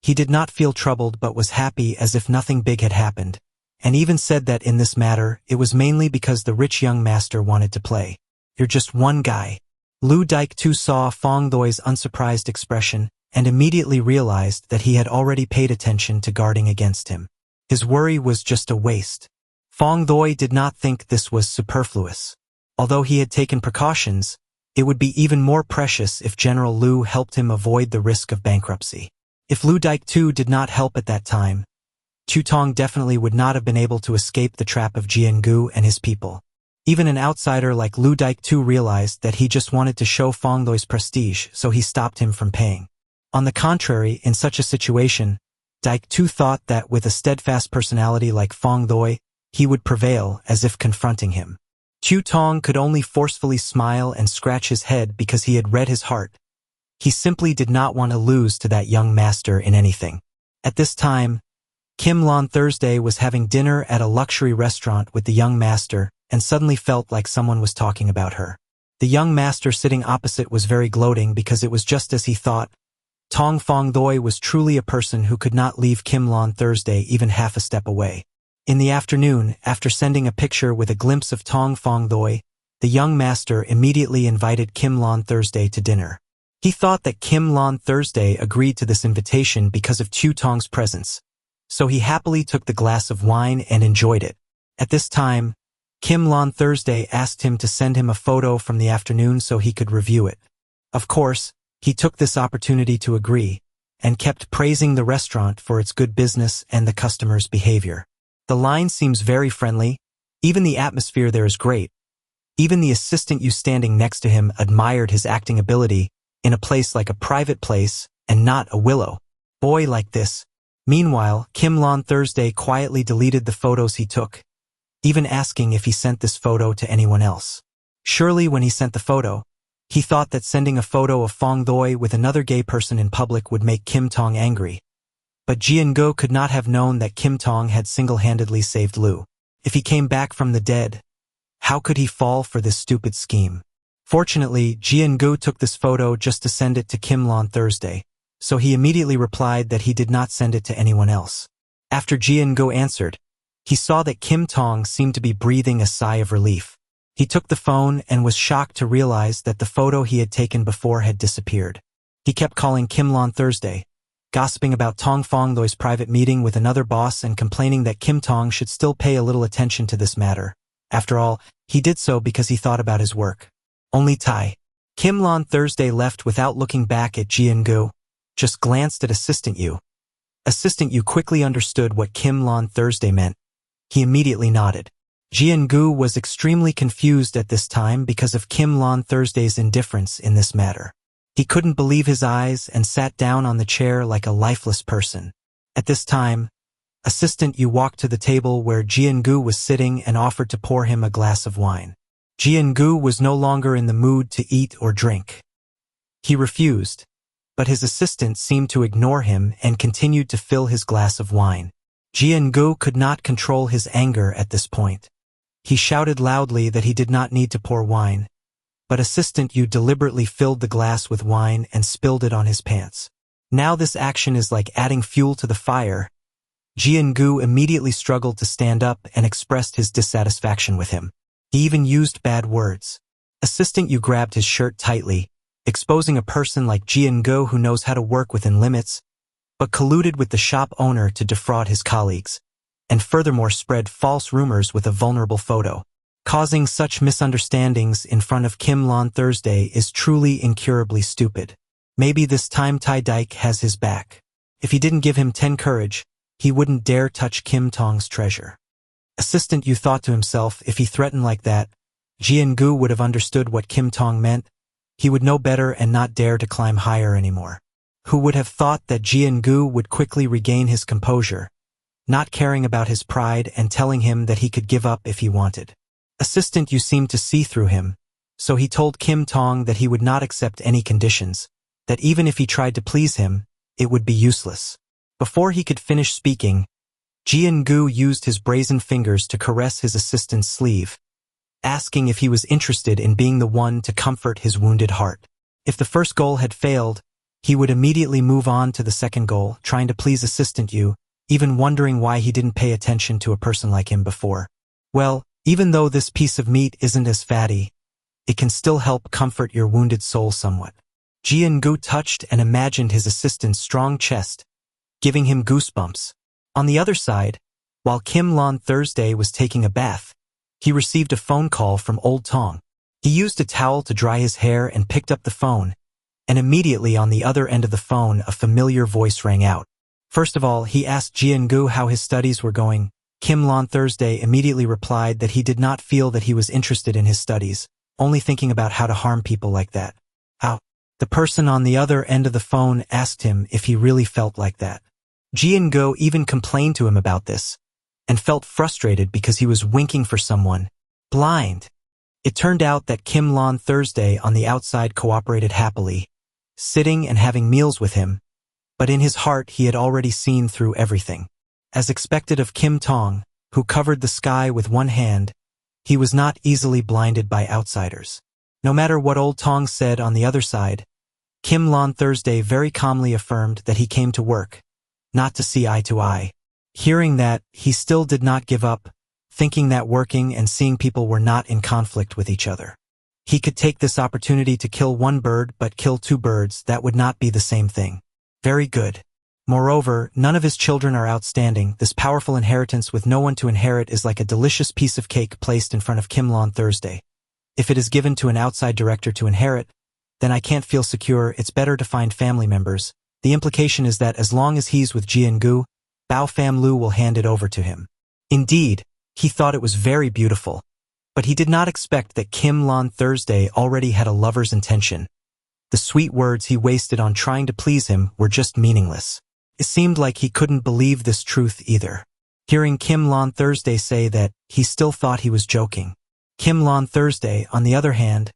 He did not feel troubled but was happy as if nothing big had happened, and even said that in this matter, it was mainly because the rich young master wanted to play. You're just one guy. Lu Daik-tu saw Fongdoi's unsurprised expression and immediately realized that he had already paid attention to guarding against him. His worry was just a waste. Fongdoi did not think this was superfluous. Although he had taken precautions, it would be even more precious if General Lu helped him avoid the risk of bankruptcy. If Lu Daik-tu did not help at that time, Chu Tong definitely would not have been able to escape the trap of Jiangu and his people. Even an outsider like Lu Daik-tu realized that he just wanted to show Fongdoi's prestige, so he stopped him from paying. On the contrary, in such a situation, Daik-tu thought that with a steadfast personality like Fongdoi, he would prevail as if confronting him. Chu Tong could only forcefully smile and scratch his head because he had read his heart. He simply did not want to lose to that young master in anything. At this time, Kim Lon Thursday was having dinner at a luxury restaurant with the young master and suddenly felt like someone was talking about her. The young master sitting opposite was very gloating because it was just as he thought. Tong Fongdoi was truly a person who could not leave Kim Lon Thursday even half a step away. In the afternoon, after sending a picture with a glimpse of Tong Fongdoi, the young master immediately invited Kim Lon Thursday to dinner. He thought that Kim Lon Thursday agreed to this invitation because of Chu Tong's presence, so he happily took the glass of wine and enjoyed it. At this time, Kim Lon Thursday asked him to send him a photo from the afternoon so he could review it. Of course, he took this opportunity to agree, and kept praising the restaurant for its good business and the customers' behavior. The line seems very friendly, even the atmosphere there is great. Even the assistant you standing next to him admired his acting ability in a place like a private place and not a willow boy like this. Meanwhile, Kim Lon Thursday quietly deleted the photos he took, even asking if he sent this photo to anyone else. Surely when he sent the photo, he thought that sending a photo of Fongdoi with another gay person in public would make Kim Tong angry. But Jiangu could not have known that Kim Tong had single-handedly saved Lu. If he came back from the dead, how could he fall for this stupid scheme? Fortunately, Jiangu took this photo just to send it to Kim Lon Thursday, so he immediately replied that he did not send it to anyone else. After Jiangu answered, he saw that Kim Tong seemed to be breathing a sigh of relief. He took the phone and was shocked to realize that the photo he had taken before had disappeared. He kept calling Kim Lon Thursday, gossiping about Tong Fongdoi's private meeting with another boss and complaining that Kim Tong should still pay a little attention to this matter. After all, he did so because he thought about his work. Only Tai. Kim Lon Thursday left without looking back at Jiangu, just glanced at Assistant Yu. Assistant Yu quickly understood what Kim Lon Thursday meant. He immediately nodded. Jiangu was extremely confused at this time because of Kim Lon Thursday's indifference in this matter. He couldn't believe his eyes and sat down on the chair like a lifeless person. At this time, Assistant Yu walked to the table where Jiangu was sitting and offered to pour him a glass of wine. Jiangu was no longer in the mood to eat or drink. He refused, but his assistant seemed to ignore him and continued to fill his glass of wine. Jian-gu could not control his anger at this point. He shouted loudly that he did not need to pour wine, but Assistant Yu deliberately filled the glass with wine and spilled it on his pants. Now this action is like adding fuel to the fire. Jian-gu immediately struggled to stand up and expressed his dissatisfaction with him. He even used bad words. Assistant Yu grabbed his shirt tightly, exposing a person like Jian-gu who knows how to work within limits, but colluded with the shop owner to defraud his colleagues, and furthermore spread false rumors with a vulnerable photo. Causing such misunderstandings in front of Kim Lon Thursday is truly incurably stupid. Maybe this time Tai Dike has his back. If he didn't give him 10 courage, he wouldn't dare touch Kim Tong's treasure. Assistant Yu thought to himself, if he threatened like that, Jian-gu would have understood what Kim Tong meant. He would know better and not dare to climb higher anymore. Who would have thought that Jian-gu would quickly regain his composure, not caring about his pride and telling him that he could give up if he wanted. Assistant Yu seemed to see through him, so he told Kim Tong that he would not accept any conditions, that even if he tried to please him, it would be useless. Before he could finish speaking, Jian-gu used his brazen fingers to caress his assistant's sleeve, asking if he was interested in being the one to comfort his wounded heart. If the first goal had failed, he would immediately move on to the second goal, trying to please Assistant Yu, even wondering why he didn't pay attention to a person like him before. Well, even though this piece of meat isn't as fatty, it can still help comfort your wounded soul somewhat. Jian-gu touched and imagined his assistant's strong chest, giving him goosebumps. On the other side, while Kim Lon Thursday was taking a bath, he received a phone call from Old Tong. He used a towel to dry his hair and picked up the phone, and immediately on the other end of the phone a familiar voice rang out. First of all, he asked Jian-gu how his studies were going. Kim Lon Thursday immediately replied that he did not feel that he was interested in his studies, only thinking about how to harm people like that. How? The person on the other end of the phone asked him if he really felt like that. Jian-gu even complained to him about this, and felt frustrated because he was winking for someone blind. It turned out that Kim Lon Thursday on the outside cooperated happily, sitting and having meals with him, but in his heart he had already seen through everything. As expected of Kim Tong, who covered the sky with one hand, he was not easily blinded by outsiders. No matter what Old Tong said on the other side, Kim Lon Thursday very calmly affirmed that he came to work, not to see eye to eye. Hearing that, he still did not give up, thinking that working and seeing people were not in conflict with each other. He could take this opportunity to kill one bird but kill two birds, that would not be the same thing. Very good. Moreover, none of his children are outstanding. This powerful inheritance with no one to inherit is like a delicious piece of cake placed in front of Kim Lon Thursday. If it is given to an outside director to inherit, then I can't feel secure. It's better to find family members. The implication is that as long as he's with Jian-gu, Bao Fam Lu will hand it over to him. Indeed, he thought it was very beautiful, but he did not expect that Kim Lon Thursday already had a lover's intention. The sweet words he wasted on trying to please him were just meaningless. It seemed like he couldn't believe this truth either. Hearing Kim Lon Thursday say that, he still thought he was joking. Kim Lon Thursday, on the other hand,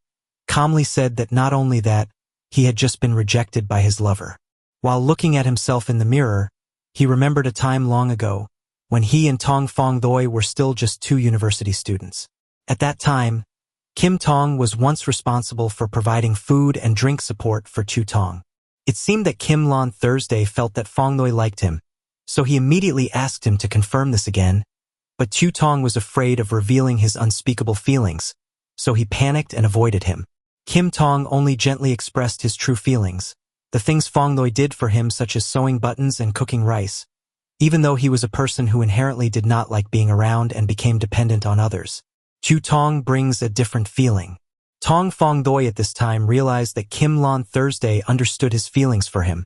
calmly said that not only that, he had just been rejected by his lover. While looking at himself in the mirror, he remembered a time long ago, when he and Tong Fong Doi were still just 2 university students. At that time, Kim Tong was once responsible for providing food and drink support for Chu Tong. It seemed that Kim Lon Thursday felt that Fong Doi liked him, so he immediately asked him to confirm this again, but Chu Tong was afraid of revealing his unspeakable feelings, so he panicked and avoided him. Kim Tong only gently expressed his true feelings, the things Fong Doi did for him such as sewing buttons and cooking rice, even though he was a person who inherently did not like being around and became dependent on others. Chu Tong brings a different feeling. Tong Fong Doi at this time realized that Kim Lon Thursday understood his feelings for him,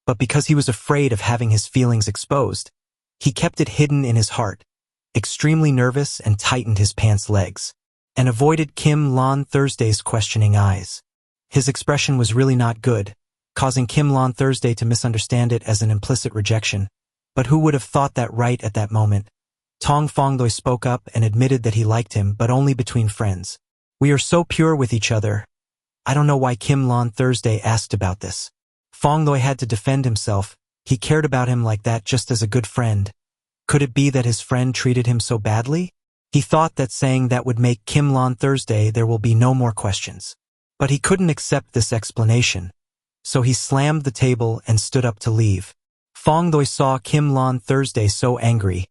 but because he was afraid of having his feelings exposed, he kept it hidden in his heart, extremely nervous and tightened his pants legs, and avoided Kim Lon Thursday's questioning eyes. His expression was really not good, causing Kim Lon Thursday to misunderstand it as an implicit rejection, but who would have thought that right at that moment? Tong Fong Doi spoke up and admitted that he liked him, but only between friends. We are so pure with each other. I don't know why Kim Lon Thursday asked about this. Fong Doi had to defend himself. He cared about him like that just as a good friend. Could it be that his friend treated him so badly? He thought that saying that would make Kim Lon Thursday there will be no more questions. But he couldn't accept this explanation, so he slammed the table and stood up to leave. Fong Doi saw Kim Lon Thursday so angry,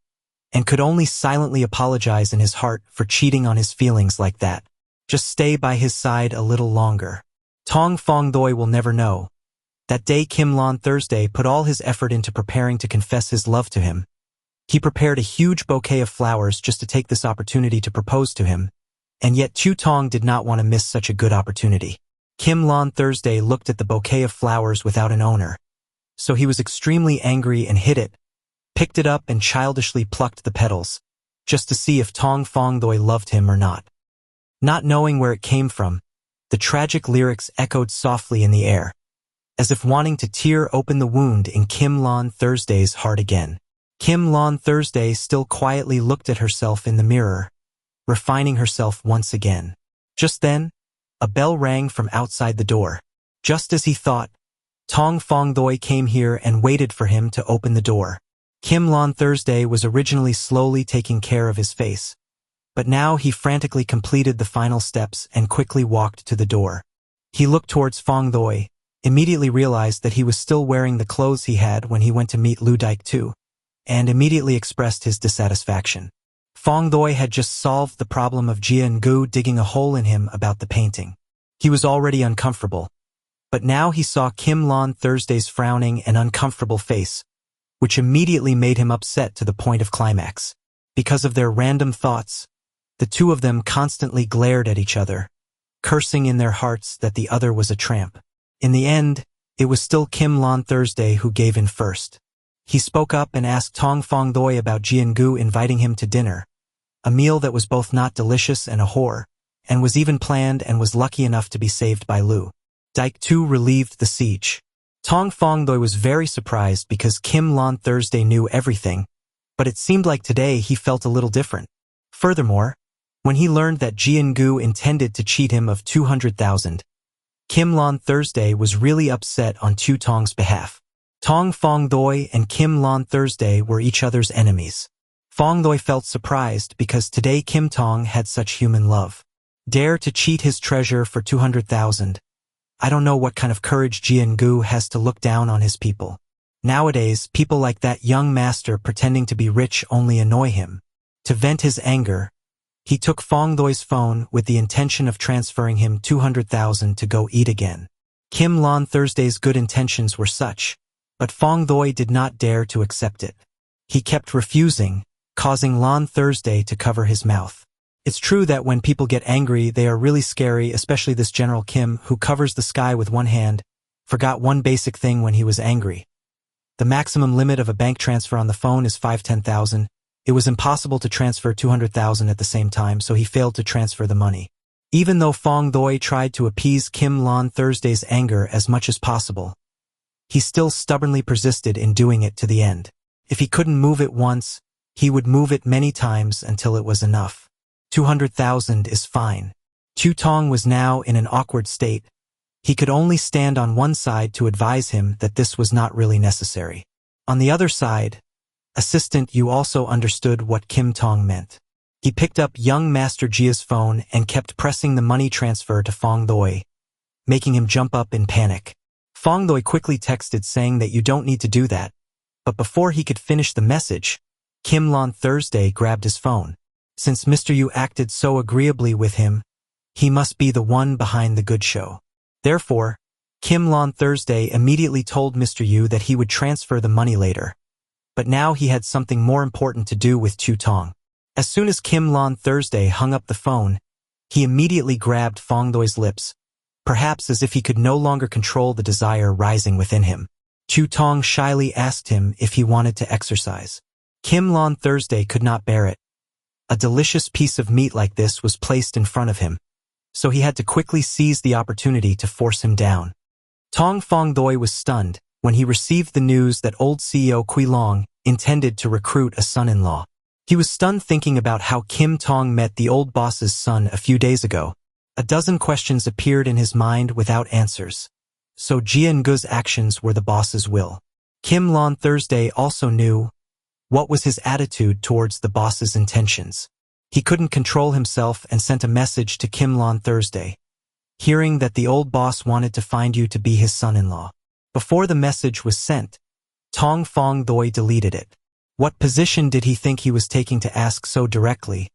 and could only silently apologize in his heart for cheating on his feelings like that. Just stay by his side a little longer. Tong Fong Doi will never know. That day Kim Lon Thursday put all his effort into preparing to confess his love to him. He prepared a huge bouquet of flowers just to take this opportunity to propose to him, and yet Chu Tong did not want to miss such a good opportunity. Kim Lon Thursday looked at the bouquet of flowers without an owner, so he was extremely angry and hid it, picked it up and childishly plucked the petals, just to see if Tong Fong Doi loved him or not. Not knowing where it came from, the tragic lyrics echoed softly in the air, as if wanting to tear open the wound in Kim Lon Thursday's heart again. Kim Lon Thursday still quietly looked at herself in the mirror, refining herself once again. Just then, a bell rang from outside the door. Just as he thought, Tong Fong Doi came here and waited for him to open the door. Kim Lon Thursday was originally slowly taking care of his face, but now he frantically completed the final steps and quickly walked to the door. He looked towards Fong Doi, immediately realized that he was still wearing the clothes he had when he went to meet Lu Dike too, and immediately expressed his dissatisfaction. Fong Doi had just solved the problem of Jian Gu digging a hole in him about the painting. He was already uncomfortable, but now he saw Kim Lon Thursday's frowning and uncomfortable face, which immediately made him upset to the point of climax. Because of their random thoughts, the two of them constantly glared at each other, cursing in their hearts that the other was a tramp. In the end, it was still Kim Lon Thursday who gave in first. He spoke up and asked Tong Fong Doi about Jian Gu inviting him to dinner, a meal that was both not delicious and a whore, and was even planned and was lucky enough to be saved by Lu Dike too relieved the siege. Tong Fong Doi was very surprised because Kim Lon Thursday knew everything, but it seemed like today he felt a little different. Furthermore, when he learned that Jian Gu intended to cheat him of 200,000, Kim Lon Thursday was really upset on Chu Tong's behalf. Tong Fong Doi and Kim Lon Thursday were each other's enemies. Fong Doi felt surprised because today Kim Tong had such human love. Dare to cheat his treasure for 200,000. I don't know what kind of courage Jian Gu has to look down on his people. Nowadays, people like that young master pretending to be rich only annoy him. To vent his anger, he took Fong Doi's phone with the intention of transferring him 200,000 to go eat again. Kim Lon Thursday's good intentions were such, but Fong Doi did not dare to accept it. He kept refusing, causing Lon Thursday to cover his mouth. It's true that when people get angry, they are really scary, especially this General Kim, who covers the sky with one hand, forgot one basic thing when he was angry. The maximum limit of a bank transfer on the phone is 510,000. It was impossible to transfer 200,000 at the same time, so he failed to transfer the money. Even though Fong Doi tried to appease Kim Lon Thursday's anger as much as possible, he still stubbornly persisted in doing it to the end. If he couldn't move it once, he would move it many times until it was enough. 200,000 is fine. Chu Tong was now in an awkward state. He could only stand on one side to advise him that this was not really necessary. On the other side, Assistant Yu also understood what Kim Tong meant. He picked up young Master Jia's phone and kept pressing the money transfer to Fong Doi, making him jump up in panic. Fong Doi quickly texted saying that you don't need to do that, but before he could finish the message, Kim Lon Thursday grabbed his phone. Since Mr. Yu acted so agreeably with him, he must be the one behind the good show. Therefore, Kim Lon Thursday immediately told Mr. Yu that he would transfer the money later. But now he had something more important to do with Chu Tong. As soon as Kim Lon Thursday hung up the phone, he immediately grabbed Fong Doi's lips, perhaps as if he could no longer control the desire rising within him. Chu Tong shyly asked him if he wanted to exercise. Kim Lon Thursday could not bear it. A delicious piece of meat like this was placed in front of him, so he had to quickly seize the opportunity to force him down. Tong Fong Doi was stunned when he received the news that old CEO Kui Long intended to recruit a son-in-law. He was stunned thinking about how Kim Tong met the old boss's son a few days ago. A dozen questions appeared in his mind without answers. So Jian Gu's actions were the boss's will. Kim Lon Thursday also knew What was his attitude towards the boss's intentions? He couldn't control himself and sent a message to Kim on Thursday, hearing that the old boss wanted to find you to be his son-in-law. Before the message was sent, Tong Fong Doi deleted it. What position did he think he was taking to ask so directly?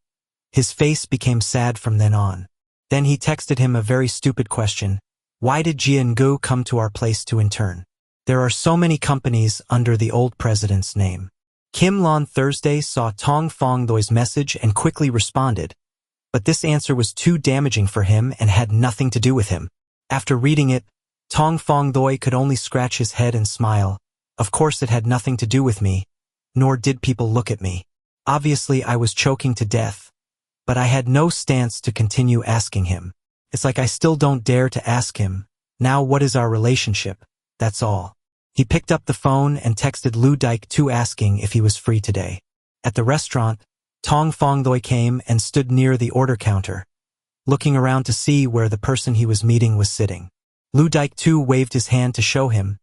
His face became sad from then on. Then he texted him a very stupid question. Why did Jian-gu come to our place to intern? There are so many companies under the old president's name. Kim on Thursday saw Tong Fong Doi's message and quickly responded, but this answer was too damaging for him and had nothing to do with him. After reading it, Tong Fong Doi could only scratch his head and smile. Of course it had nothing to do with me, nor did people look at me. Obviously I was choking to death, but I had no stance to continue asking him. It's like I still don't dare to ask him, now what is our relationship? That's all. He picked up the phone and texted Lu Dike-tu asking if he was free today. At the restaurant, Tong Fong Doi came and stood near the order counter, looking around to see where the person he was meeting was sitting. Lu Dike-tu waved his hand to show him,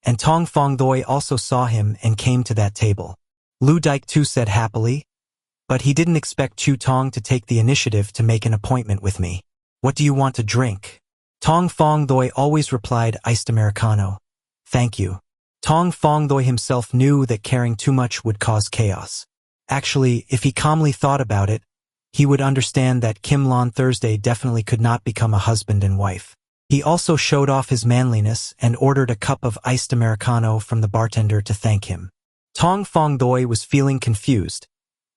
and Tong Fong Doi also saw him and came to that table. Lu Dike-tu said happily, but he didn't expect Chu Tong to take the initiative to make an appointment with me. What do you want to drink? Tong Fong Doi always replied iced Americano. Thank you. Tong Fong Doi himself knew that caring too much would cause chaos. Actually, if he calmly thought about it, he would understand that Kim on Thursday definitely could not become a husband and wife. He also showed off his manliness and ordered a cup of iced Americano from the bartender to thank him. Tong Fong Doi was feeling confused,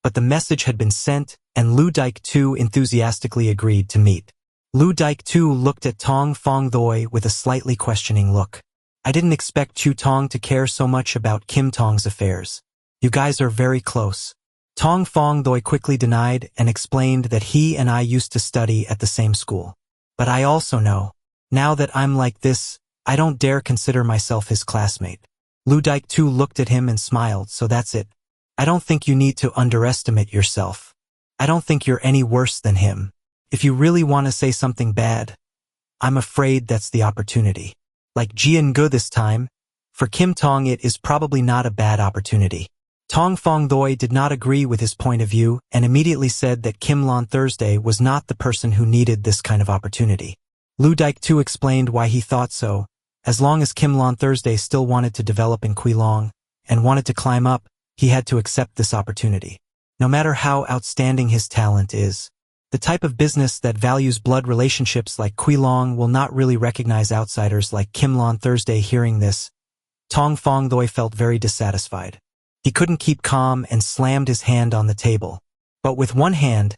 but the message had been sent and Lu Dike-tu enthusiastically agreed to meet. Lu Dike-tu looked at Tong Fong Doi with a slightly questioning look. I didn't expect Chu Tong to care so much about Kim Tong's affairs. You guys are very close. Tong Fong Doi quickly denied and explained that he and I used to study at the same school. But I also know, now that I'm like this, I don't dare consider myself his classmate. Lu Dike-tu looked at him and smiled, so that's it. I don't think you need to underestimate yourself. I don't think you're any worse than him. If you really want to say something bad, I'm afraid that's the opportunity. Like Jian-gu this time, for Kim Tong it is probably not a bad opportunity. Tong Fong Doi did not agree with his point of view and immediately said that Kim on Thursday was not the person who needed this kind of opportunity. Lu Dike-tu explained why he thought so. As long as Kim on Thursday still wanted to develop in Guilong and wanted to climb up, he had to accept this opportunity. No matter how outstanding his talent is, the type of business that values blood relationships like Guilong will not really recognize outsiders like Kim on Thursday. Hearing this, Tong Fong Doi felt very dissatisfied. He couldn't keep calm and slammed his hand on the table. But with one hand,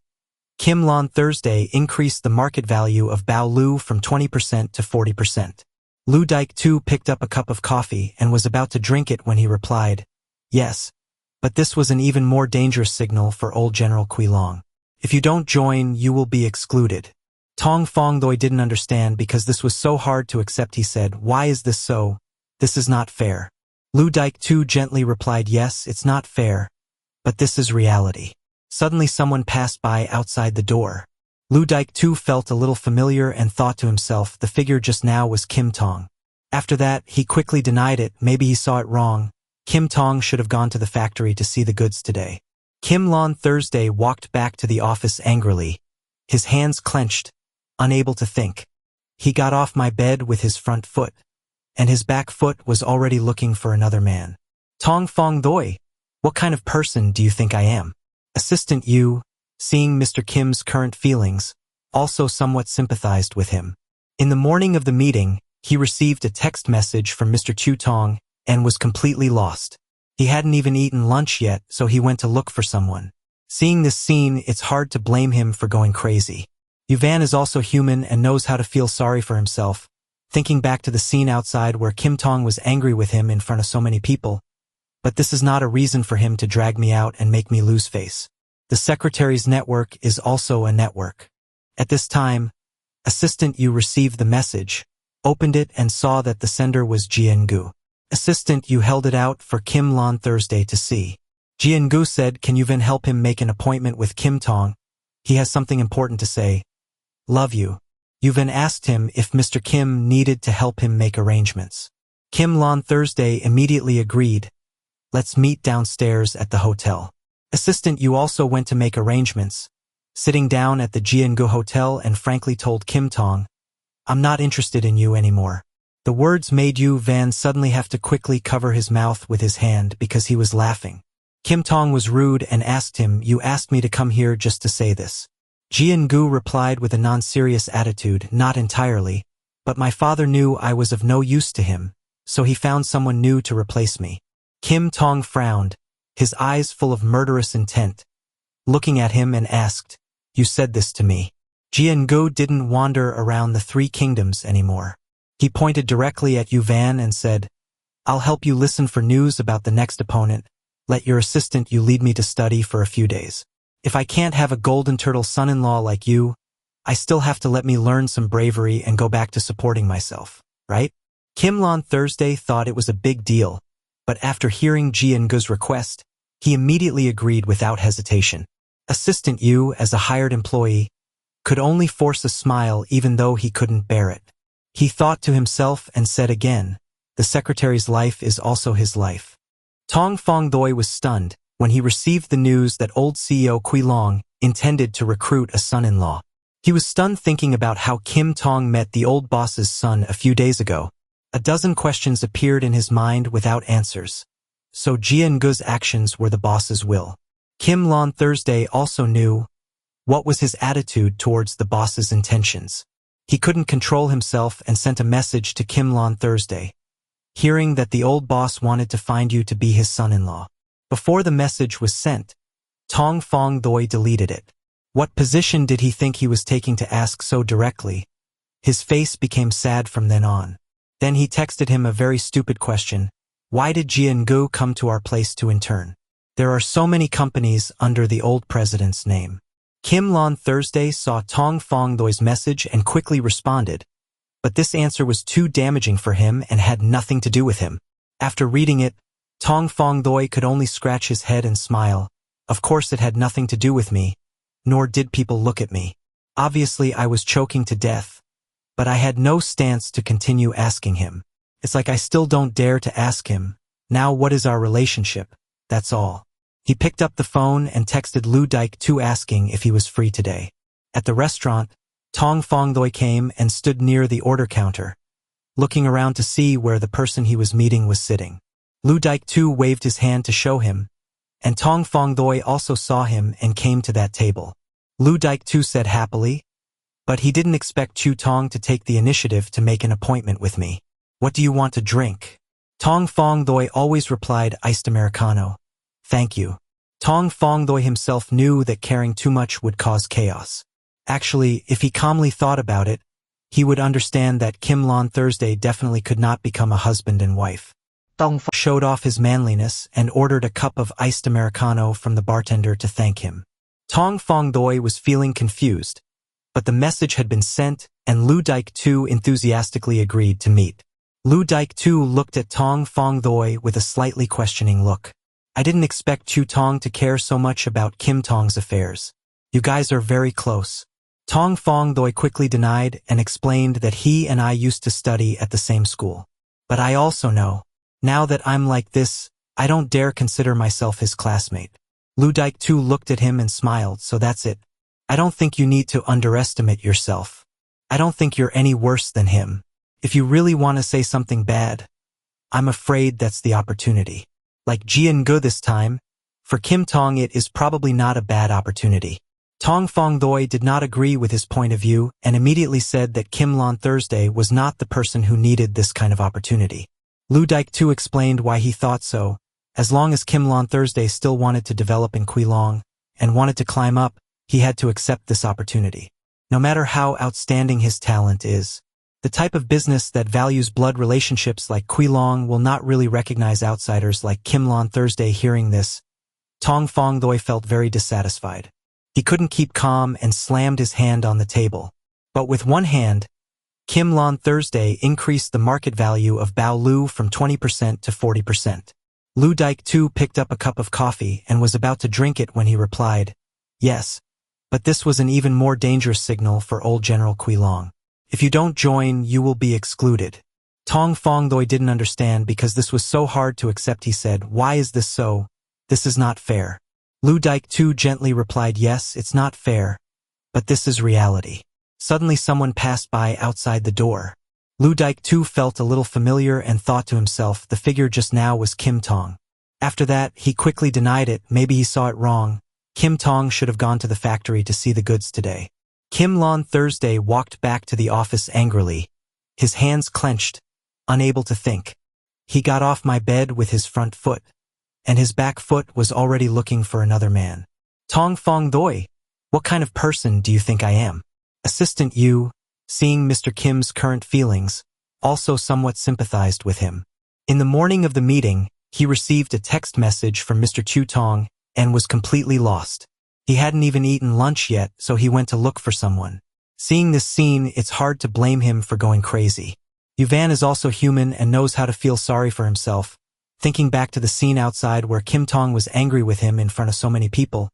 Kim on Thursday increased the market value of Bao Lu from 20% to 40%. Lu Dike-tu picked up a cup of coffee and was about to drink it when he replied, yes, but this was an even more dangerous signal for old General Guilong. If you don't join, you will be excluded. Tong Fong Doi didn't understand because this was so hard to accept. He said, why is this so? This is not fair. Lu Dike-tu gently replied, yes, it's not fair, but this is reality. Suddenly someone passed by outside the door. Lu Dike-tu felt a little familiar and thought to himself, the figure just now was Kim Tong. After that, he quickly denied it. Maybe he saw it wrong. Kim Tong should have gone to the factory to see the goods today. Kim on Thursday walked back to the office angrily, his hands clenched, unable to think. He got off my bed with his front foot, and his back foot was already looking for another man. Tong Fong Doi, what kind of person do you think I am? Assistant Yu, seeing Mr. Kim's current feelings, also somewhat sympathized with him. In the morning of the meeting, he received a text message from Mr. Chu Tong and was completely lost. He hadn't even eaten lunch yet, so he went to look for someone. Seeing this scene, it's hard to blame him for going crazy. Yuvan is also human and knows how to feel sorry for himself. Thinking back to the scene outside where Kim Tong was angry with him in front of so many people. But this is not a reason for him to drag me out and make me lose face. The secretary's network is also a network. At this time, Assistant Yu received the message, opened it and saw that the sender was Jian-gu. Assistant Yu held it out for Kim on Thursday to see. Jian-gu said, can Yuvan help him make an appointment with Kim Tong? He has something important to say. Love you. Yuvan asked him if Mr. Kim needed to help him make arrangements. Kim on Thursday immediately agreed, Let's meet downstairs at the hotel. Assistant, you also went to make arrangements. Sitting down at the Jiangu Hotel and frankly told Kim Tong, I'm not interested in you anymore. The words made Yu Van suddenly have to quickly cover his mouth with his hand because he was laughing. Kim Tong was rude and asked him, you asked me to come here just to say this. Jiangu replied with a non-serious attitude, not entirely, but my father knew I was of no use to him, so he found someone new to replace me. Kim Tong frowned, his eyes full of murderous intent, looking at him and asked, you said this to me. Jiangu didn't wander around the three kingdoms anymore. He pointed directly at Yu Van and said, I'll help you listen for news about the next opponent. Let your assistant you lead me to study for a few days. If I can't have a golden turtle son-in-law like you, I still have to let me learn some bravery and go back to supporting myself, right? Kim Lon Thursday thought it was a big deal, but after hearing Jiangu's request, he immediately agreed without hesitation. Assistant Yu, as a hired employee, could only force a smile even though he couldn't bear it. He thought to himself and said again, the secretary's life is also his life. Tong Fong Doi was stunned when he received the news that old CEO Kui Long intended to recruit a son-in-law. He was stunned thinking about how Kim Tong met the old boss's son a few days ago. A dozen questions appeared in his mind without answers. So Jiangu's actions were the boss's will. Kim Lon Thursday also knew what was his attitude towards the boss's intentions. He couldn't control himself and sent a message to Kim Lon Thursday, hearing that the old boss wanted to find you to be his son-in-law. Before the message was sent, Tong Fong Doi deleted it. What position did he think he was taking to ask so directly? His face became sad from then on. Then he texted him a very stupid question. Why did Jiangu come to our place to intern? There are so many companies under the old president's name. Kim Lon Thursday saw Tong Fong Doi's message and quickly responded, but this answer was too damaging for him and had nothing to do with him. After reading it, Tong Fong Doi could only scratch his head and smile. Of course it had nothing to do with me, nor did people look at me. Obviously I was choking to death, but I had no stance to continue asking him. It's like I still don't dare to ask him, now what is our relationship? That's all. He picked up the phone and texted Lu Dike Tu asking if he was free today. At the restaurant, Tong Fong Doi came and stood near the order counter, looking around to see where the person he was meeting was sitting. Lu Dike Tu waved his hand to show him, and Tong Fong Doi also saw him and came to that table. Lu Dike Tu said happily, but he didn't expect Chu Tong to take the initiative to make an appointment with me. What do you want to drink? Tong Fong Doi always replied iced Americano. Thank you. Tong Fong Doi himself knew that caring too much would cause chaos. Actually, if he calmly thought about it, he would understand that Kim Lon Thursday definitely could not become a husband and wife. Tong Fong showed off his manliness and ordered a cup of iced Americano from the bartender to thank him. Tong Fong Doi was feeling confused, but the message had been sent and Lu Dike Tu enthusiastically agreed to meet. Lu Dike Tu looked at Tong Fong Doi with a slightly questioning look. I didn't expect Chu Tong to care so much about Kim Tong's affairs. You guys are very close. Tong Fong Doi quickly denied and explained that he and I used to study at the same school. But I also know, now that I'm like this, I don't dare consider myself his classmate. Lu Dike Tu looked at him and smiled, so that's it. I don't think you need to underestimate yourself. I don't think you're any worse than him. If you really want to say something bad, I'm afraid that's the opportunity. Like Jiangu this time, for Kim Tong it is probably not a bad opportunity. Tong Fong Doi did not agree with his point of view and immediately said that Kim Lon Thursday was not the person who needed this kind of opportunity. Lu Dike Tu explained why he thought so. As long as Kim Lon Thursday still wanted to develop in Kui Long and wanted to climb up, he had to accept this opportunity. No matter how outstanding his talent is, the type of business that values blood relationships like Kui Long will not really recognize outsiders like Kim Lon Thursday. Hearing this, Tong Fong Doi felt very dissatisfied. He couldn't keep calm and slammed his hand on the table. But with one hand, Kim Lon Thursday increased the market value of Bao Lu from 20% to 40%. Lu Dike Tu picked up a cup of coffee and was about to drink it when he replied, yes, but this was an even more dangerous signal for old General Kui Long. If you don't join, you will be excluded. Tong Fong Doi didn't understand because this was so hard to accept. He said, "Why is this so? This is not fair." Lu Dike too gently replied, "Yes, it's not fair, but this is reality." Suddenly someone passed by outside the door. Lu Dike too felt a little familiar and thought to himself, the figure just now was Kim Tong. After that, he quickly denied it. Maybe he saw it wrong. Kim Tong should have gone to the factory to see the goods today. Kim Lon Thursday walked back to the office angrily, his hands clenched, unable to think. He got off my bed with his front foot, and his back foot was already looking for another man. Tong Fong Doi, what kind of person do you think I am? Assistant Yu, seeing Mr. Kim's current feelings, also somewhat sympathized with him. In the morning of the meeting, he received a text message from Mr. Chu Tong and was completely lost. He hadn't even eaten lunch yet, so he went to look for someone. Seeing this scene, it's hard to blame him for going crazy. Yuvan is also human and knows how to feel sorry for himself. Thinking back to the scene outside where Kim Tong was angry with him in front of so many people.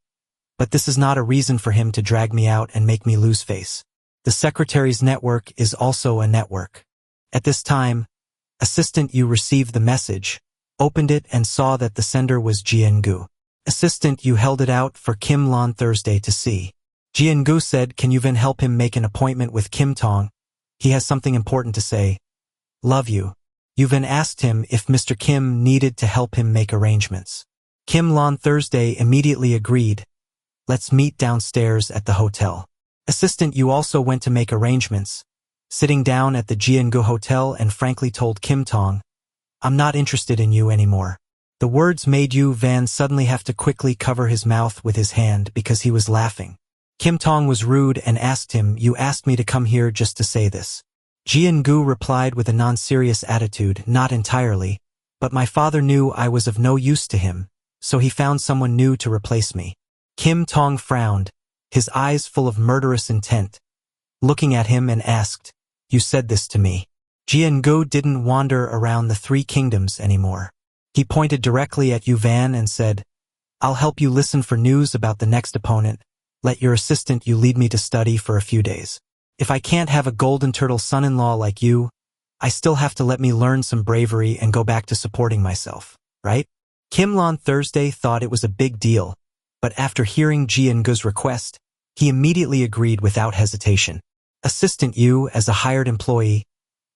But this is not a reason for him to drag me out and make me lose face. The secretary's network is also a network. At this time, Assistant Yu received the message, opened it and saw that the sender was Jian-gu. Assistant Yu held it out for Kim Lon Thursday to see. Jian-gu said, "Can Yuvan help him make an appointment with Kim Tong? He has something important to say. Love you." Yuvan asked him if Mr. Kim needed to help him make arrangements. Kim Lon Thursday immediately agreed. "Let's meet downstairs at the hotel." Assistant Yu also went to make arrangements, sitting down at the Jian-gu hotel and frankly told Kim Tong, "I'm not interested in you anymore." The words made Yu Van suddenly have to quickly cover his mouth with his hand because he was laughing. Kim Tong was rude and asked him, "You asked me to come here just to say this." Jian-gu replied with a non-serious attitude, "Not entirely, but my father knew I was of no use to him, so he found someone new to replace me." Kim Tong frowned, his eyes full of murderous intent, looking at him and asked, "You said this to me?" Jian-gu didn't wander around the three kingdoms anymore. He pointed directly at Yu Van and said, "I'll help you listen for news about the next opponent. Let your assistant Yu lead me to study for a few days. If I can't have a golden turtle son-in-law like you, I still have to let me learn some bravery and go back to supporting myself, right?" Kim Lon Thursday thought it was a big deal, but after hearing Jian-gu's request, he immediately agreed without hesitation. Assistant Yu, as a hired employee,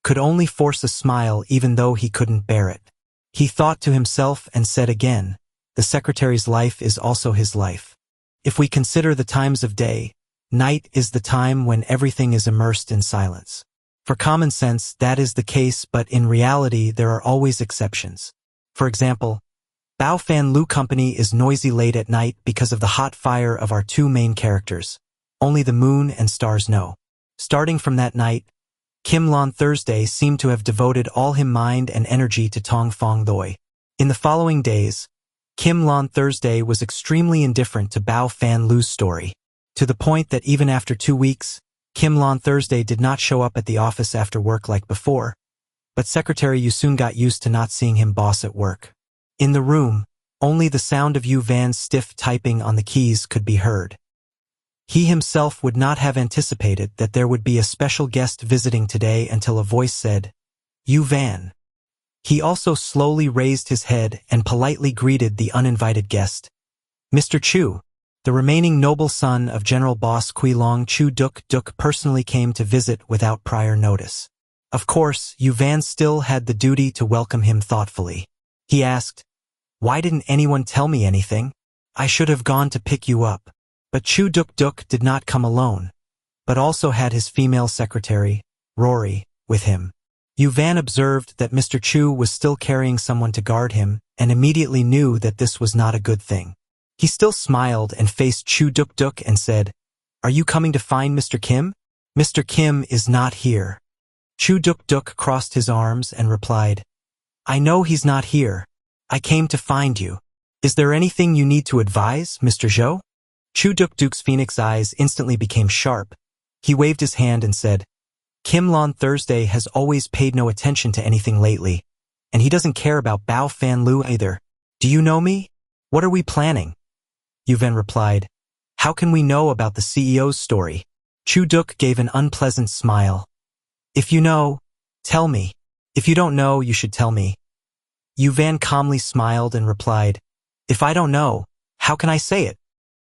could only force a smile even though he couldn't bear it. He thought to himself and said again, the secretary's life is also his life. If we consider the times of day, night is the time when everything is immersed in silence. For common sense, that is the case, but in reality, there are always exceptions. For example, Bao Fan Lu Company is noisy late at night because of the hot fire of our two main characters. Only the moon and stars know. Starting from that night, Kim Lon Thursday seemed to have devoted all his mind and energy to Tong Fong Doi. In the following days, Kim Lon Thursday was extremely indifferent to Bao Fan Lu's story, to the point that even after 2 weeks, Kim Lon Thursday did not show up at the office after work like before, but Secretary Yu soon got used to not seeing him boss at work. In the room, only the sound of Yu Van's stiff typing on the keys could be heard. He himself would not have anticipated that there would be a special guest visiting today until a voice said, "Yu Van." He also slowly raised his head and politely greeted the uninvited guest. Mr. Chu, the remaining noble son of General Boss Long Chu Duk Duk, personally came to visit without prior notice. Of course, Yu Van still had the duty to welcome him thoughtfully. He asked, "Why didn't anyone tell me anything? I should have gone to pick you up." But Chu Duk Duk did not come alone, but also had his female secretary, Rory, with him. Yu Van observed that Mr. Chu was still carrying someone to guard him and immediately knew that this was not a good thing. He still smiled and faced Chu Duk Duk and said, "Are you coming to find Mr. Kim?" "Mr. Kim is not here." Chu Duk Duk crossed his arms and replied, "I know he's not here. I came to find you. Is there anything you need to advise, Mr. Zhou?" Chu Duk Duk's phoenix eyes instantly became sharp. He waved his hand and said, "Kim Lon Thursday has always paid no attention to anything lately, and he doesn't care about Bao Fan Lu either. Do you know me? What are we planning?" Yu Van replied, "How can we know about the CEO's story?" Chu Duk gave an unpleasant smile. "If you know, tell me. If you don't know, you should tell me. Yuvan calmly smiled and replied, if I don't know, how can I say it?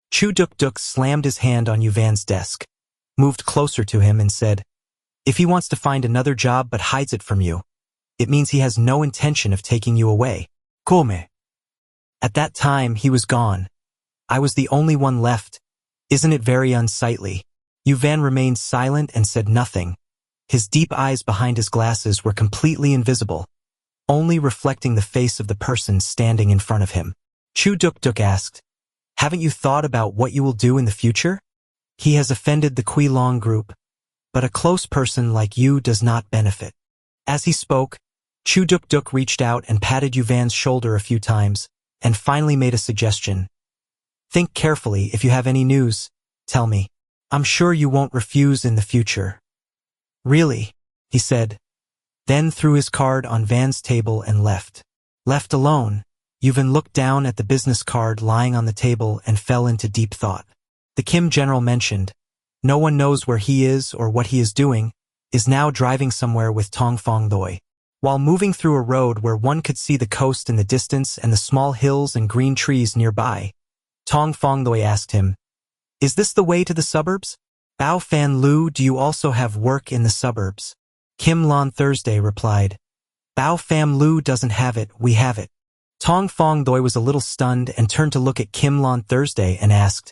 Chu Duk Duk slammed his hand on Yuvan's desk, moved closer to him and said, if he wants to find another job but hides it from you, it means he has no intention of taking you away. Come. At that time, he was gone. I was the only one left. Isn't it very unsightly? Yuvan remained silent and said nothing. His deep eyes behind his glasses were completely invisible, only reflecting the face of the person standing in front of him. Chu Duk Duk asked, haven't you thought about what you will do in the future? He has offended the Long group, but a close person like you does not benefit. As he spoke, Chu Duk Duk reached out and patted Yuvan's shoulder a few times, and finally made a suggestion. Think carefully. If you have any news, tell me. I'm sure you won't refuse in the future. Really? He said, then threw his card on Van's table and left. Left alone, Yuvan looked down at the business card lying on the table and fell into deep thought. The Kim general mentioned, no one knows where he is or what he is doing, is now driving somewhere with Tong Fong Doi. While moving through a road where one could see the coast in the distance and the small hills and green trees nearby, Tong Fong Doi asked him, is this the way to the suburbs? Bao Fan Lu, do you also have work in the suburbs? Kim Lon Thursday replied, Bao Fam Lu doesn't have it, we have it. Tong Fong Doi was a little stunned and turned to look at Kim Lon Thursday and asked,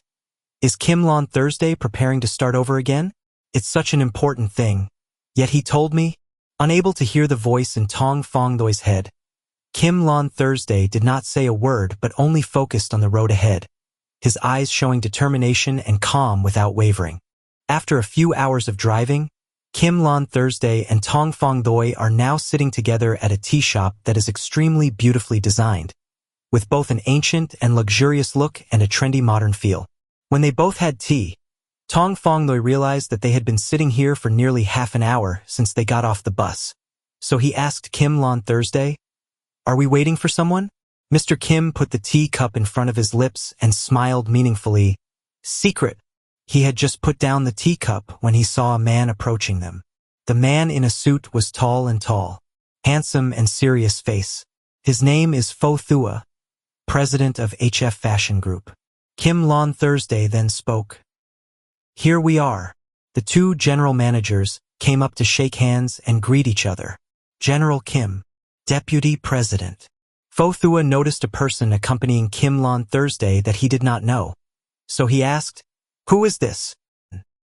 is Kim Lon Thursday preparing to start over again? It's such an important thing. Yet he told me, unable to hear the voice in Tong Fong Doi's head. Kim Lon Thursday did not say a word but only focused on the road ahead, his eyes showing determination and calm without wavering. After a few hours of driving, Kim Lon Thursday and Tong Fong Doi are now sitting together at a tea shop that is extremely beautifully designed, with both an ancient and luxurious look and a trendy modern feel. When they both had tea, Tong Fong Doi realized that they had been sitting here for nearly half an hour since they got off the bus. So he asked Kim Lon Thursday, are we waiting for someone? Mr. Kim put the tea cup in front of his lips and smiled meaningfully. Secret. He had just put down the teacup when he saw a man approaching them. The man in a suit was tall, handsome and serious face. His name is Fo Thua, president of HF Fashion Group. Kim Lon Thursday then spoke. Here we are. The two general managers came up to shake hands and greet each other. General Kim, deputy president. Fo Thua noticed a person accompanying Kim Lon Thursday that he did not know. So he asked, who is this?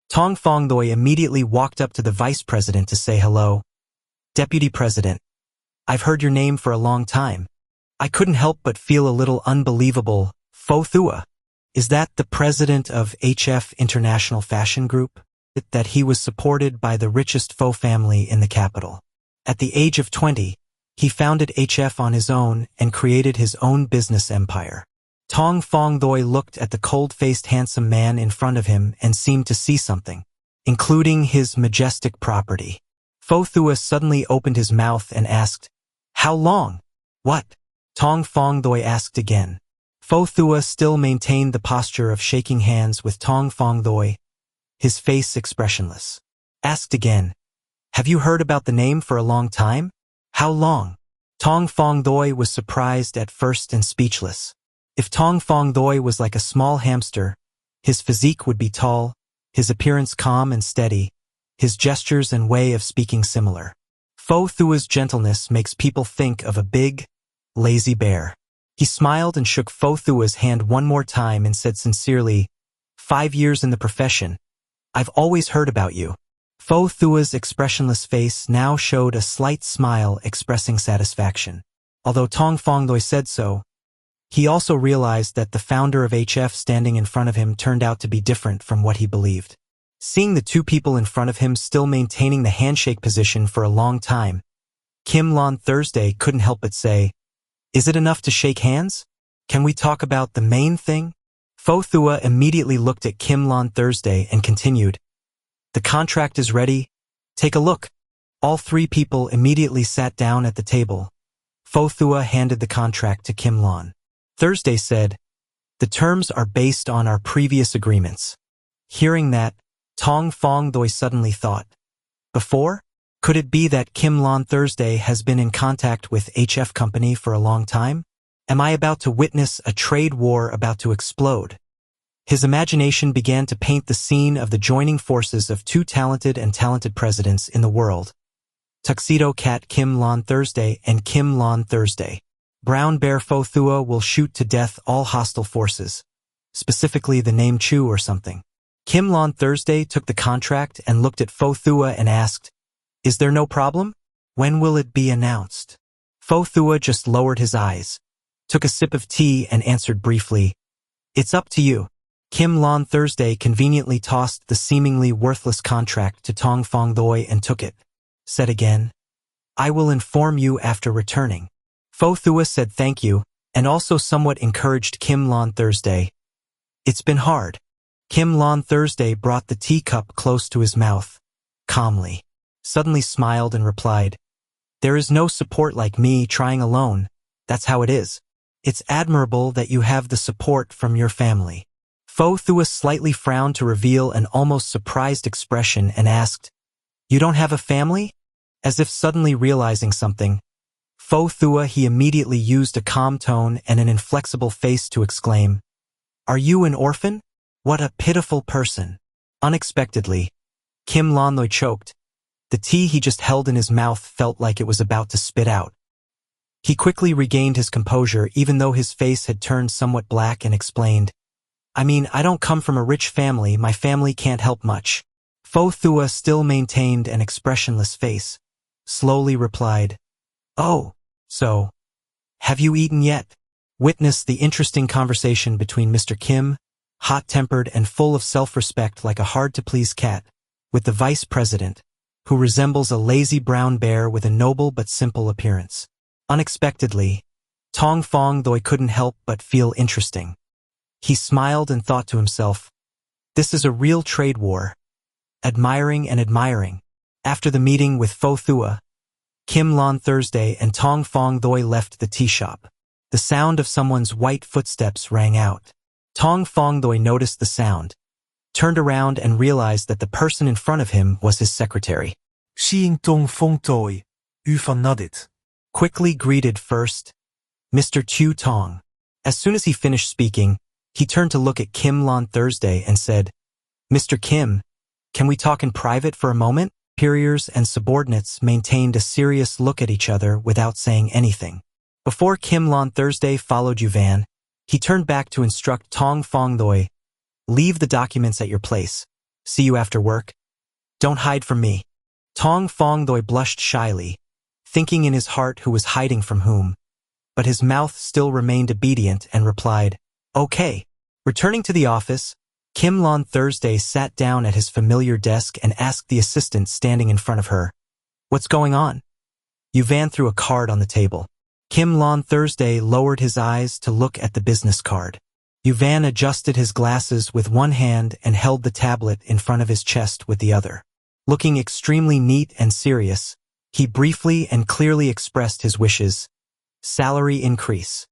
Tong Fong Doi immediately walked up to the vice president to say hello. Deputy President, I've heard your name for a long time. I couldn't help but feel a little unbelievable. Fo Thua, is that the president of HF International Fashion Group? That he was supported by the richest Fo family in the capital. At the age of 20, he founded HF on his own and created his own business empire. Tong Fong Doi looked at the cold-faced handsome man in front of him and seemed to see something, including his majestic property. Fo Thua suddenly opened his mouth and asked, how long? What? Tong Fong Doi asked again. Fo Thua still maintained the posture of shaking hands with Tong Fong Doi, his face expressionless. Asked again, have you heard about the name for a long time? How long? Tong Fong Doi was surprised at first and speechless. If Tong Fong Doi was like a small hamster, his physique would be tall, his appearance calm and steady, his gestures and way of speaking similar. Fo Thua's gentleness makes people think of a big, lazy bear. He smiled and shook Fo Thua's hand one more time and said sincerely, 5 years in the profession. I've always heard about you. Fo Thua's expressionless face now showed a slight smile expressing satisfaction. Although Tong Fong Doi said so, he also realized that the founder of HF standing in front of him turned out to be different from what he believed. Seeing the two people in front of him still maintaining the handshake position for a long time, Kim Lon Thursday couldn't help but say, is it enough to shake hands? Can we talk about the main thing? Fo Thua immediately looked at Kim Lon Thursday and continued, the contract is ready. Take a look. All three people immediately sat down at the table. Fo Thua handed the contract to Kim Lon. Thursday said, the terms are based on our previous agreements. Hearing that, Tong Fong Doi suddenly thought, before? Could it be that Kim Lon Thursday has been in contact with HF Company for a long time? Am I about to witness a trade war about to explode? His imagination began to paint the scene of the joining forces of two talented presidents in the world. Tuxedo Cat Kim Lon Thursday and Kim Lon Thursday. Brown Bear Fo Thua will shoot to death all hostile forces, specifically the name Chu or something. Kim Lon Thursday took the contract and looked at Fo Thua and asked, "Is there no problem? When will it be announced?" Fo Thua just lowered his eyes, took a sip of tea and answered briefly, "It's up to you." Kim Lon Thursday conveniently tossed the seemingly worthless contract to Tong Fong Doi and took it. Said again, "I will inform you after returning." Fo Thua said thank you and also somewhat encouraged Kim Lon Thursday. "It's been hard." Kim Lon Thursday brought the teacup close to his mouth, calmly, suddenly smiled and replied, "There is no support like me trying alone. That's how it is. It's admirable that you have the support from your family." Fo Thua slightly frowned to reveal an almost surprised expression and asked, "You don't have a family?" As if suddenly realizing something, Fo Thua he immediately used a calm tone and an inflexible face to exclaim, "Are you an orphan? What a pitiful person." Unexpectedly, Kim Lon Loi choked. The tea he just held in his mouth felt like it was about to spit out. He quickly regained his composure even though his face had turned somewhat black and explained, "I mean, I don't come from a rich family, my family can't help much." Fo Thua still maintained an expressionless face, slowly replied, "Oh, so, have you eaten yet?" Witness the interesting conversation between Mr. Kim, hot-tempered and full of self-respect like a hard-to-please cat, with the vice president, who resembles a lazy brown bear with a noble but simple appearance. Unexpectedly, Tong Fong Doi couldn't help but feel interesting. He smiled and thought to himself, "This is a real trade war." Admiring and admiring. After the meeting with Fo Thua, Kim Lon Thursday and Tong Fong Doi left the tea shop. The sound of someone's white footsteps rang out. Tong Fong Doi noticed the sound, turned around and realized that the person in front of him was his secretary. Seeing Tong Fong Doi, u van nodded. Quickly greeted first, Mr. Chu Tong. As soon as he finished speaking, he turned to look at Kim Lon Thursday and said, "Mr. Kim, can we talk in private for a moment?" Superiors and subordinates maintained a serious look at each other without saying anything. Before Kim Lon Thursday followed Yuvan, he turned back to instruct Tong Fong Doi, "Leave the documents at your place. See you after work. Don't hide from me." Tong Fong Doi blushed shyly, thinking in his heart who was hiding from whom, but his mouth still remained obedient and replied, "Okay." Returning to the office, Kim Lon Thursday sat down at his familiar desk and asked the assistant standing in front of her, "What's going on?" Yuvan threw a card on the table. Kim Lon Thursday lowered his eyes to look at the business card. Yuvan adjusted his glasses with one hand and held the tablet in front of his chest with the other. Looking extremely neat and serious, he briefly and clearly expressed his wishes. Salary increase.